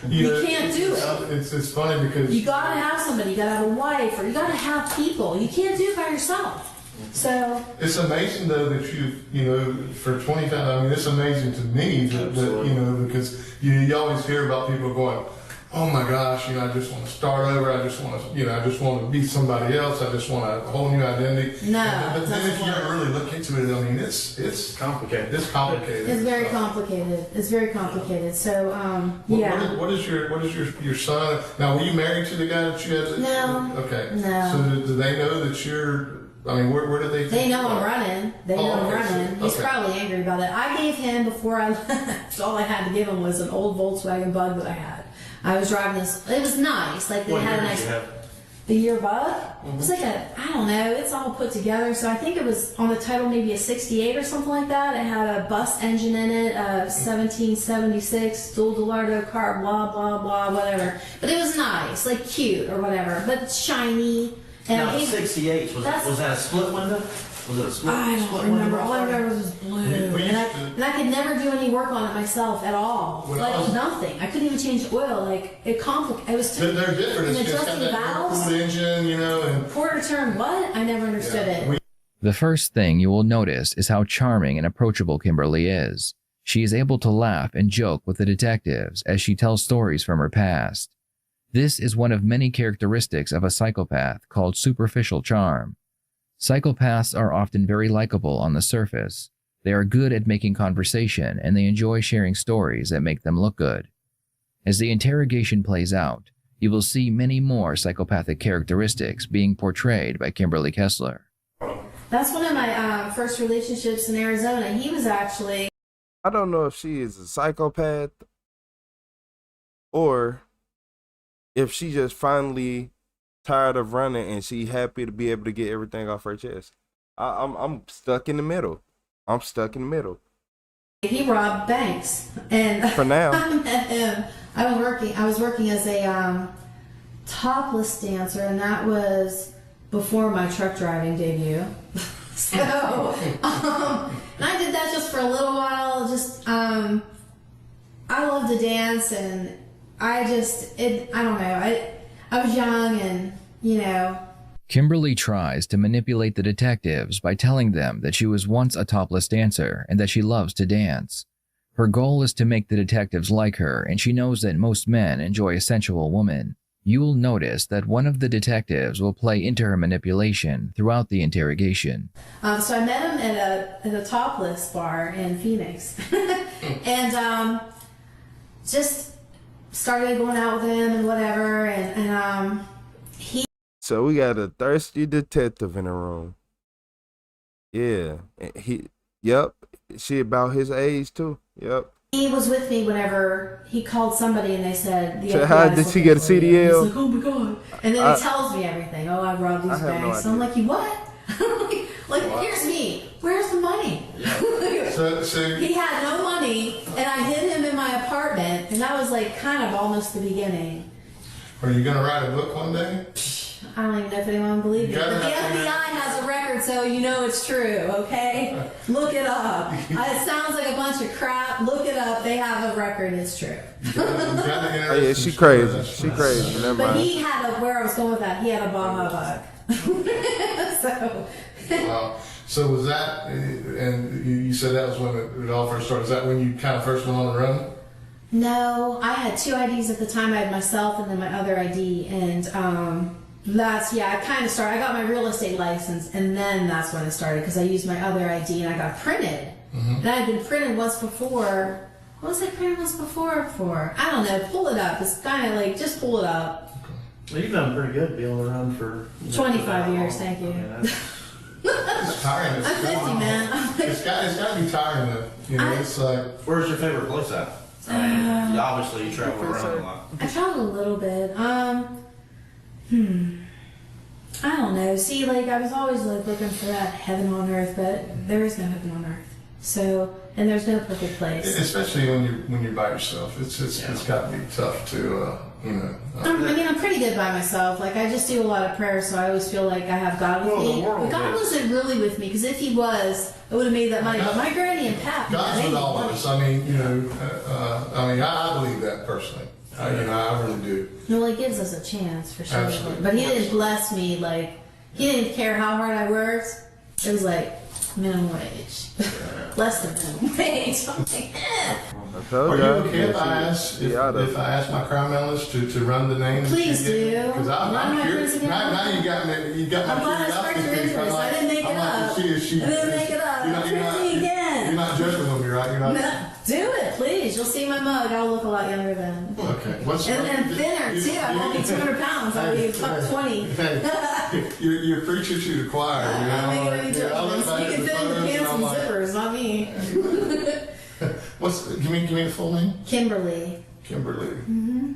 C: You can't do it.
J: It's funny because
C: you gotta have somebody. You gotta have a wife, or you gotta have people. You can't do it by yourself. So
J: it's amazing though that for 25. I mean, it's amazing to me that because you always hear about people going, oh my gosh, I just want to start over. I just want to, I just want to be somebody else. I just want a whole new identity.
C: No,
J: but then if you ever really look into it, I mean, it's complicated. It's complicated.
C: It's very complicated. It's very complicated. So, yeah.
J: What is your son? Now, were you married to the guy that you had?
C: No.
J: Okay.
C: No.
J: So do they know that you're? I mean, where do they?
C: They know I'm running. They know I'm running.
J: So,
C: He's probably angry about it. I gave him, before I left, all I had to give him was an old Volkswagen Bug that I had. I was driving this. It was nice. Like they had a nice. The year Bug. It was like I don't know. It's all put together. So I think it was on the title maybe a '68 or something like that. It had a bus engine in it, 1776 dual Delardo car, blah blah blah, whatever. But it was nice, like cute or whatever. But it's shiny. And
K: now, 68, was that a split window? Was it a split?
C: I don't remember. All I remember was blue. And I could never do any work on it myself at all. Nothing. I couldn't even change the oil. Like, it complicated. It was
J: they're different.
C: And
J: It's
C: adjusting
J: got that
C: valves.
J: cooled engine, and
C: Quarter turn, what? I never understood it.
F: The first thing you will notice is how charming and approachable Kimberly is. She is able to laugh and joke with the detectives as she tells stories from her past. This is one of many characteristics of a psychopath called superficial charm. Psychopaths are often very likable on the surface. They are good at making conversation and they enjoy sharing stories that make them look good. As the interrogation plays out, you will see many more psychopathic characteristics being portrayed by Kimberly Kessler.
C: That's one of my first relationships in Arizona. He was actually...
A: I don't know if she is a psychopath or if she just finally tired of running and she happy to be able to get everything off her chest. I'm stuck in the middle. I'm stuck in the middle.
C: He robbed banks, and
A: for now,
C: I met him. I was working as a topless dancer, and that was before my truck driving debut. So, and I did that just for a little while. I love to dance, and I don't know. I was young and,
F: Kimberly tries to manipulate the detectives by telling them that she was once a topless dancer and that she loves to dance. Her goal is to make the detectives like her, and she knows that most men enjoy a sensual woman. You will notice that one of the detectives will play into her manipulation throughout the interrogation.
C: So I met him at a topless bar in Phoenix. And just started going out with him and whatever, and he...
A: So we got a thirsty detective in the room. Yeah. Yep. She about his age too. Yep.
C: He was with me whenever he called somebody and they said...
A: So how did she get a CDL?
C: He's like, oh my God. And then he tells me everything. Oh, I robbed these banks. So I'm like, you what? Here's me. Where's the money? He had no money, and I hid him in my apartment, and that was kind of almost the beginning.
J: Are you going to write a book one day?
C: I don't even know if anyone believes me. But the FBI has a record, so you know it's true, okay? Look it up. It sounds like a bunch of crap. Look it up. They have a record. It's true.
A: Oh yeah, she crazy. She crazy. Never mind.
C: But he had where I was going with that, he had a Baja Bug. So...
J: Wow. So was that, and you said that was when it all first started. Is that when you kind of first went on the run?
C: No, I had two IDs at the time. I had myself and then my other ID, and I kind of started. I got my real estate license, and then that's when it started because I used my other ID and I got printed. And I had been printed once before. What was I printed once before for? I don't know. Pull it up. It's kind of just pull it up.
K: Well, you've done pretty good being around for
C: 25 years. Thank you.
K: Yeah,
J: it's tiring.
C: I'm 50, man.
J: It's got to be tiring though. It's like.
K: Where's your favorite place at? Obviously, you travel around a lot.
C: I travel a little bit. I don't know. See, I was always looking for that heaven on earth, but there is no heaven on earth. So, and there's no perfect place.
J: Especially when you're by yourself, it's got to be tough to
C: I'm pretty good by myself. I just do a lot of prayer, so I always feel like I have God with me. But God wasn't really with me, because if He was, I would have made that money. But my granny and Pat,
J: God's with all of us. I believe that personally. I really do.
C: No, He gives us a chance for sure.
J: Absolutely.
C: But He didn't bless me. He didn't care how hard I worked. It was minimum wage, less than minimum wage. I'm like,
A: told
J: Are you
A: ya.
J: okay if I ask if I ask my crime analyst to run the names?
C: Please do.
J: Because I'm curious. Now you got
C: I'm
J: my
C: glad I sparked your
J: curiosity.
C: interest. I didn't make it up. I didn't make it up.
J: You're not joking with me, right? You're not.
C: No, do it, please. You'll see my mug. I'll look a lot younger then.
J: Okay.
C: And thinner too. I won't be 200 pounds. I'll be about 20.
J: Hey, you're preaching to the choir. You know?
C: I'm making any jokes. You can fit in the pants and zippers, not me.
J: Give me the full name.
C: Kimberly.
J: Kimberly.
C: Mm-hmm.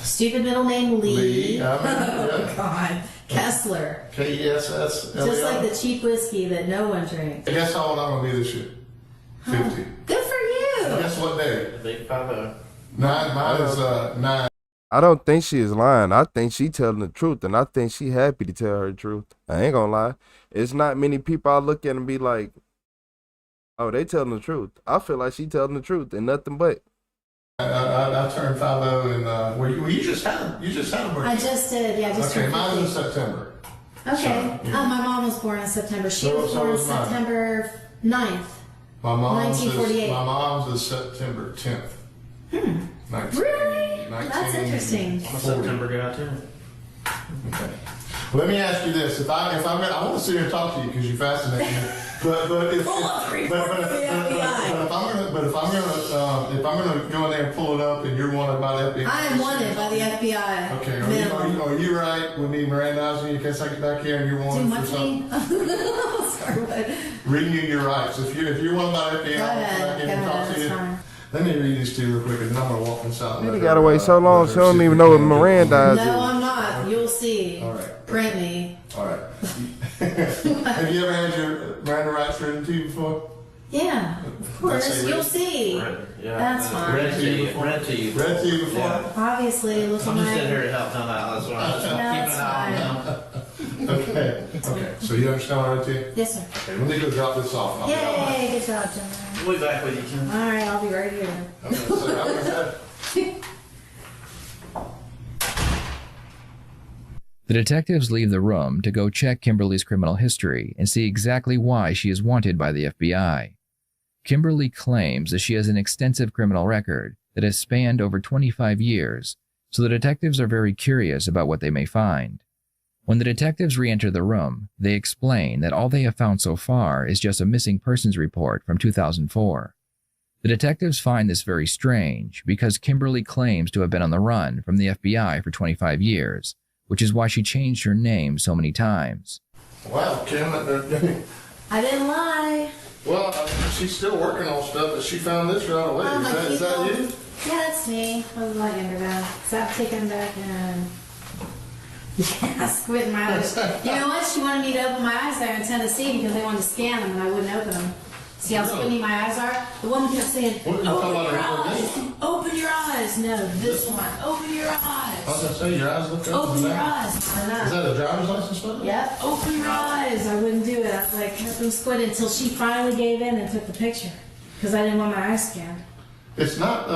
C: Stupid middle name Lee. Oh God. Kessler.
J: K-E-S-S-L-E-R.
C: Just like the cheap whiskey that no one drinks.
J: Guess how old I'm gonna be this year? 50.
C: Good for you.
J: Guess what day?
K: Big 5-0.
J: Mine is 9.
A: I don't think she is lying. I think she telling the truth, and I think she happy to tell her truth. I ain't gonna lie. It's not many people I look at and be like, oh, they telling the truth. I feel like she telling the truth and nothing but.
J: I turned 50 and well, you just had a birthday.
C: I just did, yeah. Just
J: okay,
C: turned
J: mine's in
C: 50.
J: September.
C: Okay.
J: So, yeah.
C: My mom was born in September. She was
J: So
C: born
J: was mine.
C: September 9th.
J: My mom's
C: 1948.
J: My mom's is September 10th.
C: Really? That's interesting.
K: I'm a September guy too.
J: Okay. Let me ask you this: if I want to sit here and talk to you because you fascinate me. But if I'm gonna go in there and pull it up and you're wanted by the FBI.
C: I am wanted by the FBI.
J: Okay. Are you right with me Mirandizing you? Cause I get back here and you're wanted for something.
C: Sorry, what?
J: Reading you your rights. If you're wanted by the FBI, I can talk to you.
C: Fine.
J: Let me read these to you real quick, and then I'm gonna walk inside.
A: You gotta wait so long, she don't even know what Miranda is.
C: No, I'm not. You'll see.
J: All right.
C: Print me.
J: All right. Have you ever had your Miranda rights written to you before?
C: Yeah, of course. You'll see.
K: Yeah.
C: That's fine.
K: Read to you. Read to you.
J: Read to you before?
K: Yeah.
C: Obviously, look at
K: I'm
C: my...
K: just sitting here to help them out. That's what I'm just keeping an eye on them.
J: Okay. So you understand what I read to you?
C: Yes, sir.
J: Okay, let me go drop this off.
C: Yay, good job, John.
K: We'll be back with you, Kim.
C: All right, I'll be right here.
J: Okay, so I'm gonna
F: The detectives leave the room to go check Kimberly's criminal history and see exactly why she is wanted by the FBI. Kimberly claims that she has an extensive criminal record that has spanned over 25 years, so the detectives are very curious about what they may find. When the detectives re-enter the room, they explain that all they have found so far is just a missing persons report from 2004. The detectives find this very strange because Kimberly claims to have been on the run from the FBI for 25 years, which is why she changed her name so many times.
J: Wow, Kim.
C: I didn't lie.
J: Well, she's still working on stuff, but she found this right away. Is that you?
C: Yeah, that's me. I was a lot younger then. Stop taking back and... Yeah, squinting my eyes. You know what? She wanted me to open my eyes there in Tennessee because they wanted to scan them and I wouldn't open them. See how squinty my eyes are? The woman kept saying, open your eyes. Open your eyes. No, this one. Open your eyes.
J: I was going to say, your eyes look up.
C: Open your eyes.
J: Is that a driver's license photo?
C: Yep. Open your eyes. I wouldn't do it. I was like, kept them squinted until she finally gave in and took the picture because I didn't want my eyes scanned.
J: It's not,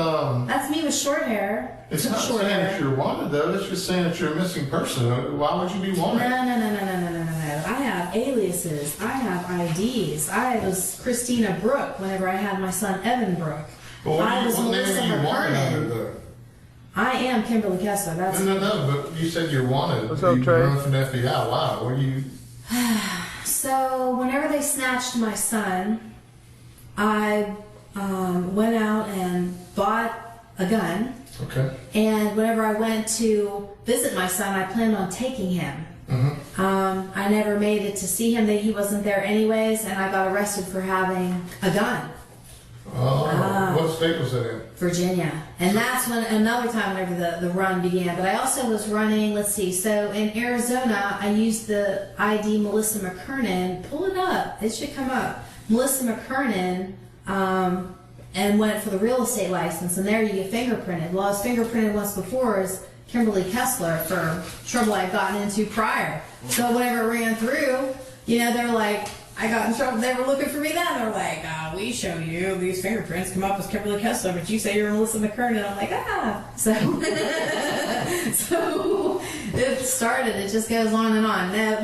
C: That's me with short hair.
J: It's not
C: short
J: saying
C: hair.
J: that you're wanted, though. It's just saying that you're a missing person. Why would you be wanted?
C: No. I have aliases. I have IDs. I was Christina Brooke whenever I had my son Evan Brooke.
J: Well,
C: I was Melissa
J: you wanted under,
C: McKernan.
J: though?
C: I am Kimberly Kessler. That's
J: No, but you said you're wanted.
A: What's up,
J: you
A: Trey?
J: run from the FBI. Why? What are you...
C: So whenever they snatched my son, I went out and bought a gun.
J: Okay.
C: And whenever I went to visit my son, I planned on taking him. I never made it to see him. He wasn't there anyways, and I got arrested for having a gun.
J: Oh, what state was that in?
C: Virginia. And that's when another time whenever the run began. But I also was running, let's see, so in Arizona, I used the ID Melissa McKernan. Pull it up. It should come up. Melissa McKernan, and went for the real estate license, and there you get fingerprinted. Well, I was fingerprinted once before as Kimberly Kessler for trouble I'd gotten into prior. So whenever it ran through, you know, they were like, I got in trouble. They were looking for me then. They were like, we show you these fingerprints come up as Kimberly Kessler, but you say you're Melissa McKernan. I'm like, So, so it started. It just goes on and on. Now,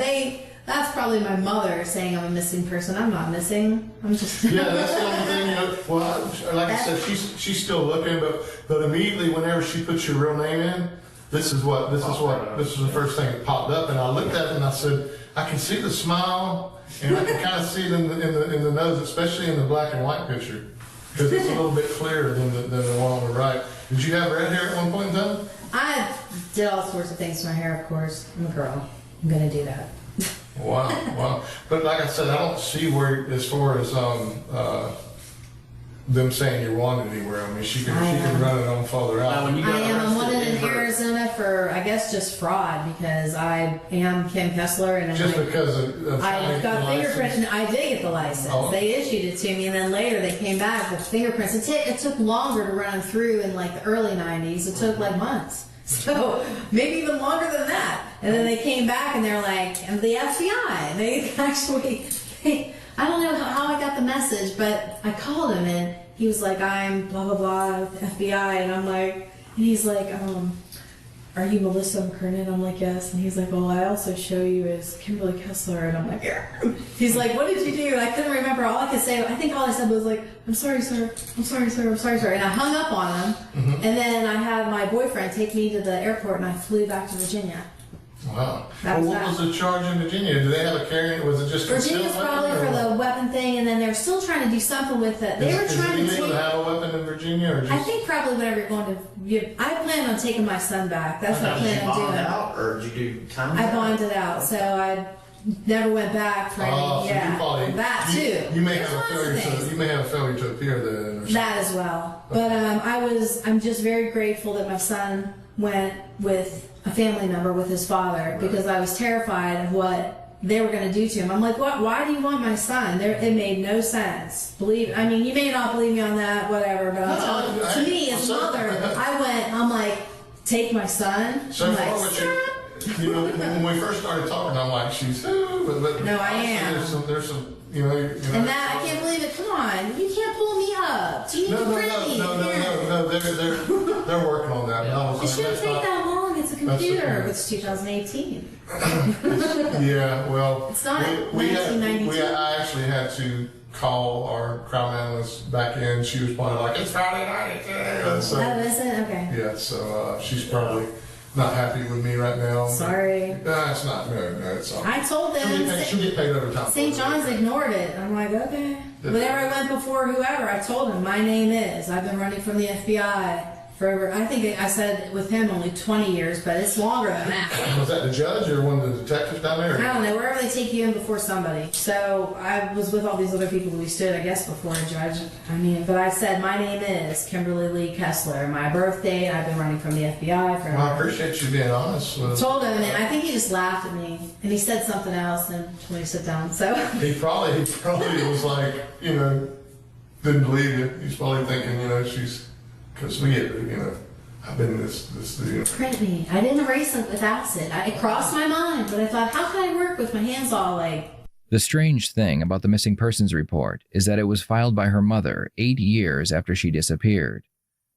C: That's probably my mother saying I'm a missing person. I'm not missing. I'm just.
J: Yeah, that's the only thing. You know, well, like I said, she's still looking, but immediately whenever she puts your real name in, this is the first thing that popped up, and I looked at it and I said, I can see the smile, and I can kind of see it in the nose, especially in the black and white picture, because it's a little bit clearer than the one on the right. Did you have red hair at one point in time?
C: I did all sorts of things to my hair, of course. I'm a girl. I'm gonna do that.
J: Wow. But like I said, I don't see where, as far as them saying you're wanted anywhere. I mean, she can run it on farther out.
C: I'm wanted in Arizona for, I guess, just fraud, because I am Kim Kessler, and
J: because of
C: I got fingerprints, and I did get the license.
J: Oh.
C: They issued it to me, and then later they came back with fingerprints. It took longer to run through in like the early 90s. It took like months. So maybe even longer than that. And then they came back and they're like, and the FBI. And they actually, I don't know how I got the message, but I called him and he was like, I'm blah, blah, blah, with the FBI. And I'm like, and he's like, are you Melissa McKernan? I'm like, yes. And he's like, well, I also show you as Kimberly Kessler. And I'm like, yeah. He's like, what did you do? And I couldn't remember. All I could say, I think all I said was like, I'm sorry, sir. I'm sorry, sir. I'm sorry, sir. And I hung up on him. Mm-hmm. And then I had my boyfriend take me to the airport, and I flew back to Virginia.
J: Wow. Well, what was the charge in Virginia? Do they have a carrying? Was it just
C: Virginia's probably for the weapon thing, and then they're still trying to do something with it. They were trying
J: to have a weapon in Virginia, or just...
C: I think probably whenever you're going to. I plan on taking my son back. That's what I plan on doing.
K: Did you bond out, or did you do time?
C: I bonded out, so I never went back for any.
J: So
C: that too.
J: You may have a failure. You may have a failure to appear then.
C: That as well, but I'm just very grateful that my son went with a family member with his father, because I was terrified of what they were going to do to him. I'm like, what? Why do you want my son? It made no sense. You may not believe me on that, whatever, but I'm telling you, to me as a mother, I'm like, take my son.
J: So when we first started talking, I'm like, she's but
C: no, I am.
J: There's some,
C: and that I can't believe it. Come on, you can't pull me up. Do you need to print me?
J: No. They're working on that.
C: It shouldn't take that long. It's a computer. It's 2018.
J: Yeah, well,
C: it's not 1992.
J: I actually had to call our crime analyst back in. She was probably like, it's Friday night.
C: Is it? Okay.
J: Yeah, so she's probably not happy with me right now.
C: Sorry.
J: No, it's not. No, it's all right.
C: I told them.
J: She'll get paid over time.
C: St. John's ignored it. I'm like, okay. Whenever I went before whoever, I told him, my name is. I've been running from the FBI forever. I think I said with him only 20 years, but it's longer than that.
J: Was that the judge or one of the detectives down there?
C: I don't know. Wherever they take you in before somebody. So I was with all these other people who we stood, I guess, before a judge. But I said, my name is Kimberly Lee Kessler. My birth date, I've been running from the FBI forever.
J: Well, I appreciate you being honest with us.
C: Told him, and I think he just laughed at me. And he said something else, and told me to sit down. So
J: he probably was like, didn't believe you. He's probably thinking, because we get, I've been this.
C: Print me. I didn't erase it with acid. It crossed my mind, but I thought, how can I work with my hands all like...
F: The strange thing about the missing persons report is that it was filed by her mother 8 years after she disappeared.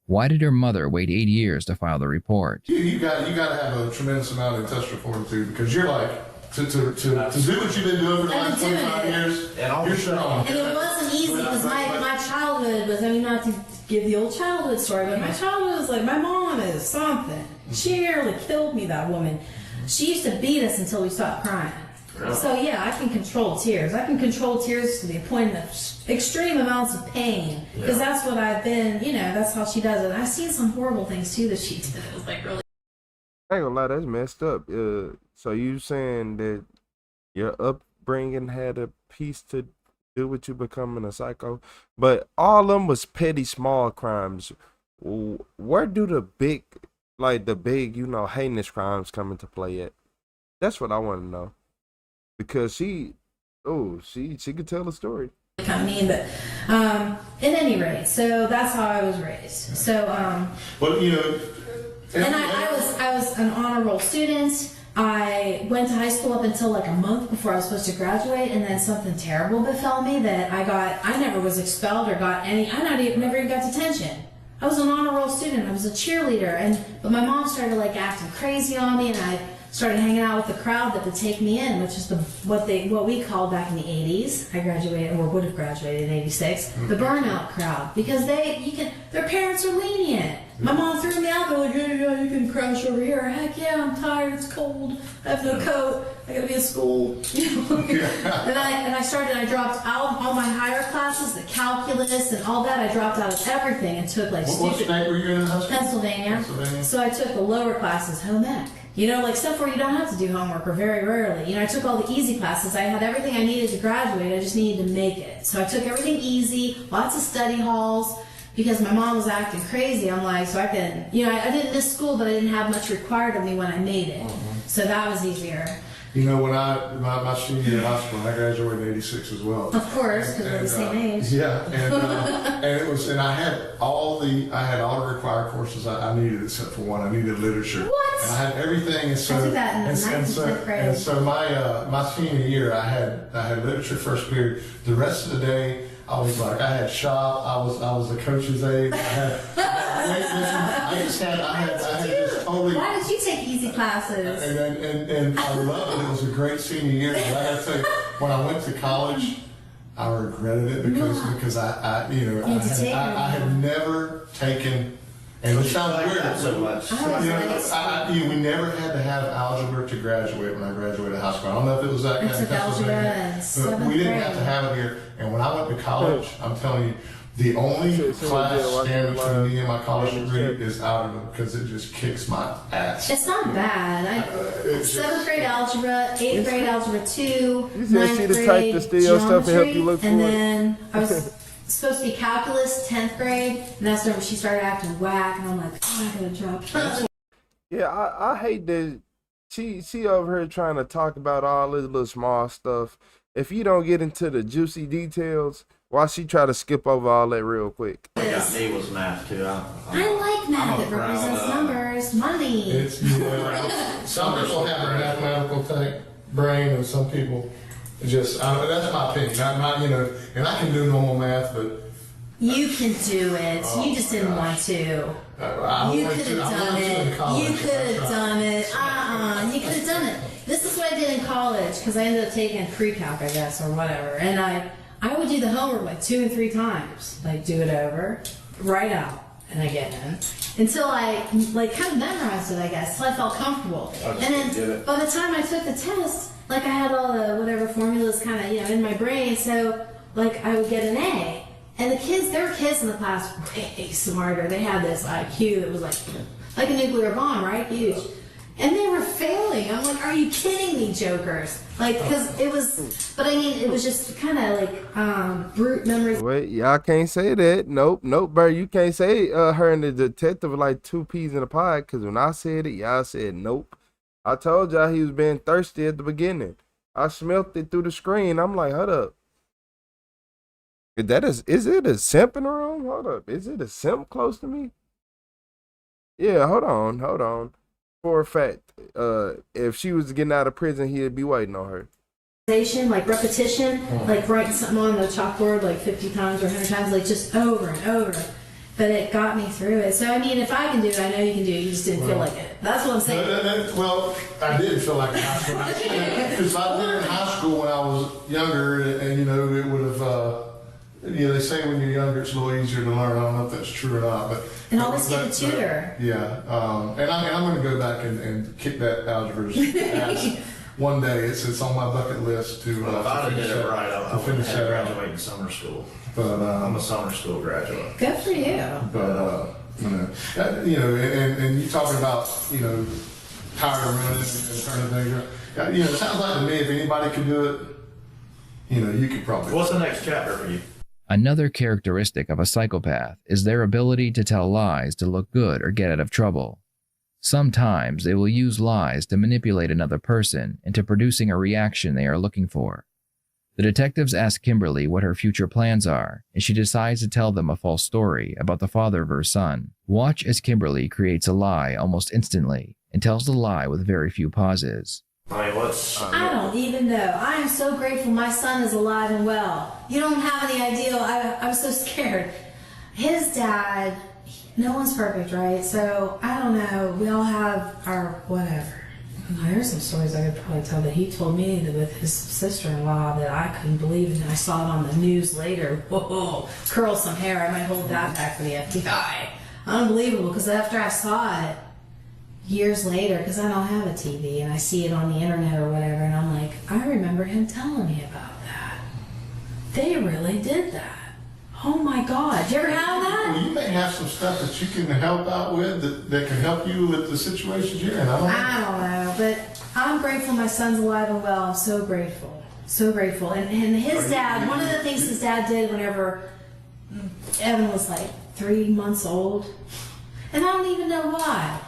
F: Why did her mother wait 8 years to file the report?
J: You got to have a tremendous amount of intestinal fortitude, because you're like, to do what you've been doing for the last 25 years, you're strong.
C: And it wasn't easy, because my childhood was, not to give the old childhood story, but my childhood was like, my mom is something. She nearly killed me, that woman. She used to beat us until we stopped crying. Really? So yeah, I can control tears. I can control tears to the point of extreme amounts of pain, because that's what I've been, that's how she does it. I've seen some horrible things too that she did. It was like really...
A: I ain't gonna lie, that's messed up. So you saying that your upbringing had a piece to do with you becoming a psycho, but all of them was petty small crimes. Where do the big heinous crimes come into play at? That's what I want to know, because she could tell a story.
C: Kind of mean, but at any rate, so that's how I was raised. So and I was an honor roll student. I went to high school up until like a month before I was supposed to graduate, and then something terrible befell me that I never was expelled or got any, never even got detention. I was an honor roll student, I was a cheerleader, but my mom started like acting crazy on me, and started hanging out with the crowd that would take me in, which is what we called back in the 80s. I graduated, or would have graduated in 86, the burnout crowd, because their parents are lenient. My mom threw me out, like, yeah, you can crash over here. Heck yeah, I'm tired, it's cold, I have no coat, I gotta be at school. And I dropped out of all my higher classes, the calculus and all that. I dropped out of everything and took like
J: What state were you in high school?
C: Pennsylvania. So I took the lower classes, home ec. Like stuff where you don't have to do homework, or very rarely. I took all the easy classes. I had everything I needed to graduate. I just needed to make it. So I took everything easy, lots of study halls, because my mom was acting crazy. I'm like, so I can, I didn't miss school, but I didn't have much required of me when I made it. So that was easier.
J: When my senior year in high school, I graduated in 86 as well.
C: Of course, because we're the same age.
J: Yeah, and I had all the required courses I needed except for one. I needed literature.
C: What?
J: And I had everything, and so
C: I took that in the 9th grade.
J: And so my senior year, I had literature first period. The rest of the day, I was like, I had shop. I was the coach's aide. I had just totally.
C: Why did you take easy classes?
J: And I loved it. It was a great senior year. But I got to tell you, when I went to college, I regretted it because I had never taken. And it sounds weird.
K: So much.
J: We never had to have algebra to graduate when I graduated high school. I don't know if it was that kind of Pennsylvania, but we didn't have to have it here. And when I went to college, I'm telling you, the only class standard for me in my college degree is algebra because it just kicks my ass.
C: It's not bad. 7th grade algebra, 8th grade algebra 2, 9th grade geometry, and then I was supposed to be calculus, 10th grade, and that's when she started acting whack, and I'm like, oh, I gotta drop out.
A: Yeah, I hate that she over here trying to talk about all this little small stuff. If you don't get into the juicy details, why she try to skip over all that real quick?
K: What got me was math too.
C: I like math. It represents numbers, money.
J: Some people have a mathematical brain, and some people just. That's my opinion. And I can do normal math, but
C: you can do it. You just didn't want to. You could have done it. You could have done it. You could have done it. This is what I did in college because I ended up taking pre-calc, I guess, or whatever, and I would do the homework like 2 and 3 times, like do it over, write out, and again, until I kind of memorized it, I guess, till I felt comfortable. And then by the time I took the test, I had all the whatever formulas kind of in my brain, so I would get an A. And there were kids in the class way smarter. They had this IQ that was like a nuclear bomb, right? Huge. And they were failing. I'm like, are you kidding me, jokers? Because it was, but I mean, it was just kind of brute memories.
A: Wait, y'all can't say that. Nope, Bert, you can't say her and the detective were like 2 peas in a pod, because when I said it, y'all said nope. I told y'all he was being thirsty at the beginning. I smelt it through the screen. I'm like, hold up. Is it a simp in the room? Hold up. Is it a simp close to me? Yeah, hold on. For a fact, if she was getting out of prison, he'd be waiting on her.
C: Repetition, writing something on the chalkboard 50 times or 100 times, just over and over. But it got me through it. So, I mean, if I can do it, I know you can do it. You just didn't feel like it. That's what I'm saying.
J: I did feel like it. Because I did it in high school when I was younger, and it would have. They say when you're younger it's a little easier to learn. I don't know if that's true or not, but
C: and always get a tutor.
J: And I'm going to go back and kick that algebra's ass one day. It's on my bucket list to.
K: Well, if I did it right, I would have graduated summer school. But I'm a summer school graduate.
C: Good for you.
J: But and you talking about tired of running and turning things around. It sounds like to me if anybody could do it, you could probably.
K: What's the next chapter for you?
F: Another characteristic of a psychopath is their ability to tell lies to look good or get out of trouble. Sometimes they will use lies to manipulate another person into producing a reaction they are looking for. The detectives ask Kimberly what her future plans are, and she decides to tell them a false story about the father of her son. Watch as Kimberly creates a lie almost instantly and tells the lie with very few pauses.
C: I don't even know. I am so grateful my son is alive and well. You don't have any idea. I was so scared. His dad, no one's perfect, right? So, I don't know. We all have our whatever. There's some stories I could probably tell, but he told me that with his sister-in-law that I couldn't believe, and I saw it on the news later. Whoa, curl some hair. I might hold that back for the FBI. Unbelievable, because after I saw it years later, because I don't have a TV, and I see it on the internet or whatever, and I'm like, I remember him telling me about that. They really did that. Oh my God, you ever have that?
J: Well, you may have some stuff that you can help out with that can help you with the situations you're in. I
C: don't know, but I'm grateful my son's alive and well. I'm so grateful. So grateful. And his dad, one of the things his dad did whenever Evan was like 3 months old, and I don't even know why.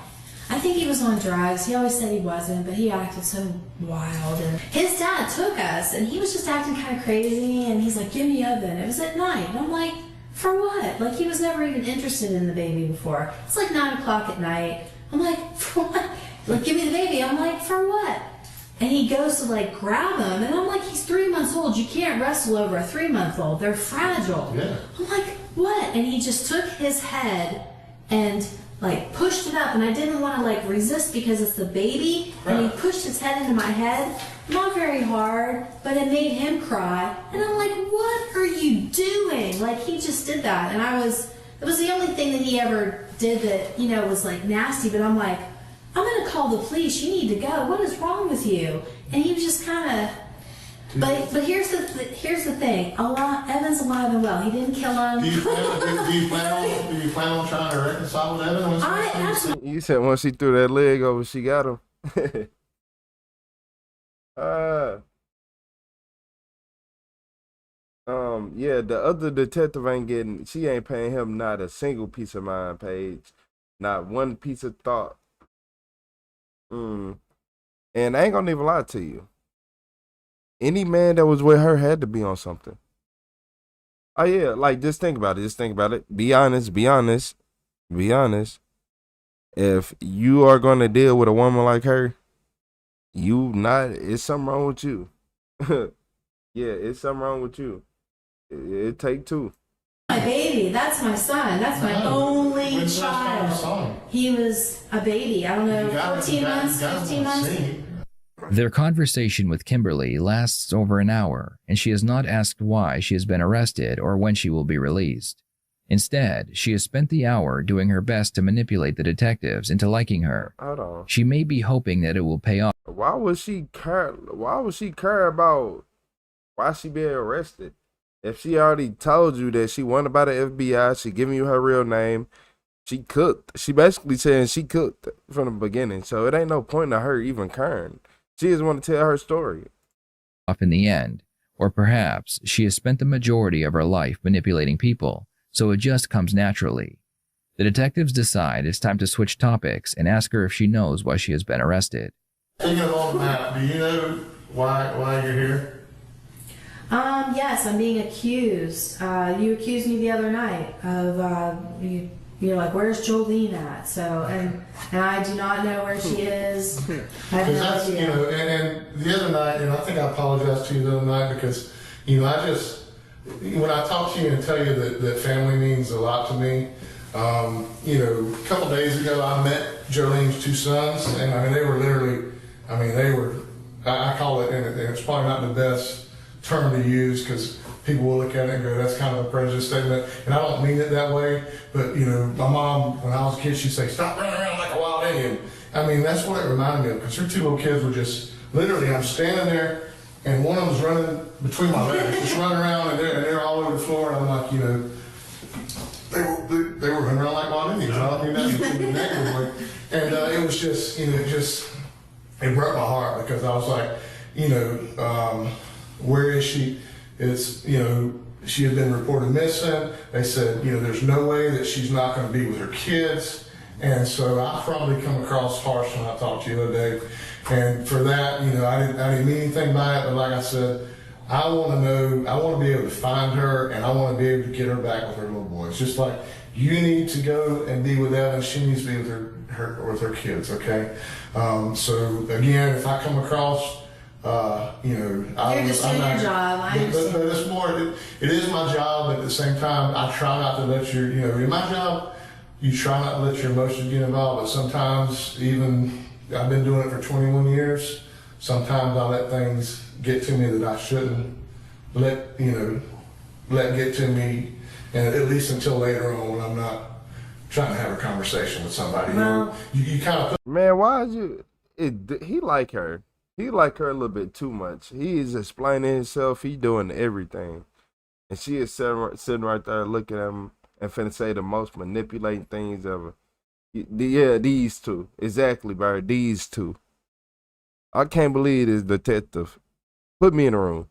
C: I think he was on drugs. He always said he wasn't, but he acted so wild. And his dad took us, and he was just acting kind of crazy, and he's like, give me Evan. It was at night. And I'm like, for what? Like, he was never even interested in the baby before. It's like 9 o'clock at night. I'm like, for what? Like, give me the baby. I'm like, for what? And he goes to, like, grab him, and I'm like, he's 3 months old. You can't wrestle over a 3-month-old. They're fragile.
J: Yeah.
C: I'm like, what? And he just took his head and like pushed it up, and I didn't want to like resist because it's the baby, and he pushed his head into my head, not very hard, but it made him cry, and I'm like, what are you doing? Like, he just did that, and it was the only thing that he ever did that, you know, was like nasty, but I'm like, I'm gonna call the police, you need to go, what is wrong with you? And he was just kind of, but here's the thing. Evan's alive and well. He didn't kill him.
J: Do you plan on trying to reconcile with Evan?
A: You said once she threw that leg over, she got him. Yeah, the other detective she ain't paying him not a single piece of mind, Paige. Not one piece of thought. And I ain't gonna even lie to you. Any man that was with her had to be on something. Oh yeah, like just think about it. Be honest. If you are gonna deal with a woman like her, it's something wrong with you. Yeah, it's something wrong with you. It take two.
C: My baby, that's my son. That's my only child. He was a baby. I don't know, 14 months, 15 months.
F: Their conversation with Kimberly lasts over an hour, and she has not asked why she has been arrested or when she will be released. Instead, she has spent the hour doing her best to manipulate the detectives into liking her.
A: Hold on.
F: She may be hoping that it will pay off.
A: Why would she care about why she being arrested? If she already told you that she wanted by the FBI, she giving you her real name, she cooked. She basically saying she cooked from the beginning, so it ain't no point to her even caring. She just want to tell her story.
F: Off in the end, or perhaps she has spent the majority of her life manipulating people, so it just comes naturally. The detectives decide it's time to switch topics and ask her if she knows why she has been arrested.
J: Taking it on the map, do you know why you're here?
C: Yes, I'm being accused. You accused me the other night of you're like, where's Jolene at? So, and I do not know where she is. I have no idea.
J: You know, and the other night, and I think I apologized to you the other night because, you know, when I talk to you and tell you that family means a lot to me, you know, a couple days ago I met Jolene's two sons, and I mean, they were literally, I call it, and it's probably not the best term to use because people will look at it and go, that's kind of a prejudice statement. And I don't mean it that way, but you know, my mom, when I was a kid, she'd say, stop running around like a wild Indian. I mean, that's what it reminded me of, because her two little kids were just, literally, I'm standing there, and one of them's running between my legs, just running around, and they're all over the floor, and I'm like, you know, they were running around like wild Indians. I don't mean that negatively. And it was just, you know, it broke my heart, because I was like, you know, where is she? It's, you know, she had been reported missing. They said, you know, there's no way that she's not going to be with her kids. And so I probably come across harsh when I talked to you the other day. And for that, you know, I didn't mean anything by it. But like I said, I want to know, I want to be able to find her, and I want to be able to get her back with her little boy. It's just like, you need to go and be with Evan. She needs to be with her kids, okay? So again, if I come across, you know,
C: you're just doing your job. I understand.
J: But it's more, it is my job, but at the same time, I try not to let you know, in my job, you try not to let your emotions get involved, but sometimes even I've been doing it for 21 years. Sometimes I let things get to me that I shouldn't let get to me, and at least until later on when I'm not trying to have a conversation with somebody. You kind of
A: man, why is you? He like her. He like her a little bit too much. He is explaining himself. He doing everything, and she is sitting right there looking at him and finna say the most manipulating things ever. Yeah, these two. Exactly, bro. These two. I can't believe this detective. Put me in the room.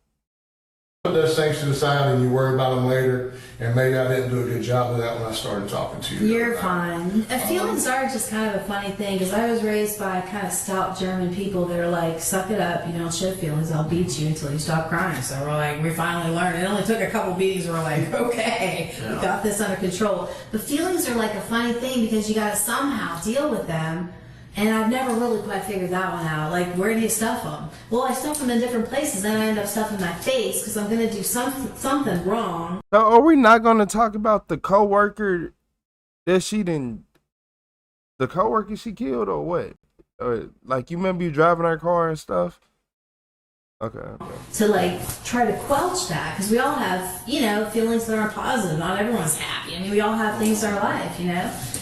J: Put those things to the side and you worry about them later, and maybe I didn't do a good job of that when I started talking to you.
C: You're fine. Feelings are just kind of a funny thing, because I was raised by kind of stout German people that are like, suck it up, you don't show feelings, I'll beat you until you stop crying. So we're like, we finally learned. It only took a couple beatings, we're like, okay, we got this under control. But feelings are like a funny thing because you gotta somehow deal with them. And I've never really quite figured that one out. Like, where do you stuff them? Well, I stuff them in different places, then I end up stuffing my face because I'm going to do something wrong.
A: So are we not going to talk about the coworker that the coworker she killed, or what? Like, you remember you driving her car and stuff? Okay.
C: To like try to quelch that, because we all have, feelings that aren't positive. Not everyone's happy. I mean, we all have things in our life,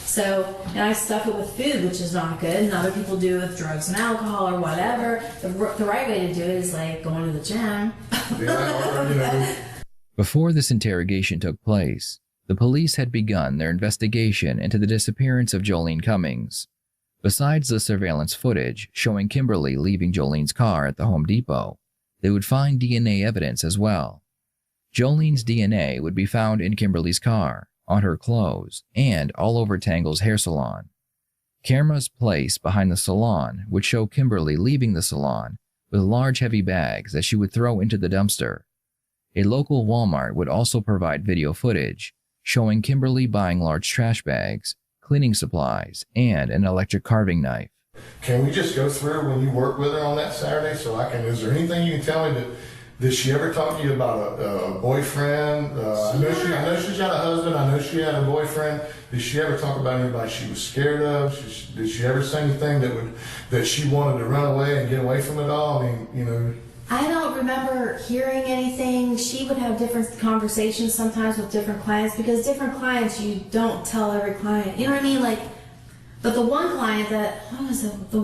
C: So, and I stuff it with food, which is not good, and other people do it with drugs and alcohol or whatever. The right way to do it is like going to the gym.
F: Before this interrogation took place, the police had begun their investigation into the disappearance of Jolene Cummings. Besides the surveillance footage showing Kimberly leaving Jolene's car at the Home Depot, they would find DNA evidence as well. Jolene's DNA would be found in Kimberly's car, on her clothes, and all over Tangle's hair salon. Cameras placed behind the salon would show Kimberly leaving the salon with large heavy bags that she would throw into the dumpster. A local Walmart would also provide video footage showing Kimberly buying large trash bags, cleaning supplies, and an electric carving knife.
J: Can we just go through when you worked with her on that Saturday is there anything you can tell me did she ever talk to you about a boyfriend? I know she's got a husband. I know she had a boyfriend. Did she ever talk about anybody she was scared of? Did she ever say anything that she wanted to run away and get away from it all? I mean,
C: I don't remember hearing anything. She would have different conversations sometimes with different clients, because different clients, you don't tell every client. You know what I mean? But the one client what was it? The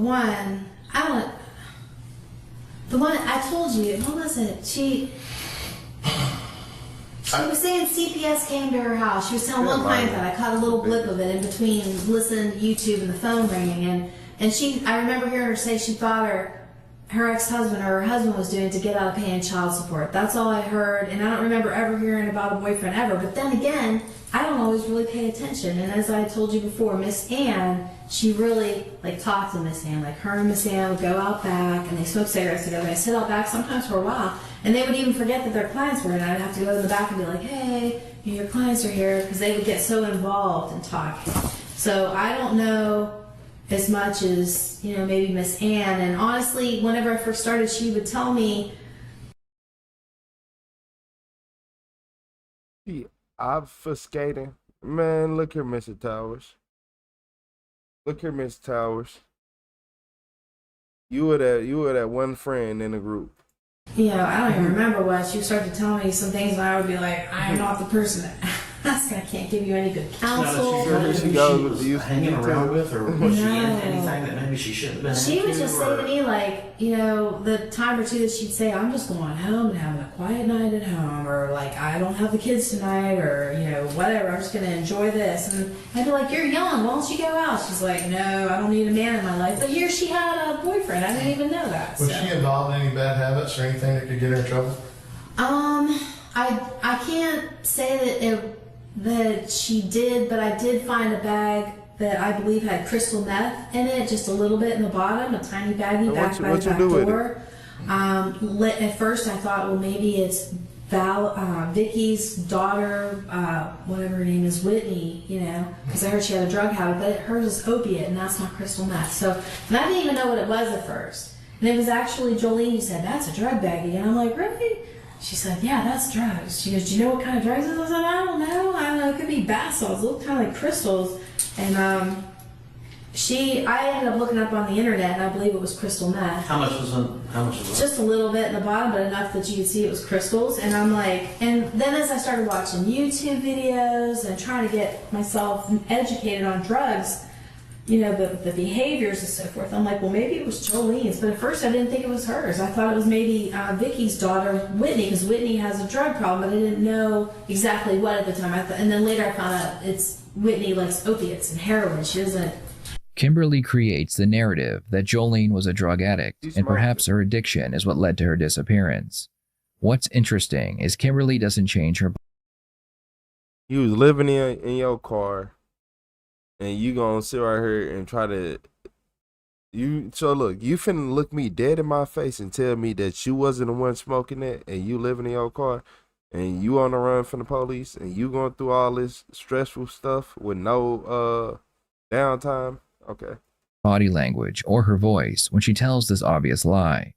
C: one I told you, what was it? She was saying CPS came to her house. She was telling one client that. I caught a little blip of it in between listening to YouTube and the phone ringing. And I remember hearing her say she thought her ex-husband or her husband was doing it to get out of paying child support. That's all I heard. And I don't remember ever hearing about a boyfriend ever. But then again, I don't always really pay attention. And as I told you before, Miss Ann, she really talked to Miss Ann. Her and Miss Ann would go out back and they smoke cigarettes together. They sit out back sometimes for a while, and they would even forget that their clients were in. I'd have to go to the back and be like, "Hey, your clients are here," because they would get so involved in talking. So I don't know as much as maybe Miss Ann. And honestly, whenever I first started, she would tell me.
A: Obfuscating. Man, look here, Mr. Towers. Look here, Miss Towers. You were that one friend in the group.
C: I don't even remember what she started to tell me some things, and I would be like, I'm not the person that ask. I can't give you any good counsel.
K: She was hanging around with, or was she in anything that maybe she shouldn't have been
C: She
K: into,
C: would just say to me, the time or two that she'd say, I'm just going home and having a quiet night at home, or I don't have the kids tonight, or whatever, I'm just going to enjoy this. And I'd be like, you're young, why don't you go out? She's like, no, I don't need a man in my life. But here she had a boyfriend. I didn't even know that.
J: Was she involved in any bad habits or anything that could get her in trouble?
C: I can't say that she did, but I did find a bag that I believe had crystal meth in it, just a little bit in the bottom, a tiny baggie back by the back door. At first I thought, well, maybe it's Vicky's daughter, whatever her name is, Whitney, because I heard she had a drug habit, but hers is opiate, and that's not crystal meth. So, and I didn't even know what it was at first. And it was actually Jolene who said, that's a drug baggie. And I'm like, really? She said, yeah, that's drugs. She goes, do you know what kind of drugs it is? I said, I don't know. It could be bath salts. They look kind of like crystals. And I ended up looking up on the internet, and I believe it was crystal meth.
V: How much was it?
C: Just a little bit in the bottom, but enough that you could see it was crystals. And I'm like, and then as I started watching YouTube videos and trying to get myself educated on drugs, you know, the behaviors and so forth, I'm like, well, maybe it was Jolene's. But at first I didn't think it was hers. I thought it was maybe Vicky's daughter, Whitney, because Whitney has a drug problem, but I didn't know exactly what at the time. And then later I found out it's Whitney likes opiates and heroin. She doesn't.
F: Kimberly creates the narrative that Jolene was a drug addict, and perhaps her addiction is what led to her disappearance. What's interesting is Kimberly doesn't change her.
A: You was living in your car, and you gonna sit right here and try to. So look, you finna look me dead in my face and tell me that you wasn't the one smoking it, and you living in your car, and you on the run from the police, and you going through all this stressful stuff with no downtime. Okay.
F: Body language or her voice when she tells this obvious lie.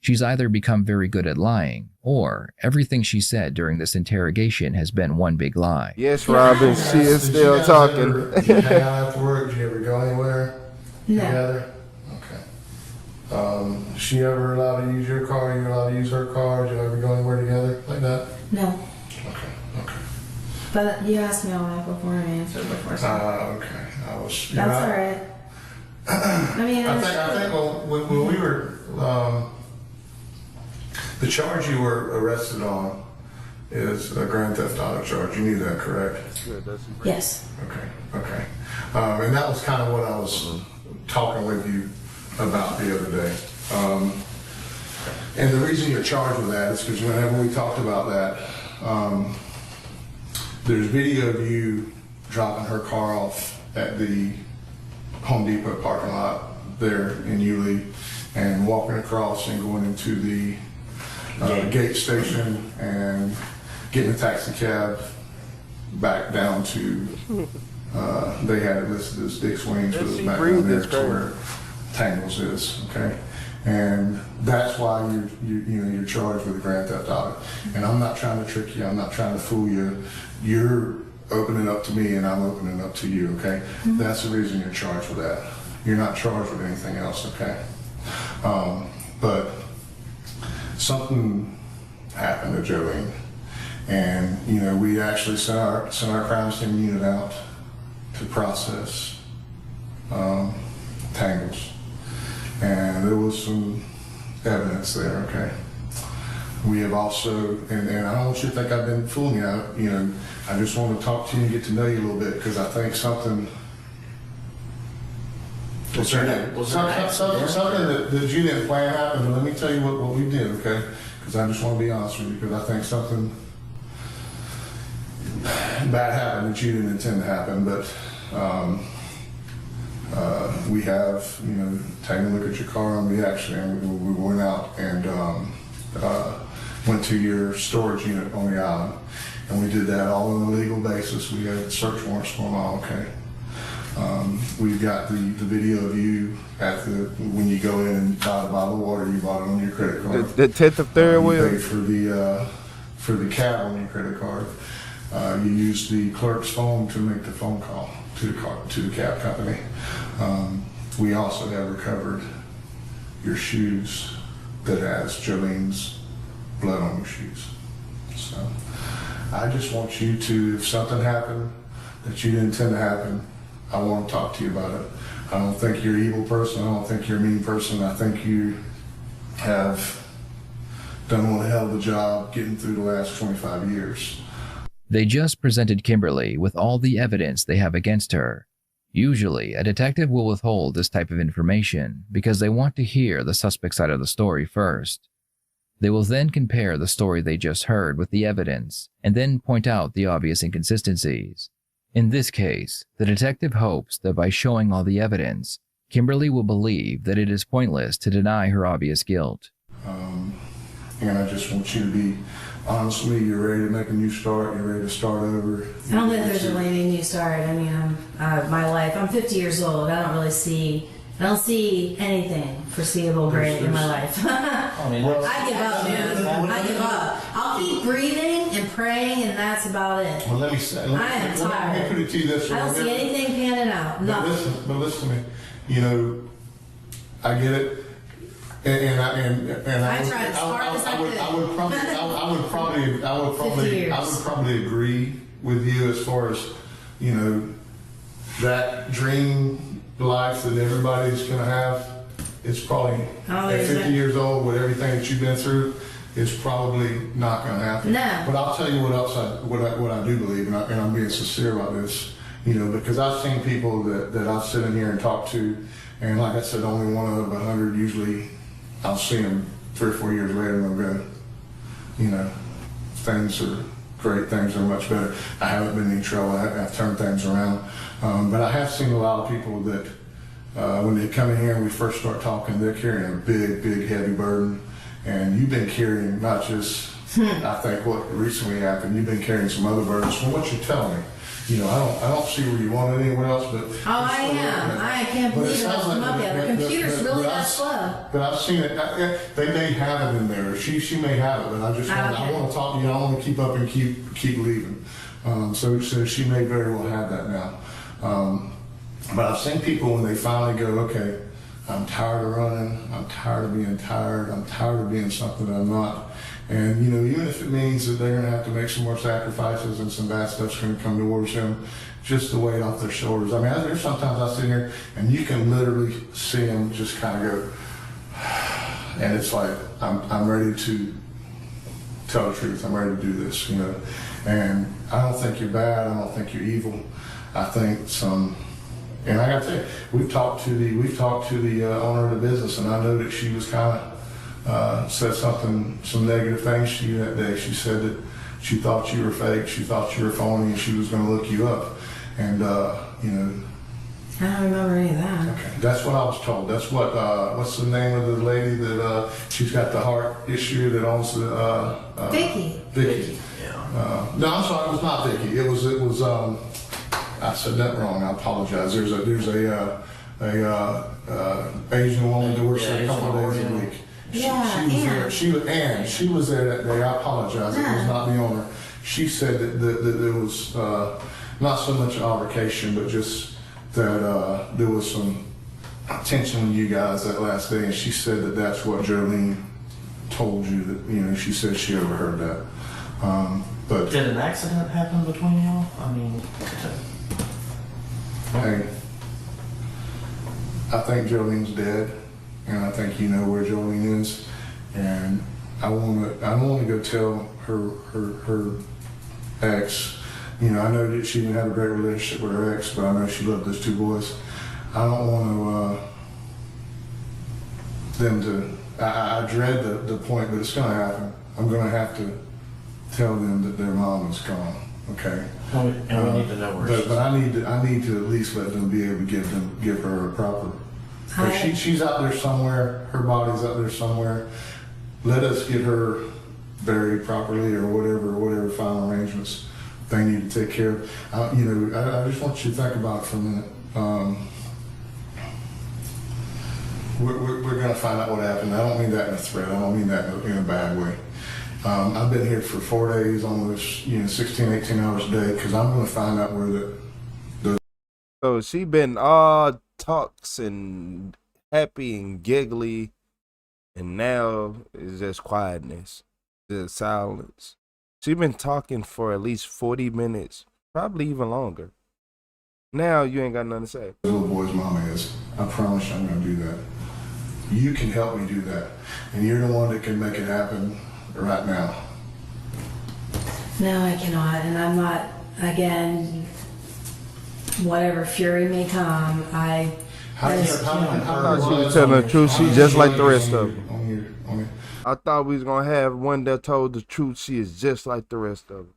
F: She's either become very good at lying, or everything she said during this interrogation has been one big lie.
A: Yes, Robin, she is still talking.
J: Did you hang out after work? Did you ever go anywhere together? Okay. She ever allowed to use your car? You allowed to use her car? Did you ever go anywhere together like that?
C: No.
J: Okay.
C: But you asked me all that before and I answered before. So.
J: Okay.
C: That's all right. I mean,
J: I think when we were, the charge you were arrested on is a grand theft auto charge. You knew that, correct?
C: Yes.
J: Okay. And that was kind of what I was talking with you about the other day. And the reason you're charged with that is because whenever we talked about that, there's video of you dropping her car off at the Home Depot parking lot there in Yulee and walking across and going into the gate station and getting a taxi cab back down to, they had it listed as Dick's Wings, but it was back down there to where Tangles is, okay? And that's why you're charged with a grand theft auto. And I'm not trying to trick you, I'm not trying to fool you. You're opening up to me and I'm opening up to you, okay? That's the reason you're charged with that. You're not charged with anything else, okay? But something happened to Jolene. And, we actually sent our crime scene unit out to process Tangles. And there was some evidence there, okay? We have also, and I don't want you to think I've been fooling you, I just want to talk to you and get to know you a little bit because I think something.
V: What's your name?
J: Something that you didn't plan happened, but let me tell you what we did, okay? Because I just want to be honest with you because I think something bad happened that you didn't intend to happen, but we have, taken a look at your car and we went out and went to your storage unit on the island. And we did that all on a legal basis. We had search warrants going on, okay? We've got the video of you when you go in and buy a bottle of water, you bought it on your credit card.
A: The 10th of third wheel?
J: You paid for the cab on your credit card. You used the clerk's phone to make the phone call to the cab company. We also have recovered your shoes that has Jolene's blood on your shoes. So I just want you to, if something happened that you didn't intend to happen, I want to talk to you about it. I don't think you're an evil person. I don't think you're a mean person. I think you have done one hell of a job getting through the last 25 years.
F: They just presented Kimberly with all the evidence they have against her. Usually, a detective will withhold this type of information because they want to hear the suspect side of the story first. They will then compare the story they just heard with the evidence and then point out the obvious inconsistencies. In this case, the detective hopes that by showing all the evidence, Kimberly will believe that it is pointless to deny her obvious guilt.
J: And I just want you to be honest with me. You're ready to make a new start. You're ready to start over.
C: I don't think there's really any new start. I mean, my life, I'm 50 years old. I don't really see I don't see anything foreseeable great in my life. I give up, man. I give up. I'll keep breathing and praying, and that's about it.
J: Well, let me say,
C: I am tired.
J: Let me put it to you this way.
C: I don't see anything panning out. Nothing.
J: But listen to me. You know, I get it. And I
C: tried as hard as I could.
J: I would probably agree with you as far as, you know, that dream life that everybody's going to have. It's probably at 50 years old with everything that you've been through. It's probably not going to happen.
C: No.
J: But I'll tell you what else what I do believe, and I'm being sincere about this. You know, because I've seen people that I've sit in here and talked to, and like I said, only one out of 100 usually. I'll see them 3 or 4 years later and they'll go, you know, things are great, things are much better. I haven't been in any trouble, I've turned things around. But I have seen a lot of people that when they come in here and we first start talking, they're carrying a big, big, heavy burden. And you've been carrying not just, I think what recently happened, you've been carrying some other burdens. From what you're telling me, you know, I don't see where you want it anywhere else, but.
C: Oh, I am. I can't believe it hasn't come up yet. The computer's really that slow.
J: But I've seen it. They may have it in there. She may have it, but I just I want to talk to you. I want to keep up and keep leaving. So she may very well have that now. But I've seen people when they finally go, okay, I'm tired of running. I'm tired of being tired. I'm tired of being something that I'm not. And, you know, even if it means that they're going to have to make some more sacrifices and some bad stuff's going to come towards them, just the weight off their shoulders. I mean, there's sometimes I sit here and you can literally see them just kind of go, and it's like, I'm ready to tell the truth. I'm ready to do this, you know. And I don't think you're bad. I don't think you're evil. I think and I got to tell you, we've talked to the owner of the business, and I know that she was kind of, said some negative things to you that day. She said that she thought you were fake, she thought you were phony, and she was going to look you up. And, you know.
C: I don't remember any of that.
J: Okay, that's what I was told. That's what, what's the name of the lady that, she's got the heart issue that owns the,
C: Vicky.
J: Vicky. Yeah. No, I'm sorry, it was not Vicky. It was, I said that wrong, I apologize. There's a Asian woman that works there a couple of days a week. She was there. She was there that day. I apologize. It was not the owner. She said that there was not so much an altercation, but just that there was some tension with you guys that last day. And she said that that's what Jolene told you. That, you know, she said she overheard that. But
K: did an accident happen between y'all? I mean,
J: hey, I think Jolene's dead. And I think you know where Jolene is, and I want to go tell her ex. You know, I know that she didn't have a great relationship with her ex, but I know she loved those 2 boys. I don't want them to. I dread the point, but it's going to happen. I'm going to have to tell them that their mom is gone. Okay.
K: And we need to know where.
J: But I need to at least let them be able to give her a proper. She's out there somewhere. Her body's out there somewhere. Let us get her buried properly, or whatever final arrangements they need to take care of. You know, I just want you to think about it for a minute. We're going to find out what happened. I don't mean that in a threat. I don't mean that in a bad way. I've been here for 4 days, almost 16, 18 hours a day, because I'm going to find out where the.
A: So she been all talks and happy and giggly, and now it's just quietness, just silence. She been talking for at least 40 minutes, probably even longer. Now you ain't got nothing to say.
J: The little boy's mama is. I promise you I'm going to do that. You can help me do that, and you're the one that can make it happen right now.
C: No, I cannot, and I'm not. Again, whatever fury may come, I
A: thought she was telling the truth. She just like the rest of them. I thought we was gonna have one that told the truth. She is just like the rest of them.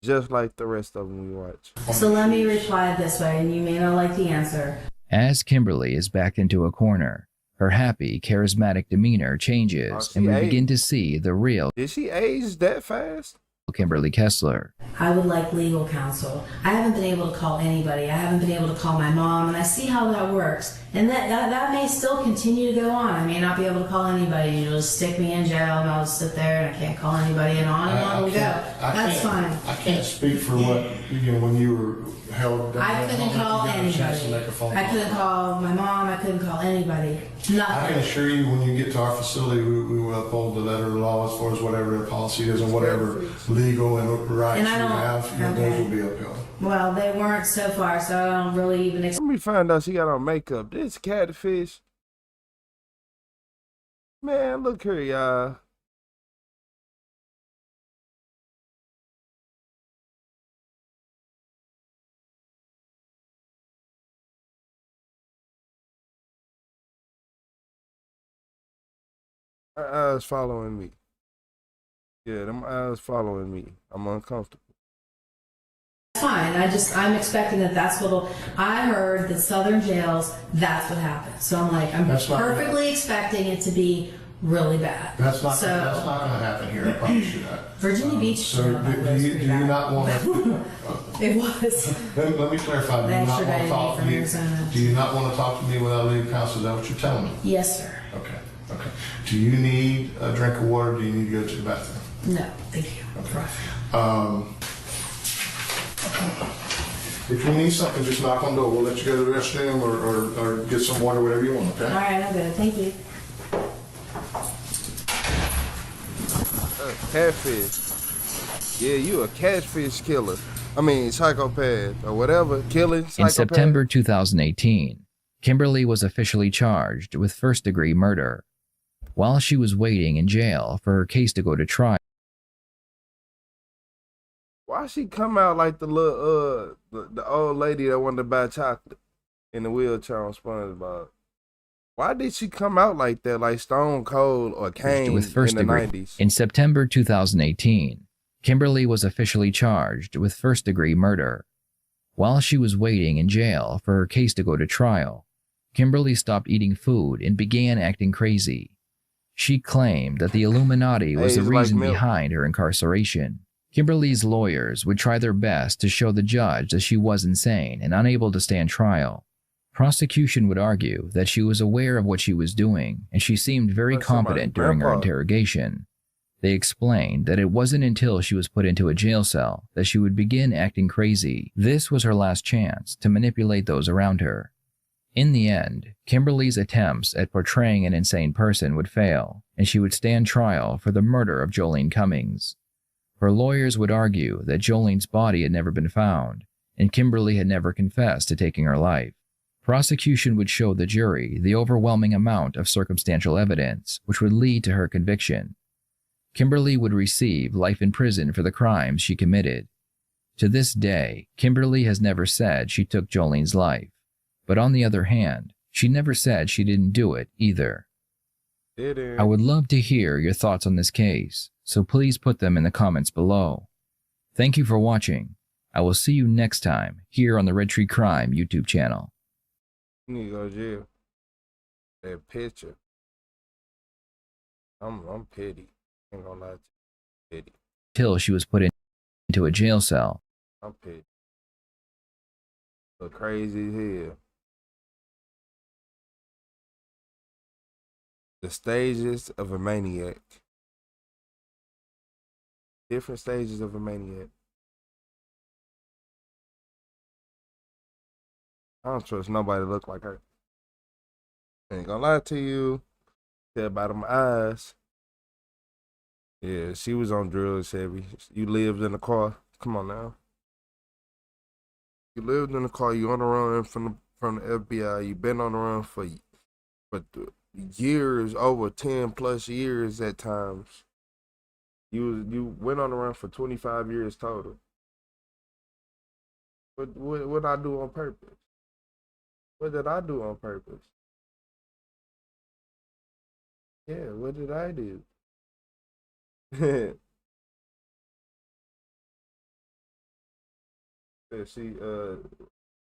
A: Just like the rest of them we watch.
C: So let me reply this way, and you may not like the answer.
F: As Kimberly is backed into a corner, her happy, charismatic demeanor changes, and we begin to see the real
A: Did she age that fast?
F: Kimberly Kessler.
C: I would like legal counsel. I haven't been able to call anybody. I haven't been able to call my mom, and I see how that works. And that may still continue to go on. I may not be able to call anybody. You'll just stick me in jail, and I'll just sit there, and I can't call anybody, and on we'll go. That's fine.
J: I can't speak for what, when you were held down.
C: I couldn't call anybody. I couldn't call my mom. I couldn't call anybody. Nothing.
J: I can assure you, when you get to our facility, we will uphold the letter of the law as far as whatever their policy is and whatever legal and rights
C: And I
J: you
C: don't-
J: have,
C: okay.
J: those will be upheld.
C: Well, they weren't so far, so I don't really even.
A: Let me find out she got on makeup. This catfish. Man, look here, y'all. Her eyes following me. Yeah, them eyes following me. I'm uncomfortable.
C: Fine. I'm expecting that's what'll. I heard that Southern jails, that's what happens. So I'm like, I'm
J: That's not
C: perfectly expecting it to be really bad.
J: That's not
C: So,
J: going to happen here, I promise you that.
C: Virginia Beach.
J: So do you not want to?
C: It was.
J: Let me clarify. Do you not want to talk to me?
C: Arizona.
J: Do you not want to talk to me without legal counsel? Is that what you're telling me?
C: Yes, sir.
J: Okay. Do you need a drink of water? Or do you need to go to the bathroom?
C: No, thank you.
J: If you need something, just knock on the door. We'll let you go to the restroom or get some water, whatever you want, okay?
C: All right, I'm good. Thank you.
A: Catfish. Yeah, you a catfish killer. I mean, psychopath or whatever. Killing psychopath.
F: In September 2018, Kimberly was officially charged with first-degree murder. While she was waiting in jail for her case to go to trial,
A: Why she come out like the little the old lady that wanted to buy chocolate in the wheelchair on SpongeBob? Why did she come out like that, like Stone Cold or Kane
F: with first
A: in the
F: degree.
A: 90s?
F: In September 2018, Kimberly was officially charged with first-degree murder. While she was waiting in jail for her case to go to trial, Kimberly stopped eating food and began acting crazy. She claimed that the Illuminati was the reason behind her incarceration. Kimberly's lawyers would try their best to show the judge that she was insane and unable to stand trial. Prosecution would argue that she was aware of what she was doing, and she seemed very competent during her interrogation. They explained that it wasn't until she was put into a jail cell that she would begin acting crazy. This was her last chance to manipulate those around her. In the end, Kimberly's attempts at portraying an insane person would fail, and she would stand trial for the murder of Jolene Cummings. Her lawyers would argue that Jolene's body had never been found, and Kimberly had never confessed to taking her life. Prosecution would show the jury the overwhelming amount of circumstantial evidence which would lead to her conviction. Kimberly would receive life in prison for the crimes she committed. To this day, Kimberly has never said she took Jolene's life, but on the other hand, she never said she didn't do it either. I would love to hear your thoughts on this case, so please put them in the comments below. Thank you for watching. I will see you next time here on the Red Tree Crime YouTube channel.
A: You need to go to jail. That picture. I'm petty. Ain't gonna lie to you. Petty.
F: Till she was put into a jail cell.
A: I'm petty. Look crazy as hell. The stages of a maniac. Different stages of a maniac. I don't trust nobody that look like her. Ain't gonna lie to you. Tell by them eyes. Yeah, she was on drugs heavy. You lived in a car. Come on now. You lived in a car. You on the run from the FBI. You been on the run for years, over 10 plus years at times. You went on the run for 25 years total. What I do on purpose? What did I do on purpose? Yeah, what did I do? She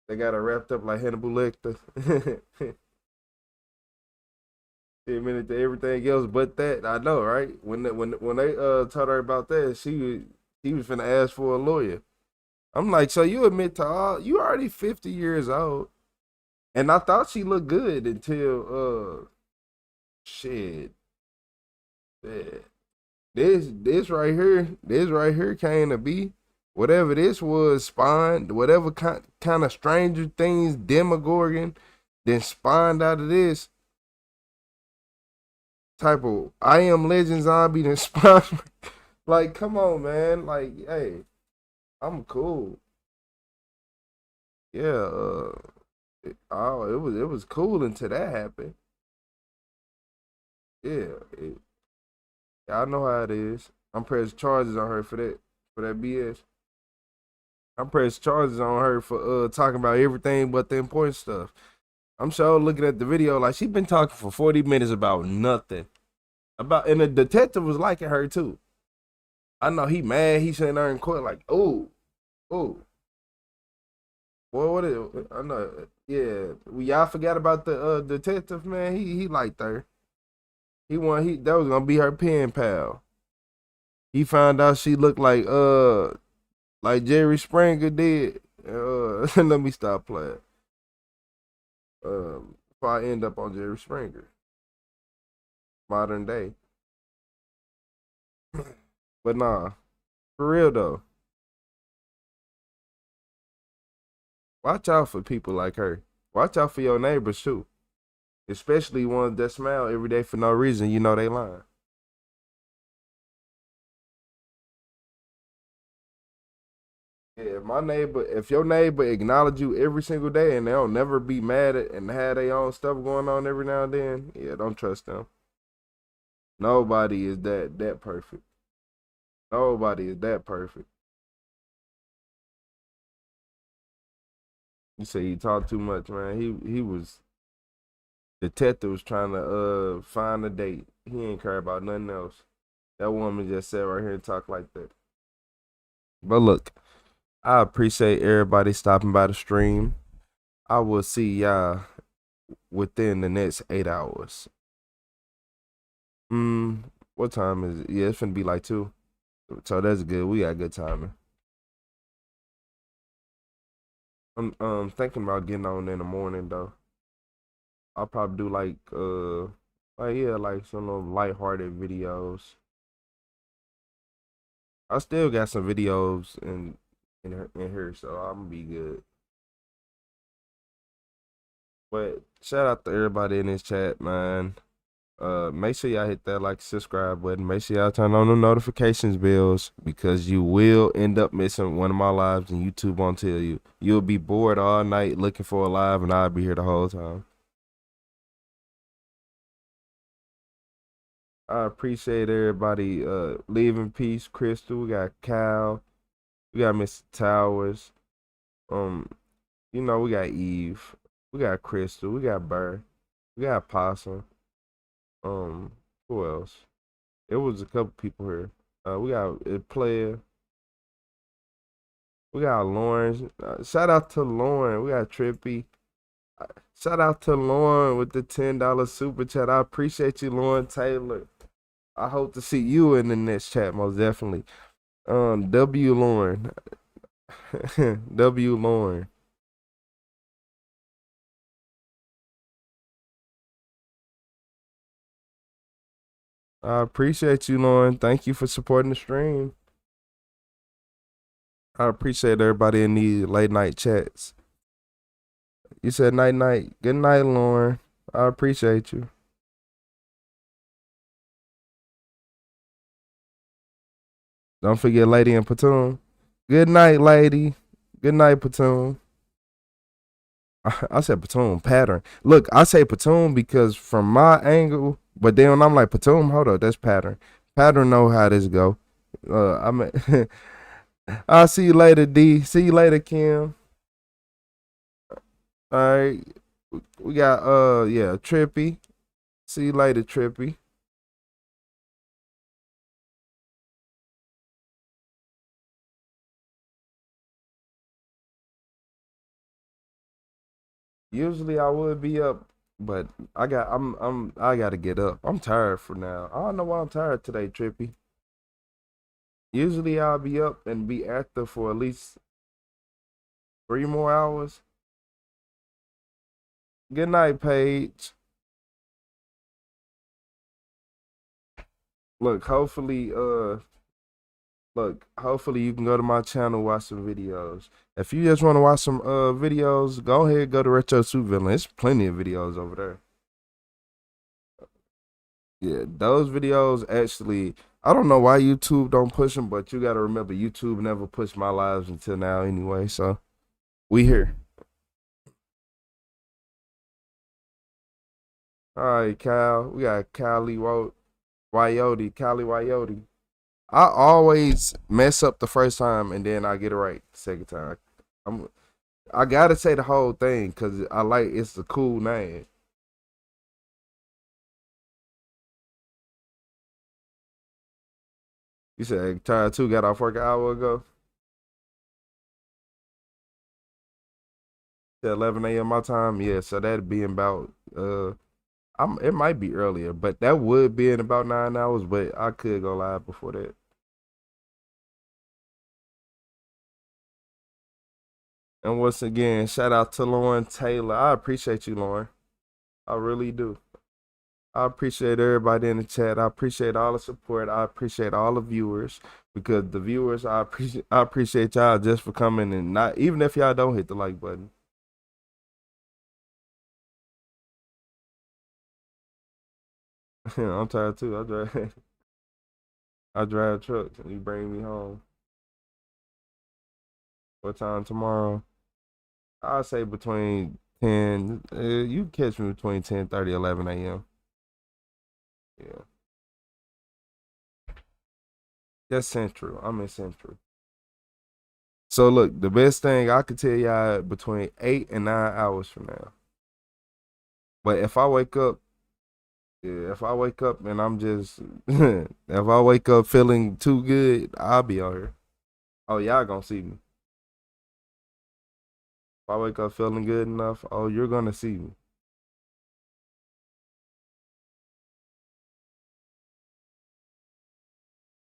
A: they got her wrapped up like Hannibal Lecter. 10 minutes to everything else but that. I know, right? When they told her about that, He was finna ask for a lawyer. I'm like, so you admit to all, you already 50 years old. And I thought she looked good until, shit. This right here came to be. Whatever this was spawned, whatever kind of Stranger Things Demogorgon then spawned out of this type of I Am Legend zombie then spawned. Like, come on, man. Like, hey, I'm cool. Yeah, it was cool until that happened. Yeah, I know how it is. I'm pressing charges on her for that BS. I'm pressing charges on her for talking about everything but the important stuff. I'm sure looking at the video like she been talking for 40 minutes about nothing. And the detective was liking her too. I know he mad. He sitting there in court like, oh. Well, what is it? I know. Yeah, y'all forgot about the detective, man. He liked her. That was gonna be her pen pal. He found out she looked like Jerry Springer did. Let me stop playing. If I end up on Jerry Springer, modern day. But nah, for real though. Watch out for people like her. Watch out for your neighbors too. Especially ones that smile every day for no reason. You know they lying. Yeah, if your neighbor acknowledge you every single day and they don't never be mad at and have their own stuff going on every now and then, yeah, don't trust them. Nobody is that perfect. Nobody is that perfect. You say he talked too much, man. Detective was trying to find a date. He ain't care about nothing else. That woman just sat right here and talk like that. But look, I appreciate everybody stopping by the stream. I will see y'all within the next 8 hours. What time is it? Yeah, it's finna be like 2. So that's good. We got good timing. I'm thinking about getting on in the morning though. I'll probably do like some little lighthearted videos. I still got some videos in here, so I'm gonna be good. But shout out to everybody in this chat, man. Make sure y'all hit that like subscribe button. Make sure y'all turn on the notifications bells because you will end up missing one of my lives and YouTube won't tell you. You'll be bored all night looking for a live and I'll be here the whole time. I appreciate everybody leaving peace. Crystal, we got Cal, we got Mr. Towers, we got Eve, we got Crystal, we got Burr, we got Possum. Who else? It was a couple people here. We got a player. We got Lauren. Shout out to Lauren. We got Trippy. Shout out to Lauren with the $10 super chat. I appreciate you, Lauren Taylor. I hope to see you in the next chat, most definitely. W Lauren. W Lauren. I appreciate you, Lauren. Thank you for supporting the stream. I appreciate everybody in the late night chats. You said night night. Good night, Lauren. I appreciate you. Don't forget Lady and Platoon. Good night, Lady. Good night, Platoon. I said Platoon pattern. Look, I say Platoon because from my angle, but then when I'm like Platoon, hold up, that's pattern. Pattern know how this go. I'll see you later, D. See you later, Kim. All right, we got Trippy. See you later, Trippy. Usually I would be up, but I gotta get up. I'm tired for now. I don't know why I'm tired today, Trippy. Usually I'll be up and be active for at least 3 more hours. Good night, Paige. Look, hopefully you can go to my channel, watch some videos. If you just want to watch some videos, go ahead, go to RetroTheCeo. There's plenty of videos over there. Yeah, those videos actually, I don't know why YouTube don't push them, but you got to remember YouTube never pushed my lives until now anyway, so we here. All right, Kyle. We got Kylie Wyote. I always mess up the first time and then I get it right the second time. I gotta say the whole thing because it's a cool name. You said Tired 2 got off work an hour ago? At 11 a.m. my time? Yeah, so that'd be about it might be earlier, but that would be in about 9 hours, but I could go live before that. And once again, shout out to Lauren Taylor. I appreciate you, Lauren. I really do. I appreciate everybody in the chat. I appreciate all the support. I appreciate all the viewers because the viewers, I appreciate y'all just for coming and not even if y'all don't hit the like button. I'm tired too. I drive trucks and you bring me home. What time tomorrow? I'll say between 10. You catch me between 10:30 11 a.m. Yeah. That's Central. I'm in Central. So look, the best thing I could tell y'all between 8 and 9 hours from now. But if I wake up, and I'm just, if I wake up feeling too good, I'll be on here. Oh, y'all gonna see me. If I wake up feeling good enough, oh, you're gonna see me.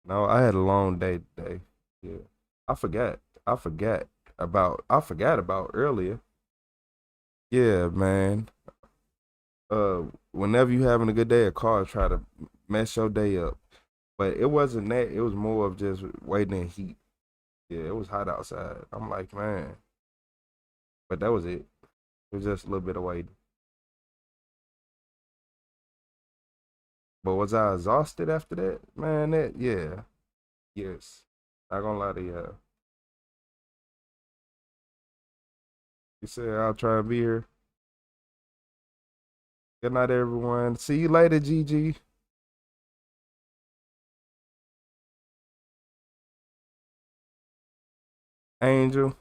A: No, I had a long day today. Yeah. I forgot about earlier. Yeah, man. Whenever you having a good day, a car try to mess your day up. But it wasn't that. It was more of just waiting in heat. Yeah, it was hot outside. I'm like, man. But that was it. It was just a little bit of waiting. But was I exhausted after that? Man, yeah. Yes. Not gonna lie to you. You said I'll try and be here. Good night, everyone. See you later, Gigi. Angel.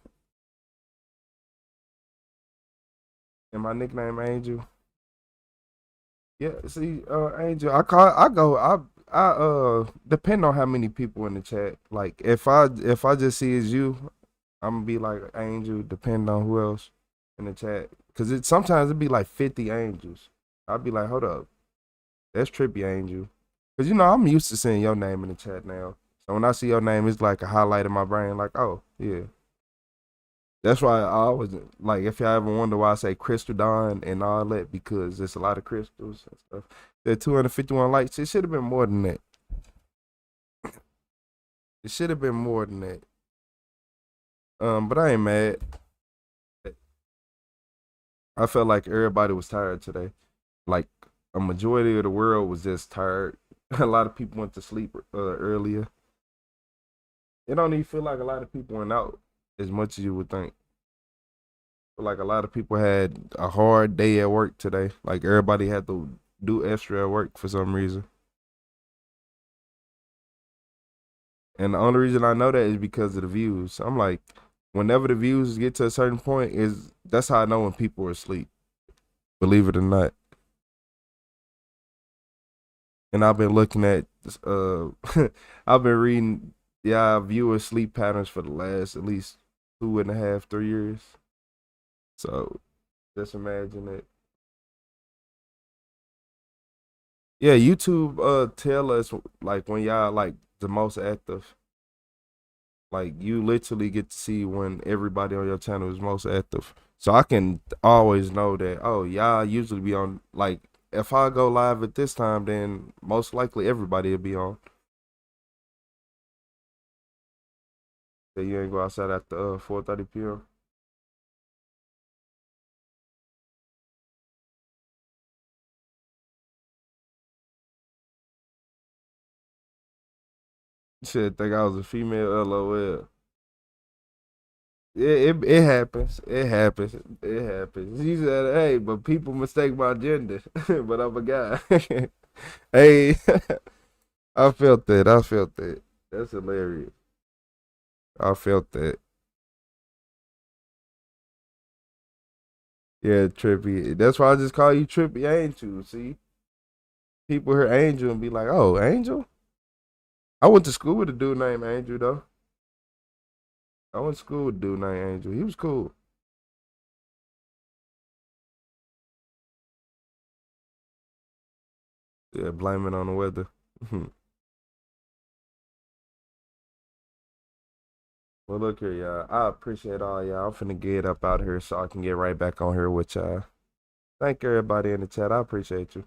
A: And my nickname Angel. Yeah, see, Angel, I depend on how many people in the chat. Like if I just see it's you, I'm gonna be like Angel, depending on who else in the chat. Cause sometimes it'd be like 50 angels. I'd be like, hold up. That's trippy, Angel. Cause I'm used to seeing your name in the chat now. So when I see your name, it's like a highlight in my brain, like, oh, yeah. That's why I always, like, if y'all ever wonder why I say Crystal Dawn and all that, because there's a lot of crystals and stuff. There 251 likes. It should have been more than that. It should have been more than that. But I ain't mad. I felt like everybody was tired today. Like, a majority of the world was just tired. A lot of people went to sleep earlier. It don't even feel like a lot of people went out as much as you would think. Like a lot of people had a hard day at work today. Like everybody had to do extra at work for some reason. And the only reason I know that is because of the views. I'm like, whenever the views get to a certain point, that's how I know when people are asleep. Believe it or not. And I've been looking at I've been reading viewer sleep patterns for the last at least 2.5, 3 years. So just imagine it. Yeah, YouTube tell us like when y'all like the most active. Like, you literally get to see when everybody on your channel is most active. So I can always know that, oh, y'all usually be on, like, if I go live at this time, then most likely everybody will be on. So you ain't go outside after 4:30 p.m. Shit, think I was a female, LOL. It happens. It happens. It happens. She said, hey, but people mistake my gender. But I'm a guy. Hey, I felt that. I felt that. That's hilarious. I felt that. Yeah, Trippy. That's why I just call you Trippy Angel. See? People hear Angel and be like, oh, Angel? I went to school with a dude named Angel, though. I went to school with a dude named Angel. He was cool. Yeah, blame it on the weather. Well, look here, y'all. I appreciate all y'all. I'm finna get up out here so I can get right back on here with y'all. Thank everybody in the chat. I appreciate you.